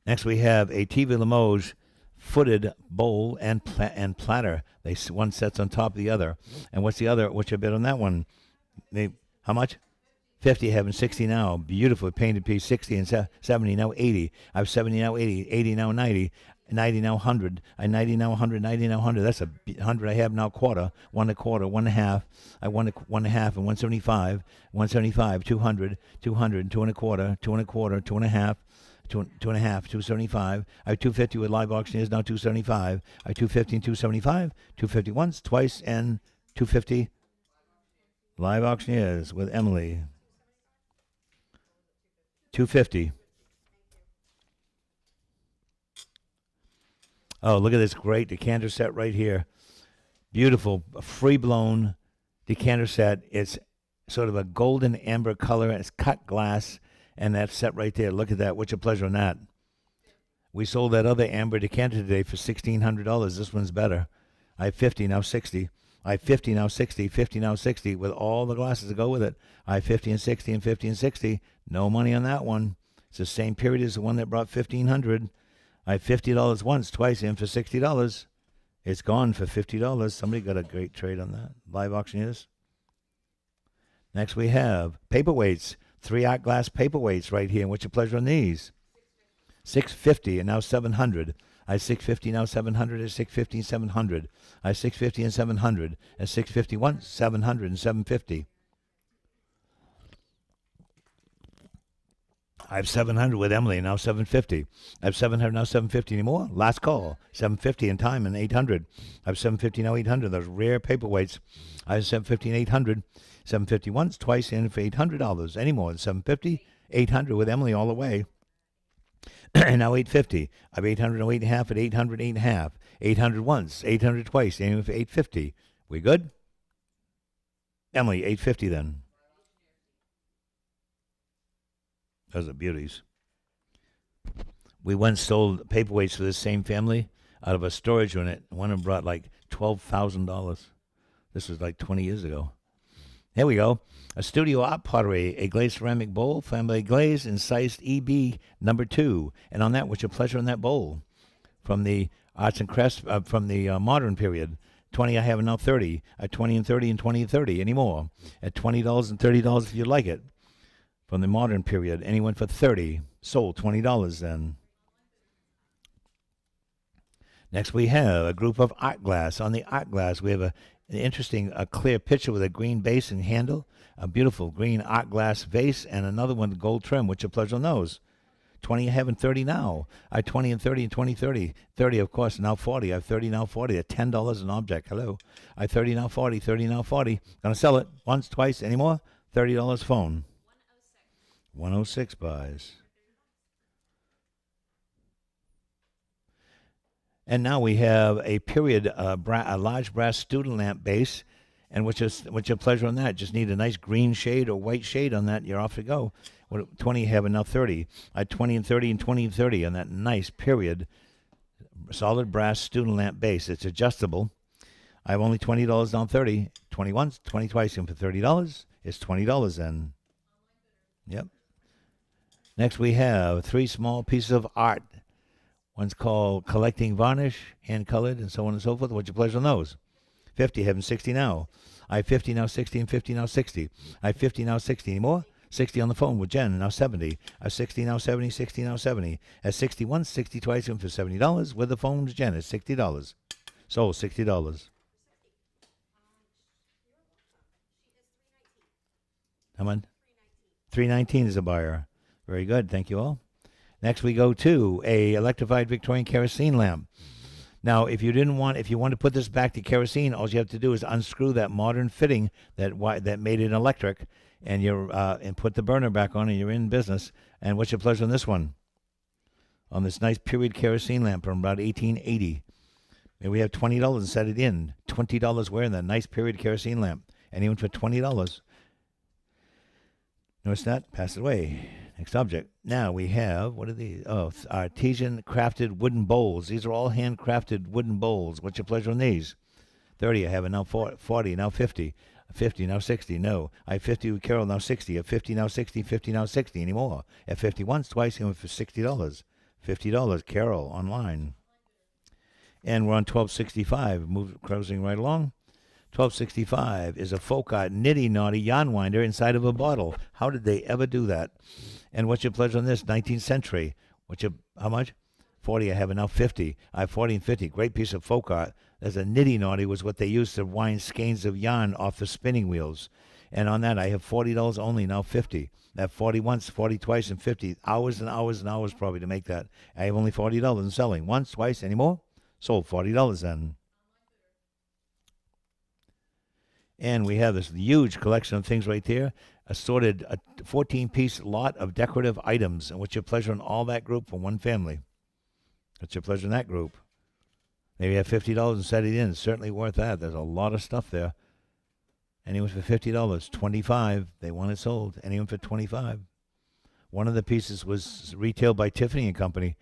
Next, we have a TV Limoges footed bowl and platter. One sets on top of the other. And what's the other? What's your bid on that one? How much? 50, having 60 now. Beautifully painted piece. 60 and 70, now 80. I have 70 now 80. 80 now 90. 90 now 100. I 90 now 100. 90 now 100. That's 100. I have now quarter. 1 a quarter. 1 and a half. I 1 and a half and 175. 175. 200. 200. 2 and a quarter. 2 and a quarter. 2 and a half. Two and a half, 275. I have 250 with live auctioneers, now 275. I have 250 and 275. 250 once, twice, and 250 live auctioneers with Emily. 250. Oh, look at this great decanter set right here. Beautiful, free-blown decanter set. It's sort of a golden amber color, and it's cut glass. And that set right there, look at that. What's your pleasure on that? We sold that other amber decanter today for $1,600. This one's better. I have 50, now 60. I have 50, now 60, 50, now 60, with all the glasses to go with it. I have 50 and 60 and 50 and 60. No money on that one. It's the same period as the one that brought $1,500. I have $50 once, twice in for $60. It's gone for $50. Somebody got a great trade on that. Live auctioneers. Next we have paperweights. 3 art glass paperweights right here. And what's your pleasure on these? $650 and now $700. I have $650 now $700 at $650 and $700. I have $650 and $700 at $650 once, $700 and $750. I have $700 with Emily, now $750. I have $700 now $750 anymore. Last call, $750 in time and $800. I have $750 now $800. Those rare paperweights. I have $750 and $800. $750 once, twice in for $800. Any more than $750, $800 with Emily all the way. And now $850. I have $800 now 8.5 at $800, 8.5. $800 once, $800 twice, aiming for $850. We good? Emily, $850 then. Those are beauties. We once sold paperweights for this same family out of a storage unit. One of them brought like $12,000. This was like 20 years ago. Here we go. A studio art pottery, a glazed ceramic bowl, family glaze, incised EB number 2. And on that, what's your pleasure on that bowl? From the arts and crafts, from the modern period. 20 I have now 30. At 20 and 30 and 20 and 30. Any more? At $20 and $30 if you'd like it. From the modern period. Anyone for 30. Sold $20 then. Next we have a group of art glass. On the art glass, we have an interesting clear picture with a green base and handle, a beautiful green art glass vase, and another one with gold trim. What's your pleasure on those? 20 I have and 30 now. I have 20 and 30 and 20, 30. 30, of course, now 40. I have 30 now 40 at $10 an object. Hello. I have 30 now 40, 30 now 40. Gonna sell it once, twice, any more? $30 phone. 106 buys. And now we have a period, a large brass student lamp base, And what's your pleasure on that? Just need a nice green shade or white shade on that. You're off to go. What 20 you have, and now 30. I had 20 and 30 and 20 and 30 on that nice period solid brass student lamp base. It's adjustable. I have only $20 down 30. 20 once, 20 twice, and for $30, it's $20 then. Yep. Next we have 3 small pieces of art. One's called Collecting Varnish, hand-colored, and so on and so forth. What's your pleasure on those? 50, having 60 now. I have 50, now 60, and 50, now 60. I have 50, now 60. Any more? 60 on the phone with Jen, now 70. I have 60, now 70, 60, now 70. At 60 once, 60 twice, and for $70. With the phone with Jen, it's $60. So, $60. How much? 319 is a buyer. Very good. Thank you all. Next we go to a electrified Victorian kerosene lamp. Now, if you want to put this back to kerosene, all you have to do is unscrew that modern fitting that made it electric, and and put the burner back on, and you're in business. And what's your pleasure on this one? On this nice period kerosene lamp from about 1880. And we have $20 and set it in. $20 wearing that nice period kerosene lamp. Anyone for $20? Notice that? Pass it away. Next object. Now we have, what are these? Oh, artisan crafted wooden bowls. These are all handcrafted wooden bowls. What's your pleasure on these? 30, I have it now 40, now 50. 50, now 60, no. I have 50 with Carol, now 60. At 50, now 60, 50, now 60 anymore. At 50 once, twice, and for $60. $50, Carol, online. And we're on 1265, closing right along. 1265 is a folk art nitty naughty yarn winder inside of a bottle. How did they ever do that? And what's your pleasure on this? 19th century. How much? 40. I have it now 50. I have 40 and 50. Great piece of folk art. There's a nitty naughty was what they used to wind skeins of yarn off the spinning wheels. And on that, I have $40 only, now 50. That 40 once, 40 twice, and 50. Hours and hours and hours probably to make that. I have only $40 in selling. Once, twice, any more? Sold $40 then. And we have this huge collection of things right there, assorted a 14-piece lot of decorative items. And what's your pleasure on all that group for one family? What's your pleasure in that group? Maybe you have $50 and set it in. It's certainly worth that. There's a lot of stuff there. Anyone for $50? $25. They want it sold. Anyone for $25? One of the pieces was retailed by Tiffany & Company.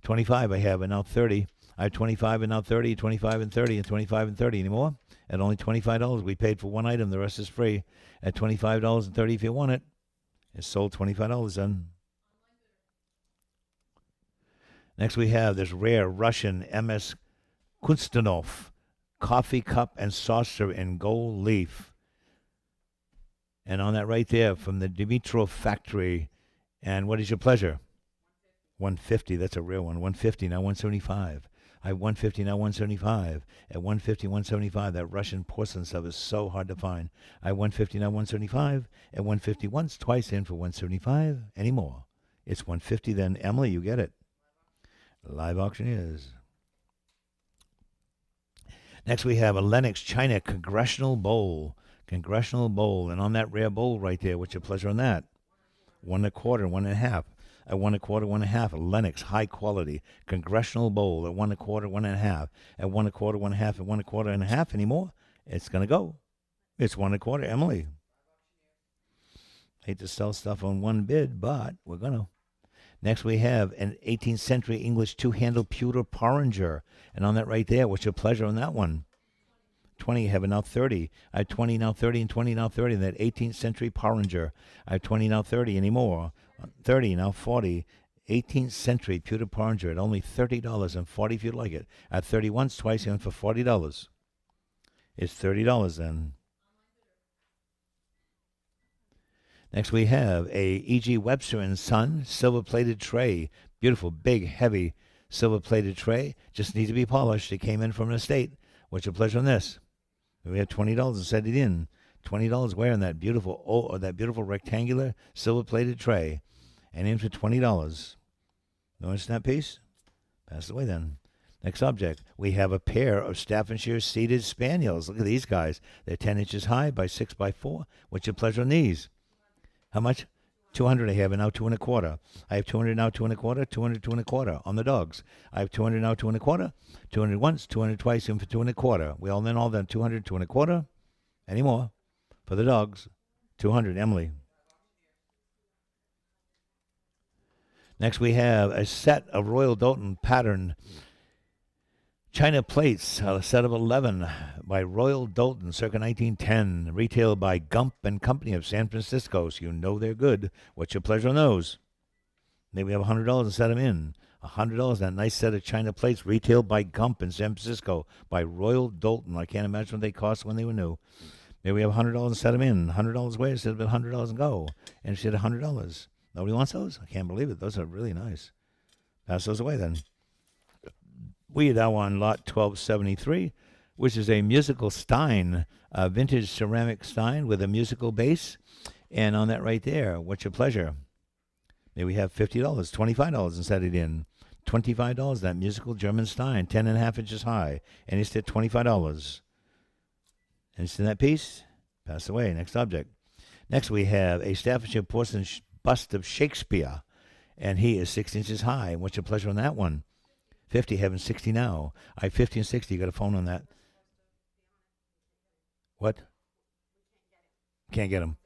$25 I have, and now $30. I have $25 and now $30, $25 and $30, and $25 and $30. Any more? At only $25. We paid for one item. The rest is free. At $25 and $30 if you want it. It's sold $25 then. Next we have this rare Russian MS Kunstanov coffee cup and saucer in gold leaf. And on that right there from the Dimitrov factory. And what is your pleasure? 150. That's a rare one. 150, now 175. I have 150, now 175. At 150, 175. That Russian porcelain stuff is so hard to find. I have 150, now 175. At 150 once, twice in for 175. Any more? It's 150 then. Emily, you get it. Live auctioneers. Next we have a Lenox China Congressional Bowl. Congressional Bowl. And on that rare bowl right there, what's your pleasure on that? 1 1/4, 1 1/2. At 1 1/4, 1 1/2, a Lenox high quality Congressional Bowl at 1 1/4, 1 1/2. At 1 1/4, 1 1/2, and 1 1/4 and a half anymore. It's gonna go. It's 1 1/4, Emily. Hate to sell stuff on one bid, but we're gonna. Next we have an 18th century English two-handle pewter porringer. And on that right there, what's your pleasure on that one? 20, you have it now 30. I have 20 now 30 and 20 now 30. That 18th century porringer. I have 20 now 30 anymore. 30 now 40. 18th century pewter porringer at only $30 and 40 if you'd like it. At 30 once, twice, and for $40. It's $30 then. Next we have a E.G. Webster and Son silver-plated tray. Beautiful, big, heavy silver-plated tray. Just needs to be polished. It came in from an estate. What's your pleasure on this? We have $20 and set it in. $20 wearing that beautiful rectangular silver-plated tray. And in for $20. Notice that piece? Pass it away then. Next object, we have a pair of Staffordshire seated spaniels. Look at these guys. They're 10 inches high by 6 by 4. What's your pleasure on these? How much? 200 I have, and now 2 1/4. I have 200 now, 2 1/4, 200, 2 1/4 on the dogs. I have 200 now, 2 1/4, 200 once, 200 twice, and for 2 1/4. We all done 200, 2 1/4. Any more? For the dogs, 200. Emily. Next, we have a set of Royal Doulton pattern China plates, a set of 11 by Royal Doulton, circa 1910, retailed by Gump and Company of San Francisco. So you know they're good. What's your pleasure knows? Maybe we have $100 and set them in. $100, that nice set of China plates, retailed by Gump in San Francisco by Royal Doulton. I can't imagine what they cost when they were new. Maybe we have $100 and set them in. $100 where? Instead of $100 and go. And she had $100. Nobody wants those? I can't believe it. Those are really nice. Pass those away then. We are now on lot 1273, which is a musical stein, a vintage ceramic stein with a musical base. And on that right there, what's your pleasure? Maybe we have $50, $25 and set it in. $25, that musical German stein, 10.5 inches high. And it's at $25. And it's in that piece. Pass away. Next object. Next we have a Staffordshire porcelain bust of Shakespeare. And he is 6 inches high. And what's your pleasure on that one? 50, having 60 now. I 50 and 60. You got a phone on that? What? Can't get him.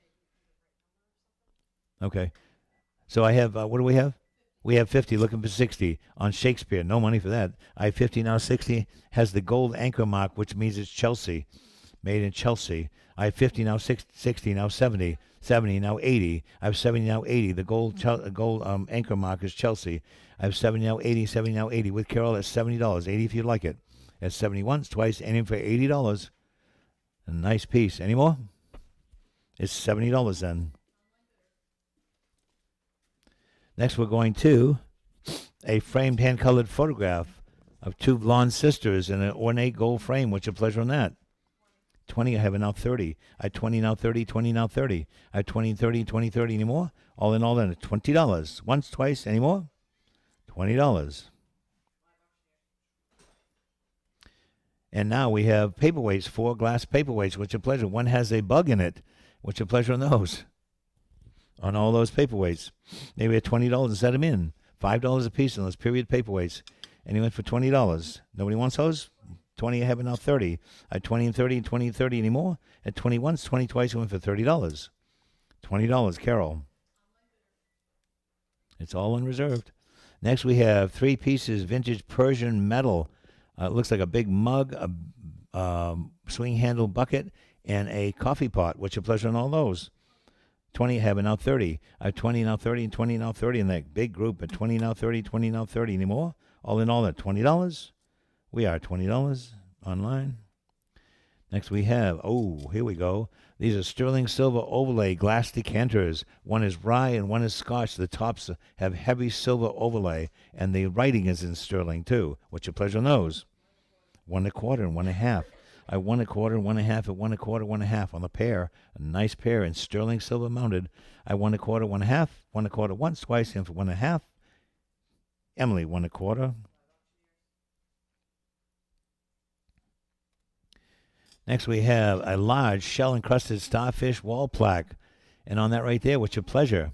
Okay. So I have, what do we have? We have 50, looking for 60 on Shakespeare. No money for that. I 50, now 60. Has the gold anchor mark, which means it's Chelsea. Made in Chelsea. I have 50, now 60, now 70. 70, now 80. I have 70, now 80. The gold anchor mark is Chelsea. I have 70, now 80, 70, now 80. With Carol, that's $70. 80 if you like it. That's 70 once, twice, aiming for $80. A nice piece. Any more? It's $70 then. Next, we're going to a framed hand-colored photograph of two blonde sisters in an ornate gold frame. What's your pleasure on that? 20, I have it now 30. I 20, now 30, 20, now 30. I 20, 30, 20, 30. Any more? All in all, then, $20. Once, twice, any more? $20. And now we have paperweights, 4 glass paperweights. What's your pleasure? One has a bug in it. What's your pleasure on those? On all those paperweights. Maybe at $20 and set them in. $5 a piece on those period paperweights. And he went for $20. Nobody wants those? 20, I have it now 30. I 20 and 30 and 20 and 30 anymore. At 20 once, 20 twice, he went for $30. $20, Carol. It's all unreserved. Next, we have 3 pieces vintage Persian metal. It looks like a big mug, a swing handle bucket, and a coffee pot. What's your pleasure on all those? 20, I have it now 30. I have 20, now 30, and 20, now 30 in that big group. At 20, now 30, 20, now 30 anymore. All in all, at $20. We are $20 online. Next we have, here we go. These are sterling silver overlay glass decanters. One is rye and one is scotch. The tops have heavy silver overlay, and the writing is in sterling too. What's your pleasure on those? 1 1/4 and 1 1/2. I 1 1/4 and 1 1/2 at 1 1/4, 1 1/2 on the pair. A nice pair in sterling silver mounted. I 1 1/4, 1 1/2, 1 1/4 once, twice, and for 1 1/2. Emily, 1 1/4. Next, we have a large shell-encrusted starfish wall plaque. And on that right there, what's your pleasure?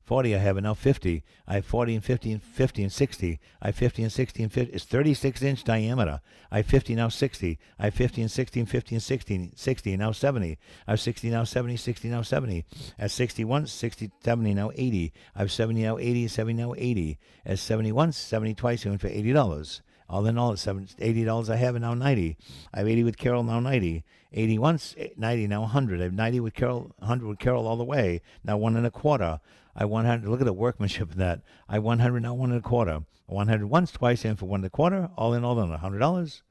40, I have it now 50. I have 40 and 50 and 50 and 60. I have 50 and 60 and 50. It's 36-inch diameter. I have 50, now 60. I have 50 and 60 and 50 and 60, 60, now 70. I have 60, now 70, 60, now 70. At 60 once, 60, 70, now 80. I have 70, now 80, 70, now 80. At 70 once, 70 twice, going for $80. All in all, it's $80 I have, and now 90. I have 80 with Carol, now 90. 80 once, 90, now 100. I have 90 with Carol, 100 with Carol all the way. Now 1 1/4. I 100. Look at the workmanship in that. I 100, now 1 1/4. 100 once, twice, and for 1 1/4. All in all, then $100.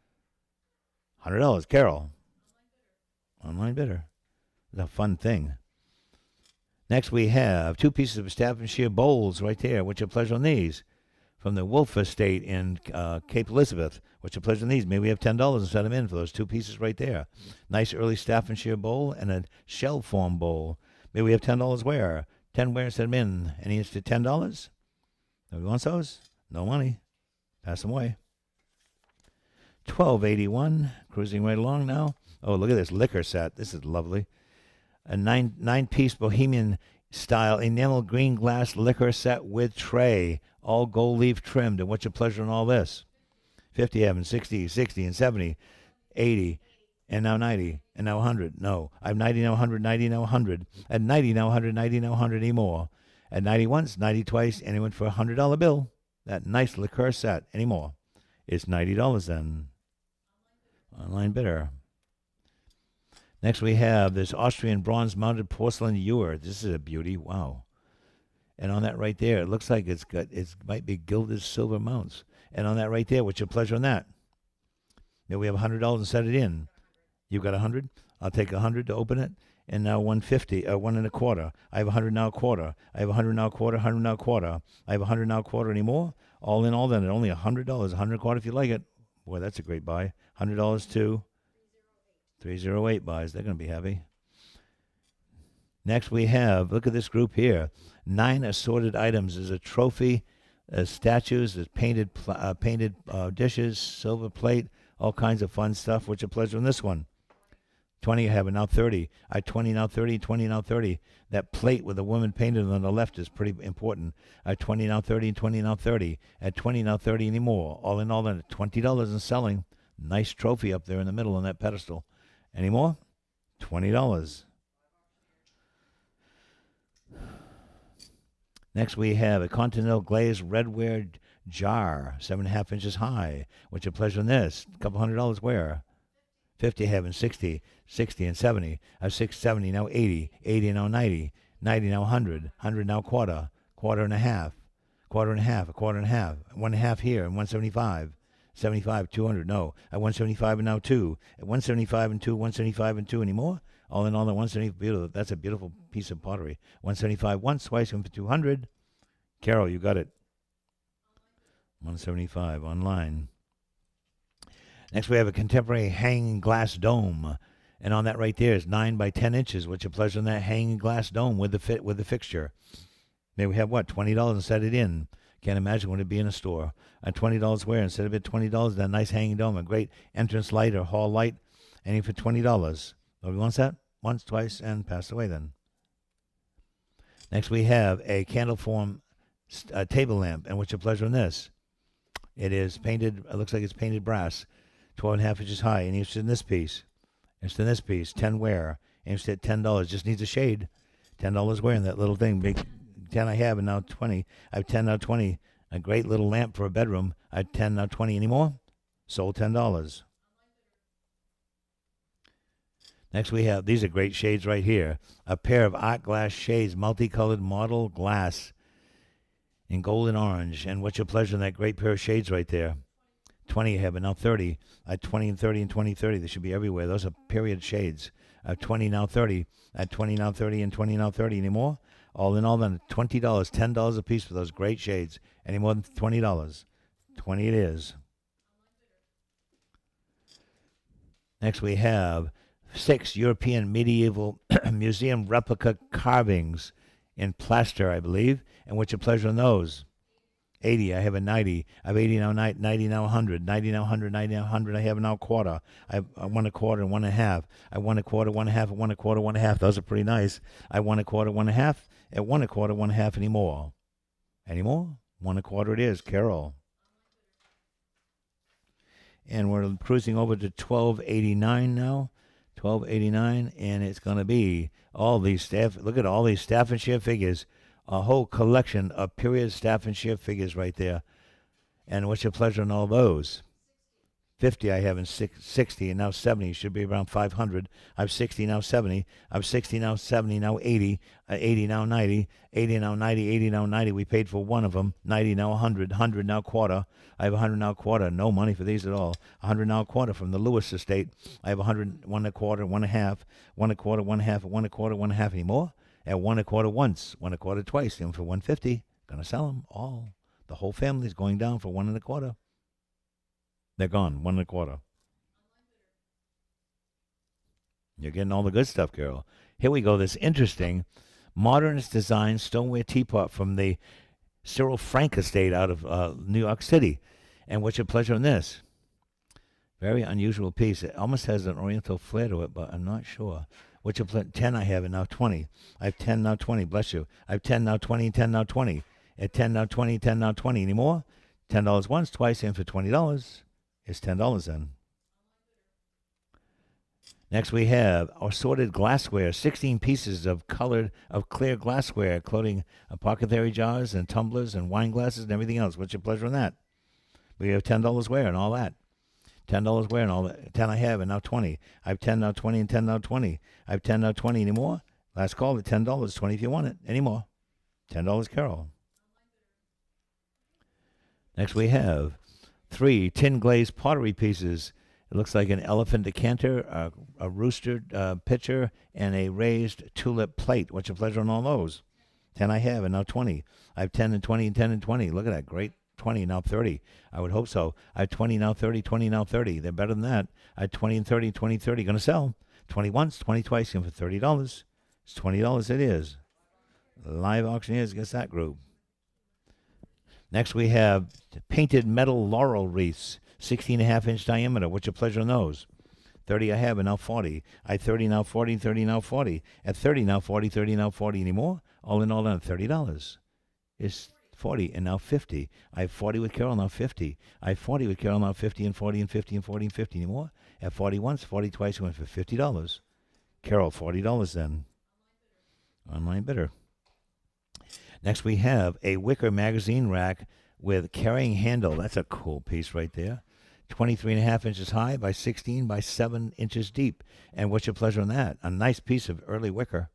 $100, Carol. Online bidder. It's a fun thing. Next, we have 2 pieces of Staffordshire bowls right there. What's your pleasure on these? From the Wolf Estate in Cape Elizabeth. What's your pleasure on these? Maybe we have $10 and set them in for those 2 pieces right there. Nice early Staffordshire bowl and a shell form bowl. Maybe we have $10 where? 10 where, set them in. Any inch to $10? Nobody wants those? No money. Pass them away. 1281. Cruising right along now. Oh, look at this liquor set. This is lovely. A nine-piece Bohemian style enamel green glass liquor set with tray, all gold leaf trimmed. And what's your pleasure on all this? 50 having 60, 60 and 70, 80. and now 90, and now 100. No, I'm 90, now 100, 90, now 100. At 90, now 100, 90, now 100 anymore. At 90 once, 90 twice, and it went for a $100 bill. That nice liqueur set anymore. It's $90 then. Online bidder. Next we have this Austrian bronze-mounted porcelain ewer. This is a beauty. Wow. And on that right there, it looks like it might be gilded silver mounts. And on that right there, what's your pleasure on that? Now we have $100 and set it in. You've got 100. I'll take 100 to open it. And now 150, 1 and a quarter. I have 100 now quarter. I have 100 now quarter, 100 now quarter. I have 100 now quarter anymore. All in all then, at only $100, 100 quarter if you like it. Boy, that's a great buy. $100 to 308 buys. They're going to be heavy. Next we have, look at this group here. 9 assorted items. There's a trophy, statues, there's painted dishes, silver plate, all kinds of fun stuff. What's your pleasure on this one? 20 I have, and now 30. I 20 now 30, 20 now 30. That plate with the woman painted on the left is pretty important. I 20 now 30, 20 now 30. At 20 now 30 anymore. All in all, then $20 in selling. Nice trophy up there in the middle on that pedestal. Any more? $20. Next we have a Continental glazed redware jar, 7.5 inches high. What's your pleasure on this? A couple $100 where? 50 having 60, 60 and 70. I have 6, 70, now 80, 80 now 90, 90 now 100, 100 now quarter, quarter and a half, quarter and a half, a quarter and a half, 1.5 here, and 175, 75, 200, no. At 175 and now 2, at 175 and 2, 175 and 2 anymore. All in all, at 170, beautiful. That's a beautiful piece of pottery. 175 once, twice, and for 200. Carol, you got it. 175 online. Next, we have a contemporary hanging glass dome, and on that right there is 9 by 10 inches. What's your pleasure on that hanging glass dome with the fixture? Maybe we have what, $20 and set it in. Can't imagine what it'd be in a store. At $20 where instead of it $20, that nice hanging dome, a great entrance light or hall light, any for $20. Nobody wants that? Once, twice, and passed away then. Next, we have a candle form table lamp, and what's your pleasure on this? It is painted. It looks like it's painted brass. 12.5 inches high, and it's in this piece. It's in this piece, 10 wear, and it's at $10. Just needs a shade. $10 wear in that little thing. Big 10 I have, and now 20. I have 10 now 20. A great little lamp for a bedroom. I have 10 now 20 anymore. Sold $10. Next we have, these are great shades right here. A pair of art glass shades, multicolored model glass in gold and orange. And what's your pleasure in that great pair of shades right there? 20 you have, and now 30. At 20 and 30 and 20, 30. They should be everywhere. Those are period shades. At 20 now 30. At 20 now 30 and 20 now 30. Any more? All in all, then $20, $10 a piece for those great shades. Any more than $20? 20 it is. Next we have 6 European medieval museum replica carvings in plaster, I believe. And what's your pleasure on those? 80, I have a 90. I have 80 now, 90 now, 100. 90 now, 100, 90 now, 100. I have now quarter. I 1 1/4 and 1 1/2. I 1 1/4, 1 1/2, 1 1/4, 1 1/2. Those are pretty nice. I 1 1/4, 1 1/2. At 1 1/4, 1 1/2 anymore. Any more? 1 1/4 it is. Carol. And we're cruising over to 1289 now. 1289, and it's going to be all these staff. Look at all these Staffordshire figures. A whole collection of period Staffordshire figures right there. And what's your pleasure on all those? 50 I have in 60, and now 70. Should be around 500. I have 60, now 70. I have 60, now 70, now 80. 80, now 90. 80, now 90. 80, now 90. We paid for one of them. 90, now 100. 100, now quarter. I have 100 now quarter. No money for these at all. 100 now quarter from the Lewis estate. I have 100, 1 1/4, 1 1/2. 1 1/4, 1 1/2, 1 1/4, 1 1/2 anymore. At 1 1/4 once, 1 1/4 twice, and for 150, gonna sell them all. The whole family's going down for 1 1/4. They're gone, 1 1/4. You're getting all the good stuff, Carol. Here we go. This interesting modernist design stoneware teapot from the Cyril Frank estate out of New York City. And what's your pleasure on this? Very unusual piece. It almost has an oriental flair to it, but I'm not sure. What's your 10 I have, and now 20. I have 10, now 20. Bless you. I have 10, now 20, 10, now 20. At 10, now 20, 10, now 20. Any more? $10 once, twice, and for $20. It's $10 then. Next, we have assorted glassware, 16 pieces of clear glassware, including apothecary jars and tumblers and wine glasses and everything else. What's your pleasure on that? We have $10 wear and all that. $10 wear and all that. 10 I have and now 20. I have 10 now 20 and 10 now 20. I have 10 now 20 anymore. Last call at $10. 20 if you want it. Any more? $10 Carol. Next we have 3 tin glazed pottery pieces. It looks like an elephant decanter, a rooster pitcher, and a raised tulip plate. What's your pleasure on all those? 10 I have and now 20. I have 10 and 20 and 10 and 20. Look at that. Great. 20, now 30. I would hope so. I have 20, now 30, 20, now 30. They're better than that. I had 20 and 30, 20, 30. Going to sell. 20 once, 20 twice, and for $30. It's $20 it is. Live auctioneers gets that group. Next we have painted metal laurel wreaths, 16.5-inch diameter. What's your pleasure on those? 30 I have and now 40. I have 30 now 40, 30 now 40. At 30 now 40, 30 now 40 anymore. All in all, down $30. It's 40 and now 50. I have 40 with Carol, now 50. I have 40 with Carol, now 50 and 40 and 50 and 40 and 50 anymore. At 40 once, 40 twice, went for $50. Carol, $40 then. Online bidder. Next we have a wicker magazine rack with carrying handle. That's a cool piece right there. 23.5 inches high by 16 by 7 inches deep. And what's your pleasure on that? A nice piece of early wicker.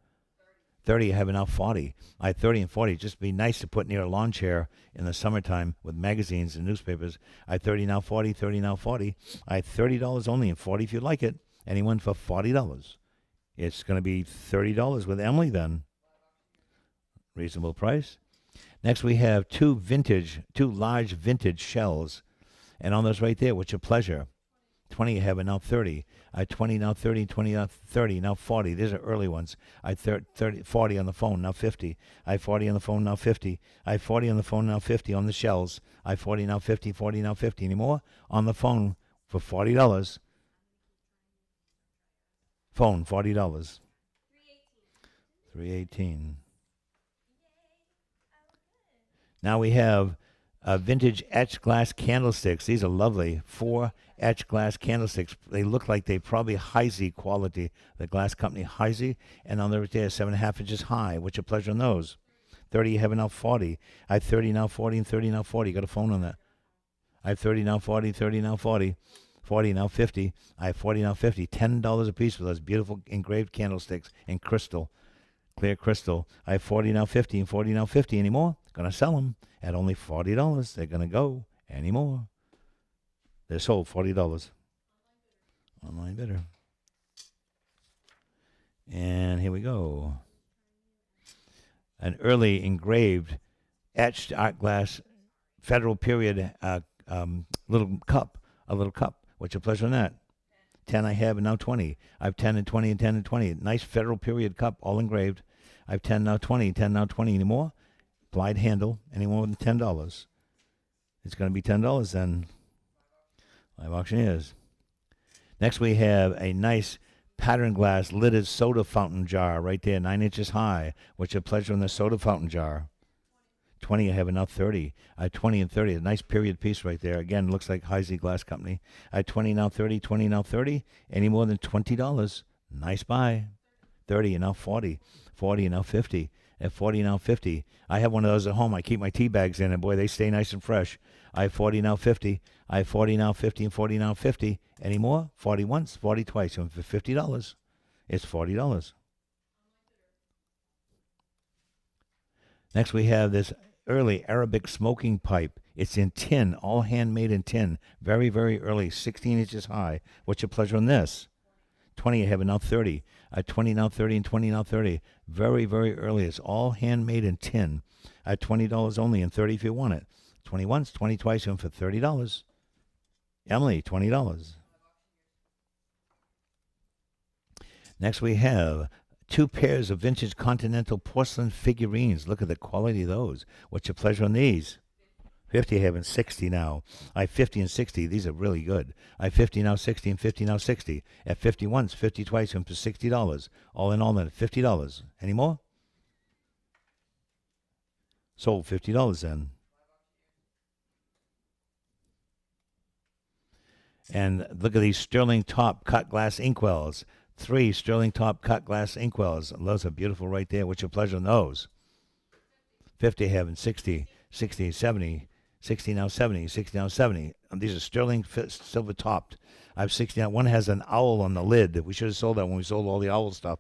30, I have now 40. I have 30 and 40. Just be nice to put near a lawn chair in the summertime with magazines and newspapers. I have 30 now 40, 30 now 40. I have $30 only and 40 if you like it. Anyone for $40. It's going to be $30 with Emily then. Reasonable price. Next we have two large vintage shells. And on those right there, what's your pleasure? 20 you have and now 30. I have 20 now 30, 20 now 30, now 40. These are early ones. I have 40 on the phone, now 50. I have 40 on the phone, now 50. I have 40 on the phone, now 50 on the shells. I have 40 now 50, 40 now 50. Any more? On the phone for $40. Phone, $40. 318. Now we have vintage etched glass candlesticks. These are lovely. 4 etched glass candlesticks. They look like they probably Heisey quality. The glass company Heisey. And on the right there, 7.5 inches high. What's your pleasure on those? 30, you have now 40. I have 30 now 40 and 30 now 40. You got a phone on that. I have 30 now 40, 30 now 40. 40 now 50. I have 40 now 50. $10 a piece for those beautiful engraved candlesticks in crystal. Clear crystal. I have 40 now 50 and 40 now 50 anymore. Gonna sell them at only $40. They're gonna go anymore. They're sold $40. Online bidder. And here we go. An early engraved etched art glass Federal period little cup. A little cup. What's your pleasure on that? 10 I have and now 20. I have 10 and 20 and 10 and 20. Nice Federal period cup, all engraved. I have 10 now 20, 10 now 20 anymore. Applied handle, any more than $10. It's going to be $10 then. Live auctioneers. Next we have a nice pattern glass lidded soda fountain jar right there, 9 inches high. What's your pleasure on the soda fountain jar? 20, I have enough 30. I have 20 and 30. A nice period piece right there. Again, looks like Heisey Glass Company. I have 20 now 30, 20 now 30. Any more than $20. Nice buy. 30 and now 40. 40 and now 50. At 40 now 50. I have one of those at home. I keep my tea bags in, and boy, they stay nice and fresh. I have 40 now 50. I have 40 now 50 and 40 now 50. Any more? 40 once, 40 twice. And for $50, it's $40. Next, we have this early Arabic smoking pipe. It's in tin, all handmade in tin. Very, very early, 16 inches high. What's your pleasure on this? 20, I have now 30. 20 now 30 and 20 now 30. Very, very early. It's all handmade in tin. At $20 only and 30 if you want it. 20 once, 20 twice, and for $30. Emily, $20. Next we have 2 pairs of vintage continental porcelain figurines. Look at the quality of those. What's your pleasure on these? 50, I have and 60 now. I have 50 and 60. These are really good. I have 50 now 60 and 50 now 60. At 50 once, 50 twice, and for $60. All in all, then $50. Any more? Sold $50 then. And look at these sterling top cut glass inkwells. 3 sterling top cut glass inkwells. Those are beautiful right there. What's your pleasure on those? 50 heaven, 60, 60, 70, 60 now 70, 60 now 70. These are sterling silver topped. I have 60 now. One has an owl on the lid. We should have sold that when we sold all the owl stuff.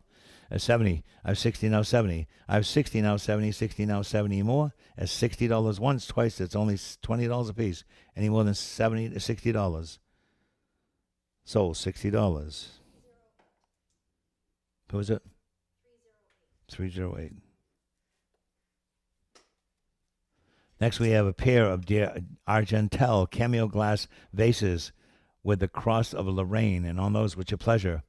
At 70, I have 60 now 70. I have 60 now 70, 60 now 70 more. At $60 once, twice, it's only $20 a piece. Any more than $70 to $60. Sold $60. What was it? 308. Next, we have a pair of Argentel cameo glass vases with the cross of Lorraine, and on those, what's your pleasure?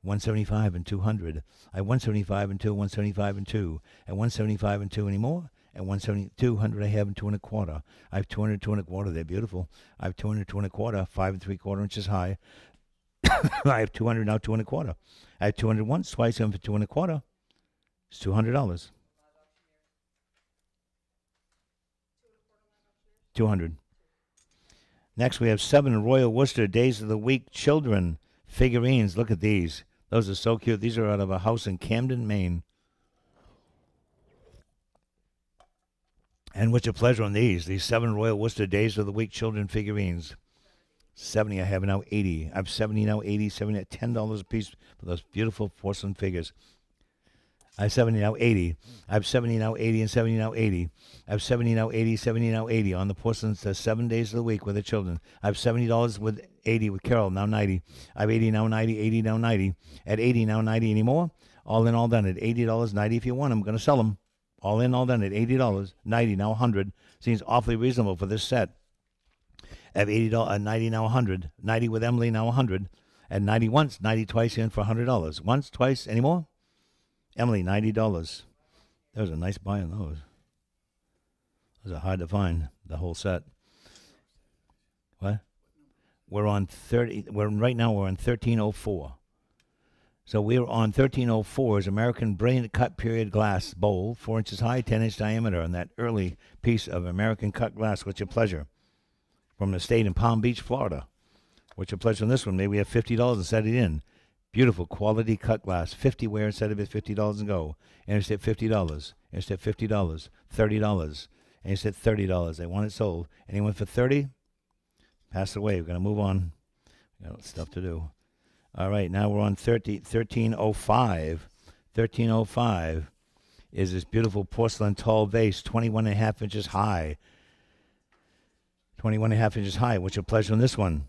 175 and 200. I have 175 and 2, 175 and 2, and 175 and 2 anymore. And 170, 200 I have and 2 and a quarter. I have 200, 2 and a quarter. They're beautiful. I have 200, 2 and a quarter, 5 and 3/4 inches high. I have 200 now, 2 and a quarter. I have 200 once, twice, and for 2 and a quarter. It's $200. 200. Next, we have 7 Royal Worcester Days of the Week children figurines. Look at these. Those are so cute. These are out of a house in Camden, Maine. And what's your pleasure on these? These 7 Royal Worcester Days of the Week children figurines. 70, I have now 80. I have 70 now, 80, 70 at $10 a piece for those beautiful porcelain figures. I have 70 now, 80. I have 70 now, 80, and 70 now, 80. I have 70 now, 80, 70 now, 80 on the porcelain. 7 days of the week with the children. I have $70 with 80 with Carol, now 90. I have 80 now, 90, 80 now, 90. At 80 now, 90 anymore. All in, all done at $80, 90 if you want them. I'm going to sell them. All in, all done at $80, 90 now 100. Seems awfully reasonable for this set. At $80, 90 now 100. 90 with Emily now 100. At 90 once, 90 twice in for $100. Once, twice, any more? Emily, $90. That was a nice buy on those. Those are hard to find, the whole set. What? We're on 30. Right now we're on 1304. So we're on 1304 is American Brilliant Cut Period Glass Bowl, 4 inches high, 10-inch diameter, and that early piece of American cut glass. What's your pleasure? From the state in Palm Beach, Florida. What's your pleasure on this one? Maybe we have $50 and set it in. Beautiful quality cut glass. 50 wear instead of it $50 and go. And it's at $50. And it's at $50. $30. And it's at $30. They want it sold. Anyone for 30? Pass away. We're going to move on. We got stuff to do. All right, now we're on 1305. 1305 is this beautiful porcelain tall vase, 21 and a half inches high. 21 and a half inches high. What's your pleasure on this one?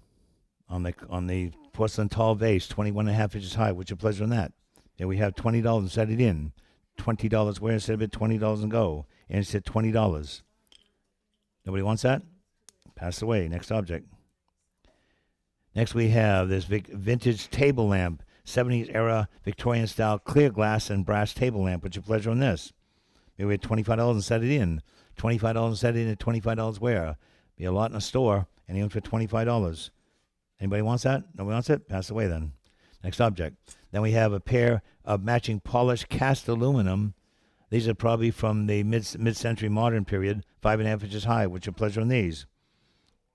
On the porcelain tall vase, 21 and a half inches high. What's your pleasure on that? And we have $20 and set it in. $20 where instead of it, $20 and go. And it's at $20. Nobody wants that? Pass away. Next object. Next we have this vintage table lamp, 70s era Victorian style clear glass and brass table lamp. What's your pleasure on this? Maybe we had $25 and set it in. $25 and set it in at $25 where? Be a lot in a store. Anyone for $25. Anybody wants that? Nobody wants it? Pass away then. Next object. Then we have a pair of matching polished cast aluminum. These are probably from the mid-century modern period, 5.5 inches high. What's your pleasure on these?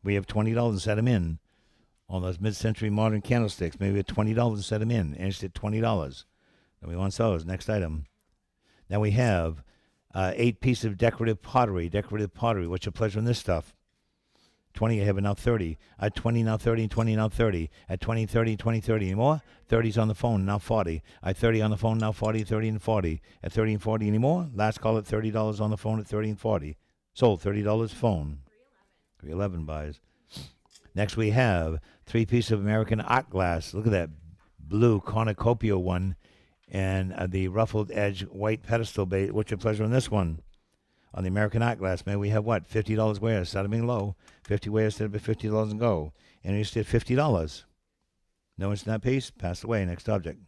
We have $20 and set them in. On those mid-century modern candlesticks, maybe at $20 and set them in. And it's at $20. Nobody wants those. Next item. Now we have 8 pieces of decorative pottery. Decorative pottery. What's your pleasure on this stuff? 20, I have it now 30. At 20, now 30, and 20, now 30. At 20, 30, 20, 30. Any more? 30's on the phone, now 40. At 30 on the phone, now 40, 30, and 40. At 30 and 40, any more? Last call at $30 on the phone at 30 and 40. Sold, $30 phone. 311 buys. Next we have 3 pieces of American art glass. Look at that blue cornucopia one and the ruffled edge white pedestal base. What's your pleasure on this one? On the American art glass, man, we have what? $50 wear. Instead of being low. 50 wear instead of $50 and go. And you did $50. No one's in that piece? Pass away. Next object.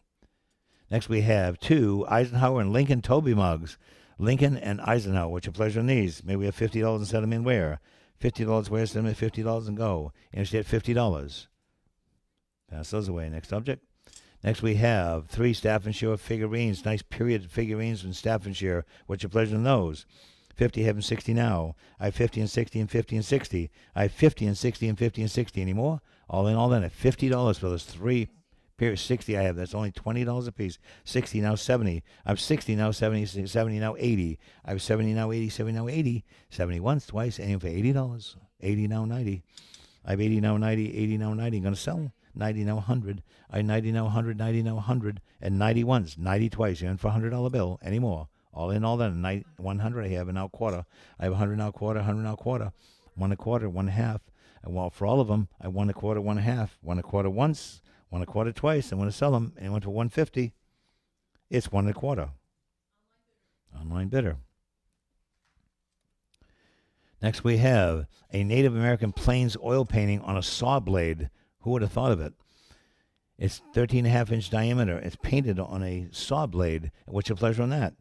Next we have 2 Eisenhower and Lincoln Toby mugs. Lincoln and Eisenhower. What's your pleasure on these? Maybe we have $50 and set them in where? $50 where, set them at $50 and go. And it's at $50. Pass those away. Next object. Next we have 3 Staffordshire figurines. Nice period figurines from Staffordshire. What's your pleasure on those? 50, having 60 now. I have 50 and 60 and 50 and 60. I have 50 and 60 and 50 and 60 anymore. All in all then at $50 for those three pairs. 60 I have. That's only $20 a piece. 60 now 70. I have 60 now 70. 70 now 80. I have 70 now 80. 70 now 80. 70 once, twice, and for $80. 80 now 90. I have 80 now 90. 80 now 90. I'm going to sell 90 now 100. I have 90 now 100. 90 now 100. And 90 once. 90 twice. You're in for a $100 bill anymore. All in all then, 100 I have, and now quarter. I have 100 now quarter, 100 now quarter. 1 a quarter, 1 half. And well, for all of them, I 1 a quarter, 1 half. 1 a quarter once, 1 a quarter twice. I want to sell them, and I went for 150. It's 1 a quarter. Online bidder. Next we have a Native American Plains oil painting on a saw blade. Who would have thought of it? It's 13.5-inch diameter. It's painted on a saw blade. What's your pleasure on that?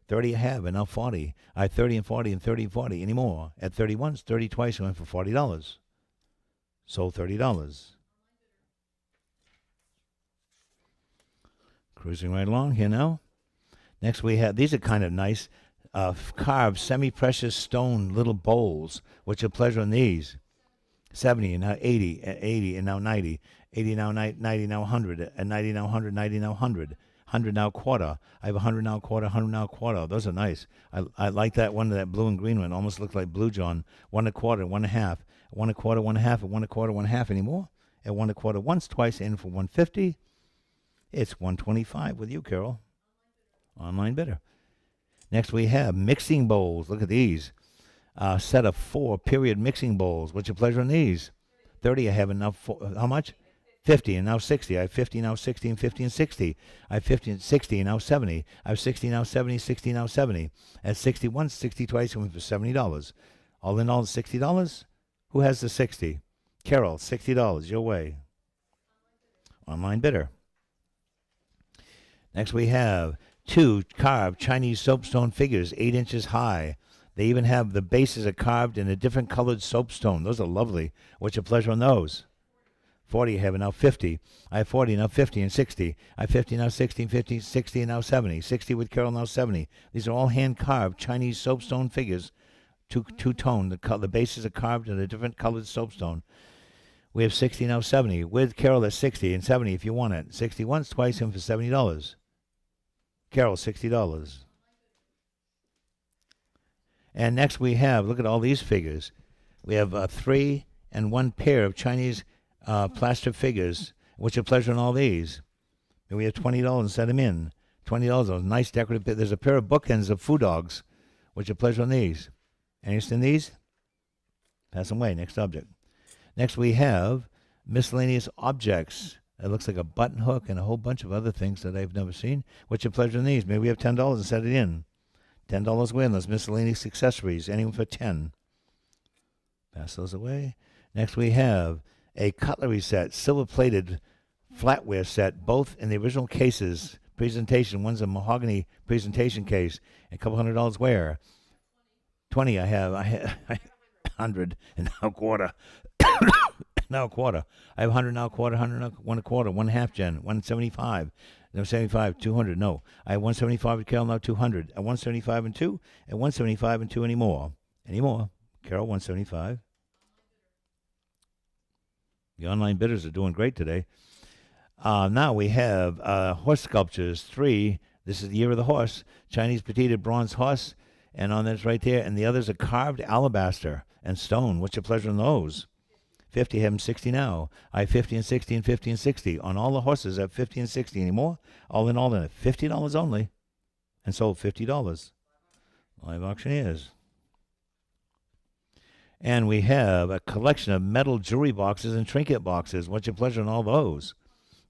30 I have, and now 40. I have 30 and 40 and 30 and 40 anymore. At 30 once, 30 twice, I went for $40. Sold $30. Cruising right along here now. Next we have, these are kind of nice, carved semi-precious stone little bowls. What's your pleasure on these? 70 and now 80, 80 and now 90, 80 now 90, now 100, and 90 now 100, 90 now 100. 100 now quarter. I have 100 now quarter, 100 now quarter. Those are nice. I like that one, that blue and green one. Almost looked like Blue John. 1 a quarter, 1 half. 1 a quarter, 1 half, and 1 a quarter, 1 half anymore. At 1 a quarter once, twice, in for 150. It's 125 with you, Carol. Online bidder. Next we have mixing bowls. Look at these. Set of 4 period mixing bowls. What's your pleasure on these? 30 I have enough. How much? 50 and now 60. I have 50 now 60 and 50 and 60. I have 50 and 60 and now 70. I have 60 now 70, 60 now 70. At 60 once, 60 twice, and for $70. All in all, $60. Who has the 60? Carol, $60. Your way. Online bidder. Next we have 2 carved Chinese soapstone figures, 8 inches high. They even have the bases are carved in a different colored soapstone. Those are lovely. What's your pleasure on those? 40 I have, and now 50. I have 40, now 50, and 60. I have 50, now 60, 50, 60, and now 70. 60 with Carol, now 70. These are all hand-carved Chinese soapstone figures, two-tone. The bases are carved in a different colored soapstone. We have 60, now 70. With Carol, that's 60, and 70 if you want it. 60 once, twice, and for $70. Carol, $60. And next we have, look at all these figures. We have 3 and 1 pair of Chinese plaster figures. What's your pleasure on all these? And we have $20 and set them in. $20, nice decorative. There's a pair of bookends of food dogs. What's your pleasure on these? Anything in these? Pass them away. Next object. Next we have miscellaneous objects. It looks like a button hook and a whole bunch of other things that I've never seen. What's your pleasure on these? Maybe we have $10 and set it in. $10 win. Those miscellaneous accessories. Anyone for 10. Pass those away. Next we have a cutlery set, silver-plated flatware set, both in the original cases. Presentation. One's a mahogany presentation case. A couple $100 wear. 20 I have. 100 and now quarter. Now quarter. I have 100 now quarter, 100 now 1 a quarter, 1 half gen, 175. No, 75, 200. No. I have 175 with Carol, now 200. At 175 and 2, at 175 and 2 anymore. Anymore. Carol, 175. The online bidders are doing great today. Now we have horse sculptures, 3. This is the year of the horse. Chinese petite bronze horse. And on this right there. And the others are carved alabaster and stone. What's your pleasure on those? 50, have them 60 now. I have 50 and 60 and 50 and 60. On all the horses, I have 50 and 60 anymore. All in all, then at $50 only. And sold $50. Live auctioneers. And we have a collection of metal jewelry boxes and trinket boxes. What's your pleasure on all those?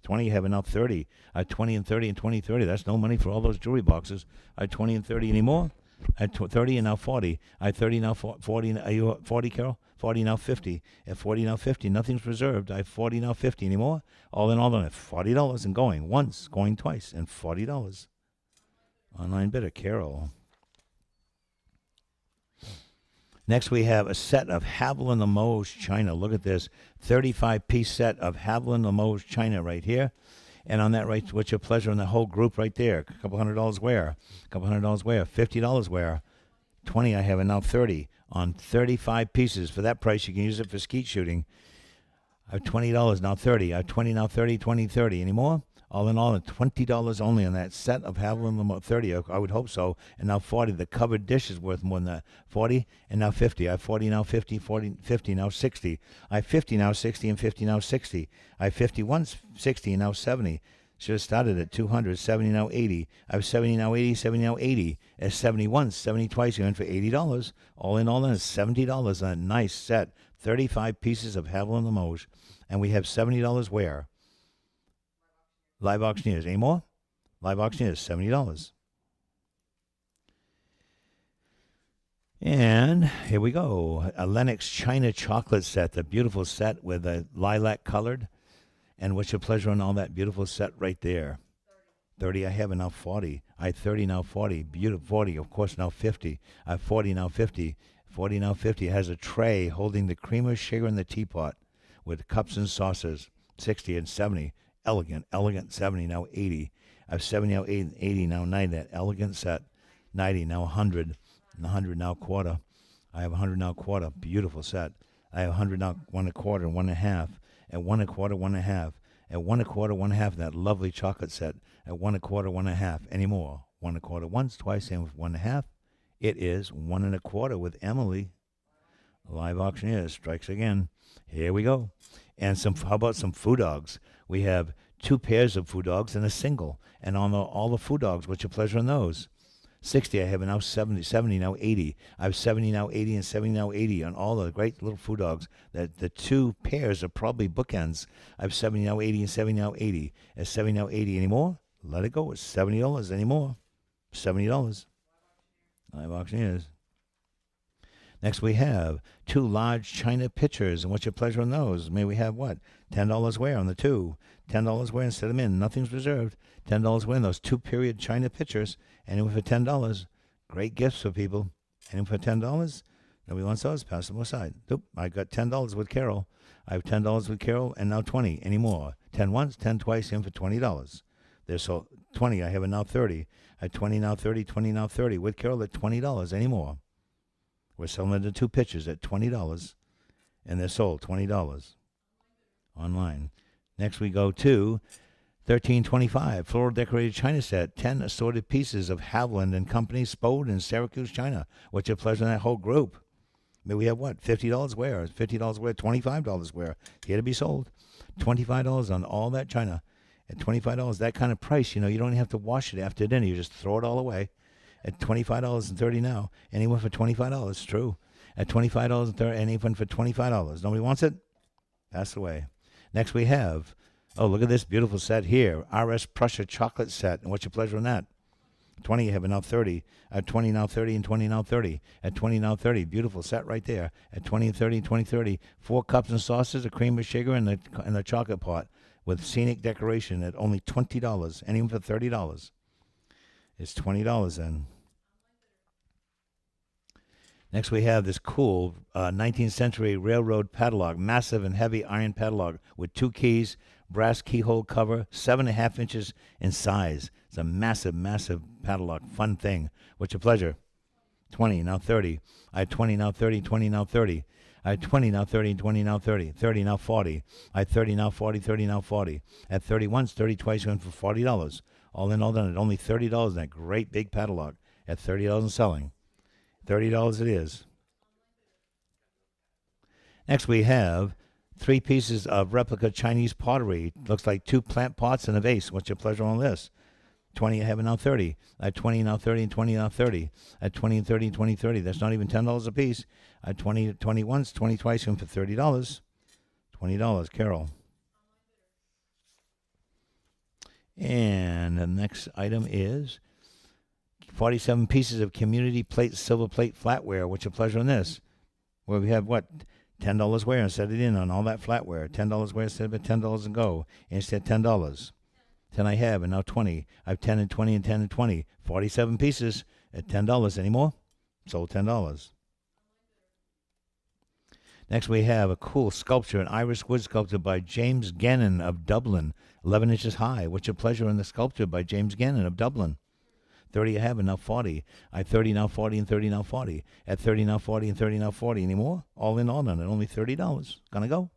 20, you have enough 30. I have 20 and 30 and 20, 30. That's no money for all those jewelry boxes. I have 20 and 30 anymore. I have 30 and now 40. I have 30 now 40. Are you 40, Carol? 40 now 50. At 40 now 50. Nothing's reserved. I have 40 now 50 anymore. All in all, then at $40 and going once, going twice, and $40. Online bidder, Carol. Next, we have a set of Haviland Limoges china. Look at this 35-piece set of Haviland Limoges china right here. And on that right, what's your pleasure on the whole group right there? A couple $100 wear. A couple $100 wear. $50 wear. 20, I have it now 30 on 35 pieces. For that price, you can use it for skeet shooting. I have $20 now 30. I have 20 now 30, 20, 30. Any more? All in all, $20 only on that set of Haviland 30. I would hope so. And now 40. The covered dish is worth more than that. 40 and now 50. I have 40 now 50, 40, 50 now 60. I have 50 now 60 and 50 now 60. I have 51, 60 and now 70. Should have started at 200, 70 now 80. I have 70 now 80, 70 now 80. At 71, 70 twice, you're in for $80. All in all, it's $70 on a nice set. 35 pieces of Haviland Limoges. And we have $70 where? Live Auctioneers. Any more? Live Auctioneers, $70. And here we go. A Lennox China chocolate set. The beautiful set with a lilac colored. And what's your pleasure on all that beautiful set right there? 30, I have it now 40. I have 30 now 40. Beautiful 40, of course, now 50. I have 40 now 50. 40 now 50. It has a tray holding the creamer, sugar, and the teapot with cups and saucers. 60 and 70. Elegant 70 now 80. I have 70 now 80 now 90. That elegant set. 90 now 100. 100 now quarter. I have 100 now quarter. Beautiful set. I have 100 now 1 1/4, 1 1/2. At 1 1/4, 1 1/2. At 1 1/4, 1 1/2. That lovely chocolate set. At 1 1/4, 1 1/2. Any more? 1 1/4 once, twice, and with 1 1/2. It is 1 1/4 with Emily. Live Auctioneers strikes again. Here we go. And how about some food dogs? We have 2 pairs of food dogs and a single. And on all the food dogs, what's your pleasure on those? 60, I have now 70, 70 now 80. I have 70 now 80 and 70 now 80 on all the great little food dogs. The 2 pairs are probably bookends. I have 70 now 80 and 70 now 80. At 70 now 80 anymore? Let it go. It's $70 anymore. $70. Live Auctioneers. Next we have 2 large china pitchers. And what's your pleasure on those? May we have what? $10 wear on the 2. $10 wear and set them in. Nothing's reserved. $10 wear on those 2-period china pitchers. Anyone for $10. Great gifts for people. Anyone for $10? Nobody wants those? Pass them aside. Nope. I got $10 with Carol. I have $10 with Carol and now 20. Any more? 10 once, 10 twice, in for $20. There's so 20. I have it now 30. I have 20 now 30, 20 now 30. With Carol at $20. Any more? We're selling the 2 pitchers at $20, and they're sold $20 online. Next we go to $13.25 floral decorated china set, 10 assorted pieces of Haviland and Company, Spode and Syracuse china. What's your pleasure in that whole group? Maybe we have what? $50 wear, $50 wear, $25 wear. Here to be sold. $25 on all that china. At $25, that kind of price, you don't even have to wash it after dinner. You just throw it all away. At $25.30 now. Anyone for $25? True. At $25.30, anyone for $25. Nobody wants it? Pass away. Next we have, look at this beautiful set here. RS Prussia chocolate set. And what's your pleasure on that? 20, you have it now 30. At 20 now 30 and 20 now 30. At 20 now 30. Beautiful set right there. At 20 and 30 and 20, 30. 4 cups and saucers, a cream of sugar, and the chocolate pot with scenic decoration at only $20. Anyone for $30? It's $20 then. Next we have this cool 19th century railroad padlock, massive and heavy iron padlock with 2 keys, brass keyhole cover, 7.5 inches in size. It's a massive, massive padlock, fun thing. What's your pleasure? 20, now 30. I have 20, now 30, 20, now 30. I have 20, now 30, 20, now 30. 30, now 40. I have 30, now 40, 30, now 40. At 30 once, 30 twice, going for $40. All in, all done at only $30 in that great big padlock at $30 and selling. $30 it is. Next we have 3 pieces of replica Chinese pottery. Looks like 2 plant pots and a vase. What's your pleasure on this? 20, I have it now 30. At 20 now 30 and 20 now 30. At 20 and 30 and 20, 30. That's not even $10 a piece. At 20 once, 20 twice, and for $30. $20, Carol. And the next item is 47 pieces of community plate, silver plate flatware. What's your pleasure on this? Where we have what? $10 wear and set it in on all that flatware. $10 wear, set it at $10 and go. Instead $10. 10 I have, and now 20. I have 10 and 20 and 10 and 20. 47 pieces at $10. Any more? Sold $10. Next we have a cool sculpture, an Irish wood sculpture by James Gannon of Dublin, 11 inches high. What's your pleasure in the sculpture by James Gannon of Dublin? 30 I have, and now 40. I have 30, now 40, and 30, now 40. At 30, now 40, and 30, now 40. Any more? All in all on it. Only $30. Gonna go?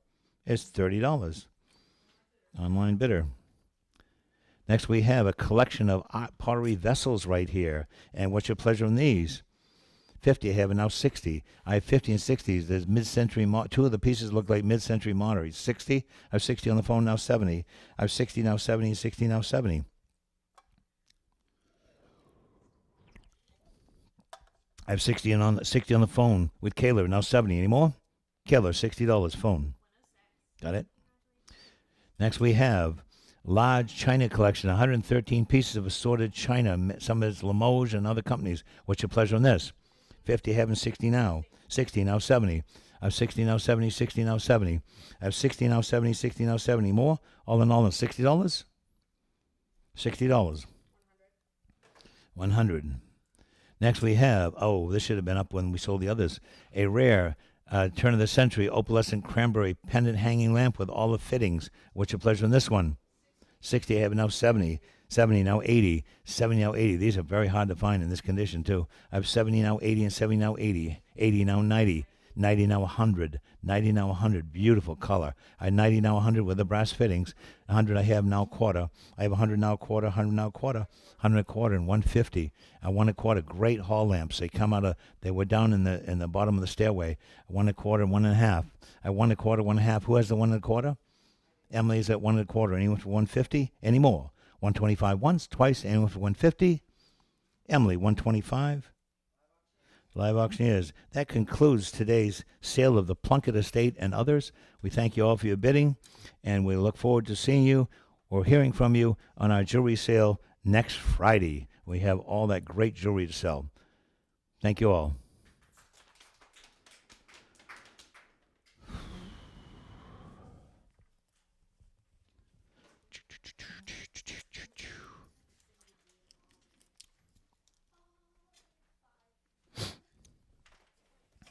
It's $30. Online bidder. Next, we have a collection of art pottery vessels right here. And what's your pleasure in these? 50 I have, and now 60. I have 50 and 60s. There's mid-century, two of the pieces look like mid-century pottery. 60, I have 60 on the phone, now 70. I have 60, now 70, and 60, now 70. I have 60 on the phone with Kayla, now 70. Any more? Kayla, $60 phone. Got it? Next we have large china collection, 113 pieces of assorted china. Some of it's Limoges and other companies. What's your pleasure on this? 50 having 60 now. 60 now 70. I have 60 now 70, 60 now 70. I have 60 now 70, 60 now 70. More? All in all, $60? $60. 100. Next we have, this should have been up when we sold the others, a rare turn of the century opalescent cranberry pendant hanging lamp with all the fittings. What's your pleasure on this one? 60, I have now 70. 70 now 80. 70 now 80. These are very hard to find in this condition too. I have 70 now 80 and 70 now 80. 80 now 90. 90 now 100. 90 now 100. Beautiful color. I have 90 now 100 with the brass fittings. 100 I have now quarter. I have 100 now quarter, 100 now quarter, 100 a quarter, and 150. I 1 a quarter. Great hall lamps. They were down in the bottom of the stairway. 1 a quarter, 1 and a half. I 1 a quarter, 1 and a half. Who has the 1 and a quarter? Emily's at 1 and a quarter. Anyone for 150? Any more? 125 once, twice. Anyone for 150? Emily, 125. Live auctioneers. That concludes today's sale of the Plunkett Estate and others. We thank you all for your bidding, and we look forward to seeing you or hearing from you on our jewelry sale next Friday. We have all that great jewelry to sell. Thank you all.